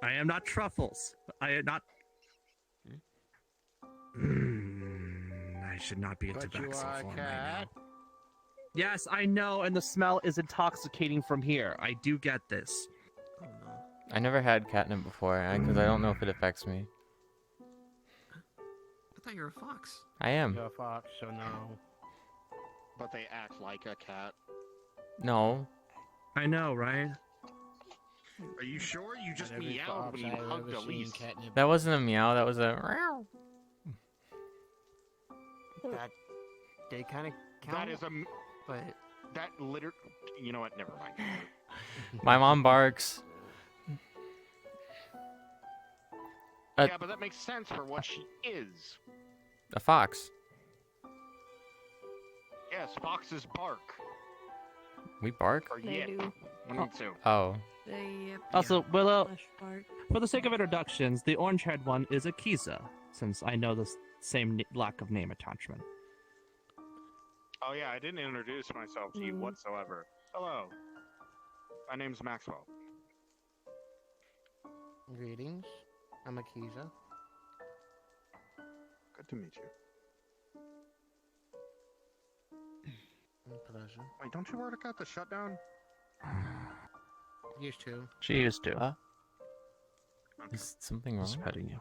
[SPEAKER 8] I am not Truffles. I am not... I should not be a
[SPEAKER 20] But you
[SPEAKER 8] tobacco
[SPEAKER 20] are a
[SPEAKER 8] form right
[SPEAKER 20] cat.
[SPEAKER 8] now. Yes, I know, and the smell is intoxicating from here. I do get this.
[SPEAKER 21] Oh no.
[SPEAKER 1] I never had catnip before, because I don't know if it affects me.
[SPEAKER 21] I thought you were a fox.
[SPEAKER 1] I am.
[SPEAKER 20] You're a fox, so no.
[SPEAKER 16] But they act like a cat.
[SPEAKER 1] No.
[SPEAKER 8] I know, right?
[SPEAKER 16] Are you sure? You just
[SPEAKER 20] Every
[SPEAKER 16] meowed
[SPEAKER 20] fox
[SPEAKER 16] when you
[SPEAKER 20] I've
[SPEAKER 16] hugged
[SPEAKER 20] ever seen
[SPEAKER 16] Elise.
[SPEAKER 20] catnip.
[SPEAKER 1] That wasn't a meow, that was a meow.
[SPEAKER 21] That did kind of count.
[SPEAKER 16] That is a...
[SPEAKER 21] But...
[SPEAKER 16] That literally... You know what? Never mind.
[SPEAKER 1] My mom barks.
[SPEAKER 16] Yeah, but that makes sense for what she is.
[SPEAKER 1] A fox.
[SPEAKER 16] Yes, foxes bark.
[SPEAKER 1] We bark?
[SPEAKER 16] Or
[SPEAKER 10] They
[SPEAKER 16] yip.
[SPEAKER 10] do.
[SPEAKER 16] One of the two.
[SPEAKER 1] Oh.
[SPEAKER 8] Also, Willow,
[SPEAKER 10] Flesh part.
[SPEAKER 8] for the sake of introductions, the orange-haired one is Akiza, since I know the same lack of name attachment.
[SPEAKER 16] Oh yeah, I didn't introduce myself to you whatsoever. Hello. My name's Maxwell.
[SPEAKER 20] Greetings. I'm Akiza.
[SPEAKER 16] Good to meet you.
[SPEAKER 20] Pleasure.
[SPEAKER 16] Wait, don't you work at the shutdown?
[SPEAKER 20] Used to.
[SPEAKER 8] She used to.
[SPEAKER 1] Huh? Is something wrong?
[SPEAKER 8] Just petting you.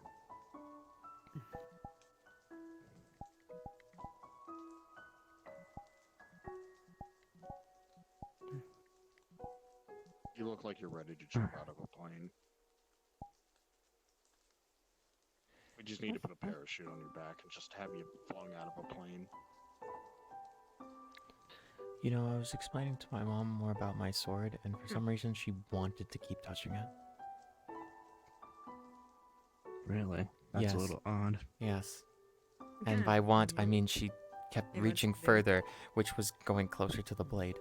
[SPEAKER 16] You look like you're ready to jump out of a plane. We just need to put a parachute on your back and just have you flung out of a plane.
[SPEAKER 1] You know, I was explaining to my mom more about my sword, and for some reason she wanted to keep touching it.
[SPEAKER 8] Really? That's
[SPEAKER 1] Yes.
[SPEAKER 8] a little odd.
[SPEAKER 1] Yes. And by want, I mean she kept
[SPEAKER 21] Yeah,
[SPEAKER 1] reaching
[SPEAKER 21] that's-
[SPEAKER 1] further, which was going closer to the blade.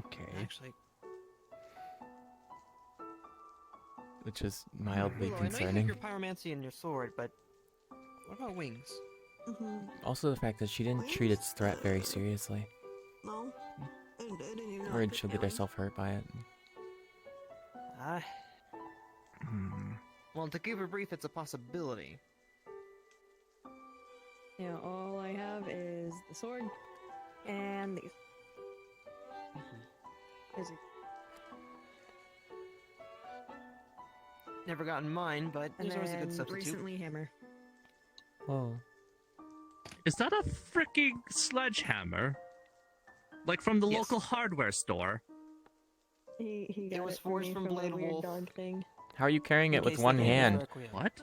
[SPEAKER 8] Okay.
[SPEAKER 21] Actually,
[SPEAKER 1] Which is mildly
[SPEAKER 21] Willow, I know you
[SPEAKER 1] concerning.
[SPEAKER 21] have your pyromancy and your sword, but what about wings?
[SPEAKER 1] Also the fact that she didn't treat its threat very seriously.
[SPEAKER 18] No. I didn't even
[SPEAKER 1] Or she'll get herself hurt by it.
[SPEAKER 21] Ah. Well, to keep it brief, it's a possibility.
[SPEAKER 10] Yeah, all I have is the sword and these. Busy.
[SPEAKER 21] Never gotten mine, but
[SPEAKER 10] And
[SPEAKER 21] there's always a good
[SPEAKER 10] then
[SPEAKER 21] substitute.
[SPEAKER 10] recently hammer.
[SPEAKER 1] Oh.
[SPEAKER 8] Is that a freaking sledgehammer? Like from the
[SPEAKER 21] Yes.
[SPEAKER 8] local hardware store?
[SPEAKER 10] He got
[SPEAKER 21] was
[SPEAKER 10] it for
[SPEAKER 21] forged
[SPEAKER 10] me
[SPEAKER 21] from
[SPEAKER 10] the
[SPEAKER 21] Blade
[SPEAKER 10] weird
[SPEAKER 21] Wolf.
[SPEAKER 10] dog thing.
[SPEAKER 1] How are you carrying it
[SPEAKER 21] In
[SPEAKER 1] with
[SPEAKER 21] case
[SPEAKER 1] one
[SPEAKER 21] they don't
[SPEAKER 1] hand?
[SPEAKER 21] know Requiem.
[SPEAKER 8] What?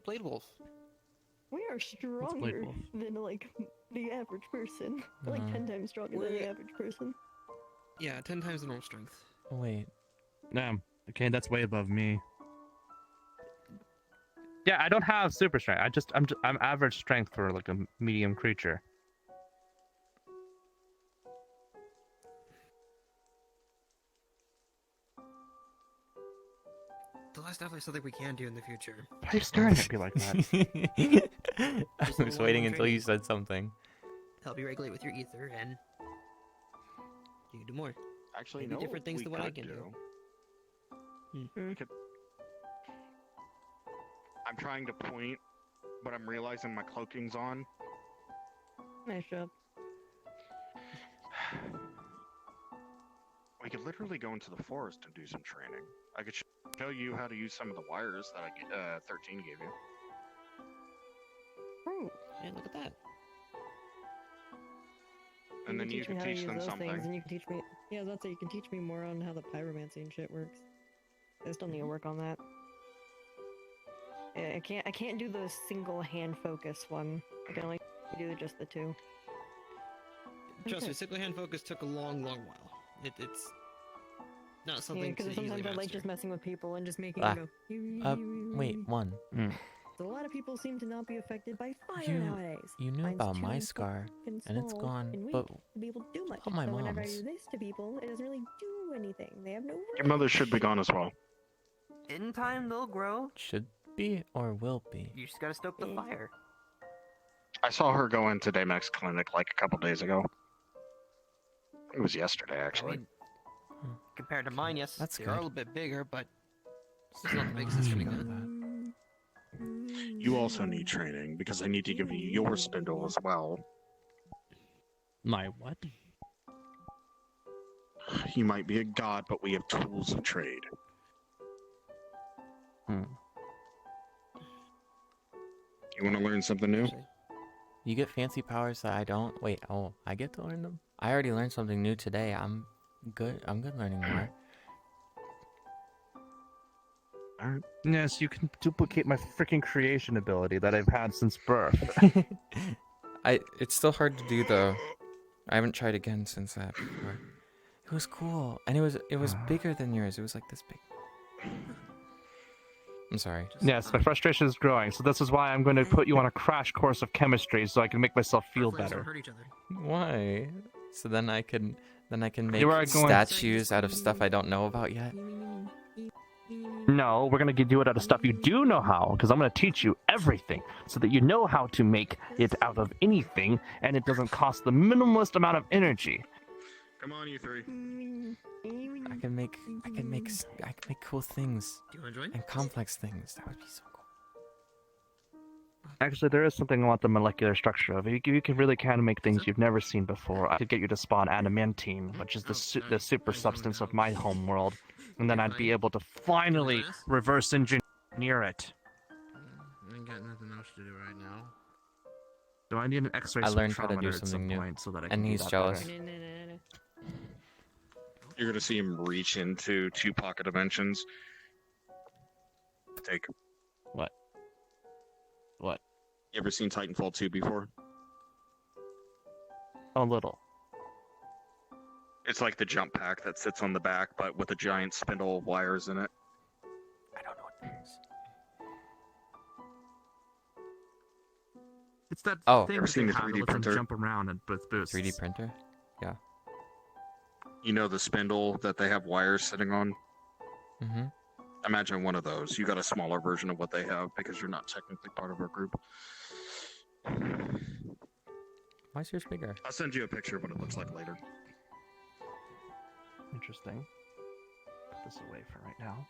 [SPEAKER 21] Blade Wolf.
[SPEAKER 10] We are stronger
[SPEAKER 8] Wolf?
[SPEAKER 10] than like the average person. Like
[SPEAKER 1] Uh-huh.
[SPEAKER 10] 10 times stronger than the average person.
[SPEAKER 21] Yeah, 10 times the normal strength.
[SPEAKER 1] Oh, wait.
[SPEAKER 2] Damn. Okay, that's way above me. Yeah, I don't have super strength. I'm average strength for like a medium creature.
[SPEAKER 21] So that's definitely something we can do in the future.
[SPEAKER 2] Why are you staring at me like that?
[SPEAKER 1] I was waiting until you said something.
[SPEAKER 21] Help you regulate with your ether, and you can do more.
[SPEAKER 16] Actually,
[SPEAKER 21] Maybe
[SPEAKER 16] no.
[SPEAKER 21] different things
[SPEAKER 16] we
[SPEAKER 21] than what I
[SPEAKER 16] could
[SPEAKER 21] can do.
[SPEAKER 16] We could... I'm trying to point, but I'm realizing my cloaking's on.
[SPEAKER 10] Nice job.
[SPEAKER 16] We could literally go into the forest and do some training. I could show you how to use some of the wires that 13 gave you.
[SPEAKER 21] Oh, yeah, look at that.
[SPEAKER 16] And then you can teach them something.
[SPEAKER 10] And you can teach me. Yeah, that's it. You can teach me more on how the pyromancy and shit works. I still need to work on that. Yeah, I can't do the single hand focus one. I can only do just the two.
[SPEAKER 21] Trust me, single hand focus took a long while. It's not something
[SPEAKER 10] Yeah, because
[SPEAKER 21] to easily
[SPEAKER 10] sometimes I like
[SPEAKER 21] master.
[SPEAKER 10] just messing with people and just making
[SPEAKER 1] Ah.
[SPEAKER 10] them go.
[SPEAKER 1] Wait, one.
[SPEAKER 10] So a lot of people seem to not be affected by fire nowadays.
[SPEAKER 1] You knew
[SPEAKER 10] Mine's
[SPEAKER 1] about
[SPEAKER 10] too
[SPEAKER 1] my scar,
[SPEAKER 10] fucking
[SPEAKER 1] and it's
[SPEAKER 10] small
[SPEAKER 1] gone,
[SPEAKER 10] and weak
[SPEAKER 1] but
[SPEAKER 10] to be able to do much.
[SPEAKER 1] about my
[SPEAKER 10] so whenever I
[SPEAKER 1] mom's.
[SPEAKER 10] do this to people, it doesn't really do anything. They have no.
[SPEAKER 16] Your mother should be gone as well.
[SPEAKER 21] In time, they'll grow.
[SPEAKER 1] Should be or will be.
[SPEAKER 21] You just gotta stoke the fire.
[SPEAKER 16] I saw her go into Daymax Clinic like a couple days ago. It was yesterday, actually.
[SPEAKER 21] I mean, compared to mine, yes,
[SPEAKER 1] That's
[SPEAKER 21] they
[SPEAKER 1] good.
[SPEAKER 21] are a little bit bigger, but it's not the biggest it's gonna get.
[SPEAKER 16] You also need training, because I need to give you your spindle as well.
[SPEAKER 2] My what?
[SPEAKER 16] You might be a god, but we have tools of trade. You want to learn something new?
[SPEAKER 1] You get fancy powers that I don't. Wait, oh, I get to learn them? I already learned something new today. I'm good learning more.
[SPEAKER 2] Yes, you can duplicate my freaking creation ability that I've had since birth.
[SPEAKER 1] It's still hard to do though. I haven't tried again since that before. It was cool, and it was bigger than yours. It was like this big. I'm sorry.
[SPEAKER 2] Yes, my frustration is growing, so this is why I'm going to put you on a crash course of chemistry so I can make myself feel better.
[SPEAKER 1] Why? So then I can make
[SPEAKER 2] You are going-
[SPEAKER 1] statues out of stuff I don't know about yet.
[SPEAKER 2] No, we're going to do it out of stuff you do know how, because I'm going to teach you everything so that you know how to make it out of anything, and it doesn't cost the minimalist amount of energy.
[SPEAKER 16] Come on, you three.
[SPEAKER 1] I can make cool things.
[SPEAKER 21] Do you enjoy?
[SPEAKER 1] And complex things. That would be so cool.
[SPEAKER 2] Actually, there is something about the molecular structure of it. You can really make things you've never seen before. I could get you to spawn adamantine, which is the super substance of my home world, and then I'd be able to finally reverse engineer it.
[SPEAKER 21] I ain't got nothing else to do right now.
[SPEAKER 2] So I need an X-ray
[SPEAKER 1] I learned how to
[SPEAKER 2] spectrometer
[SPEAKER 1] do
[SPEAKER 2] at
[SPEAKER 1] something
[SPEAKER 2] some
[SPEAKER 1] new,
[SPEAKER 2] point so that I
[SPEAKER 1] and
[SPEAKER 2] can do
[SPEAKER 1] he's
[SPEAKER 2] that
[SPEAKER 1] jealous.
[SPEAKER 2] better.
[SPEAKER 16] You're gonna see him reach into 2 pocket dimensions. Take.
[SPEAKER 2] What? What?
[SPEAKER 16] You ever seen Titanfall 2 before?
[SPEAKER 2] A little.
[SPEAKER 16] It's like the jump pack that sits on the back, but with a giant spindle of wires in it.
[SPEAKER 1] I don't know what it is.
[SPEAKER 2] It's that
[SPEAKER 1] Oh.
[SPEAKER 2] thing
[SPEAKER 16] Ever
[SPEAKER 2] that
[SPEAKER 16] seen
[SPEAKER 2] they
[SPEAKER 16] the
[SPEAKER 2] have
[SPEAKER 16] 3D
[SPEAKER 2] that lets them
[SPEAKER 16] printer?
[SPEAKER 2] jump around and with boosts.
[SPEAKER 1] 3D printer? Yeah.
[SPEAKER 16] You know the spindle that they have wires sitting on?
[SPEAKER 1] Mm-hmm.
[SPEAKER 16] Imagine one of those. You got a smaller version of what they have because you're not technically part of our group.
[SPEAKER 1] Why is yours bigger?
[SPEAKER 16] I'll send you a picture of what it looks like later.
[SPEAKER 2] Interesting. Put this away for right now.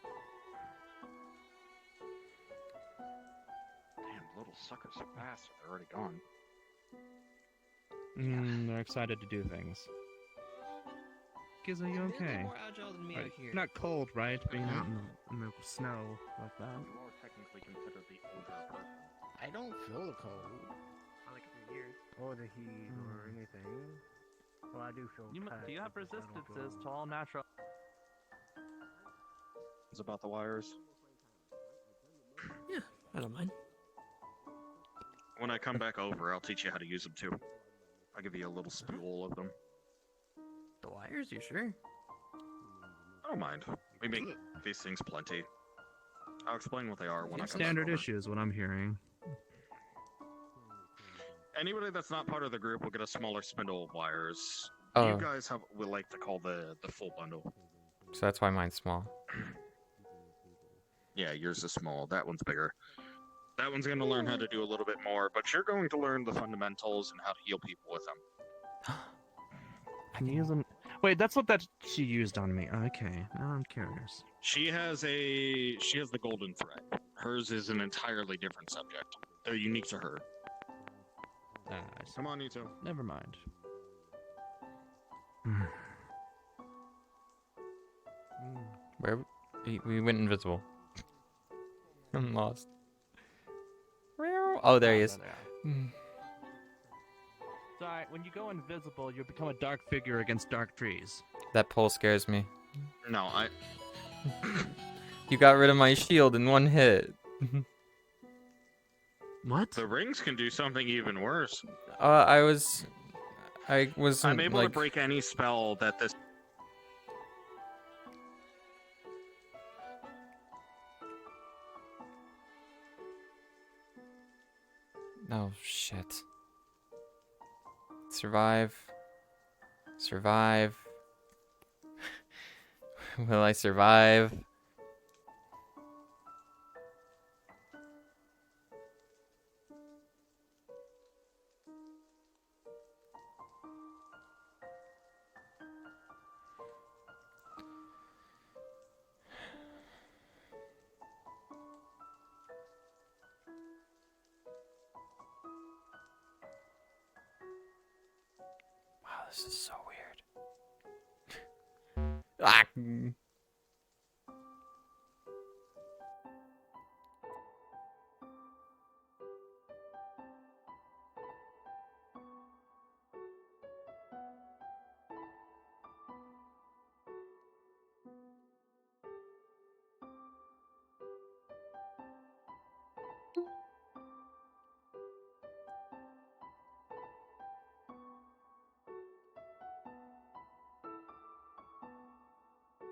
[SPEAKER 16] Damn, little suckers so fast. They're already gone.
[SPEAKER 2] They're excited to do things. Giz, are you okay?
[SPEAKER 21] More agile than me
[SPEAKER 2] Right.
[SPEAKER 21] out here.
[SPEAKER 2] You're not cold, right? Being out in the snow like that.
[SPEAKER 16] You are technically considered the older person.
[SPEAKER 21] I don't feel the cold.
[SPEAKER 10] I like it for years.
[SPEAKER 19] Or the heat or anything. Well, I do feel.
[SPEAKER 2] Do you have resistances to all natural?
[SPEAKER 16] It's about the wires.
[SPEAKER 21] Yeah, I don't mind.
[SPEAKER 16] When I come back over, I'll teach you how to use them too. I'll give you a little spool of them.
[SPEAKER 21] The wires, you sure?
[SPEAKER 16] I don't mind. We make these things plenty. I'll explain what they are when I come
[SPEAKER 8] Standard
[SPEAKER 16] over.
[SPEAKER 8] issue is what I'm hearing.
[SPEAKER 16] Anybody that's not part of the group will get a smaller spindle of wires.
[SPEAKER 1] Oh.
[SPEAKER 16] You guys have we like to call the full bundle.
[SPEAKER 1] So that's why mine's small.
[SPEAKER 16] Yeah, yours is small. That one's bigger. That one's going to learn how to do a little bit more, but you're going to learn the fundamentals and how to heal people with them.
[SPEAKER 8] Can you use them? Wait, that's what she used on me. Okay, now I'm curious.
[SPEAKER 16] She has the golden thread. Hers is an entirely different subject. They're unique to her. Come on, you two.
[SPEAKER 8] Never mind.
[SPEAKER 1] Where we went invisible. I'm lost. Oh, there he is.
[SPEAKER 8] It's alright, when you go invisible, you become a dark figure against dark trees.
[SPEAKER 1] That pole scares me.
[SPEAKER 16] No,
[SPEAKER 1] You got rid of my shield in one hit.
[SPEAKER 8] What?
[SPEAKER 16] The rings can do something even worse.
[SPEAKER 1] I wasn't
[SPEAKER 16] I'm able to
[SPEAKER 1] like...
[SPEAKER 16] break any spell that this.
[SPEAKER 1] Oh, shit. Survive. Survive. Will I survive? Wow, this is so weird. Ah!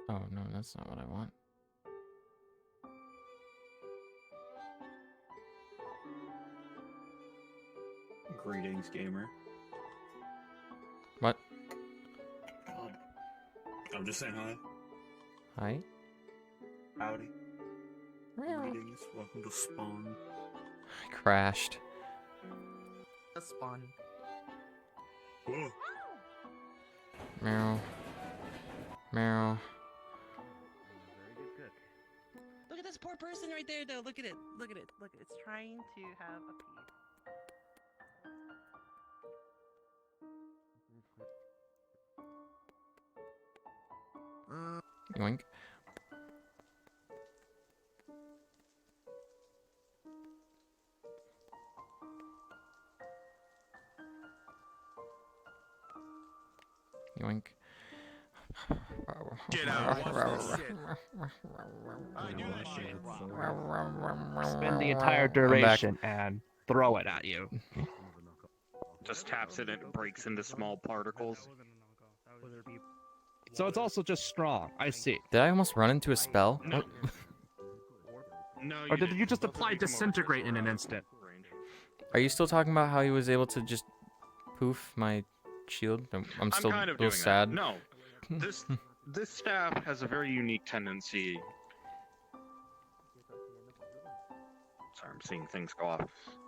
[SPEAKER 1] Oh no, that's not what I want.
[SPEAKER 15] Greetings, gamer.
[SPEAKER 1] What?
[SPEAKER 15] I'm just saying hi.
[SPEAKER 1] Hi?
[SPEAKER 15] Howdy. Greetings. Welcome to Spawn.
[SPEAKER 1] I crashed.
[SPEAKER 21] A spawn.
[SPEAKER 15] Whoa.
[SPEAKER 1] Meow. Meow.
[SPEAKER 21] Look at this poor person right there, though. Look at it. Look at it. Look at it. It's trying to have a pee.
[SPEAKER 1] Yoink. Yoink.
[SPEAKER 15] Get out. Watch this shit. I knew that shit.
[SPEAKER 8] Spend the entire duration and throw it at you.
[SPEAKER 16] Just taps it and it breaks into small particles.
[SPEAKER 8] So it's also just strong. I see.
[SPEAKER 1] Did I almost run into a spell?
[SPEAKER 16] No.
[SPEAKER 1] What?
[SPEAKER 16] No,
[SPEAKER 8] Or did you just apply disintegrate in an instant?
[SPEAKER 1] Are you still talking about how he was able to just poof my shield? I'm still
[SPEAKER 16] kind
[SPEAKER 1] a
[SPEAKER 16] of
[SPEAKER 1] little
[SPEAKER 16] doing
[SPEAKER 1] sad.
[SPEAKER 16] That. No, this staff has a very unique tendency. Sorry, I'm seeing things go off.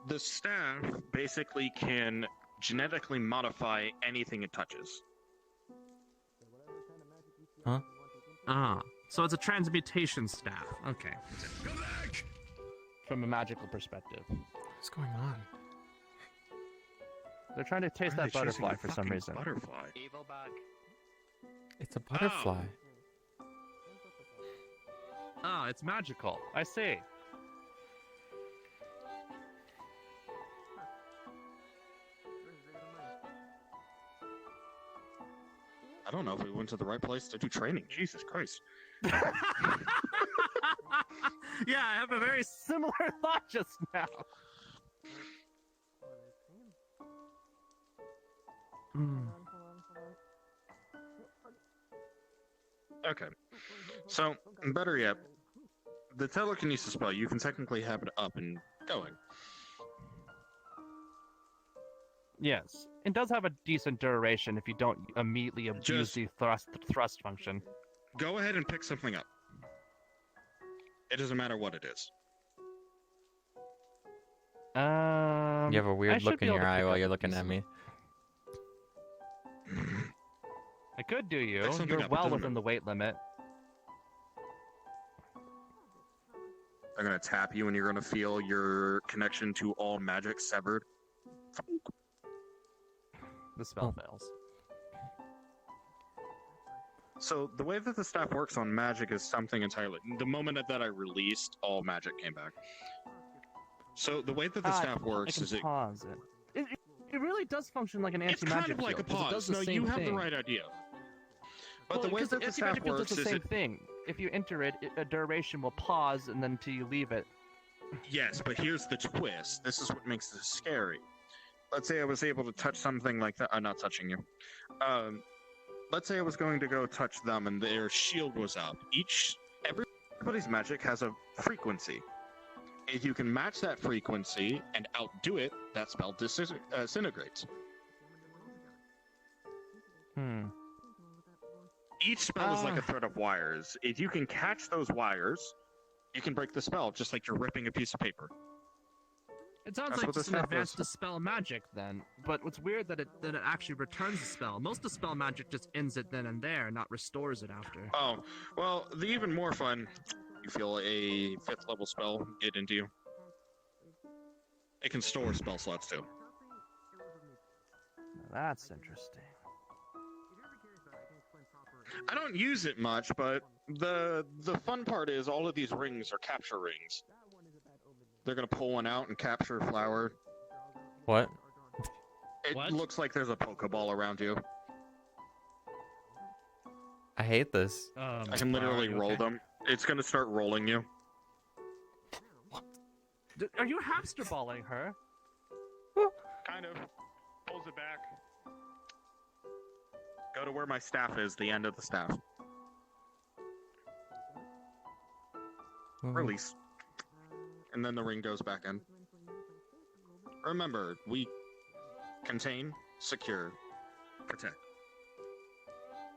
[SPEAKER 16] The staff basically can genetically modify anything it touches.
[SPEAKER 1] Huh?
[SPEAKER 8] Ah, so it's a transmutation staff. Okay. From a magical perspective.
[SPEAKER 1] What's going on?
[SPEAKER 8] They're trying to taste
[SPEAKER 16] Why are
[SPEAKER 8] that
[SPEAKER 16] they chasing
[SPEAKER 8] butterfly
[SPEAKER 16] a
[SPEAKER 8] for some
[SPEAKER 16] fucking
[SPEAKER 8] reason.
[SPEAKER 16] Butterfly.
[SPEAKER 21] Evil bug.
[SPEAKER 1] It's a butterfly.
[SPEAKER 8] Ah, it's magical. I see.
[SPEAKER 16] I don't know if we went to the right place to do training. Jesus Christ.
[SPEAKER 8] Yeah, I have a very similar thought just now.
[SPEAKER 16] Okay. So, better yet, the telekinesis spell, you can technically have it up and going.
[SPEAKER 2] Yes, it does have a decent duration if you don't immediately abuse the thrust function.
[SPEAKER 16] Go ahead and pick something up. It doesn't matter what it is.
[SPEAKER 1] You have a
[SPEAKER 2] I
[SPEAKER 1] weird
[SPEAKER 2] should
[SPEAKER 1] look
[SPEAKER 2] be
[SPEAKER 1] in
[SPEAKER 2] able
[SPEAKER 1] your
[SPEAKER 2] to
[SPEAKER 1] eye
[SPEAKER 2] pick
[SPEAKER 1] while
[SPEAKER 2] up
[SPEAKER 1] you're
[SPEAKER 2] a
[SPEAKER 1] looking
[SPEAKER 2] piece
[SPEAKER 1] at
[SPEAKER 2] of-
[SPEAKER 1] me.
[SPEAKER 2] I could do you.
[SPEAKER 16] Pick something
[SPEAKER 2] You're
[SPEAKER 16] up, it
[SPEAKER 2] well
[SPEAKER 16] doesn't
[SPEAKER 2] within the weight limit.
[SPEAKER 16] They're gonna tap you and you're gonna feel your connection to all magic severed.
[SPEAKER 2] The spell fails.
[SPEAKER 16] So the way that the staff works on magic is something entirely. The moment that I released, all magic came back. So the way that the staff works is
[SPEAKER 2] pause it. It really does function like an
[SPEAKER 16] it's
[SPEAKER 2] anti-magic
[SPEAKER 16] kind of like a
[SPEAKER 2] shield, 'cause it does
[SPEAKER 16] pause.
[SPEAKER 2] the
[SPEAKER 16] No,
[SPEAKER 2] same
[SPEAKER 16] you have
[SPEAKER 2] thing.
[SPEAKER 16] the right idea. But
[SPEAKER 2] Well,
[SPEAKER 16] the way
[SPEAKER 2] 'cause
[SPEAKER 16] that the staff
[SPEAKER 2] anti-magic shield
[SPEAKER 16] works
[SPEAKER 2] does the
[SPEAKER 16] is
[SPEAKER 2] same thing. If you enter it, a duration will pause, and then until you leave it.
[SPEAKER 16] Yes, but here's the twist. This is what makes this scary. Let's say I was able to touch something like that. I'm not touching you. Let's say I was going to go touch them and their shield was up. Everybody's magic has a frequency. If you can match that frequency and outdo it, that spell disintegrates. Each spell is like a thread of wires. If you can catch those wires, you can break the spell, just like you're ripping a piece of paper.
[SPEAKER 8] It sounds
[SPEAKER 16] That's
[SPEAKER 8] like
[SPEAKER 16] what the
[SPEAKER 8] just an
[SPEAKER 16] staff
[SPEAKER 8] advanced
[SPEAKER 16] does.
[SPEAKER 8] dispel magic then. But what's weird that it actually returns the spell. Most dispel magic just ends it then and there, not restores it after.
[SPEAKER 16] Oh, well, the even more fun, you feel a 5th level spell get into you. It can store spell slots too.
[SPEAKER 2] That's interesting.
[SPEAKER 16] I don't use it much, but the fun part is all of these rings are capture rings. They're gonna pull one out and capture a flower.
[SPEAKER 1] What?
[SPEAKER 16] It looks like there's a Pokeball around you.
[SPEAKER 1] I hate this.
[SPEAKER 16] I can literally roll them. It's gonna start rolling you.
[SPEAKER 2] Are you hamster balling her?
[SPEAKER 16] Kind of. Pulls it back. Go to where my staff is, the end of the staff. Release. And then the ring goes back in. Remember, we contain, secure, protect.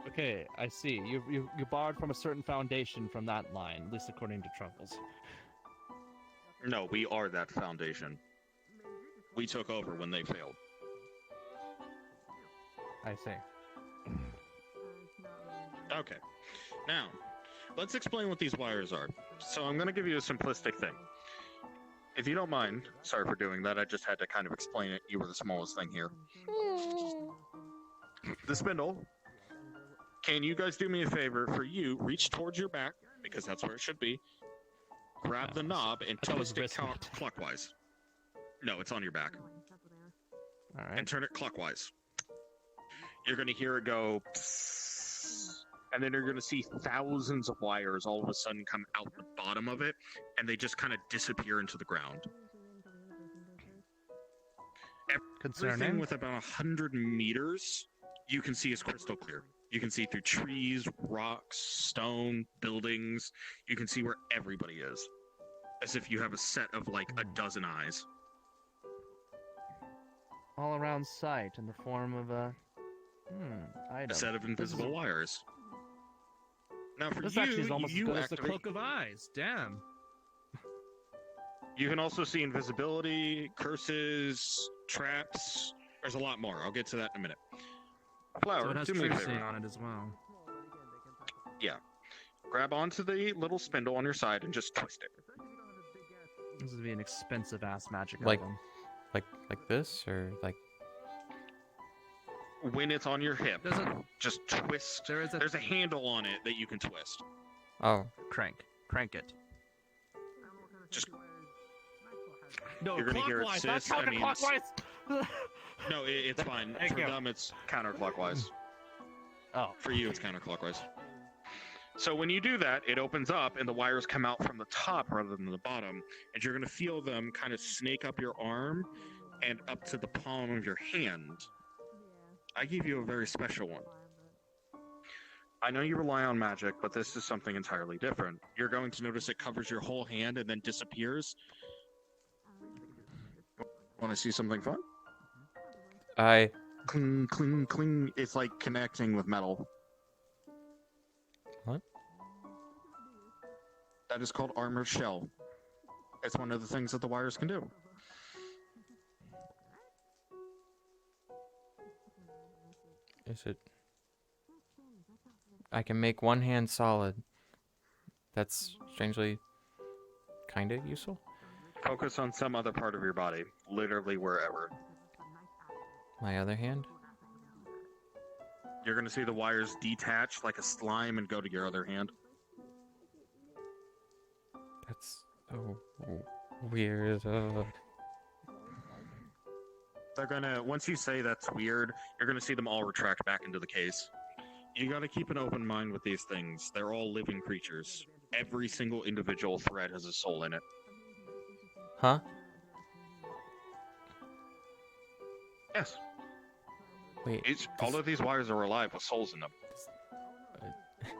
[SPEAKER 2] Okay, I see. You borrowed from a certain foundation from that line, at least according to Truffles.
[SPEAKER 16] No, we are that foundation. We took over when they failed.
[SPEAKER 2] I see.
[SPEAKER 16] Okay. Now, let's explain what these wires are. So I'm going to give you a simplistic thing. If you don't mind, sorry for doing that, I just had to kind of explain it. You were the smallest thing here. The spindle. Can you guys do me a favor? For you, reach towards your back, because that's where it should be. Grab the knob and twist it clockwise. No, it's on your back.
[SPEAKER 2] All right.
[SPEAKER 16] And turn it clockwise. You're going to hear it go psss, and then you're going to see thousands of wires all of a sudden come out the bottom of it, and they just kind of disappear into the ground. Everything with about 100 meters, you can see is crystal clear. You can see through trees, rocks, stone, buildings. You can see where everybody is. As if you have a set of like a dozen eyes.
[SPEAKER 2] All around sight in the form of a item.
[SPEAKER 16] A set of invisible wires. Now for
[SPEAKER 2] This
[SPEAKER 16] you,
[SPEAKER 2] actually is almost as
[SPEAKER 16] you
[SPEAKER 2] good as the
[SPEAKER 16] activate...
[SPEAKER 8] Cloak of Eyes. Damn.
[SPEAKER 16] You can also see invisibility, curses, traps. There's a lot more. I'll get to that in a minute. Flower,
[SPEAKER 8] So it has
[SPEAKER 16] do me a
[SPEAKER 8] Trucy
[SPEAKER 16] favor.
[SPEAKER 8] on it as well.
[SPEAKER 16] Yeah. Grab onto the little spindle on your side and just twist it.
[SPEAKER 8] This would be an expensive ass magic
[SPEAKER 1] Like,
[SPEAKER 8] item.
[SPEAKER 1] like this, or like?
[SPEAKER 16] When it's on your hip,
[SPEAKER 8] There's
[SPEAKER 16] just twist. There's a handle on it that you can twist.
[SPEAKER 1] Oh.
[SPEAKER 8] Crank it.
[SPEAKER 16] Just.
[SPEAKER 8] No,
[SPEAKER 16] You're gonna hear it,
[SPEAKER 8] clockwise, not
[SPEAKER 16] sis. I mean,
[SPEAKER 8] counterclockwise.
[SPEAKER 16] No, it's fine.
[SPEAKER 8] Thank
[SPEAKER 16] For
[SPEAKER 8] you.
[SPEAKER 16] them, it's counterclockwise.
[SPEAKER 2] Oh.
[SPEAKER 16] For you, it's counterclockwise. So when you do that, it opens up and the wires come out from the top rather than the bottom, and you're going to feel them kind of snake up your arm and up to the palm of your hand. I give you a very special one. I know you rely on magic, but this is something entirely different. You're going to notice it covers your whole hand and then disappears. Want to see something fun? Cling, cling, cling. It's like connecting with metal.
[SPEAKER 1] What?
[SPEAKER 16] That is called armored shell. It's one of the things that the wires can do.
[SPEAKER 1] Is it? I can make one hand solid. That's strangely kind of useful.
[SPEAKER 16] Focus on some other part of your body, literally wherever.
[SPEAKER 1] My other hand?
[SPEAKER 16] You're going to see the wires detach like a slime and go to your other hand.
[SPEAKER 1] That's weird.
[SPEAKER 16] They're gonna, once you say that's weird, you're gonna see them all retract back into the case. You gotta keep an open mind with these things. They're all living creatures. Every single individual thread has a soul in it.
[SPEAKER 1] Huh?
[SPEAKER 16] Yes.
[SPEAKER 1] Wait.
[SPEAKER 16] All of these wires are alive with souls in them.
[SPEAKER 1] Does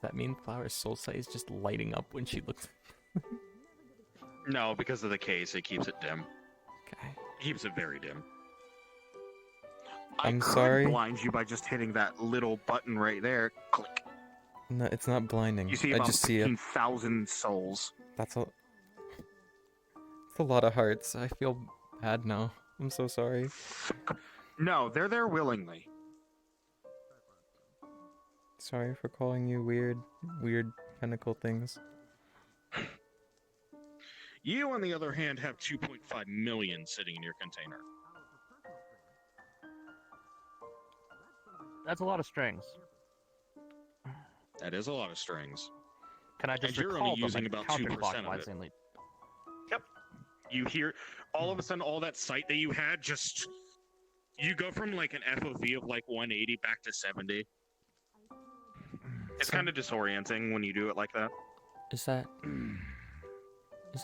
[SPEAKER 1] that mean Flower's soul sight is just lighting up when she looks?
[SPEAKER 16] No, because of the case, it keeps it dim.
[SPEAKER 1] Okay.
[SPEAKER 16] It keeps it very dim.
[SPEAKER 1] I'm
[SPEAKER 16] I could
[SPEAKER 1] sorry.
[SPEAKER 16] blind you by just hitting that little button right there. Click.
[SPEAKER 1] No, it's not blinding.
[SPEAKER 16] You see
[SPEAKER 1] I
[SPEAKER 16] about
[SPEAKER 1] just see it.
[SPEAKER 16] 15,000 souls.
[SPEAKER 1] That's a lot of hearts. I feel bad now. I'm so sorry.
[SPEAKER 16] No, they're there willingly.
[SPEAKER 1] Sorry for calling you weird pinnacle things.
[SPEAKER 16] You, on the other hand, have 2.5 million sitting in your container.
[SPEAKER 2] That's a lot of strings.
[SPEAKER 16] That is a lot of strings.
[SPEAKER 2] Can I just
[SPEAKER 16] And you're
[SPEAKER 2] recall
[SPEAKER 16] only
[SPEAKER 2] them,
[SPEAKER 16] using
[SPEAKER 2] like,
[SPEAKER 16] about 2% of
[SPEAKER 2] counterclockwise
[SPEAKER 16] it.
[SPEAKER 2] and like-
[SPEAKER 16] Yep. You hear, all of a sudden, all that sight that you had just... You go from like an FOV of like 180 back to 70. It's kind of disorienting when you do it like that.
[SPEAKER 1] Is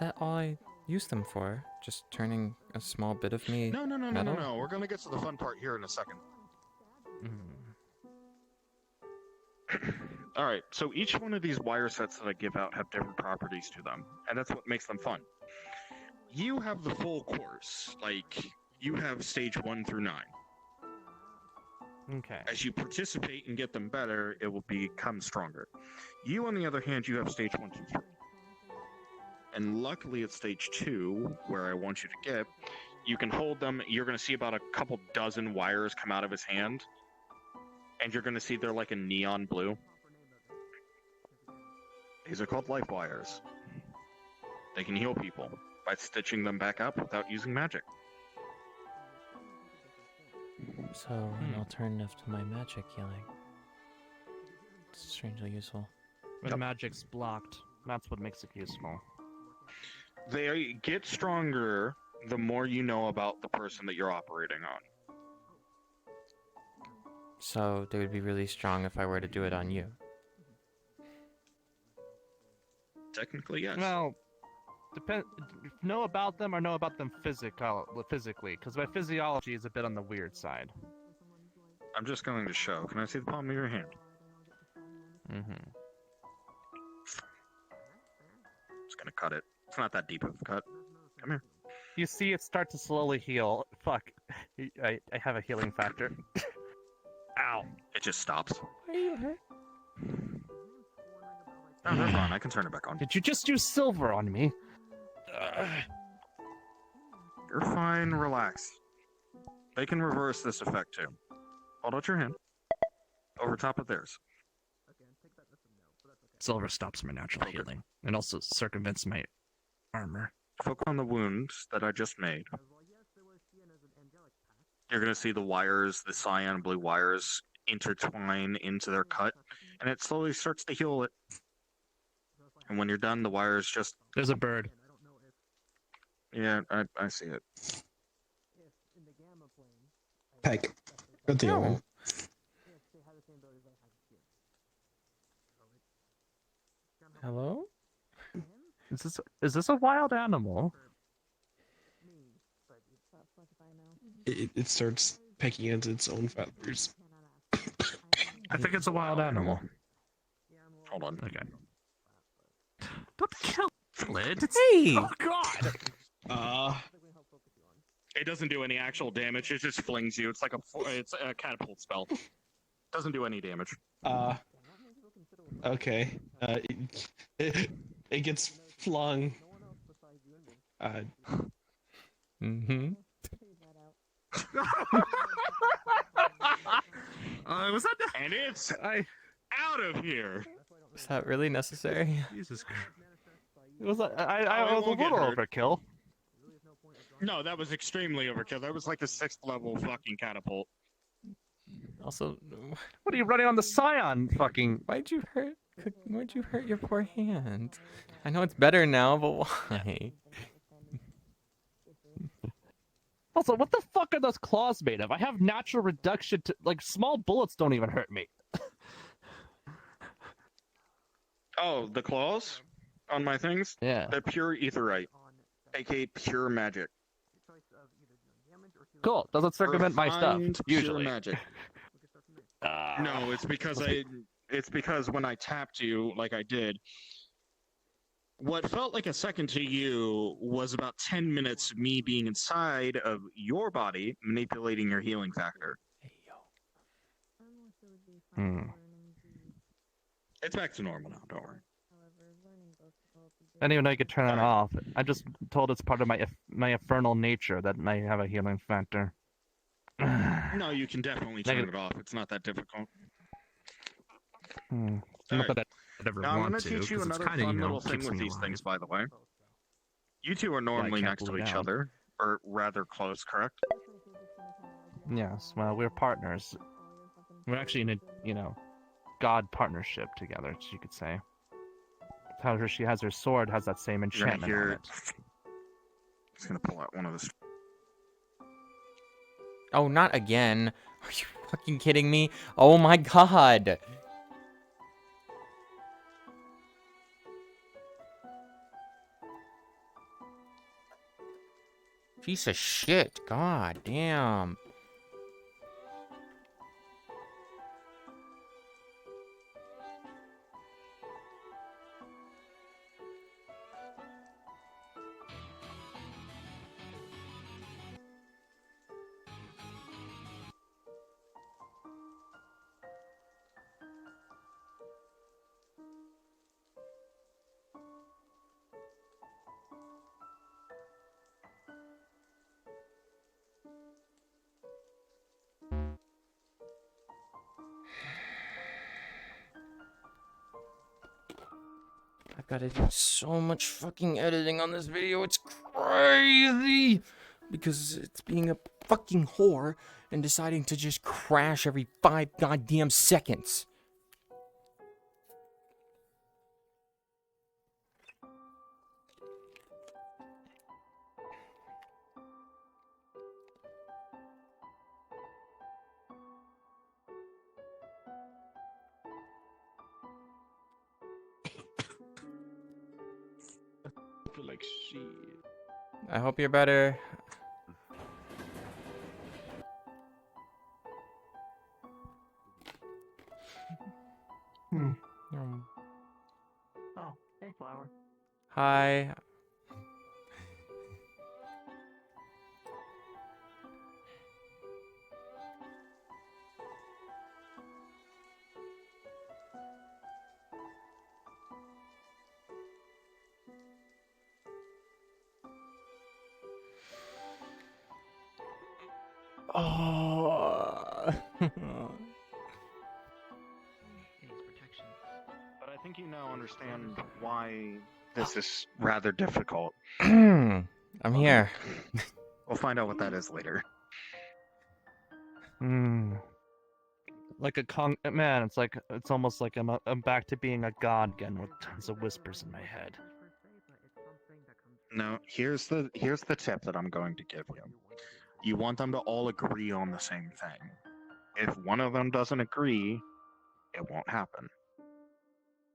[SPEAKER 1] that all I use them for? Just turning a small bit of me
[SPEAKER 16] No.
[SPEAKER 1] metal?
[SPEAKER 16] We're gonna get to the fun part here in a second. Alright, so each one of these wire sets that I give out have different properties to them, and that's what makes them fun. You have the full course, like, you have stage 1 through 9.
[SPEAKER 2] Okay.
[SPEAKER 16] As you participate and get them better, it will become stronger. You, on the other hand, you have stage 1, 2, 3. And luckily at stage 2, where I want you to get, you can hold them, you're going to see about a couple dozen wires come out of his hand, and you're going to see they're like a neon blue. These are called life wires. They can heal people by stitching them back up without using magic.
[SPEAKER 1] So, an alternative to my magic healing. It's strangely useful.
[SPEAKER 2] When magic's blocked, that's what makes it useful.
[SPEAKER 16] They get stronger the more you know about the person that you're operating on.
[SPEAKER 1] So, they would be really strong if I were to do it on you.
[SPEAKER 16] Technically, yes.
[SPEAKER 2] Well, know about them or know about them physically, because my physiology is a bit on the weird side.
[SPEAKER 16] I'm just going to show. Can I see the palm of your hand?
[SPEAKER 2] Mm-hmm.
[SPEAKER 16] Just gonna cut it. It's not that deep of a cut. Come here.
[SPEAKER 2] You see it start to slowly heal. Fuck. I have a healing factor. Ow.
[SPEAKER 16] It just stops.
[SPEAKER 1] Are you hurt?
[SPEAKER 16] Oh, they're fine. I can turn it back on.
[SPEAKER 2] Did you just use silver on me?
[SPEAKER 16] You're fine. Relax. They can reverse this effect too. Hold out your hand. Over top of theirs.
[SPEAKER 8] Silver stops my natural healing and also circumvents my armor.
[SPEAKER 16] Focus on the wounds that I just made. You're going to see the wires, the cyan blue wires, intertwine into their cut, and it slowly starts to heal it. And when you're done, the wires just...
[SPEAKER 8] There's a bird.
[SPEAKER 16] Yeah, I see it.
[SPEAKER 5] Peg. Good deal, man.
[SPEAKER 1] Hello?
[SPEAKER 2] Is this a wild animal?
[SPEAKER 5] It starts pecking into its own feathers.
[SPEAKER 8] I think it's a wild animal.
[SPEAKER 16] Hold on.
[SPEAKER 8] Okay. Don't kill it.
[SPEAKER 1] Hey!
[SPEAKER 8] Oh God!
[SPEAKER 16] It doesn't do any actual damage. It just flings you. It's like it's a catapult spell. Doesn't do any damage.
[SPEAKER 2] Okay. It gets flung.
[SPEAKER 1] Mm-hmm.
[SPEAKER 8] Was that?
[SPEAKER 16] And it's out of here.
[SPEAKER 1] Is that really necessary?
[SPEAKER 8] Jesus Christ.
[SPEAKER 2] It was I
[SPEAKER 16] it
[SPEAKER 2] was a
[SPEAKER 16] won't get
[SPEAKER 2] little
[SPEAKER 16] hurt.
[SPEAKER 2] overkill.
[SPEAKER 16] No, that was extremely overkill. That was like the 6th level fucking catapult.
[SPEAKER 1] Also,
[SPEAKER 2] What are you running on the Scion? Fucking.
[SPEAKER 1] why'd you hurt your poor hand? I know it's better now, but why?
[SPEAKER 2] Also, what the fuck are those claws made of? I have natural reduction to like small bullets don't even hurt me.
[SPEAKER 16] Oh, the claws on my things?
[SPEAKER 2] Yeah.
[SPEAKER 16] They're pure etherite, aka pure magic.
[SPEAKER 2] Cool. Doesn't circumvent my stuff.
[SPEAKER 16] Refined
[SPEAKER 2] Usually.
[SPEAKER 16] Pure magic. No, it's because when I tapped you like I did, what felt like a second to you was about 10 minutes of me being inside of your body, manipulating your healing factor. It's back to normal now, don't worry.
[SPEAKER 2] I didn't even know you could turn it off. I just told it's part of my infernal nature that I have a healing factor.
[SPEAKER 16] No, you can definitely turn it off. It's not that difficult.
[SPEAKER 2] Not
[SPEAKER 16] Alright.
[SPEAKER 2] that I ever
[SPEAKER 16] Now I'm
[SPEAKER 2] want
[SPEAKER 16] going to teach you
[SPEAKER 2] 'cause it's
[SPEAKER 16] another
[SPEAKER 2] kinda,
[SPEAKER 16] fun
[SPEAKER 2] you know,
[SPEAKER 16] little thing
[SPEAKER 2] keeps
[SPEAKER 16] with
[SPEAKER 2] me
[SPEAKER 16] these
[SPEAKER 2] alive.
[SPEAKER 16] things, by the way. You two are normally
[SPEAKER 2] can't
[SPEAKER 16] next to
[SPEAKER 2] pull
[SPEAKER 16] each
[SPEAKER 2] down.
[SPEAKER 16] other, or rather close, correct?
[SPEAKER 2] Yes, well, we're partners. We're actually in a, god partnership together, as you could say. However, she has her sword, has that same
[SPEAKER 16] You're gonna
[SPEAKER 2] enchantment
[SPEAKER 16] hear
[SPEAKER 2] on
[SPEAKER 16] it. Just gonna pull out one of the.
[SPEAKER 1] Oh, not again. Are you fucking kidding me? Oh my god. Piece of shit. God damn. I've got to do so much fucking editing on this video. It's crazy. Because it's being a fucking whore and deciding to just crash every 5 goddamn seconds.
[SPEAKER 5] I feel like shit.
[SPEAKER 1] I hope you're better.
[SPEAKER 14] Oh, hey, flower.
[SPEAKER 1] Hi. Oh.
[SPEAKER 16] But I think you now understand why this is rather difficult.
[SPEAKER 1] I'm here.
[SPEAKER 16] We'll find out what that is later.
[SPEAKER 2] Like a man, it's almost like I'm back to being a god again with tons of whispers in my head.
[SPEAKER 16] Now, here's the tip that I'm going to give you. You want them to all agree on the same thing. If one of them doesn't agree, it won't happen.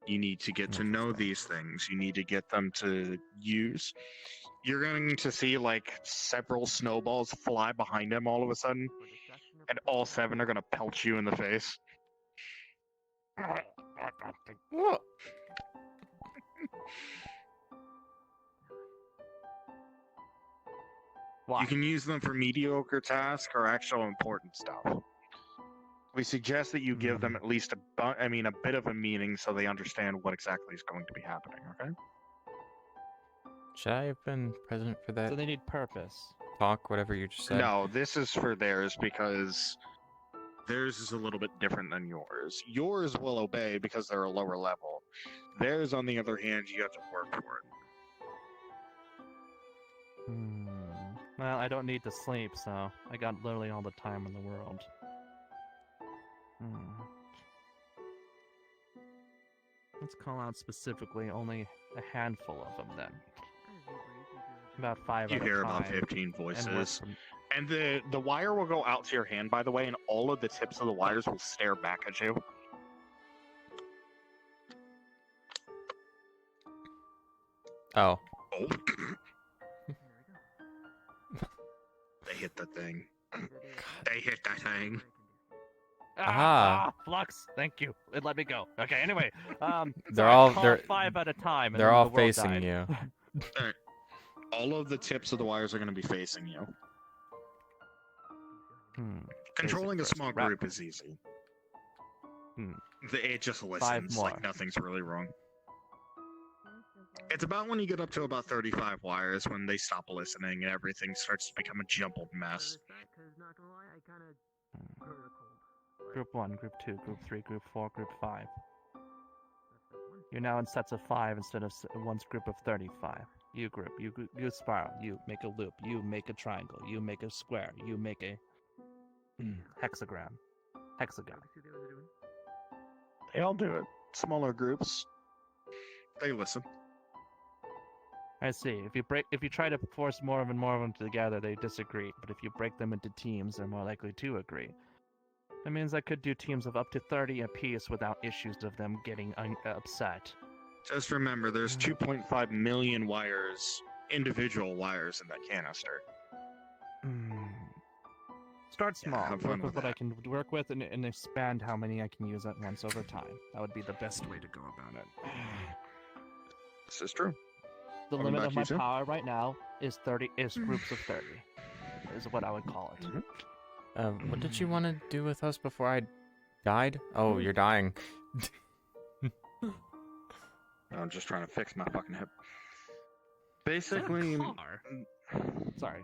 [SPEAKER 16] You need to get to know these things. You need to get them to use. You're going to see like several snowballs fly behind him all of a sudden, and all 7 are going to pelt you in the face. You can use them for mediocre tasks or actual important stuff. We suggest that you give them at least a bit of a meaning so they understand what exactly is going to be happening, okay?
[SPEAKER 1] Should I have been present for that
[SPEAKER 2] So they need purpose.
[SPEAKER 1] talk, whatever you just said?
[SPEAKER 16] No, this is for theirs because theirs is a little bit different than yours. Yours will obey because they're a lower level. Theirs, on the other hand, you have to work for it.
[SPEAKER 2] Well, I don't need to sleep, so I got literally all the time in the world. Let's call out specifically only a handful of them then. About 5
[SPEAKER 16] You
[SPEAKER 2] at a
[SPEAKER 16] hear
[SPEAKER 2] time.
[SPEAKER 16] about 15
[SPEAKER 2] and work
[SPEAKER 16] voices.
[SPEAKER 2] from-
[SPEAKER 16] And the wire will go out to your hand, by the way, and all of the tips of the wires will stare back at you.
[SPEAKER 1] Oh.
[SPEAKER 16] Oh. They hit the thing. They hit that thing.
[SPEAKER 2] Flux, thank you. It let me go. Okay, anyway,
[SPEAKER 1] They're
[SPEAKER 2] so I
[SPEAKER 1] all-
[SPEAKER 2] call
[SPEAKER 1] they're-
[SPEAKER 2] 5 at a time. And
[SPEAKER 1] they're
[SPEAKER 2] then
[SPEAKER 1] all
[SPEAKER 2] the world
[SPEAKER 1] facing
[SPEAKER 2] died.
[SPEAKER 1] you.
[SPEAKER 16] Alright. All of the tips of the wires are going to be facing you. Controlling a small group is easy. It just listens,
[SPEAKER 2] more.
[SPEAKER 16] like nothing's really wrong. It's about when you get up to about 35 wires when they stop listening and everything starts to become a jumbled mess.
[SPEAKER 2] Group 1, Group 2, Group 3, Group 4, Group 5. You're now in sets of 5 instead of one's group of 35. You group, you spiral, you make a loop, you make a triangle, you make a square, you make a hexagon.
[SPEAKER 16] They all do it. Smaller groups. They listen.
[SPEAKER 2] I see. If you try to force more and more of them together, they disagree. But if you break them into teams, they're more likely to agree. That means I could do teams of up to 30 apiece without issues of them getting upset.
[SPEAKER 16] Just remember, there's 2.5 million wires, individual wires in that canister.
[SPEAKER 2] Start small.
[SPEAKER 16] have fun
[SPEAKER 2] Work with
[SPEAKER 16] with
[SPEAKER 2] what I
[SPEAKER 16] that.
[SPEAKER 2] can work with, and expand how many I can use at once over time. That would be the best way to go about it.
[SPEAKER 16] This is true.
[SPEAKER 2] The
[SPEAKER 16] Welcome
[SPEAKER 2] limit
[SPEAKER 16] back,
[SPEAKER 2] of my
[SPEAKER 16] you two.
[SPEAKER 2] power right now is 30. Is groups of 30. Is what I would call it.
[SPEAKER 1] What did you want to do with us before I died? Oh, you're dying.
[SPEAKER 16] I'm just trying to fix my fucking hip. Basically,
[SPEAKER 2] Sorry.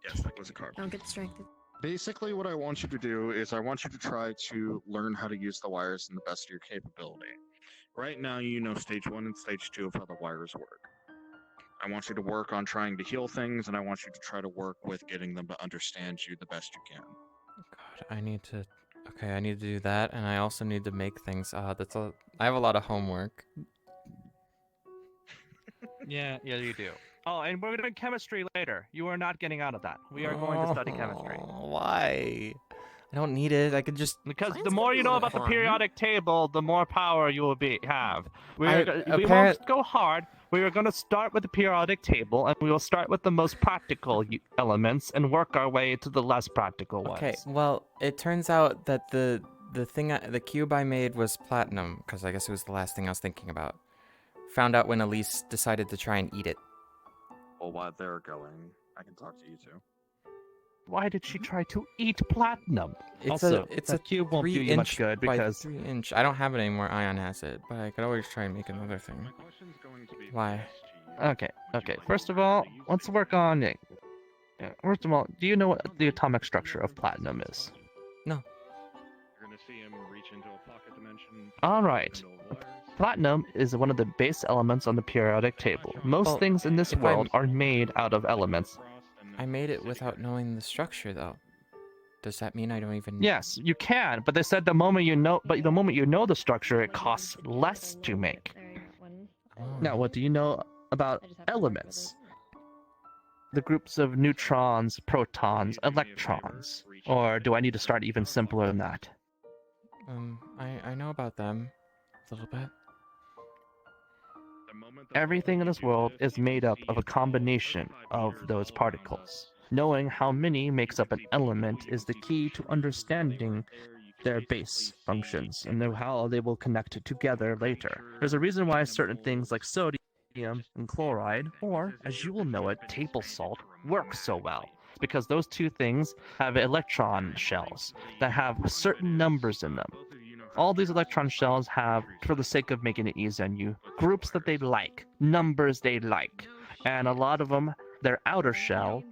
[SPEAKER 16] Yes, that was a car.
[SPEAKER 7] Don't get distracted.
[SPEAKER 16] Basically, what I want you to do is I want you to try to learn how to use the wires in the best of your capability. Right now, you know stage 1 and stage 2 of how the wires work. I want you to work on trying to heal things, and I want you to try to work with getting them to understand you the best you can.
[SPEAKER 1] God, I need to... Okay, I need to do that, and I also need to make things. I have a lot of homework.
[SPEAKER 2] Yeah, you do. Oh, and we're doing chemistry later. You are not getting out of that. We are going to study chemistry.
[SPEAKER 1] Why? I don't need it. I could just...
[SPEAKER 2] Because the more you know about the periodic table, the more power you will have. We
[SPEAKER 1] apparent-
[SPEAKER 2] won't go hard. We are going to start with the periodic table, and we will start with the most practical elements and work our way to the less practical ones.
[SPEAKER 1] Okay, well, it turns out that the cube I made was platinum, because I guess it was the last thing I was thinking about. Found out when Elise decided to try and eat it.
[SPEAKER 16] Well, while they're going, I can talk to you two.
[SPEAKER 2] Why did she try to eat platinum?
[SPEAKER 1] It's
[SPEAKER 2] also,
[SPEAKER 1] a
[SPEAKER 2] that cube won't do you much good
[SPEAKER 1] by
[SPEAKER 2] because
[SPEAKER 1] 3 inch. I don't have it anymore. Ion has it, but I could always try and make another thing. Why?
[SPEAKER 2] Okay. First of all, let's work on it. First of all, do you know what the atomic structure of platinum is?
[SPEAKER 1] No.
[SPEAKER 16] You're gonna see him reach into a pocket dimension.
[SPEAKER 2] All right. Platinum is one of the base elements on the periodic table. Most
[SPEAKER 1] Well,
[SPEAKER 2] things in this
[SPEAKER 1] if
[SPEAKER 2] world are made out of elements.
[SPEAKER 1] I made it without knowing the structure, though. Does that mean I don't even...
[SPEAKER 2] Yes, you can, but they said the moment you know the structure, it costs less to make. Now, what do you know about elements? The groups of neutrons, protons, electrons. Or do I need to start even simpler than that?
[SPEAKER 1] I know about them a little bit.
[SPEAKER 2] Everything in this world is made up of a combination of those particles. Knowing how many makes up an element is the key to understanding their base functions and know how they will connect together later. There's a reason why certain things like sodium and chloride, or as you will know it, table salt, work so well. It's because those two things have electron shells that have certain numbers in them. All these electron shells have, for the sake of making it easy on you, groups that they like, numbers they like, and a lot of them, their outer shell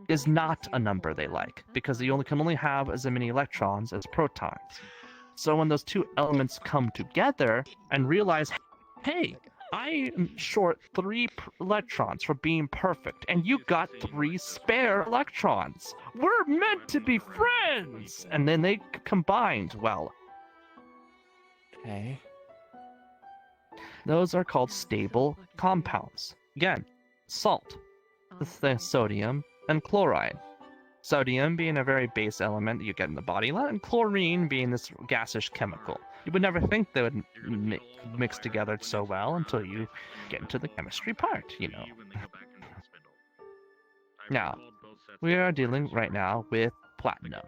[SPEAKER 2] is not a number they like, because they can only have as many electrons as protons. So when those two elements come together and realize, hey, I am short 3 electrons for being perfect, and you got 3 spare electrons. We're meant to be friends! And then they combined well.
[SPEAKER 1] Okay.
[SPEAKER 2] Those are called stable compounds. Again, salt, the sodium, and chloride. Sodium being a very base element that you get in the body, and chlorine being this gaseous chemical. You would never think they would mix together so well until you get into the chemistry part, you know. Now, we are dealing right now with platinum,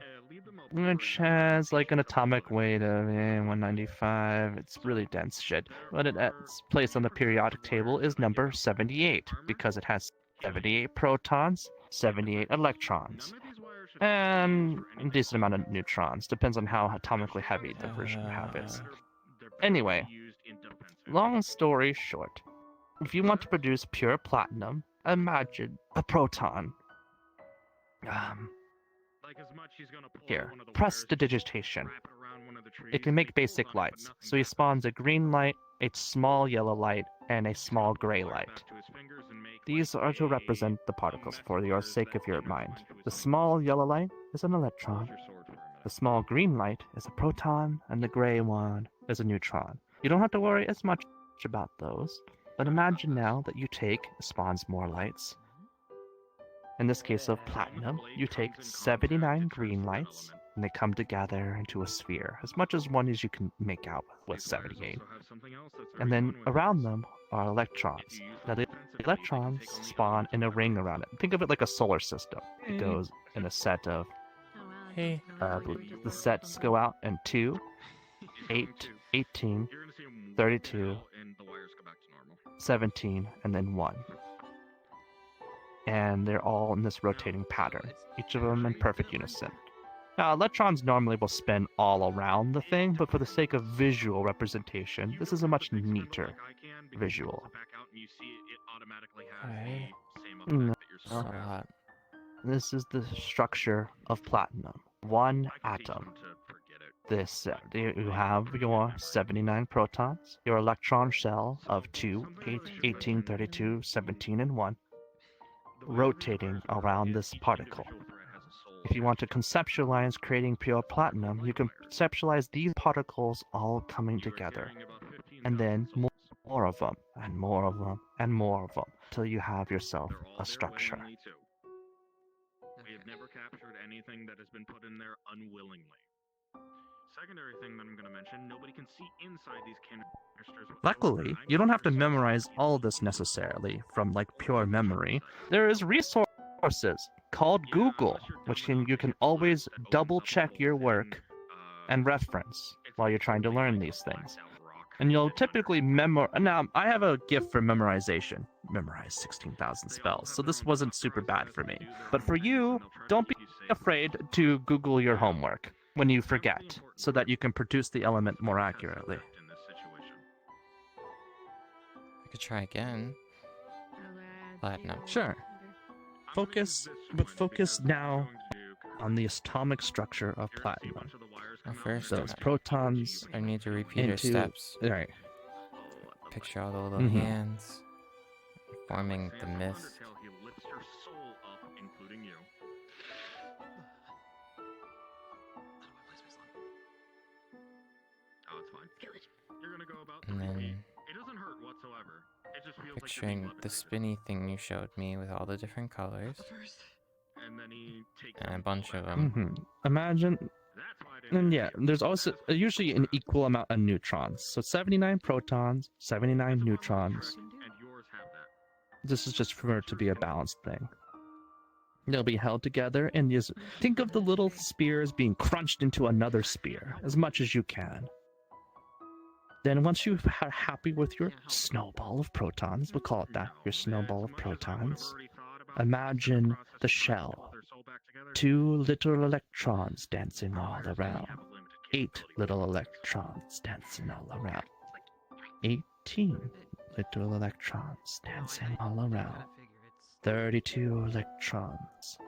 [SPEAKER 2] which has like an atomic weight of 195. It's really dense shit. But its place on the periodic table is number 78 because it has 78 protons, 78 electrons, and a decent amount of neutrons. Depends on how atomically heavy the version you have is. Anyway, long story short, if you want to produce pure platinum, imagine a proton. Here, prestidigitation. It can make basic lights, so he spawns a green light, a small yellow light, and a small gray light. These are to represent the particles for the sake of your mind. The small yellow light is an electron, the small green light is a proton, and the gray one is a neutron. You don't have to worry as much about those, but imagine now that you spawns more lights. In this case of platinum, you take 79 green lights, and they come together into a sphere, as much as one as you can make out with 78. And then around them are electrons. Now the electrons spawn in a ring around it. Think of it like a solar system. It goes in a set of... the sets go out in 2, 8, 18, 32, 17, and then 1. And they're all in this rotating pattern, each of them in perfect unison. Now, electrons normally will spin all around the thing, but for the sake of visual representation, this is a much neater visual.
[SPEAKER 1] Okay.
[SPEAKER 2] So, this is the structure of platinum. One atom. You have your 79 protons, your electron shell of 2, 8, 18, 32, 17, and 1, rotating around this particle. If you want to conceptualize creating pure platinum, you can conceptualize these particles all coming together, and then more of them, and more of them, and more of them, till you have yourself a structure.
[SPEAKER 16] We have never captured anything that has been put in there unwillingly. Secondary thing that I'm going to mention, nobody can see inside these canisters.
[SPEAKER 2] Luckily, you don't have to memorize all this necessarily from like pure memory. There is resources called Google, which you can always double check your work and reference while you're trying to learn these things. And you'll typically Now, I have a gift for memorization. Memorize 16,000 spells, so this wasn't super bad for me. But for you, don't be afraid to Google your homework when you forget, so that you can produce the element more accurately.
[SPEAKER 1] I could try again. Platinum.
[SPEAKER 2] Sure. Focus now on the atomic structure of platinum.
[SPEAKER 1] First,
[SPEAKER 2] those protons.
[SPEAKER 1] I need to repeat your steps.
[SPEAKER 2] All right.
[SPEAKER 1] Picture all the little hands forming the mist. And then picturing the spinny thing you showed me with all the different colors. And a bunch of them.
[SPEAKER 2] Imagine, and yeah, there's also usually an equal amount of neutrons. So 79 protons, 79 neutrons. This is just for it to be a balanced thing. They'll be held together, and just think of the little spears being crunched into another spear as much as you can. Then once you are happy with your snowball of protons, we'll call it that, your snowball of protons, imagine the shell. 2 little electrons dancing all around. 8 little electrons dancing all around. 18 little electrons dancing all around. 32 electrons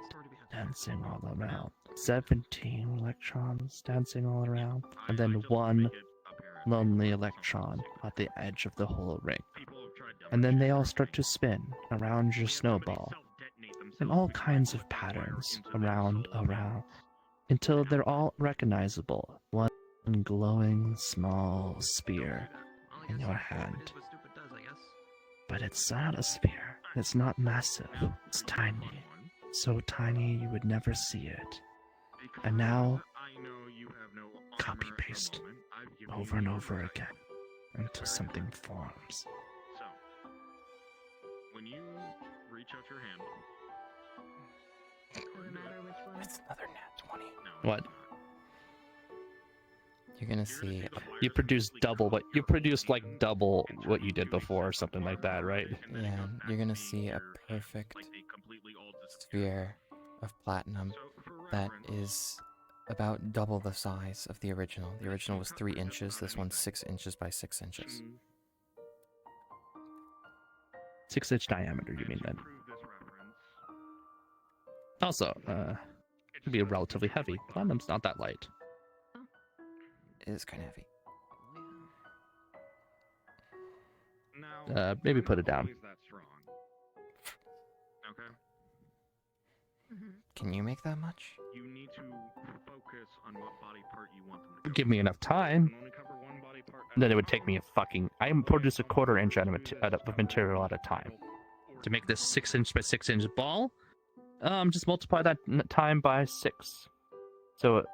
[SPEAKER 2] dancing all around. 17 electrons dancing all around. And then 1 lonely electron at the edge of the whole ring. And then they all start to spin around your snowball in all kinds of patterns, around, until they're all recognizable. One glowing small spear in your hand. But it's not a spear. It's not massive. It's tiny. So tiny you would never see it. And now, copy-paste over and over again until something forms.
[SPEAKER 16] So, when you reach out your hand,
[SPEAKER 1] It's another nat 20.
[SPEAKER 2] What?
[SPEAKER 1] You're gonna see.
[SPEAKER 2] You produced double, but you produced like double what you did before, or something like that, right?
[SPEAKER 1] Yeah, you're gonna see a perfect sphere of platinum that is about double the size of the original. The original was 3 inches. This one's 6 inches by 6 inches.
[SPEAKER 2] 6-inch diameter, you mean then? Also, it'd be relatively heavy. Platinum's not that light.
[SPEAKER 1] It is kind of heavy.
[SPEAKER 2] Maybe put it down.
[SPEAKER 1] Can you make that much?
[SPEAKER 16] you need to focus on what body part you want them to
[SPEAKER 2] Give me enough time. Then it would take me a fucking... I produce a 1/4 inch out of material at a time. To make this 6-inch by 6-inch ball, just multiply that time by 6. So,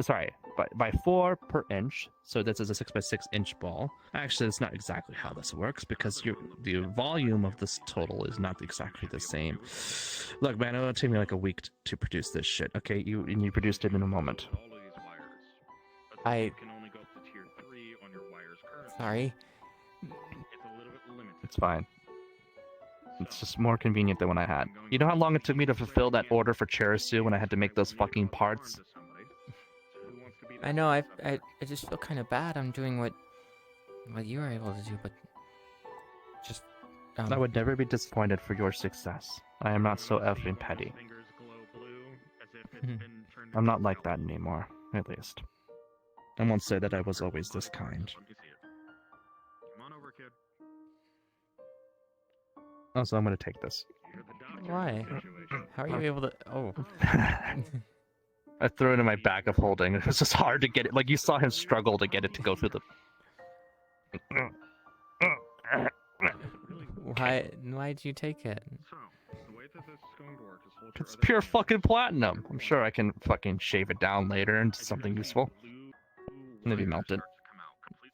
[SPEAKER 2] sorry, by 4 per inch. So this is a 6 by 6 inch ball. Actually, it's not exactly how this works because the volume of this total is not exactly the same. Look, man, it'll take me like a week to produce this shit. Okay, you produced it in a moment.
[SPEAKER 1] Sorry.
[SPEAKER 2] It's fine. It's just more convenient than what I had. You know how long it took me to fulfill that order for Cherisu when I had to make those fucking parts?
[SPEAKER 1] I know, I just feel kind of bad. I'm doing what you were able to do, but just...
[SPEAKER 2] I would never be disappointed for your success. I am not so effing petty. I'm not like that anymore, at least. I won't say that I was always this kind. Also, I'm gonna take this.
[SPEAKER 1] Why? How are you able to... Oh.
[SPEAKER 2] I threw it in my bag of holding. It was just hard to get it. Like, you saw him struggle to get it to go through the...
[SPEAKER 1] Why'd you take it?
[SPEAKER 2] It's pure fucking platinum. I'm sure I can fucking shave it down later into something useful. Maybe melt it.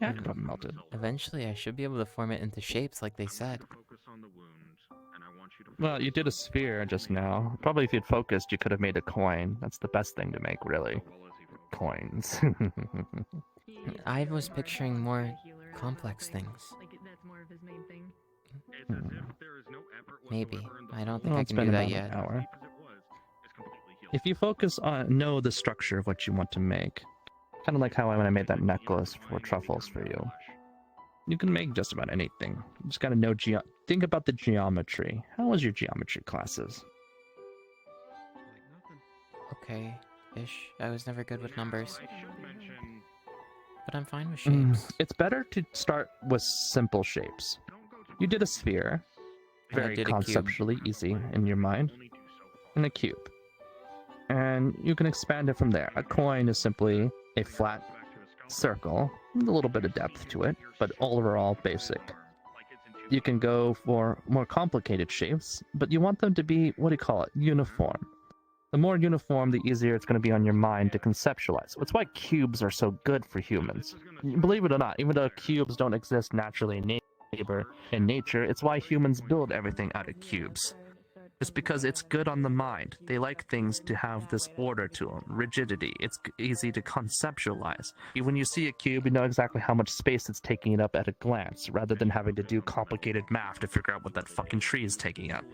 [SPEAKER 2] Yeah, I could probably melt it.
[SPEAKER 1] Eventually, I should be able to form it into shapes like they said.
[SPEAKER 2] Well, you did a sphere just now. Probably if you'd focused, you could have made a coin. That's the best thing to make, really. Coins.
[SPEAKER 1] I was picturing more complex things. Maybe. I don't think I can do that yet.
[SPEAKER 2] Hour. If you focus on know the structure of what you want to make, kind of like how when I made that necklace for truffles for you, you can make just about anything. You just gotta know think about the geometry. How was your geometry classes?
[SPEAKER 1] Okay-ish. I was never good with numbers. But I'm fine with shapes.
[SPEAKER 2] It's better to start with simple shapes. You did a sphere. Very conceptually easy in your mind. And a cube. And you can expand it from there. A coin is simply a flat circle with a little bit of depth to it, but overall basic. You can go for more complicated shapes, but you want them to be, what do you call it, uniform. The more uniform, the easier it's going to be on your mind to conceptualize. That's why cubes are so good for humans. Believe it or not, even though cubes don't exist naturally in nature, it's why humans build everything out of cubes. is because it's good on the mind. They like things to have this order to them, rigidity. It's easy to conceptualize. When you see a cube, you know exactly how much space it's taking it up at a glance, rather than having to do complicated math to figure out what that fucking tree is taking up.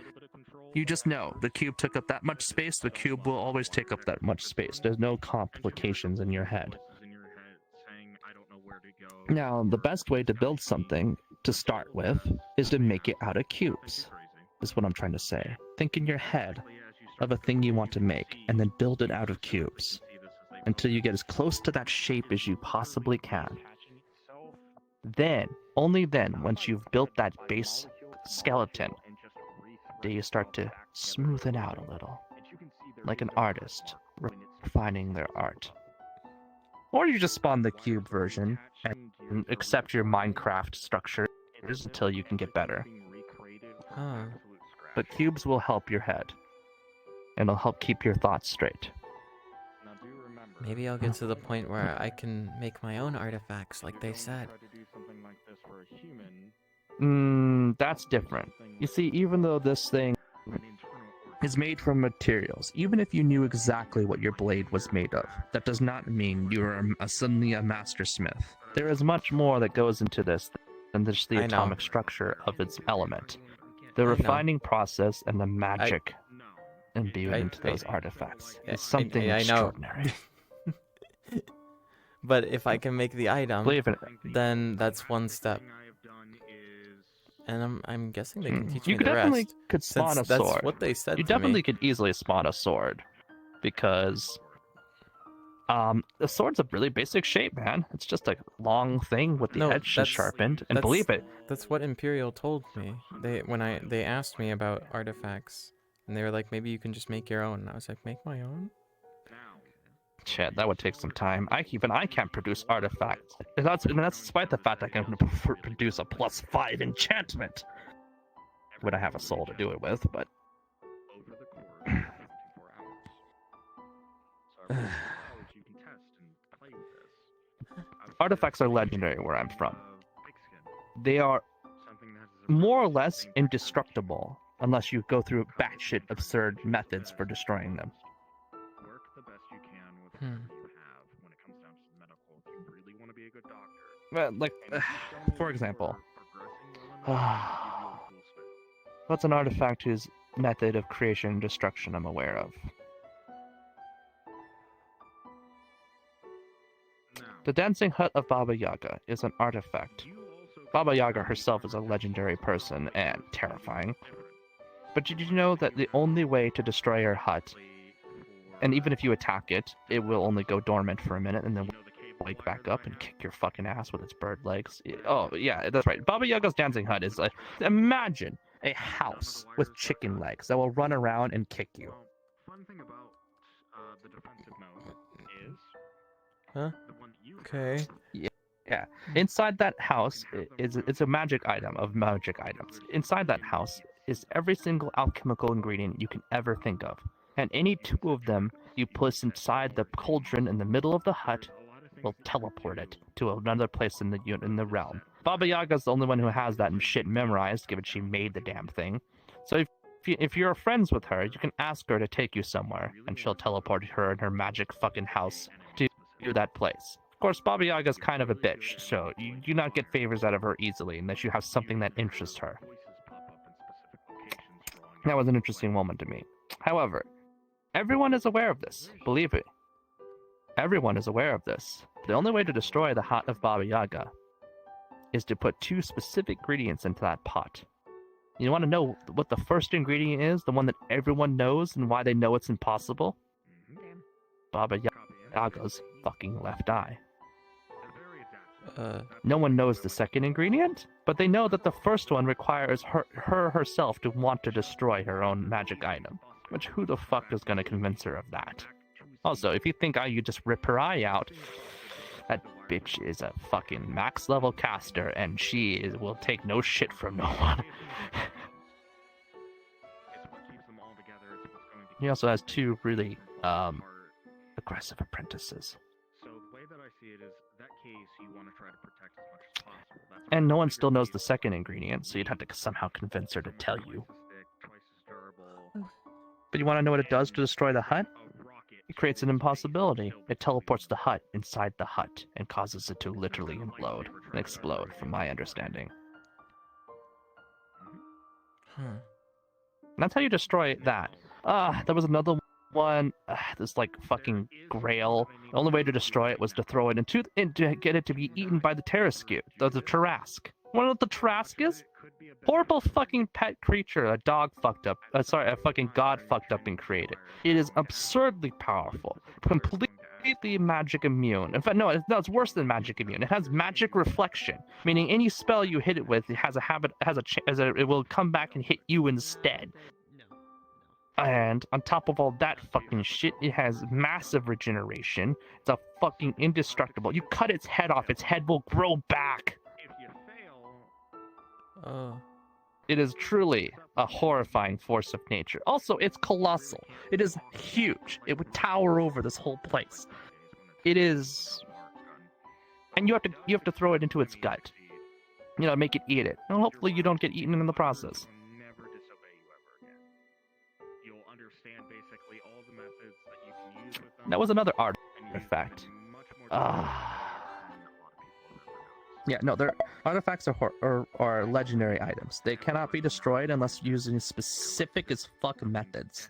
[SPEAKER 2] You just know the cube took up that much space, the cube will always take up that much space. There's no complications in your head. Now, the best way to build something to start with is to make it out of cubes, is what I'm trying to say. Think in your head of a thing you want to make, and then build it out of cubes until you get as close to that shape as you possibly can. Then, only then, once you've built that base skeleton, do you start to smooth it out a little, like an artist refining their art. Or you just spawn the cube version and accept your Minecraft structures until you can get better.
[SPEAKER 1] Huh.
[SPEAKER 2] But cubes will help your head, and it'll help keep your thoughts straight.
[SPEAKER 1] Maybe I'll get to the point where I can make my own artifacts, like they said.
[SPEAKER 2] That's different. You see, even though this thing is made from materials, even if you knew exactly what your blade was made of, that does not mean you are suddenly a mastersmith. There is much more that goes into this than just the atomic structure of its element. The refining process and the magic imbued into those artifacts is something extraordinary.
[SPEAKER 1] But if I can make the item, then that's one step. And I'm guessing they can teach me the rest.
[SPEAKER 2] You definitely could spawn a sword.
[SPEAKER 1] That's what they said.
[SPEAKER 2] You definitely could easily spawn a sword, because the sword's a really basic shape, man. It's just a long thing with the edge sharpened, and believe it.
[SPEAKER 1] That's what Imperial told me. They asked me about artifacts, and they were like, maybe you can just make your own. And I was like, make my own?
[SPEAKER 2] Shit, that would take some time. Even I can't produce artifacts. And that's despite the fact I can produce a +5 enchantment. When I have a soul to do it with, but... Artifacts are legendary where I'm from. They are more or less indestructible, unless you go through batshit absurd methods for destroying them. Like, for example, what's an artifact whose method of creation and destruction I'm aware of? The Dancing Hut of Baba Yaga is an artifact. Baba Yaga herself is a legendary person and terrifying. But did you know that the only way to destroy her hut, and even if you attack it, it will only go dormant for a minute and then wake back up and kick your fucking ass with its bird legs? Oh, yeah, that's right. Baba Yaga's dancing hut is like, imagine a house with chicken legs that will run around and kick you.
[SPEAKER 16] Fun thing about the defensive mode is...
[SPEAKER 1] Huh? Okay.
[SPEAKER 2] Yeah. Inside that house, it's a magic item of magic items. Inside that house is every single alchemical ingredient you can ever think of. And any two of them you place inside the cauldron in the middle of the hut will teleport it to another place in the realm. Baba Yaga's the only one who has that shit memorized, given she made the damn thing. So if you're friends with her, you can ask her to take you somewhere, and she'll teleport her and her magic fucking house to that place. Of course, Baba Yaga's kind of a bitch, so you do not get favors out of her easily unless you have something that interests her. That was an interesting moment to me. However, everyone is aware of this, believe it. Everyone is aware of this. The only way to destroy the hut of Baba Yaga is to put two specific ingredients into that pot. You want to know what the first ingredient is? The one that everyone knows and why they know it's impossible? Baba Yaga's fucking left eye. No one knows the second ingredient, but they know that the first one requires her herself to want to destroy her own magic item. Which, who the fuck is going to convince her of that? Also, if you think you just rip her eye out, that bitch is a fucking max level caster, and she will take no shit from no one. He also has two really aggressive apprentices.
[SPEAKER 16] So the way that I see it is, that case you want to try to protect as much as possible.
[SPEAKER 2] And no one still knows the second ingredient, so you'd have to somehow convince her to tell you. But you want to know what it does to destroy the hut? It creates an impossibility. It teleports the hut inside the hut and causes it to literally implode and explode, from my understanding.
[SPEAKER 1] Huh.
[SPEAKER 2] And that's how you destroy that. There was another one. This like fucking grail. The only way to destroy it was to throw it into and to get it to be eaten by the Tarrasque, the Tarrasque. You know what the Tarrasque is? Horrible fucking pet creature. A dog fucked up. A fucking god fucked up and created. It is absurdly powerful. Completely magic immune. In fact, no, it's worse than magic immune. It has magic reflection, meaning any spell you hit it with, it has a habit, it will come back and hit you instead. And on top of all that fucking shit, it has massive regeneration. It's a fucking indestructible. You cut its head off, its head will grow back.
[SPEAKER 1] Oh.
[SPEAKER 2] It is truly a horrifying force of nature. Also, it's colossal. It is huge. It would tower over this whole place. It is, and you have to throw it into its gut. You know, make it eat it. And hopefully you don't get eaten in the process. That was another artifact. Yeah, no, artifacts are legendary items. They cannot be destroyed unless using specific as fuck methods.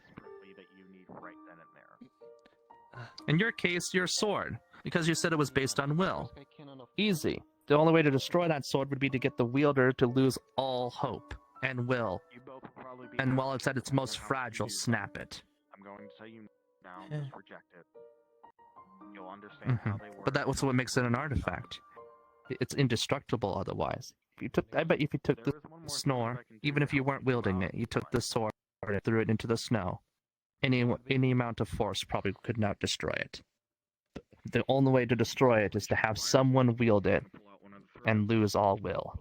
[SPEAKER 2] In your case, your sword, because you said it was based on will. Easy. The only way to destroy that sword would be to get the wielder to lose all hope and will. And while it's at its most fragile, snap it.
[SPEAKER 16] I'm going to tell you now, just reject it. You'll understand how they work.
[SPEAKER 2] But that's what makes it an artifact. It's indestructible otherwise. I bet if you took the snore, even if you weren't wielding it, you took the sword and threw it into the snow, any amount of force probably could not destroy it. The only way to destroy it is to have someone wield it and lose all will.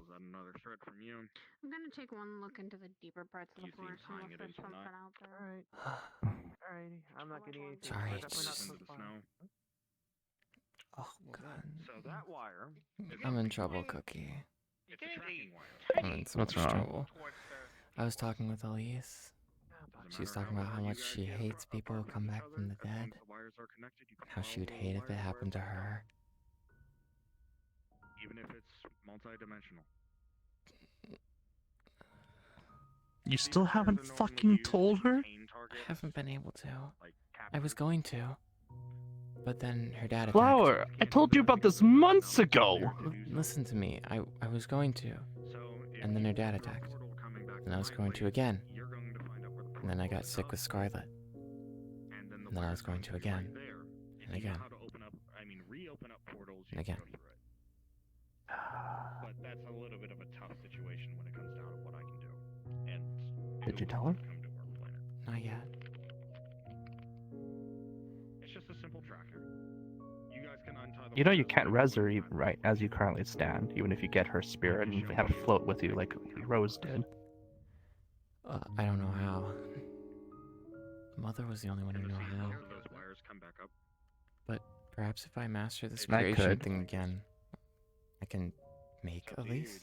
[SPEAKER 6] I'm gonna take one look into the deeper parts of the forest and look for something out there.
[SPEAKER 10] Alrighty, I'm not getting anything.
[SPEAKER 1] Sorry.
[SPEAKER 10] Definitely not from the farm.
[SPEAKER 1] Oh god.
[SPEAKER 16] So that wire.
[SPEAKER 1] I'm in trouble, Cookie.
[SPEAKER 16] It's a tracking wire.
[SPEAKER 1] I'm in so
[SPEAKER 2] What's
[SPEAKER 1] much
[SPEAKER 2] wrong?
[SPEAKER 1] trouble. I was talking with Elise. She was talking about how much she hates people who come back from the dead. How she would hate if it happened to her.
[SPEAKER 16] Even if it's multi-dimensional.
[SPEAKER 2] You still haven't fucking told her?
[SPEAKER 1] I haven't been able to. I was going to. But then her dad attacked.
[SPEAKER 2] Flower, I told you about this months ago!
[SPEAKER 1] Listen to me. I was going to. And then her dad attacked. And I was going to again. And then I got sick with Scarlet. And then I was going to again. And again. And again.
[SPEAKER 16] But that's a little bit of a tough situation when it comes down to what I can do. And
[SPEAKER 2] did you tell her?
[SPEAKER 1] Not yet.
[SPEAKER 16] It's just a simple tracker. You guys can untie the
[SPEAKER 2] You know you can't res her even right as you currently stand, even if you get her spirit and have it float with you like Rose did.
[SPEAKER 1] I don't know how. Mother was the only one who knew how.
[SPEAKER 16] those wires come back up.
[SPEAKER 1] But perhaps if I master this
[SPEAKER 2] I
[SPEAKER 1] creation
[SPEAKER 2] could.
[SPEAKER 1] thing again, I can make Elise.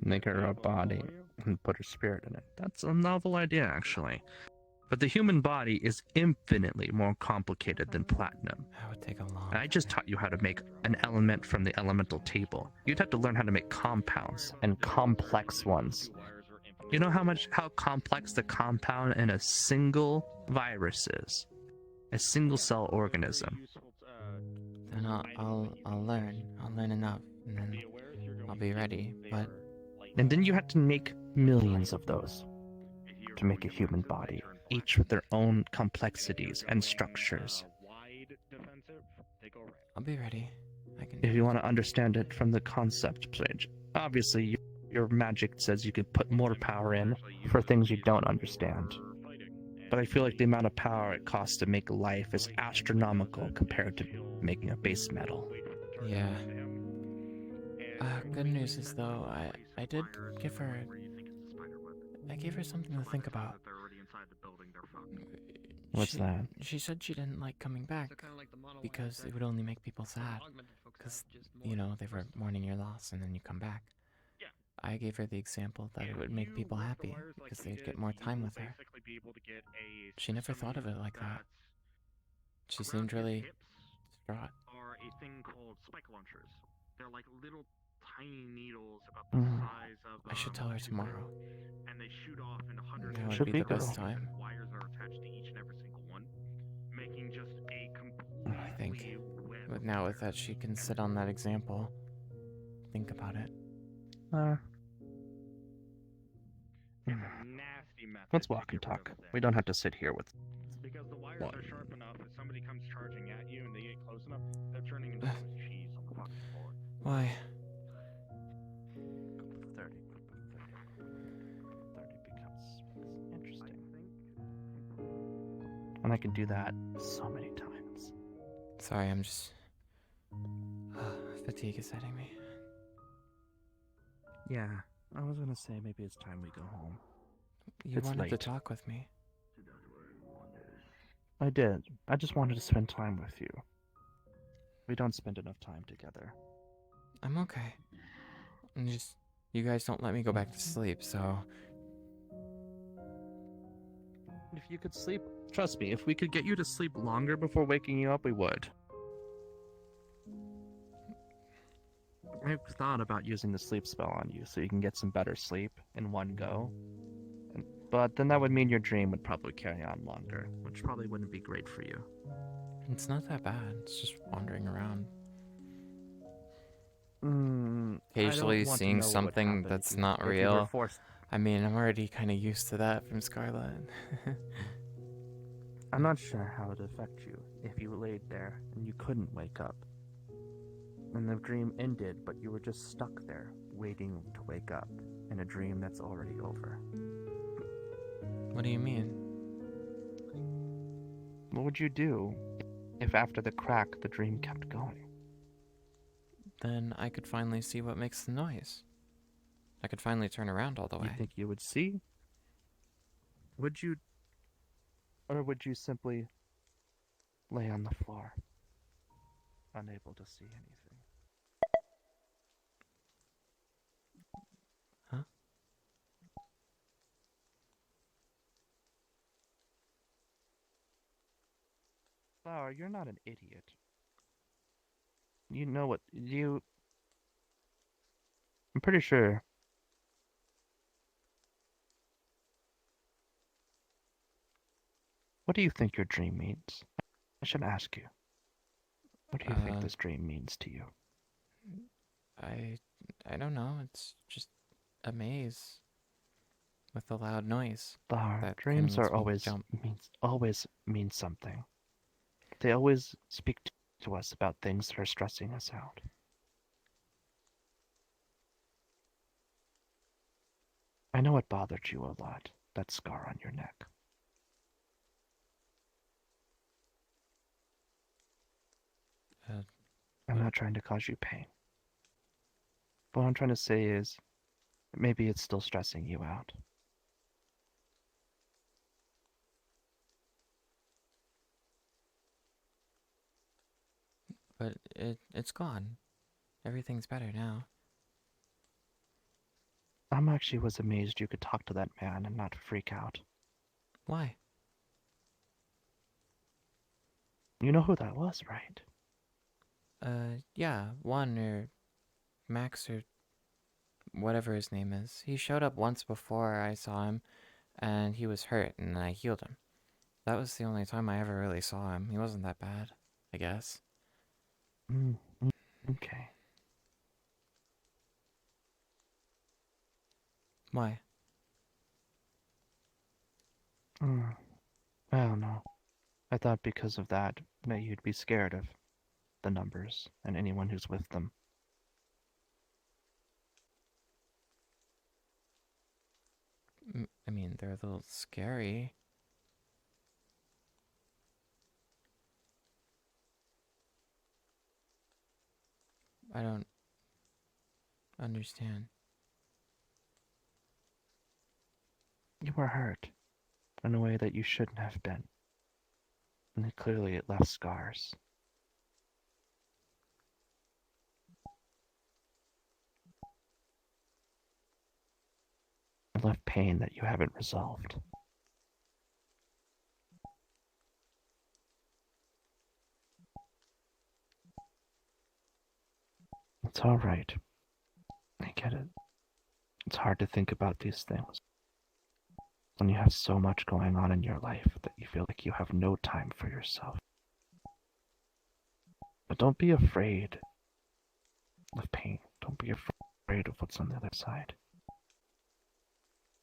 [SPEAKER 2] Make her a body and put her spirit in it. That's a novel idea, actually. But the human body is infinitely more complicated than platinum.
[SPEAKER 1] That would take a long
[SPEAKER 2] And I just taught you how to make an element from the elemental table. You'd have to learn how to make compounds, and complex ones. You know how complex the compound in a single virus is? A single cell organism.
[SPEAKER 1] Then I'll learn. I'll learn enough, and then I'll be ready. But
[SPEAKER 2] And then you have to make millions of those to make a human body, each with their own complexities and structures.
[SPEAKER 1] I'll be ready. I can.
[SPEAKER 2] If you want to understand it from the concept stage, obviously your magic says you could put more power in for things you don't understand. But I feel like the amount of power it costs to make life is astronomical compared to making a base metal.
[SPEAKER 1] Yeah. Good news is though, I did give her. I gave her something to think about.
[SPEAKER 2] What's that?
[SPEAKER 1] She said she didn't like coming back because it would only make people sad. Because, you know, they were mourning your loss and then you come back. I gave her the example that it would make people happy because they'd get more time with her.
[SPEAKER 16] able to get a.
[SPEAKER 1] She never thought of it like that. She seemed really distraught.
[SPEAKER 16] Are a thing called spike launchers. They're like little tiny needles about the
[SPEAKER 2] Mm.
[SPEAKER 16] size of.
[SPEAKER 1] I should tell her tomorrow.
[SPEAKER 16] And they shoot off into hundreds
[SPEAKER 1] That
[SPEAKER 16] of
[SPEAKER 1] would
[SPEAKER 2] Should
[SPEAKER 1] be
[SPEAKER 2] we
[SPEAKER 1] the best
[SPEAKER 2] go?
[SPEAKER 1] time.
[SPEAKER 16] and wires are attached to each and every single one, making just a
[SPEAKER 1] I think.
[SPEAKER 16] completely web.
[SPEAKER 1] But now with that, she can sit on that example. Think about it.
[SPEAKER 16] Nasty method.
[SPEAKER 2] Let's walk and talk. We don't have to sit here with.
[SPEAKER 16] Because the wires are sharp enough, if somebody comes charging at you and they get close enough, they're turning into Swiss cheese on the fucking floor.
[SPEAKER 1] Why?
[SPEAKER 2] 30 becomes interesting. And I can do that so many times.
[SPEAKER 1] Sorry, I'm just. Fatigue is setting me.
[SPEAKER 2] Yeah, I was gonna say maybe it's time we go home.
[SPEAKER 1] You
[SPEAKER 2] It's
[SPEAKER 1] wanted to
[SPEAKER 2] late.
[SPEAKER 1] talk with me.
[SPEAKER 2] I did. I just wanted to spend time with you. We don't spend enough time together.
[SPEAKER 1] I'm okay. You guys don't let me go back to sleep, so.
[SPEAKER 2] If you could sleep, trust me, if we could get you to sleep longer before waking you up, we would. I've thought about using the sleep spell on you so you can get some better sleep in one go. But then that would mean your dream would probably carry on longer, which probably wouldn't be great for you.
[SPEAKER 1] It's not that bad. It's just wandering around.
[SPEAKER 2] want
[SPEAKER 1] Occasionally
[SPEAKER 2] to
[SPEAKER 1] seeing
[SPEAKER 2] know what would
[SPEAKER 1] something
[SPEAKER 2] happen
[SPEAKER 1] that's
[SPEAKER 2] if you-
[SPEAKER 1] not
[SPEAKER 2] if you were
[SPEAKER 1] real.
[SPEAKER 2] forced-
[SPEAKER 1] I mean, I'm already kind of used to that from Scarlet.
[SPEAKER 2] I'm not sure how it would affect you if you laid there and you couldn't wake up. And the dream ended, but you were just stuck there, waiting to wake up in a dream that's already over.
[SPEAKER 1] What do you mean?
[SPEAKER 2] What would you do if after the crack the dream kept going?
[SPEAKER 1] Then I could finally see what makes the noise. I could finally turn around all the way.
[SPEAKER 2] You think you would see? Would you... Or would you simply lay on the floor, unable to see anything?
[SPEAKER 1] Huh?
[SPEAKER 2] Flower, you're not an idiot. You know what you... I'm pretty sure... What do you think your dream means? I should ask you. What do you think this dream means to you?
[SPEAKER 1] I don't know. It's just a maze with a loud noise.
[SPEAKER 2] Flower,
[SPEAKER 1] that kinda
[SPEAKER 2] dreams
[SPEAKER 1] makes
[SPEAKER 2] are
[SPEAKER 1] me
[SPEAKER 2] always mean something. They always speak to us about things that are stressing us out. I know it bothered you a lot, that scar on your neck. I'm not trying to cause you pain. What I'm trying to say is, maybe it's still stressing you out.
[SPEAKER 1] But it's gone. Everything's better now.
[SPEAKER 2] I'm actually was amazed you could talk to that man and not freak out.
[SPEAKER 1] Why?
[SPEAKER 2] You know who that was, right?
[SPEAKER 1] Yeah, Juan or Max or whatever his name is. He showed up once before I saw him, and he was hurt, and I healed him. That was the only time I ever really saw him. He wasn't that bad, I guess.
[SPEAKER 2] Okay.
[SPEAKER 1] Why?
[SPEAKER 2] I don't know. I thought because of that, that you'd be scared of the numbers and anyone who's with them.
[SPEAKER 1] I mean, they're a little scary. I don't understand.
[SPEAKER 2] You were hurt in a way that you shouldn't have been. And clearly it left scars. It left pain that you haven't resolved. It's alright. I get it. It's hard to think about these things when you have so much going on in your life that you feel like you have no time for yourself. But don't be afraid of pain. Don't be afraid of what's on the other side.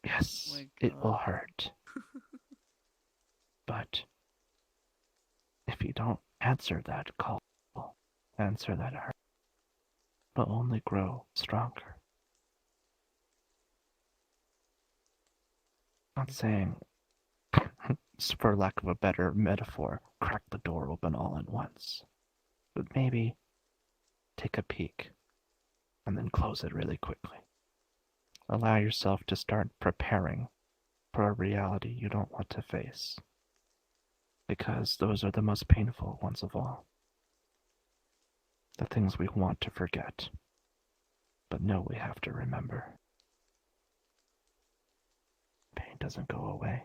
[SPEAKER 2] Yes, it will hurt. But if you don't answer that call, answer that hurt, will only grow stronger. Not saying, for lack of a better metaphor, crack the door open all at once. But maybe take a peek and then close it really quickly. Allow yourself to start preparing for a reality you don't want to face. Because those are the most painful ones of all. The things we want to forget, but know we have to remember. Pain doesn't go away,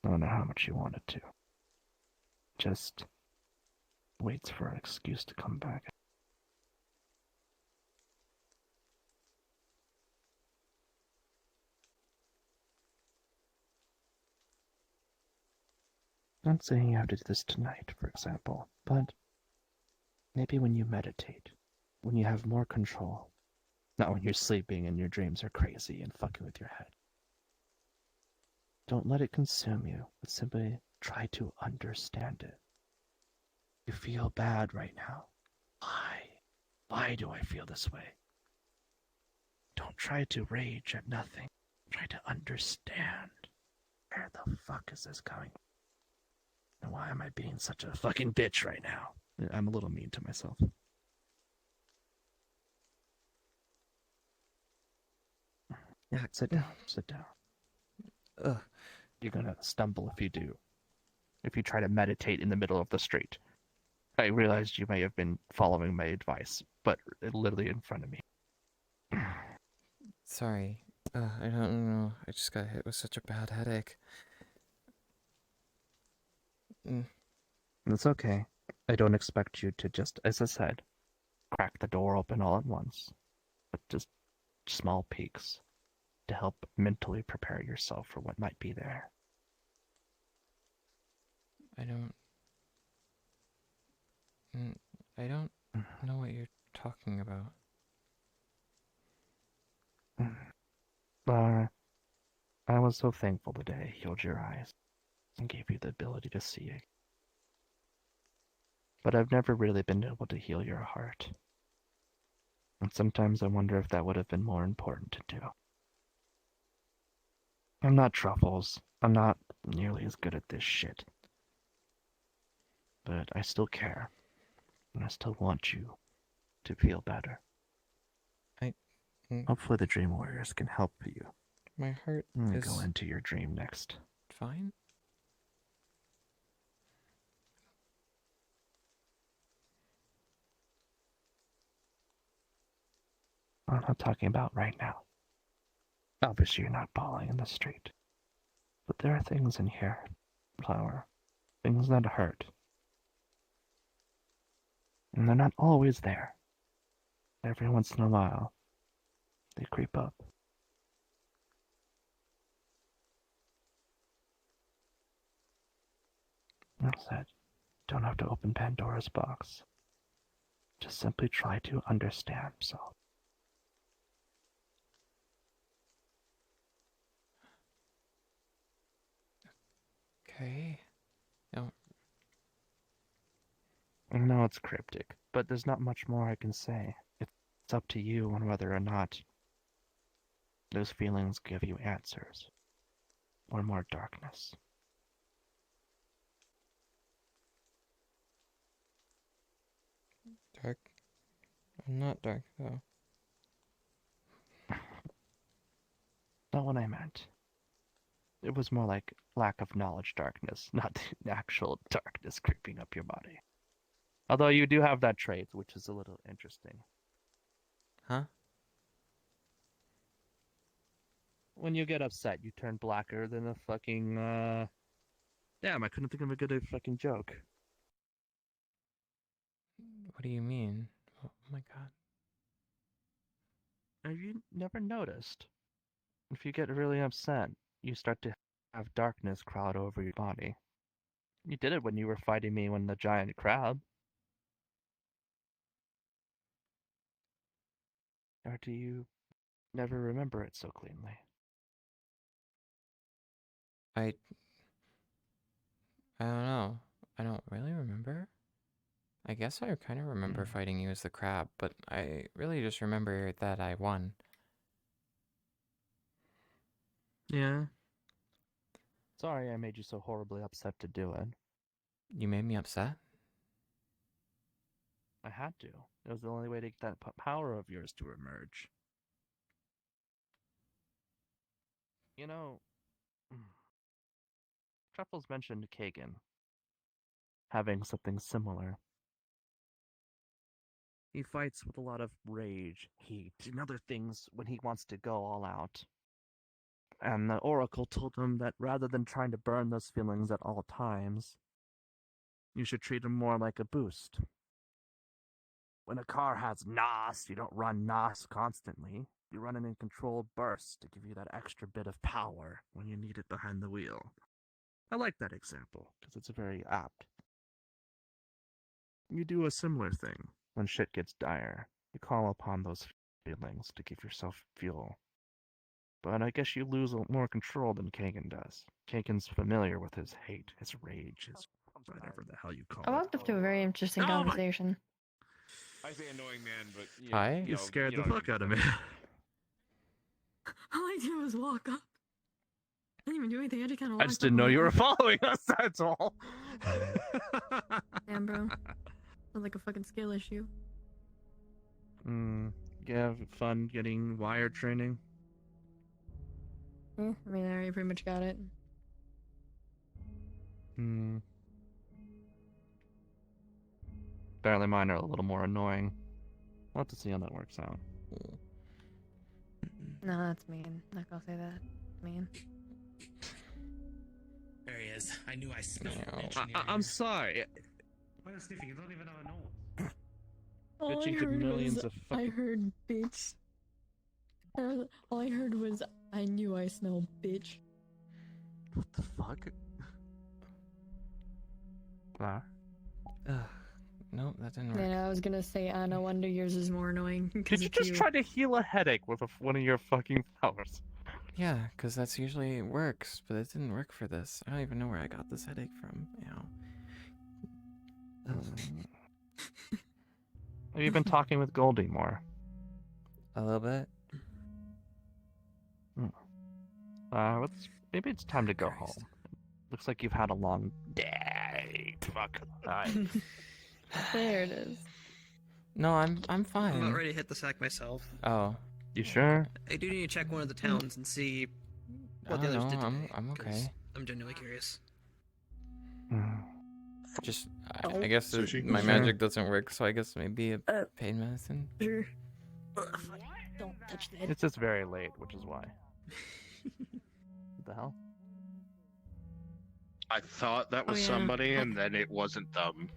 [SPEAKER 2] no matter how much you want it to. Just waits for an excuse to come back. I'm not saying you have to do this tonight, for example, but maybe when you meditate, when you have more control, not when you're sleeping and your dreams are crazy and fucking with your head. Don't let it consume you, but simply try to understand it. You feel bad right now. Why? Why do I feel this way? Don't try to rage at nothing. Try to understand. Where the fuck is this going? And why am I being such a fucking bitch right now? I'm a little mean to myself. Yeah, sit down. Sit down. Ugh. You're gonna stumble if you do. If you try to meditate in the middle of the street. I realized you may have been following my advice, but literally in front of me.
[SPEAKER 1] Sorry. I don't know. I just got hit with such a bad headache.
[SPEAKER 2] It's okay. I don't expect you to just, as I said, crack the door open all at once, but just small peeks to help mentally prepare yourself for what might be there.
[SPEAKER 1] I don't know what you're talking about.
[SPEAKER 2] I was so thankful the day I healed your eyes and gave you the ability to see it. But I've never really been able to heal your heart. And sometimes I wonder if that would have been more important to do. I'm not Truffles. I'm not nearly as good at this shit. But I still care. And I still want you to feel better. Hopefully the Dream Warriors can help you.
[SPEAKER 1] My heart is...
[SPEAKER 2] Go into your dream next.
[SPEAKER 1] Fine?
[SPEAKER 2] I'm not talking about right now. Obviously you're not bawling in the street. But there are things in here, Flower. Things that hurt. And they're not always there. Every once in a while, they creep up. Like I said, don't have to open Pandora's box. Just simply try to understand yourself.
[SPEAKER 1] Okay. No.
[SPEAKER 2] I know it's cryptic, but there's not much more I can say. It's up to you on whether or not those feelings give you answers or more darkness.
[SPEAKER 1] Dark? I'm not dark, though.
[SPEAKER 2] Not what I meant. It was more like lack of knowledge darkness, not the actual darkness creeping up your body. Although you do have that trait, which is a little interesting.
[SPEAKER 1] Huh?
[SPEAKER 2] When you get upset, you turn blacker than a fucking, Damn, I couldn't think of a good fucking joke.
[SPEAKER 1] What do you mean? Oh my god.
[SPEAKER 2] Have you never noticed? If you get really upset, you start to have darkness crowd over your body. You did it when you were fighting me when the giant crab. Or do you never remember it so cleanly?
[SPEAKER 1] I don't know. I don't really remember. I guess I kind of remember fighting you as the crab, but I really just remember that I won.
[SPEAKER 2] Yeah. Sorry I made you so horribly upset to do it.
[SPEAKER 1] You made me upset?
[SPEAKER 2] I had to. It was the only way to get that power of yours to emerge. You know, Truffles mentioned Kagan having something similar. He fights with a lot of rage, heat, and other things when he wants to go all out. And the Oracle told him that rather than trying to burn those feelings at all times, you should treat them more like a boost. When a car has NOS, you don't run NOS constantly. You run it in controlled bursts to give you that extra bit of power when you need it behind the wheel. I like that example, because it's very apt. You do a similar thing when shit gets dire. You call upon those feelings to give yourself fuel. But I guess you lose more control than Kagan does. Kagan's familiar with his hate, his rage, his whatever the hell you call
[SPEAKER 3] I
[SPEAKER 2] it.
[SPEAKER 3] walked up to a very interesting
[SPEAKER 17] Oh my-
[SPEAKER 3] conversation.
[SPEAKER 17] I say annoying man, but you,
[SPEAKER 1] Hi?
[SPEAKER 17] you,
[SPEAKER 2] You
[SPEAKER 17] know,
[SPEAKER 2] scared
[SPEAKER 17] you
[SPEAKER 2] the
[SPEAKER 17] know
[SPEAKER 2] fuck
[SPEAKER 17] what
[SPEAKER 2] out of me.
[SPEAKER 3] All I did was walk up. I didn't even do anything. I just kind of.
[SPEAKER 2] I just didn't know you were following us, that's all.
[SPEAKER 3] Damn, bro. Sounds like a fucking skill issue.
[SPEAKER 2] You have fun getting wire training?
[SPEAKER 3] Yeah, I mean, I already pretty much got it.
[SPEAKER 2] Apparently mine are a little more annoying. We'll have to see how that works out.
[SPEAKER 3] No, that's mean. Not gonna say that. Mean.
[SPEAKER 9] There he is. I knew I smelled
[SPEAKER 2] I'm sorry.
[SPEAKER 19] Why are you sniffing? You don't even have a nose.
[SPEAKER 3] All I
[SPEAKER 2] Bitching to
[SPEAKER 3] heard
[SPEAKER 2] millions
[SPEAKER 3] was,
[SPEAKER 2] of
[SPEAKER 3] I
[SPEAKER 2] fucking...
[SPEAKER 3] heard bitch. All I heard was, I knew I smelled bitch.
[SPEAKER 2] What the fuck? Wow.
[SPEAKER 1] No, that didn't work.
[SPEAKER 3] And I was gonna say, no wonder yours is more annoying.
[SPEAKER 2] Did you just try to heal a headache with one of your fucking powers?
[SPEAKER 1] Yeah, because that's usually works, but it didn't work for this. I don't even know where I got this headache from.
[SPEAKER 2] Have you been talking with Goldie more?
[SPEAKER 1] A little bit.
[SPEAKER 2] Maybe it's time to go home. Looks like you've had a long day. Fuck.
[SPEAKER 3] There it is.
[SPEAKER 1] No, I'm fine.
[SPEAKER 21] I'm about ready to hit the sack myself.
[SPEAKER 1] Oh.
[SPEAKER 2] You sure?
[SPEAKER 21] I do need to check one of the towns and see what
[SPEAKER 1] I
[SPEAKER 21] the
[SPEAKER 1] don't
[SPEAKER 21] others
[SPEAKER 1] know,
[SPEAKER 21] did today.
[SPEAKER 1] I'm
[SPEAKER 21] 'cause
[SPEAKER 1] okay.
[SPEAKER 21] I'm genuinely curious.
[SPEAKER 1] Just, I guess
[SPEAKER 21] Sushi?
[SPEAKER 1] my
[SPEAKER 21] Sure.
[SPEAKER 1] magic doesn't work, so I guess maybe a pain medicine.
[SPEAKER 3] Sure. Don't touch that.
[SPEAKER 2] It's just very late, which is why. What the hell?
[SPEAKER 16] I thought that was
[SPEAKER 3] Oh, yeah.
[SPEAKER 16] somebody, and then it wasn't them.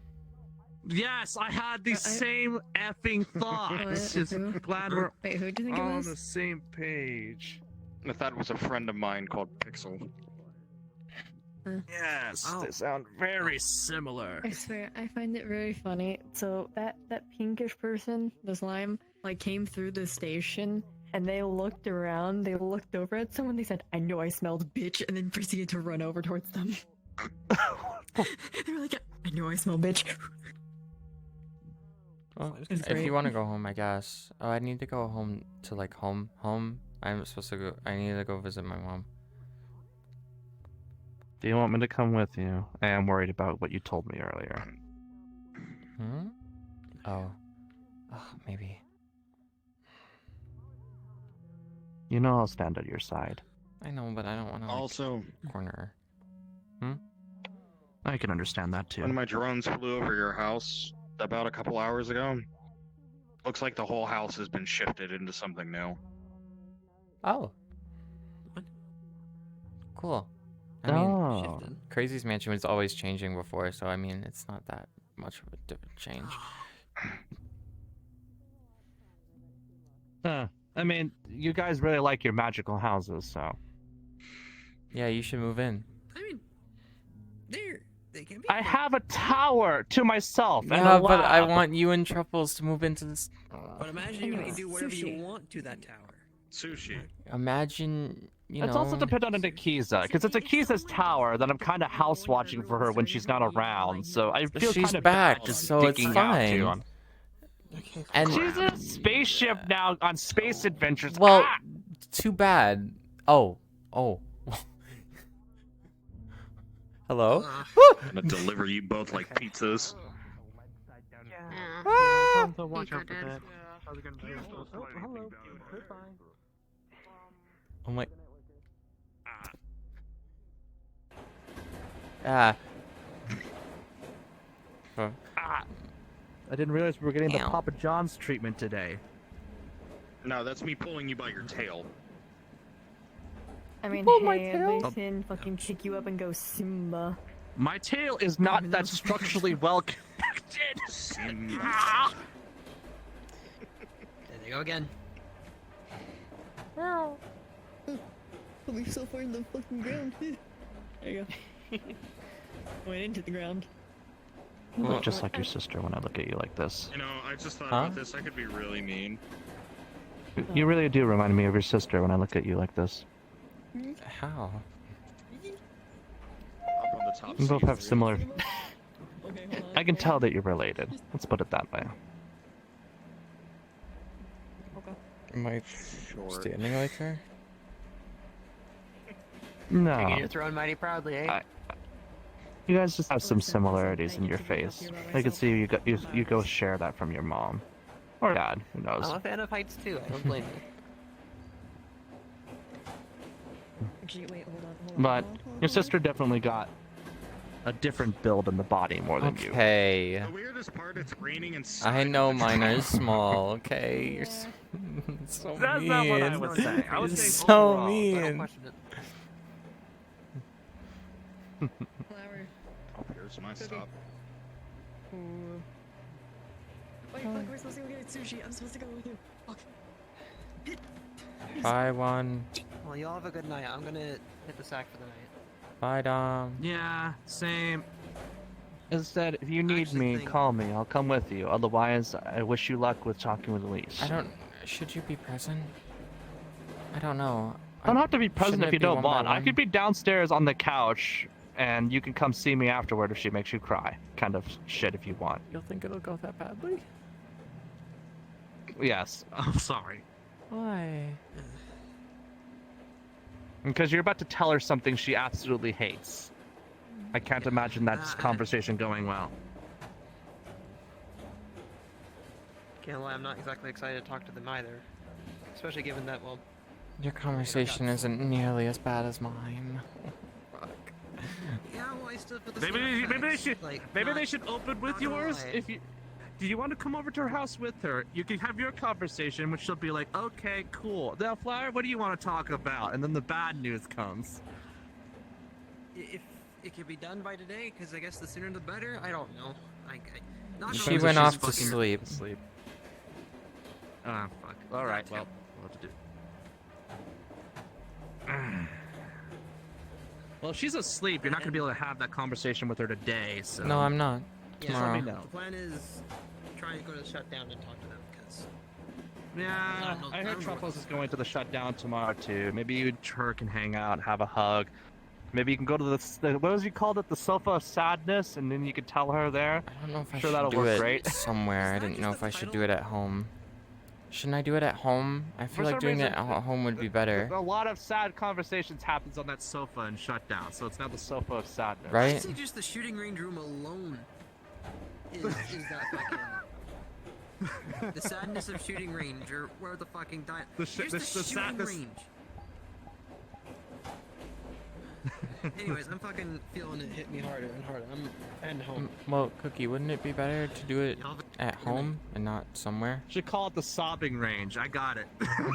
[SPEAKER 8] Yes, I had the same effing thoughts. Just glad we're
[SPEAKER 3] Wait, who do you think
[SPEAKER 2] all
[SPEAKER 3] it
[SPEAKER 2] on
[SPEAKER 3] was?
[SPEAKER 2] the same page.
[SPEAKER 16] I thought it was a friend of mine called Pixel.
[SPEAKER 2] Yes,
[SPEAKER 3] Oh.
[SPEAKER 2] they sound very similar.
[SPEAKER 3] I swear, I find it very funny. So that pinkish person, the slime, like came through the station, and they looked around. They looked over at someone. They said, "I know I smelled bitch," and then proceeded to run over towards them. They were like, "I know I smell bitch."
[SPEAKER 1] Well,
[SPEAKER 3] It's
[SPEAKER 1] if
[SPEAKER 3] great.
[SPEAKER 1] you want to go home, I guess. Oh, I need to go home to like home. I'm supposed to go. I need to go visit my mom.
[SPEAKER 2] Do you want me to come with you? I am worried about what you told me earlier.
[SPEAKER 1] Oh, maybe.
[SPEAKER 2] You know I'll stand at your side.
[SPEAKER 1] I know, but I don't want to.
[SPEAKER 16] Also,
[SPEAKER 1] corner.
[SPEAKER 2] I can understand that too.
[SPEAKER 16] One of my drones flew over your house about a couple hours ago. Looks like the whole house has been shifted into something new.
[SPEAKER 1] Oh. Cool. I mean, Crazy's mansion was always changing before, so I mean, it's not that much of a different change.
[SPEAKER 2] I mean, you guys really like your magical houses, so.
[SPEAKER 1] Yeah, you should move in.
[SPEAKER 21] I mean, they can be.
[SPEAKER 2] I have a tower to myself. and
[SPEAKER 1] Yeah,
[SPEAKER 2] a
[SPEAKER 1] but I
[SPEAKER 2] lab.
[SPEAKER 1] want you and Truffles to move into this.
[SPEAKER 21] But imagine you can do whatever you want to that tower.
[SPEAKER 16] Sushi.
[SPEAKER 1] Imagine, you
[SPEAKER 2] It's
[SPEAKER 1] know.
[SPEAKER 2] also dependent on Akiza, because it's Akiza's tower that I'm kind of house watching for her when she's not around. So I feel
[SPEAKER 1] She's
[SPEAKER 2] kind of
[SPEAKER 1] back,
[SPEAKER 2] bad
[SPEAKER 1] so it's
[SPEAKER 2] sticking out to
[SPEAKER 1] fine.
[SPEAKER 2] And she's in a spaceship now on space adventures.
[SPEAKER 1] Well,
[SPEAKER 2] Ah!
[SPEAKER 1] too bad. Oh. Hello?
[SPEAKER 16] I'm gonna deliver you both like pizzas.
[SPEAKER 1] Ah!
[SPEAKER 19] So watch out for that. Hello. Goodbye.
[SPEAKER 1] Oh my. Ah.
[SPEAKER 2] I didn't realize we were getting the Papa John's treatment today.
[SPEAKER 16] No, that's me pulling you by your tail.
[SPEAKER 3] I mean,
[SPEAKER 2] Pull my
[SPEAKER 3] hey,
[SPEAKER 2] tail.
[SPEAKER 3] at least didn't fucking pick you up and go Simba.
[SPEAKER 2] My tail is not that structurally well connected.
[SPEAKER 21] There they go again.
[SPEAKER 3] Wow. Put me so far in the fucking ground. There you go. Went into the ground.
[SPEAKER 2] You look just like your sister when I look at you like this.
[SPEAKER 16] You know, I just thought about this. I could be really mean.
[SPEAKER 2] You really do remind me of your sister when I look at you like this.
[SPEAKER 1] How?
[SPEAKER 16] Up on the top
[SPEAKER 2] You both
[SPEAKER 16] seat.
[SPEAKER 2] have similar. I can tell that you're related. Let's put it that way.
[SPEAKER 1] Am I standing like her?
[SPEAKER 2] No.
[SPEAKER 21] Taking your throne mighty proudly, eh?
[SPEAKER 2] You guys just have some similarities in your face. I can see you go share that from your mom. Or dad, who knows.
[SPEAKER 21] I'm a fan of heights too, I don't blame you.
[SPEAKER 3] Actually, wait, hold on.
[SPEAKER 2] But your sister definitely got a different build in the body more than you.
[SPEAKER 1] Okay.
[SPEAKER 16] The weirdest part, it's raining and
[SPEAKER 1] I know mine are small, okay? You're so
[SPEAKER 2] That's
[SPEAKER 1] mean.
[SPEAKER 2] not what I was saying. I was
[SPEAKER 1] You're
[SPEAKER 2] saying
[SPEAKER 1] so
[SPEAKER 2] overall.
[SPEAKER 1] mean.
[SPEAKER 3] Flower.
[SPEAKER 16] Oh, here's my stop.
[SPEAKER 3] Wait, fuck, we're supposed to go get sushi. I'm supposed to go with you. Fuck.
[SPEAKER 1] Bye, one.
[SPEAKER 21] Well, y'all have a good night. I'm gonna hit the sack for the night.
[SPEAKER 1] Bye, Dom.
[SPEAKER 8] Yeah, same.
[SPEAKER 2] Instead, if you need me, call me. I'll come with you. Otherwise, I wish you luck with talking with Elise.
[SPEAKER 1] I don't. Should you be present? I don't know.
[SPEAKER 2] Don't have to be present
[SPEAKER 1] Shouldn't
[SPEAKER 2] if
[SPEAKER 1] it
[SPEAKER 2] you
[SPEAKER 1] be
[SPEAKER 2] don't
[SPEAKER 1] one by
[SPEAKER 2] want. I
[SPEAKER 1] one?
[SPEAKER 2] could be downstairs on the couch, and you can come see me afterward if she makes you cry. Kind of shit if you want.
[SPEAKER 1] You'll think it'll go that badly?
[SPEAKER 2] Yes.
[SPEAKER 8] I'm sorry.
[SPEAKER 1] Why?
[SPEAKER 2] Because you're about to tell her something she absolutely hates. I can't imagine that conversation going well.
[SPEAKER 21] Can't lie, I'm not exactly excited to talk to them either. Especially given that, well...
[SPEAKER 1] Your conversation isn't nearly as bad as mine. Fuck.
[SPEAKER 21] Yeah, well, I stood for the
[SPEAKER 8] Maybe they should open with yours. If you, do you want to come over to her house with her? You can have your conversation, which she'll be like, okay, cool. Now, Flower, what do you want to talk about? And then the bad news comes.
[SPEAKER 21] If it could be done by today, because I guess the sooner the better. I don't know. Not
[SPEAKER 1] She
[SPEAKER 21] knowing
[SPEAKER 1] went
[SPEAKER 21] that
[SPEAKER 1] off
[SPEAKER 21] she's
[SPEAKER 1] to
[SPEAKER 21] fucking-
[SPEAKER 1] sleep.
[SPEAKER 8] Ah, fuck. All right, well, what to do? Well, if she's asleep, you're not gonna be able to have that conversation with her today. So
[SPEAKER 1] No, I'm not.
[SPEAKER 21] Yeah,
[SPEAKER 1] Tomorrow.
[SPEAKER 21] the plan is trying to go to the shutdown and talk to them, because...
[SPEAKER 2] Yeah, I heard Truffles is going to the shutdown tomorrow too. Maybe you and her can hang out, have a hug. Maybe you can go to the what was you called it, the sofa of sadness, and then you can tell her there.
[SPEAKER 1] I don't know if I
[SPEAKER 2] sure
[SPEAKER 1] should
[SPEAKER 2] that'll
[SPEAKER 1] do
[SPEAKER 2] work
[SPEAKER 1] it
[SPEAKER 2] great.
[SPEAKER 1] somewhere. I didn't know if I should do it at home. Shouldn't I do it at home? I feel
[SPEAKER 2] For
[SPEAKER 1] like
[SPEAKER 2] some
[SPEAKER 1] doing it
[SPEAKER 2] reason,
[SPEAKER 1] at home would be better.
[SPEAKER 2] A lot of sad conversations happens on that sofa and shutdown, so it's now the sofa of sadness.
[SPEAKER 1] Right?
[SPEAKER 21] I'd say just the shooting range room alone is that fucking... the sadness of shooting range, or where the fucking... Here's the shooting
[SPEAKER 8] sadness...
[SPEAKER 21] range. Anyways, I'm fucking feeling it hit me harder and harder. I'm heading home.
[SPEAKER 1] Well, Cookie, wouldn't it be better to do it at home and not somewhere?
[SPEAKER 8] Should call it the sobbing range. I got it.
[SPEAKER 21] Oh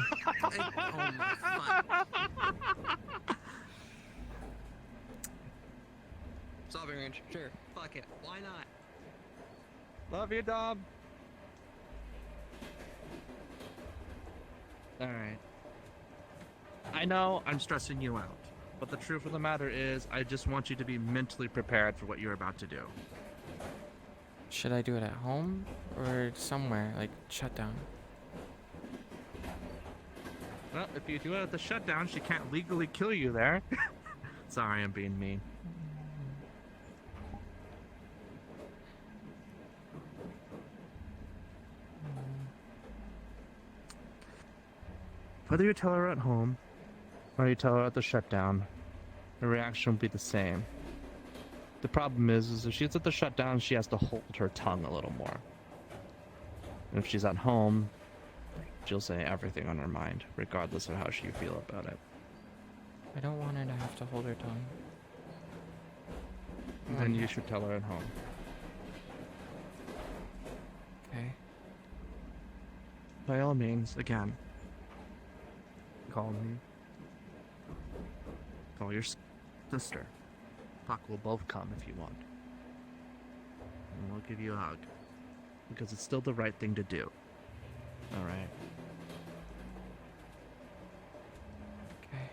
[SPEAKER 21] my fuck. Sobbing range, sure. Fuck it. Why not?
[SPEAKER 2] Love you, Dom.
[SPEAKER 8] Alright. I know I'm stressing you out, but the truth of the matter is, I just want you to be mentally prepared for what you're about to do.
[SPEAKER 1] Should I do it at home or somewhere, like shutdown?
[SPEAKER 8] Well, if you do it at the shutdown, she can't legally kill you there. Sorry, I'm being mean. Whether you tell her at home or you tell her at the shutdown, the reaction will be the same. The problem is if she's at the shutdown, she has to hold her tongue a little more. And if she's at home, she'll say everything on her mind, regardless of how she feels about it.
[SPEAKER 1] I don't want her to have to hold her tongue.
[SPEAKER 8] Then you should tell her at home.
[SPEAKER 1] Okay.
[SPEAKER 8] By all means, again, call me. Call your sister. Fuck, we'll both come if you want. And we'll give you a hug. Because it's still the right thing to do. Alright?
[SPEAKER 1] Okay.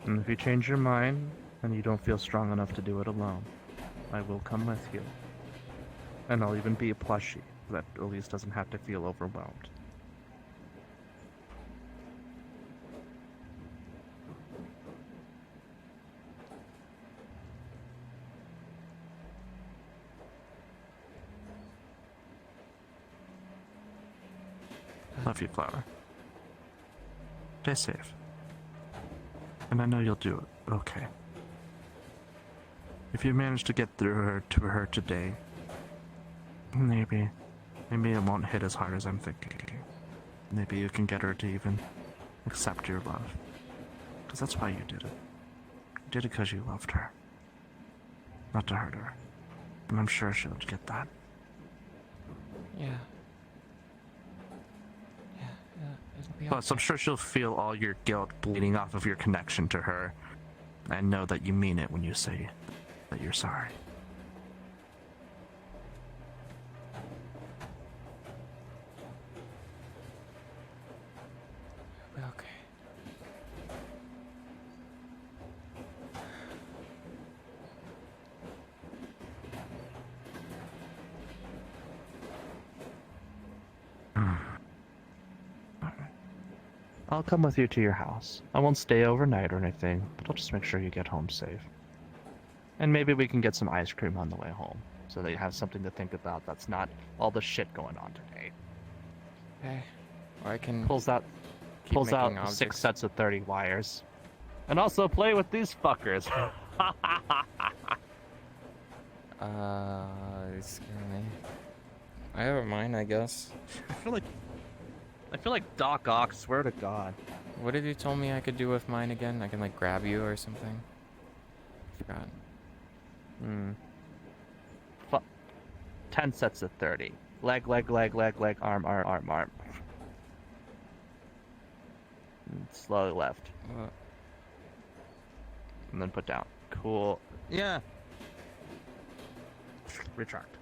[SPEAKER 8] And if you change your mind and you don't feel strong enough to do it alone, I will come with you. And I'll even be a plushie so that Elise doesn't have to feel overwhelmed. Love you, Flower. Stay safe. And I know you'll do it, okay. If you manage to get through to her today, maybe it won't hit as hard as I'm thinking. Maybe you can get her to even accept your love. Because that's why you did it. You did it because you loved her. Not to hurt her. And I'm sure she'll get that.
[SPEAKER 1] Yeah. It'll be
[SPEAKER 8] Plus, I'm sure she'll feel all your guilt bleeding off of your connection to her. And know that you mean it when you say that you're sorry.
[SPEAKER 1] Okay.
[SPEAKER 8] I'll come with you to your house. I won't stay overnight or anything, but I'll just make sure you get home safe. And maybe we can get some ice cream on the way home, so that you have something to think about that's not all the shit going on today.
[SPEAKER 1] Okay. Or I can
[SPEAKER 8] pulls out
[SPEAKER 1] keep
[SPEAKER 8] 6
[SPEAKER 1] making
[SPEAKER 8] sets of 30 wires. And also play with these fuckers.
[SPEAKER 1] They scare me. I have a mind, I guess.
[SPEAKER 8] I feel like Doc Ock, swear to God.
[SPEAKER 1] What did you tell me I could do with mine again? I can like grab you or something? Forgot.
[SPEAKER 8] 10 sets of 30. Leg, arm. And slowly left. And then put down. Cool. Yeah. Retract.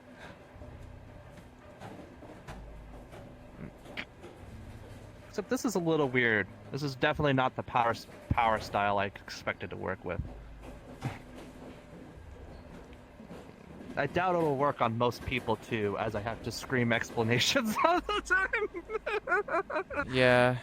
[SPEAKER 8] Except this is a little weird. This is definitely not the power style I expected to work with. I doubt it'll work on most people too, as I have to scream explanations all the time.
[SPEAKER 1] Yeah.